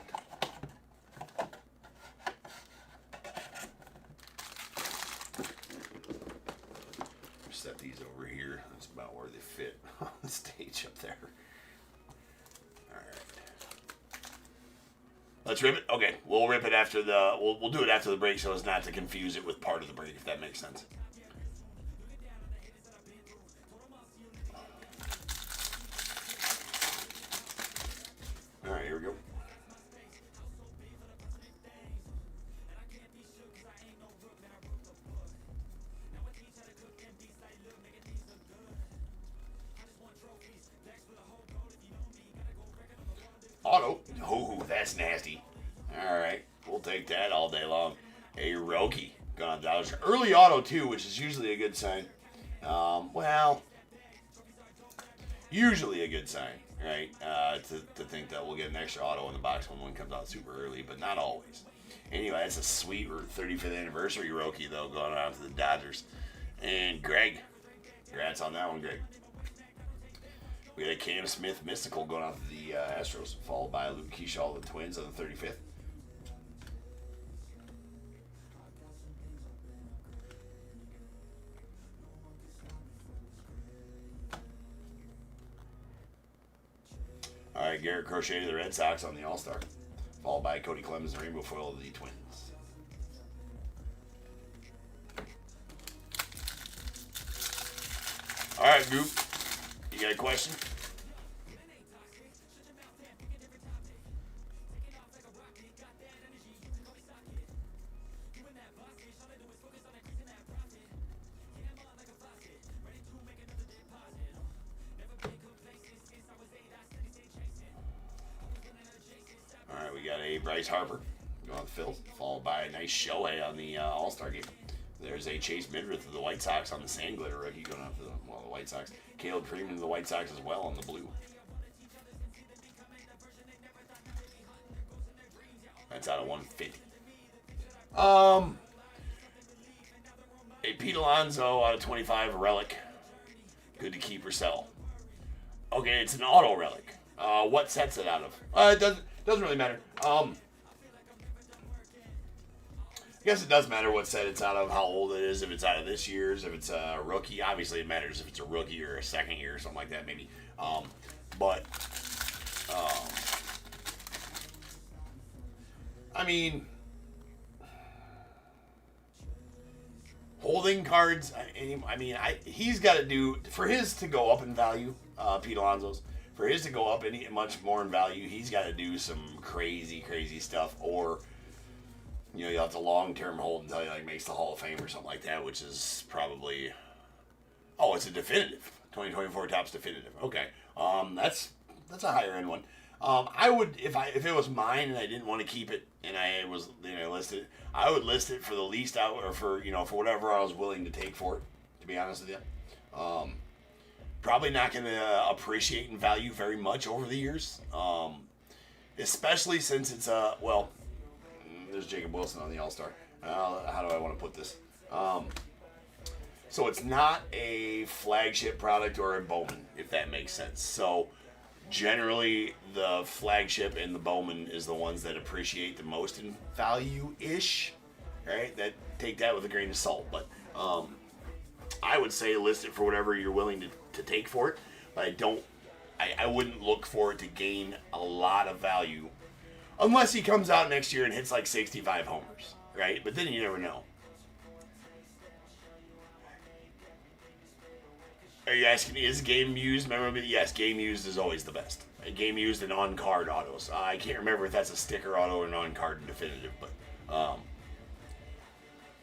Set these over here. That's about where they fit on the stage up there. All right. Let's rip it. Okay, we'll rip it after the. We'll do it after the break, so as not to confuse it with part of the break, if that makes sense. All right, here we go. Auto. Oh, that's nasty. All right, we'll take that all day long. A Roki Going on Dodgers. Early auto, too, which is usually a good sign. Usually a good sign, right? To think that we'll get an extra auto in the box when one comes out super early, but not always. Anyway, that's a sweet 35th anniversary rookie, though, going on to the Dodgers. And Greg, congrats on that one, Greg. We had a Cam Smith mystical going out to the Astros, followed by Luke Keyshaw, the Twins, on the 35th. All right, Garrett Crochet to the Red Sox on the All-Star, followed by Cody Clemens and Rainbow Foil to the Twins. All right, Goop, you got a question? All right, we got a Bryce Harper going on the field, followed by a nice Shohei on the All-Star game. There's a Chase Midrith of the White Sox on the Sand Glitter rookie going out to the White Sox. Caleb Freeman of the White Sox as well on the blue. That's out of 150. A Pete Alonso out of 25, a relic. Good to keep or sell. Okay, it's an auto relic. What sets it out of? It doesn't really matter. I guess it does matter what set it's out of, how old it is, if it's out of this year's, if it's a rookie. Obviously, it matters if it's a rookie or a second year or something like that, maybe. I mean, holding cards. He's got to do for his to go up in value. Pete Alonso's for his to go up any much more in value. He's got to do some crazy stuff, or you'll have to long-term hold until he makes the Hall of Fame or something like that, which is probably, it's a definitive 2024 Topps definitive. Okay, that's a higher end one. I would if it was mine and I didn't want to keep it and I was listed, I would list it for the least out or for whatever I was willing to take for it. To be honest with you, probably not going to appreciate in value very much over the years, especially since it's there's Jacob Wilson on the All-Star. How do I want to put this? So it's not a flagship product or a Bowman, if that makes sense. So generally, the flagship and the Bowman is the ones that appreciate the most in value-ish, right? Take that with a grain of salt. But I would say list it for whatever you're willing to take for it. But I wouldn't look for it to gain a lot of value unless he comes out next year and hits 65 homers, right? But then you never know. Are you asking me, is game used memorabilia? Yes, game used is always the best. Game used and on-card autos. I can't remember if that's a sticker auto or an on-card definitive,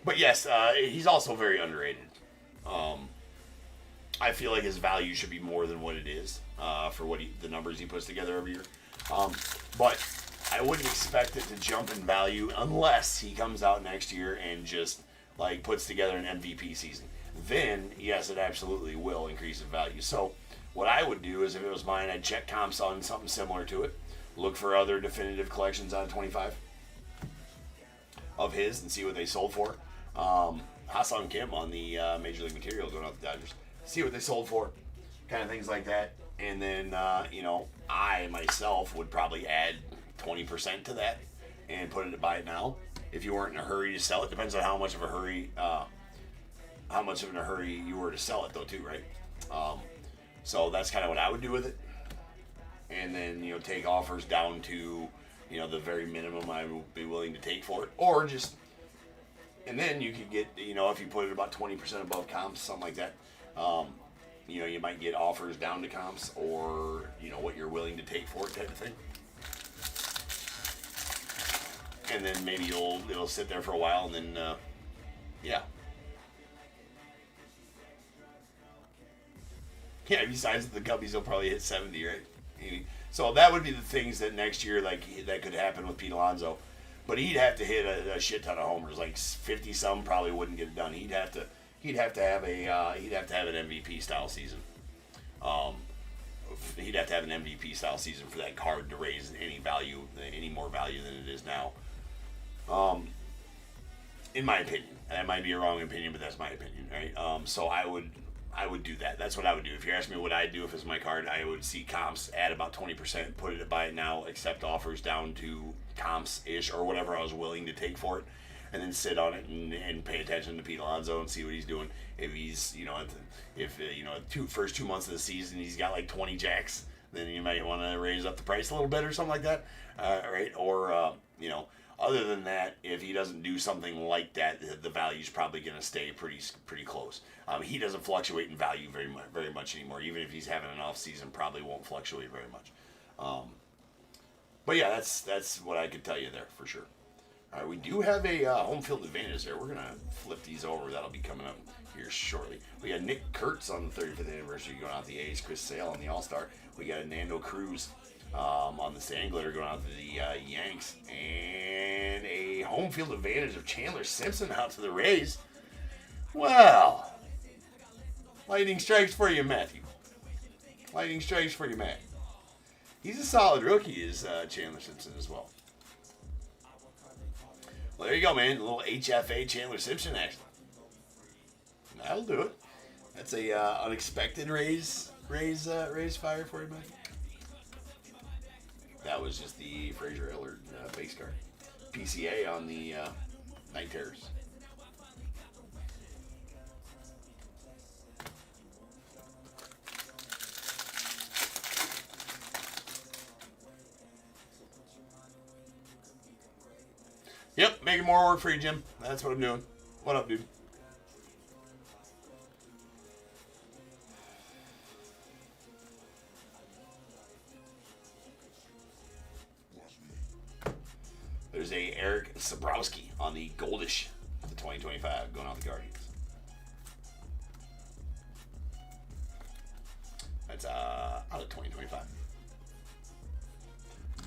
but yes, he's also very underrated. I feel like his value should be more than what it is for the numbers he puts together every year. But I wouldn't expect it to jump in value unless he comes out next year and just puts together an MVP season. Then, yes, it absolutely will increase in value. So what I would do is, if it was mine, I'd check comps on something similar to it. Look for other definitive collections out of 25 of his and see what they sold for. Ha-Seong Kim on the Major League Material going out the Dodgers. See what they sold for. Kind of things like that. And then, I myself would probably add 20% to that and put it to buy it now. If you weren't in a hurry to sell it, depends on how much of a hurry you were to sell it, though, too, right? So that's kind of what I would do with it. And then, take offers down to, the very minimum I would be willing to take for it. Or just, and then you could get, if you put it about 20% above comps, something like that, you might get offers down to comps or, what you're willing to take for it type of thing. And then maybe it'll sit there for a while and then, yeah. Yeah, besides the Cubbies, will probably hit 70, right? So that would be the things that next year, that could happen with Pete Alonso. But he'd have to hit a shit ton of homers, like 50 some probably wouldn't get it done. He'd have to have an MVP style season. He'd have to have an MVP style season for that card to raise any more value than it is now. In my opinion, that might be a wrong opinion, but that's my opinion, right? So I would do that. That's what I would do. If you're asking me what I'd do if it's my card, I would see comps add about 20%, put it to buy it now, accept offers down to comps-ish or whatever I was willing to take for it, and then sit on it and pay attention to Pete Alonso and see what he's doing. If he's, first 2 months of the season he's got like 20 jacks, then you might want to raise up the price a little bit or something like that, right? Or, other than that, if he doesn't do something like that, the value's probably going to stay pretty close. He doesn't fluctuate in value very much anymore. Even if he's having an off season, probably won't fluctuate very much. But yeah, that's what I could tell you there for sure. All right, we do have a home field advantage there. We're going to flip these over. That'll be coming up here shortly. We got Nick Kurtz on the 35th anniversary going out to the A's. Chris Sale on the All-Star. We got Nando Cruz on the Sand Glitter going out to the Yanks. And a home field advantage of Chandler Simpson out to the Rays. Well, lightning strikes for you, Matthew. Lightning strikes for you, Matt. He's a solid rookie, is Chandler Simpson as well. Well, there you go, man. A little HFA Chandler Simpson action. That'll do it. That's a unexpected raise fire for you, man. That was just the Fraser Ellard base card. PCA on the Night Terrors. Yep, making more work for you, Jim. That's what I'm doing. What up, dude? There's a Eric Sabrowski on the Goldish for the 2025 going out the Guardians. That's out of 2025.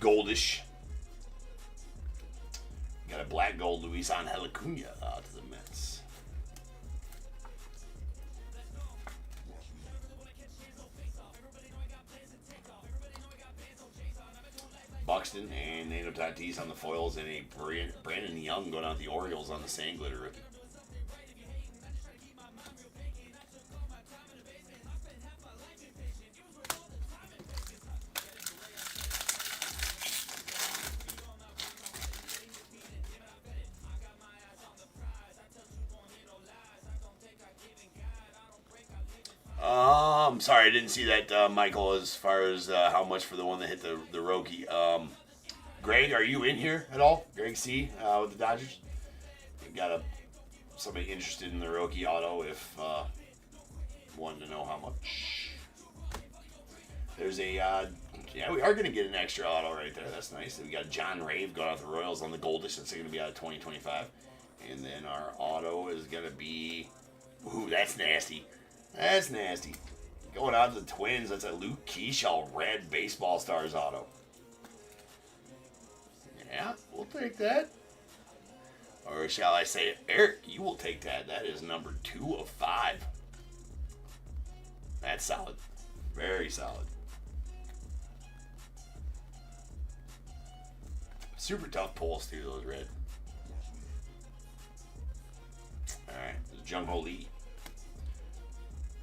Goldish. Got a black gold Luis Angel Acuna to the Mets. Buxton and Nando Tatis on the foils, and a Brandon Young going out the Orioles on the Sand Glitter rookie. I'm sorry, I didn't see that, Michael, as far as how much for the one that hit the Roki. Greg, are you in here at all? Greg C. With the Dodgers? We've got somebody interested in the Roki auto if wanted to know how much. There's a, we are going to get an extra auto right there. That's nice. We got John Rave going out the Royals on the Goldish. That's going to be out of 2025. And then our auto is going to be, ooh, that's nasty. That's nasty. Going out to the Twins, that's a Luke Keyshaw red baseball stars auto. Yeah, we'll take that. Or shall I say, Eric, you will take that. That is number 2 of 5. That's solid. Very solid. Super tough pulls through those red. Alright, Jung Ho Lee.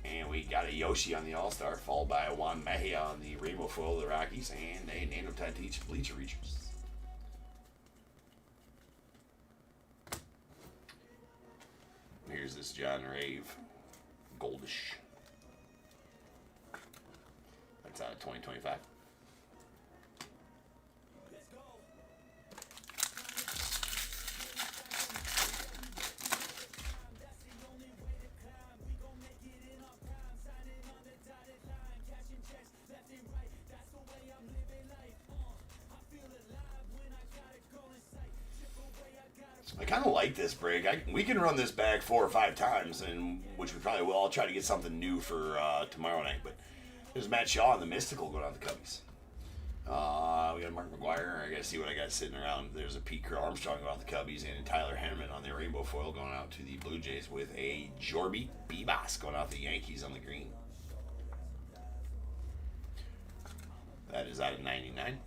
And we got a Yoshi on the All-Star, followed by a Juan Mejia on the Rainbow Foil of the Rockies, and a Nando Tatis Bleacher Reachers. Here's this John Rave Goldish. That's out of 2025. I kind of like this break. We can run this back 4 or 5 times, and which we probably will. I'll try to get something new for tomorrow night. But there's Matt Shaw and the Mystical going on the Cubbies. We got Mark McGuire. I got to see what I got sitting around. There's a Pete Armstrong going out the Cubbies and a Tyler Henneman on the rainbow foil going out to the Blue Jays with a Jorby Bebas going out the Yankees on the green. That is out of 99.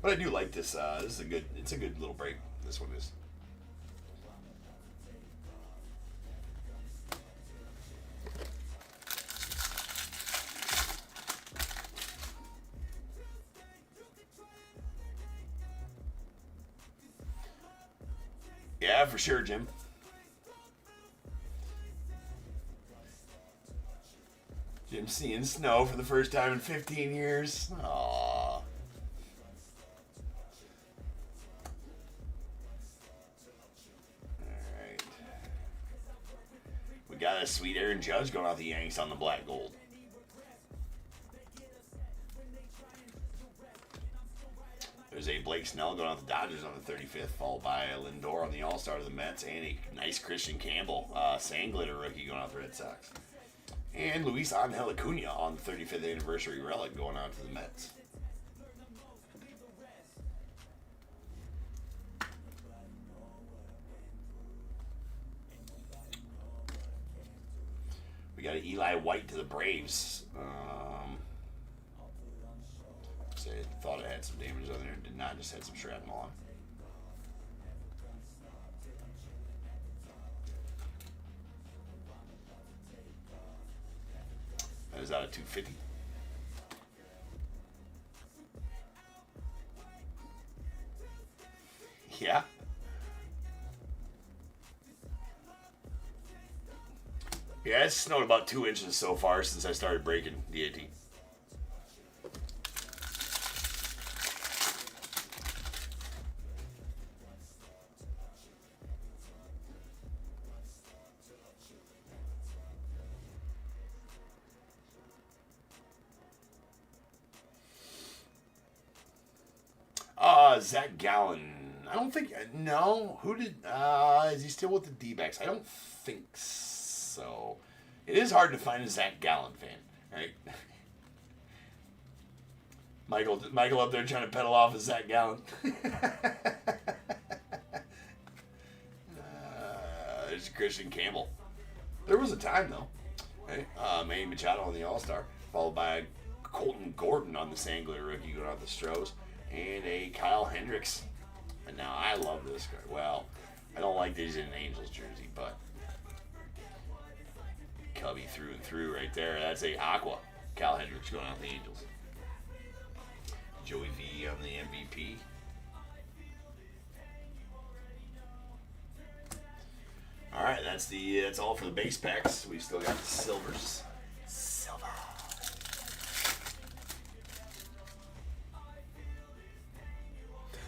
But I do like this. This is a good. It's a good little break. This one is. Yeah, for sure, Jim. Jim seeing snow for the first time in 15 years. Aww. All right. We got a sweet Aaron Judge going out the Yanks on the black gold. There's a Blake Snell going out the Dodgers on the 35th, followed by Lindor on the All-Star to the Mets, and a nice Christian Campbell, Sangletter rookie going out the Red Sox. And Luis Angel Acuna on the 35th anniversary relic going out to the Mets. We got an Eli White to the Braves. I thought it had some damage on there. Did not. Just had some shrapnel on. That is out of 250. Yeah. Yeah, it's snowed about 2 inches so far since I started breaking DAT. Zach Gallen. I don't think. No. Who did. Is he still with the D-backs? I don't think so. It is hard to find a Zach Gallen fan, right? Michael up there trying to pedal off as Zach Gallen. There's Christian Campbell. There was a time, though. Right? Manny Machado on the All-Star, followed by Colton Gordon on the Sangler rookie going out the Stros. And a Kyle Hendricks. And now I love this guy. Well, I don't like that he's in an Angels jersey, but Cubby through and through right there. That's a Aqua. Kyle Hendricks going out the Angels. Joey V on the MVP. All right, that's all for the base packs. We've still got the silvers. Silver.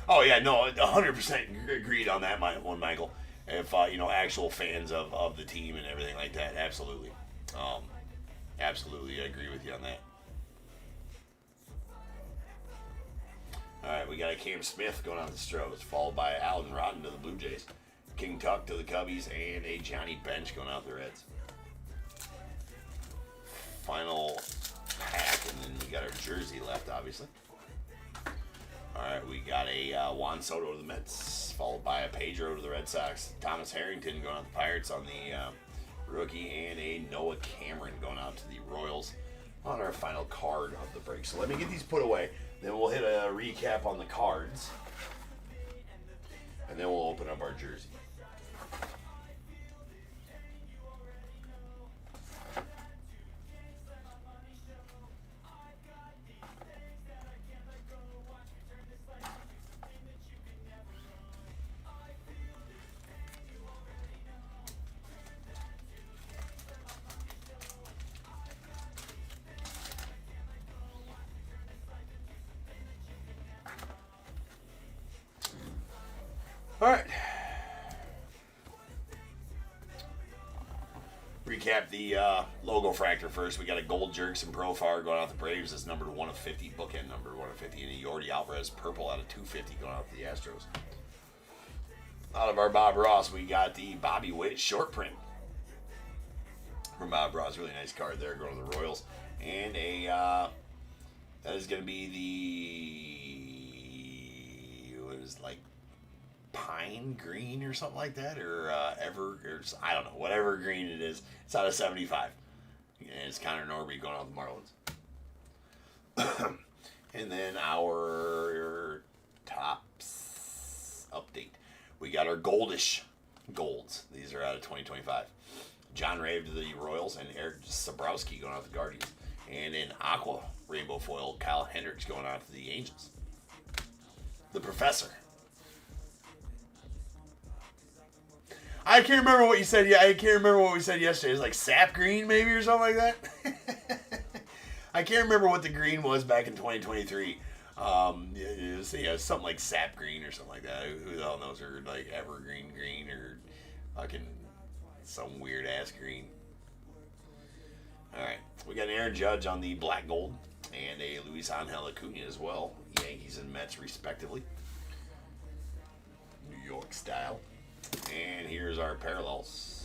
Oh yeah, no, 100% agreed on that one, Michael. If actual fans of the team and everything like that, absolutely, absolutely, I agree with you on that. All right, we got a Cam Smith going on the Stros, followed by Alan Rodden to the Blue Jays, King Tuck to the Cubbies, and a Johnny Bench going out the Reds. Final pack, and then we got our jersey left, obviously. All right, we got a Juan Soto to the Mets, followed by a Pedro to the Red Sox. Thomas Harrington going out to the Pirates on the rookie, and a Noah Cameron going out to the Royals on our final card of the break. So let me get these put away. Then we'll hit a recap on the cards, and then we'll open up our jersey. All right. Recap the LOGOFRACTOR first. We got a Gold Jerks and Profar going out the Braves. That's numbered 1 of 50, bookend number 1 of 50. And a Yordi Alvarez purple out of 250 going out to the Astros. Out of our Bob Ross, we got the Bobby Witt short print from Bob Ross. Really nice card there going to the Royals. And a that is going to be was like pine green or something like that, or I don't know, whatever green it is. It's out of 75. And it's Connor Norby going out with the Marlins. And then our tops update. We got our goldish golds. These are out of 2025. John Rave to the Royals and Eric Sabrowski going out to the Guardians. And in aqua rainbow foil, Kyle Hendricks going out to the Angels. The Professor. I can't remember what you said. Yeah, I can't remember what we said yesterday. It was like sap green, maybe, or something like that. I can't remember what the green was back in 2023. It was something like sap green or something like that. Who the hell knows? Or like evergreen green or fucking some weird ass green. All right, we got Aaron Judge on the black gold and a Luis Angel Acuna as well. Yankees and Mets respectively. New York style. And here's our parallels.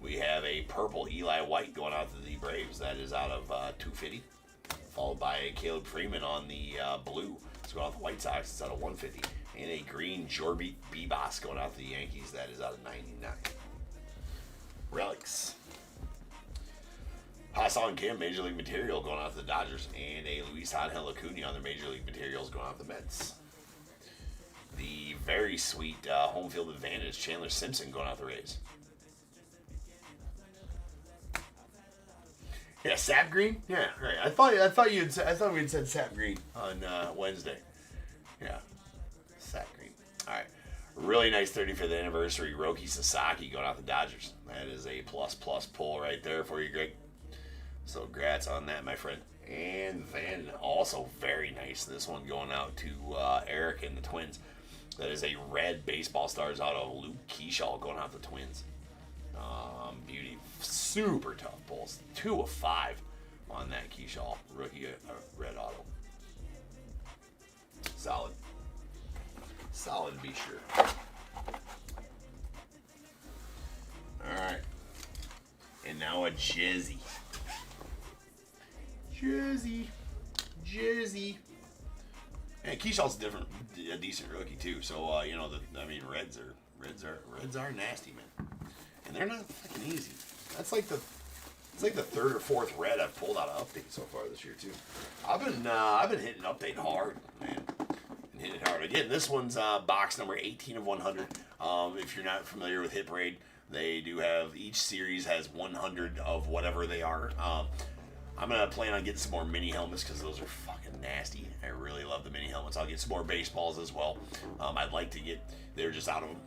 We have a purple Eli White going out to the Braves. That is out of 250. Followed by a Caleb Freeman on the blue. It's going out to the White Sox. It's out of 150. And a green Jorby Bebas going out to the Yankees. That is out of 99. Relics. Ha-Seong Kim, Major League Material going out to the Dodgers. And a Luis Angel Acuna on their Major League Materials going out to the Mets. The very sweet home field advantage, Chandler Simpson going out the Rays. Yeah, sap green. Yeah, right. I thought we had said sap green on Wednesday. Yeah, sap green. All right, really nice 35th anniversary Roki Sasaki going out the Dodgers. That is a plus pull right there for you, Greg. So congrats on that, my friend. And then also very nice, this one going out to Eric and the Twins. That is a red baseball stars out of Luke Keyshaw going out the Twins. Beauty. Super tough pulls. 2 of 5 on that Keyshaw rookie red auto. Solid. Solid to be sure. Alright. And now a Jersey. And Keyshaw's a decent rookie too. So Reds are nasty, man, and they're not fucking easy. It's like the third or fourth red I've pulled out of update so far this year too. I've been hitting update hard, man. Been hitting it hard. Again, this one's box number 18 of 100. If you're not familiar with Hit Parade, they do have each series has 100 of whatever they are. I'm going to plan on getting some more mini helmets because those are fucking nasty. I really love the mini helmets. I'll get some more baseballs as well. I'd like to get, they're just out of them.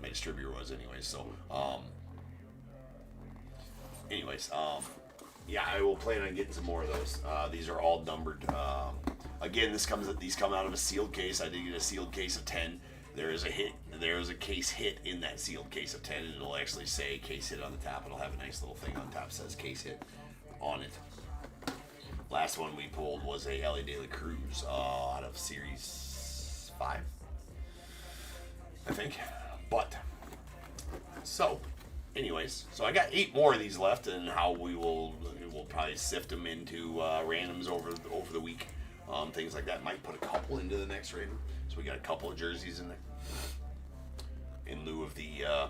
My distributor was anyways. So, yeah, I will plan on getting some more of those. These are all numbered. Again, these come out of a sealed case. I did get a sealed case of 10. There is a case hit in that sealed case of 10, and it'll actually say case hit on the top. It'll have a nice little thing on top that says case hit on it. Last one we pulled was a Ellie De La Cruz out of Series 5, I think. But, so, anyways, so I got 8 more of these left, and how we'll probably sift them into randoms over the week. Things like that. Might put a couple into the next random. So we got a couple of jerseys in there. In lieu of the, I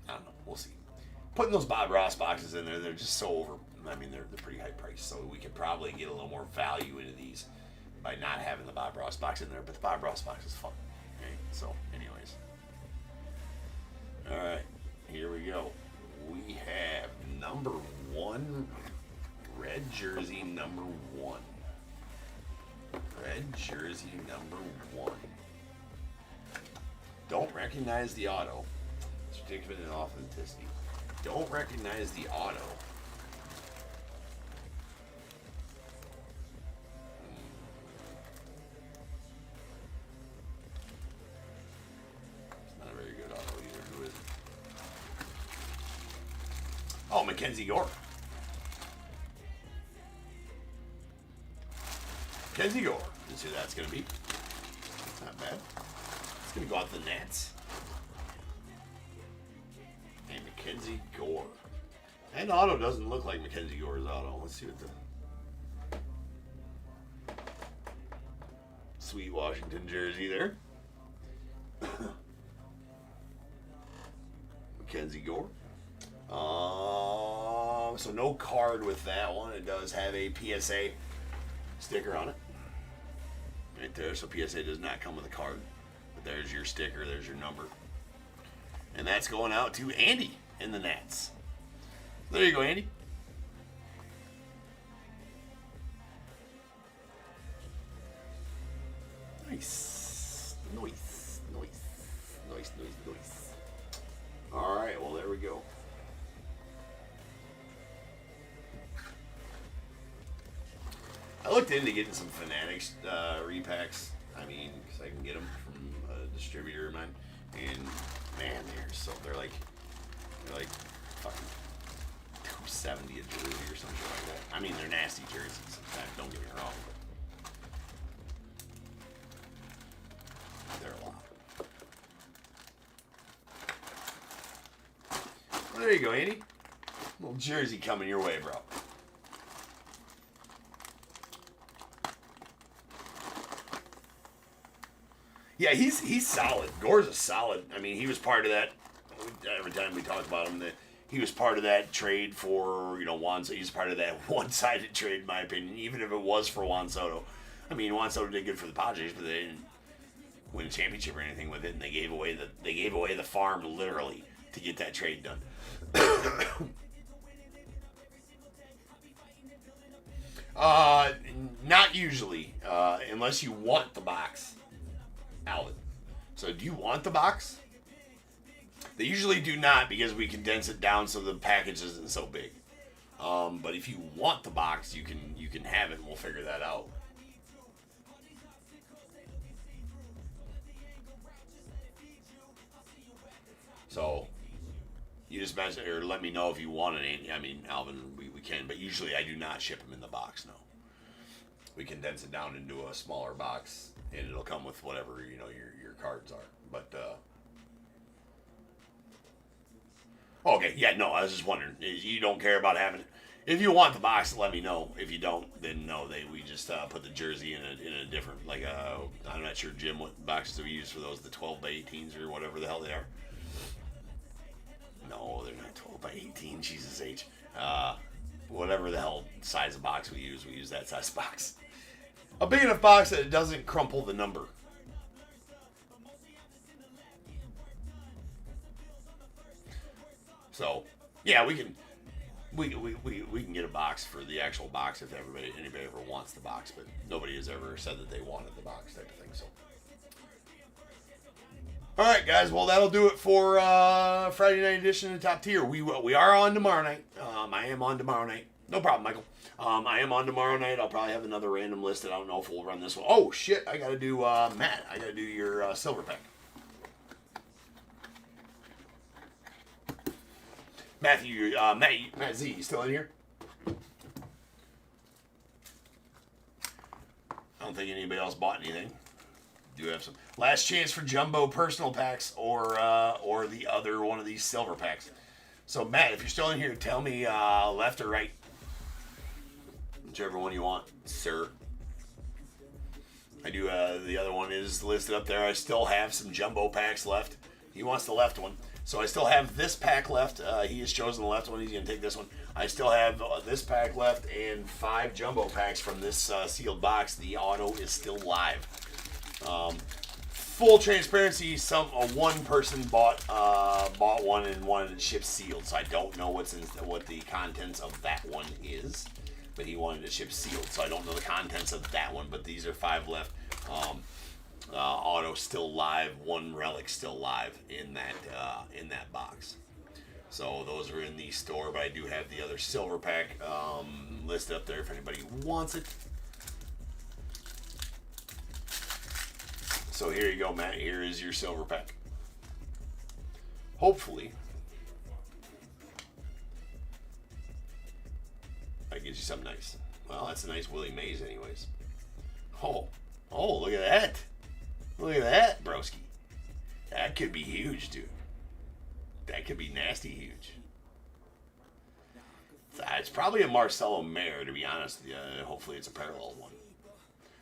don't know, we'll see. Putting those Bob Ross boxes in there, they're just so over, they're pretty high priced. So we could probably get a little more value into these by not having the Bob Ross box in there. But the Bob Ross box is fun. Okay, so anyways. All right, here we go. We have number 1, red jersey number 1. Red jersey number 1. Don't recognize the auto. Certificate of authenticity. Don't recognize the auto. It's not a very good auto either. Who is it? Oh, Mackenzie Gore. Mackenzie Gore. Let's see who that's going to be. Not bad. It's going to go out the Nats. And Mackenzie Gore. And auto doesn't look like Mackenzie Gore's auto. Let's see what the... sweet Washington jersey there. Mackenzie Gore. So no card with that one. It does have a PSA sticker on it. Right there. So PSA does not come with a card. But there's your sticker. There's your number. And that's going out to Andy in the Nats. There you go, Andy. Nice. Nice. Nice. Nice, nice, nice. Alright, well, there we go. I looked into getting some Fanatics repacks. I mean, because I can get them from a distributor of mine. And, man, they're like fucking $270 a jersey or something like that. I mean, they're nasty jerseys. Don't get me wrong. But they're a lot. Well, there you go, Andy. Little jersey coming your way, bro. Yeah, he's solid. Gore's a solid. I mean, he was part of that. Every time we talk about him, that he was part of that trade for, Juan. He's part of that one-sided trade, in my opinion. Even if it was for Juan Soto. I mean, Juan Soto did good for the Padres, but they didn't win a championship or anything with it, and they gave away the farm literally to get that trade done. Not usually, unless you want the box. Alvin. So do you want the box? They usually do not, because we condense it down so the package isn't so big. But if you want the box, you can have it, and we'll figure that out. So you just message or let me know if you want it. I mean, Alvin, we can, but usually I do not ship them in the box. No, we condense it down into a smaller box, and it'll come with whatever your cards are. But okay, yeah, no, I was just wondering. You don't care about having it. If you want the box, let me know. If you don't, then no. We just put the jersey in a different, I'm not sure, Jim, what boxes we use for those, the 12 by 18s or whatever the hell they are. No, they're not 12 by 18. Jesus H. Whatever the hell size of box we use that size box. A big enough box that it doesn't crumple the number. So, yeah, we can get a box for the actual box if anybody ever wants the box, but nobody has ever said that they wanted the box type of thing. So, all right, guys. Well, that'll do it for Friday night edition of Top Tier. We are on tomorrow night. I am on tomorrow night. No problem, Michael. I am on tomorrow night. I'll probably have another random listed. I don't know if we'll run this one. Oh shit! I gotta do Matt. I gotta do your silver pack. Matthew, Matt Z, you still in here? I don't think anybody else bought anything. Do have some last chance for jumbo personal packs or the other one of these silver packs. So Matt, if you're still in here, tell me left or right, whichever one you want, sir. I do. The other one is listed up there. I still have some jumbo packs left. He wants the left one. So I still have this pack left. He has chosen the left one. He's going to take this one. I still have this pack left and 5 jumbo packs from this sealed box. The auto is still live. Full transparency, one person bought one and wanted it shipped sealed. So I don't know what the contents of that one is. But he wanted it shipped sealed. So I don't know the contents of that one. But these are 5 left. Auto still live, 1 relic still live in that box. So those are in the store, but I do have the other silver pack listed up there if anybody wants it. So here you go, Matt. Here is your silver pack. Hopefully, I get you something nice. Well, that's a nice Willie Mays, anyways. Oh, look at that. Look at that, broski. That could be huge, dude. That could be nasty huge. It's probably a Marcelo Mayer, to be honest. Hopefully it's a parallel one.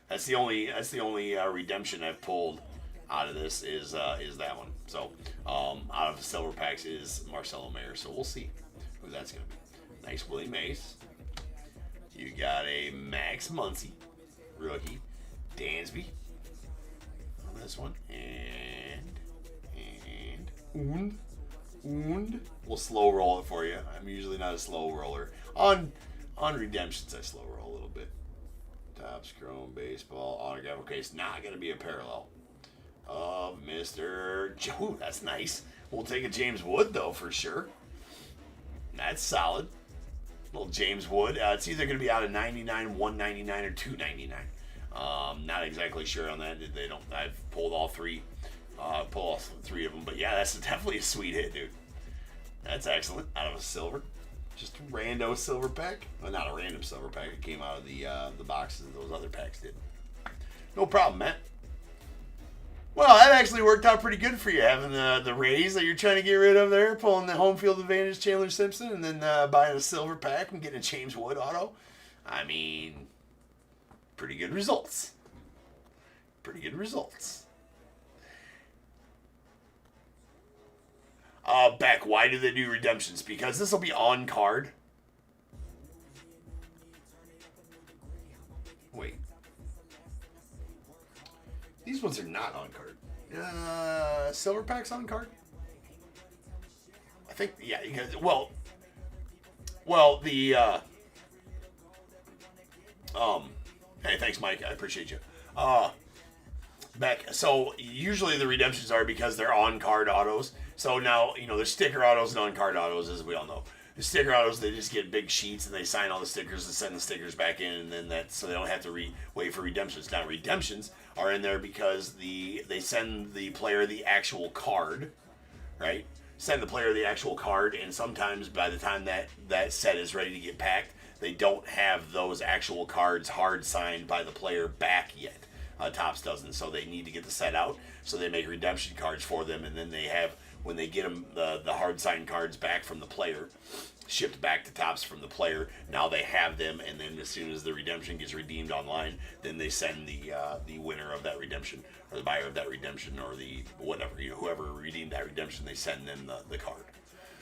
That's the only redemption I've pulled out of this is that one. So out of the silver packs is Marcelo Mayer. So we'll see who that's gonna be. Nice Willie Mays. You got a Max Muncy, rookie, Dansby on this one, and we'll slow roll it for you. I'm usually not a slow roller on redemptions. I slow roll a little bit. Topps Chrome Baseball autograph. Okay, it's not gonna be a parallel of Mr. Joe. That's nice. We'll take a James Wood though for sure. That's solid. Little James Wood. It's either going to be out of 99, 199, or 299. Not exactly sure on that. They don't. I've pulled all three. Pull all three of them. But yeah, that's definitely a sweet hit, dude. That's excellent. Out of a silver. Just a rando silver pack. Well, not a random silver pack. It came out of the boxes those other packs did. No problem, Matt. Well, that actually worked out pretty good for you, having the Rays that you're trying to get rid of there, pulling the home field advantage, Chandler Simpson, and then buying a silver pack and getting a James Wood auto. I mean, pretty good results. Pretty good results. Beck, why do they do redemptions? Because this will be on card. Wait. These ones are not on card. Silver packs on card? I think, yeah, because, well, the, hey, thanks, Mike. I appreciate you. Beck, so usually the redemptions are because they're on card autos. So now, there's sticker autos and on card autos, as we all know. The sticker autos, they just get big sheets and they sign all the stickers and send the stickers back in, and then so they don't have to wait for redemptions. Now, redemptions are in there because they send the player the actual card, right? Send the player the actual card, and sometimes by the time that set is ready to get packed, they don't have those actual cards hard signed by the player back yet. Topps doesn't, so they need to get the set out. So they make redemption cards for them, and then they have, when they get them the hard signed cards back from the player, shipped back to Topps from the player, now they have them, and then as soon as the redemption gets redeemed online, then they send the winner of that redemption, or the buyer of that redemption, or the whatever, whoever redeemed that redemption, they send them the card.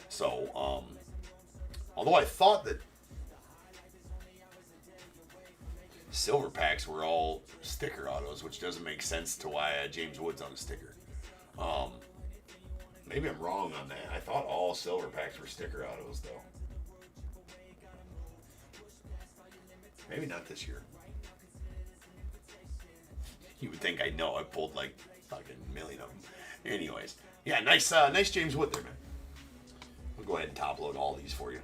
So although I thought that silver packs were all sticker autos, which doesn't make sense to why James Wood's on a sticker. Maybe I'm wrong on that. I thought all silver packs were sticker autos, though. Maybe not this year. You would think I know. I pulled like fucking a million of them. Anyways, yeah, nice James Wood there, man. I'll go ahead and top load all these for you.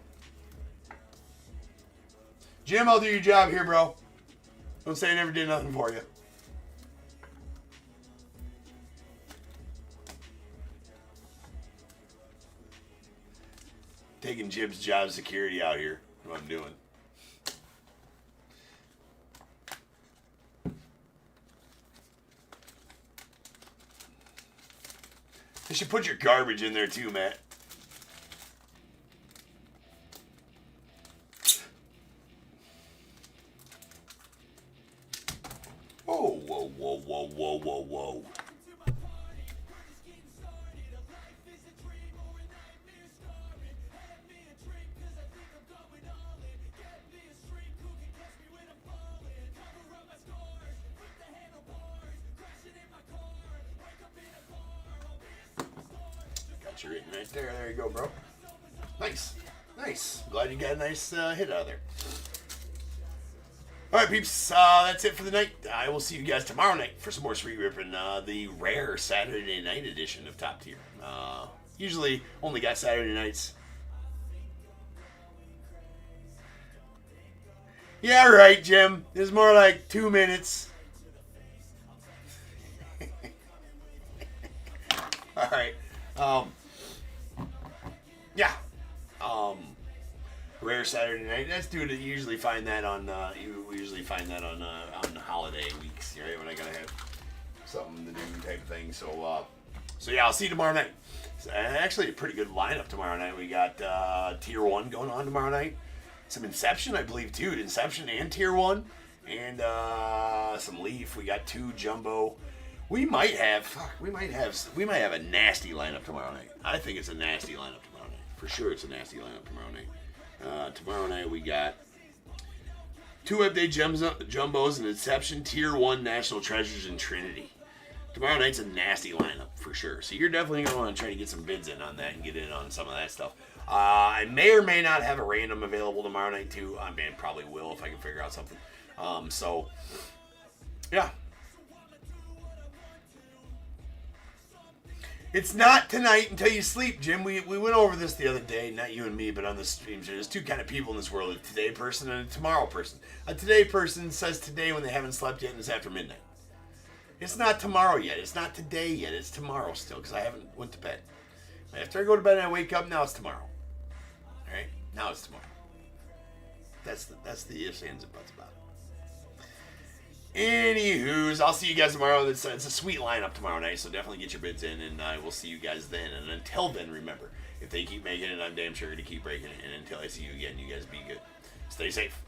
Jim, I'll do your job here, bro. Don't say I never did nothing for you. Taking Jim's job security out here. What I'm doing. They should put your garbage in there too, Matt. Whoa, whoa, whoa, whoa, whoa, whoa, whoa. Got you written right there. There you go, bro. Nice. Nice. Glad you got a nice hit out of there. All right, peeps, that's it for the night. I will see you guys tomorrow night for some more Street Ripping, the rare Saturday night edition of Top Tier. Usually only got Saturday nights. Yeah, right, Jim. It's more like 2 minutes. All right. Yeah. Rare Saturday night. That's dude. You usually find that on. We usually find that on holiday weeks, right? When I gotta have something to do, type of thing. So yeah, I'll see you tomorrow night. It's actually a pretty good lineup tomorrow night. We got Tier 1 going on tomorrow night. Some Inception, I believe, too. Inception and Tier 1, and some Leaf. We got 2 Jumbo. We might have a nasty lineup tomorrow night. I think it's a nasty lineup tomorrow night. For sure, it's a nasty lineup tomorrow night. Tomorrow night we got 2 update Jumbos, an Inception, Tier 1 National Treasures, and Trinity. Tomorrow night's a nasty lineup for sure. So you're definitely going to want to try to get some bids in on that and get in on some of that stuff. I may or may not have a random available tomorrow night too. I mean, probably will if I can figure out something. So, yeah. It's not tonight until you sleep, Jim. We went over this the other day, not you and me, but on the stream. There's 2 kind of people in this world, a today person and a tomorrow person. A today person says today when they haven't slept yet and it's after midnight. It's not tomorrow yet. It's not today yet. It's tomorrow still because I haven't went to bed. After I go to bed and I wake up, now it's tomorrow. All right? Now it's tomorrow. That's the ifs, ands, and buts about it. Anywho's, I'll see you guys tomorrow. It's a sweet lineup tomorrow night, so definitely get your bids in, and I will see you guys then. And until then, remember, if they keep making it, I'm damn sure to keep breaking it. And until I see you again, you guys be good. Stay safe.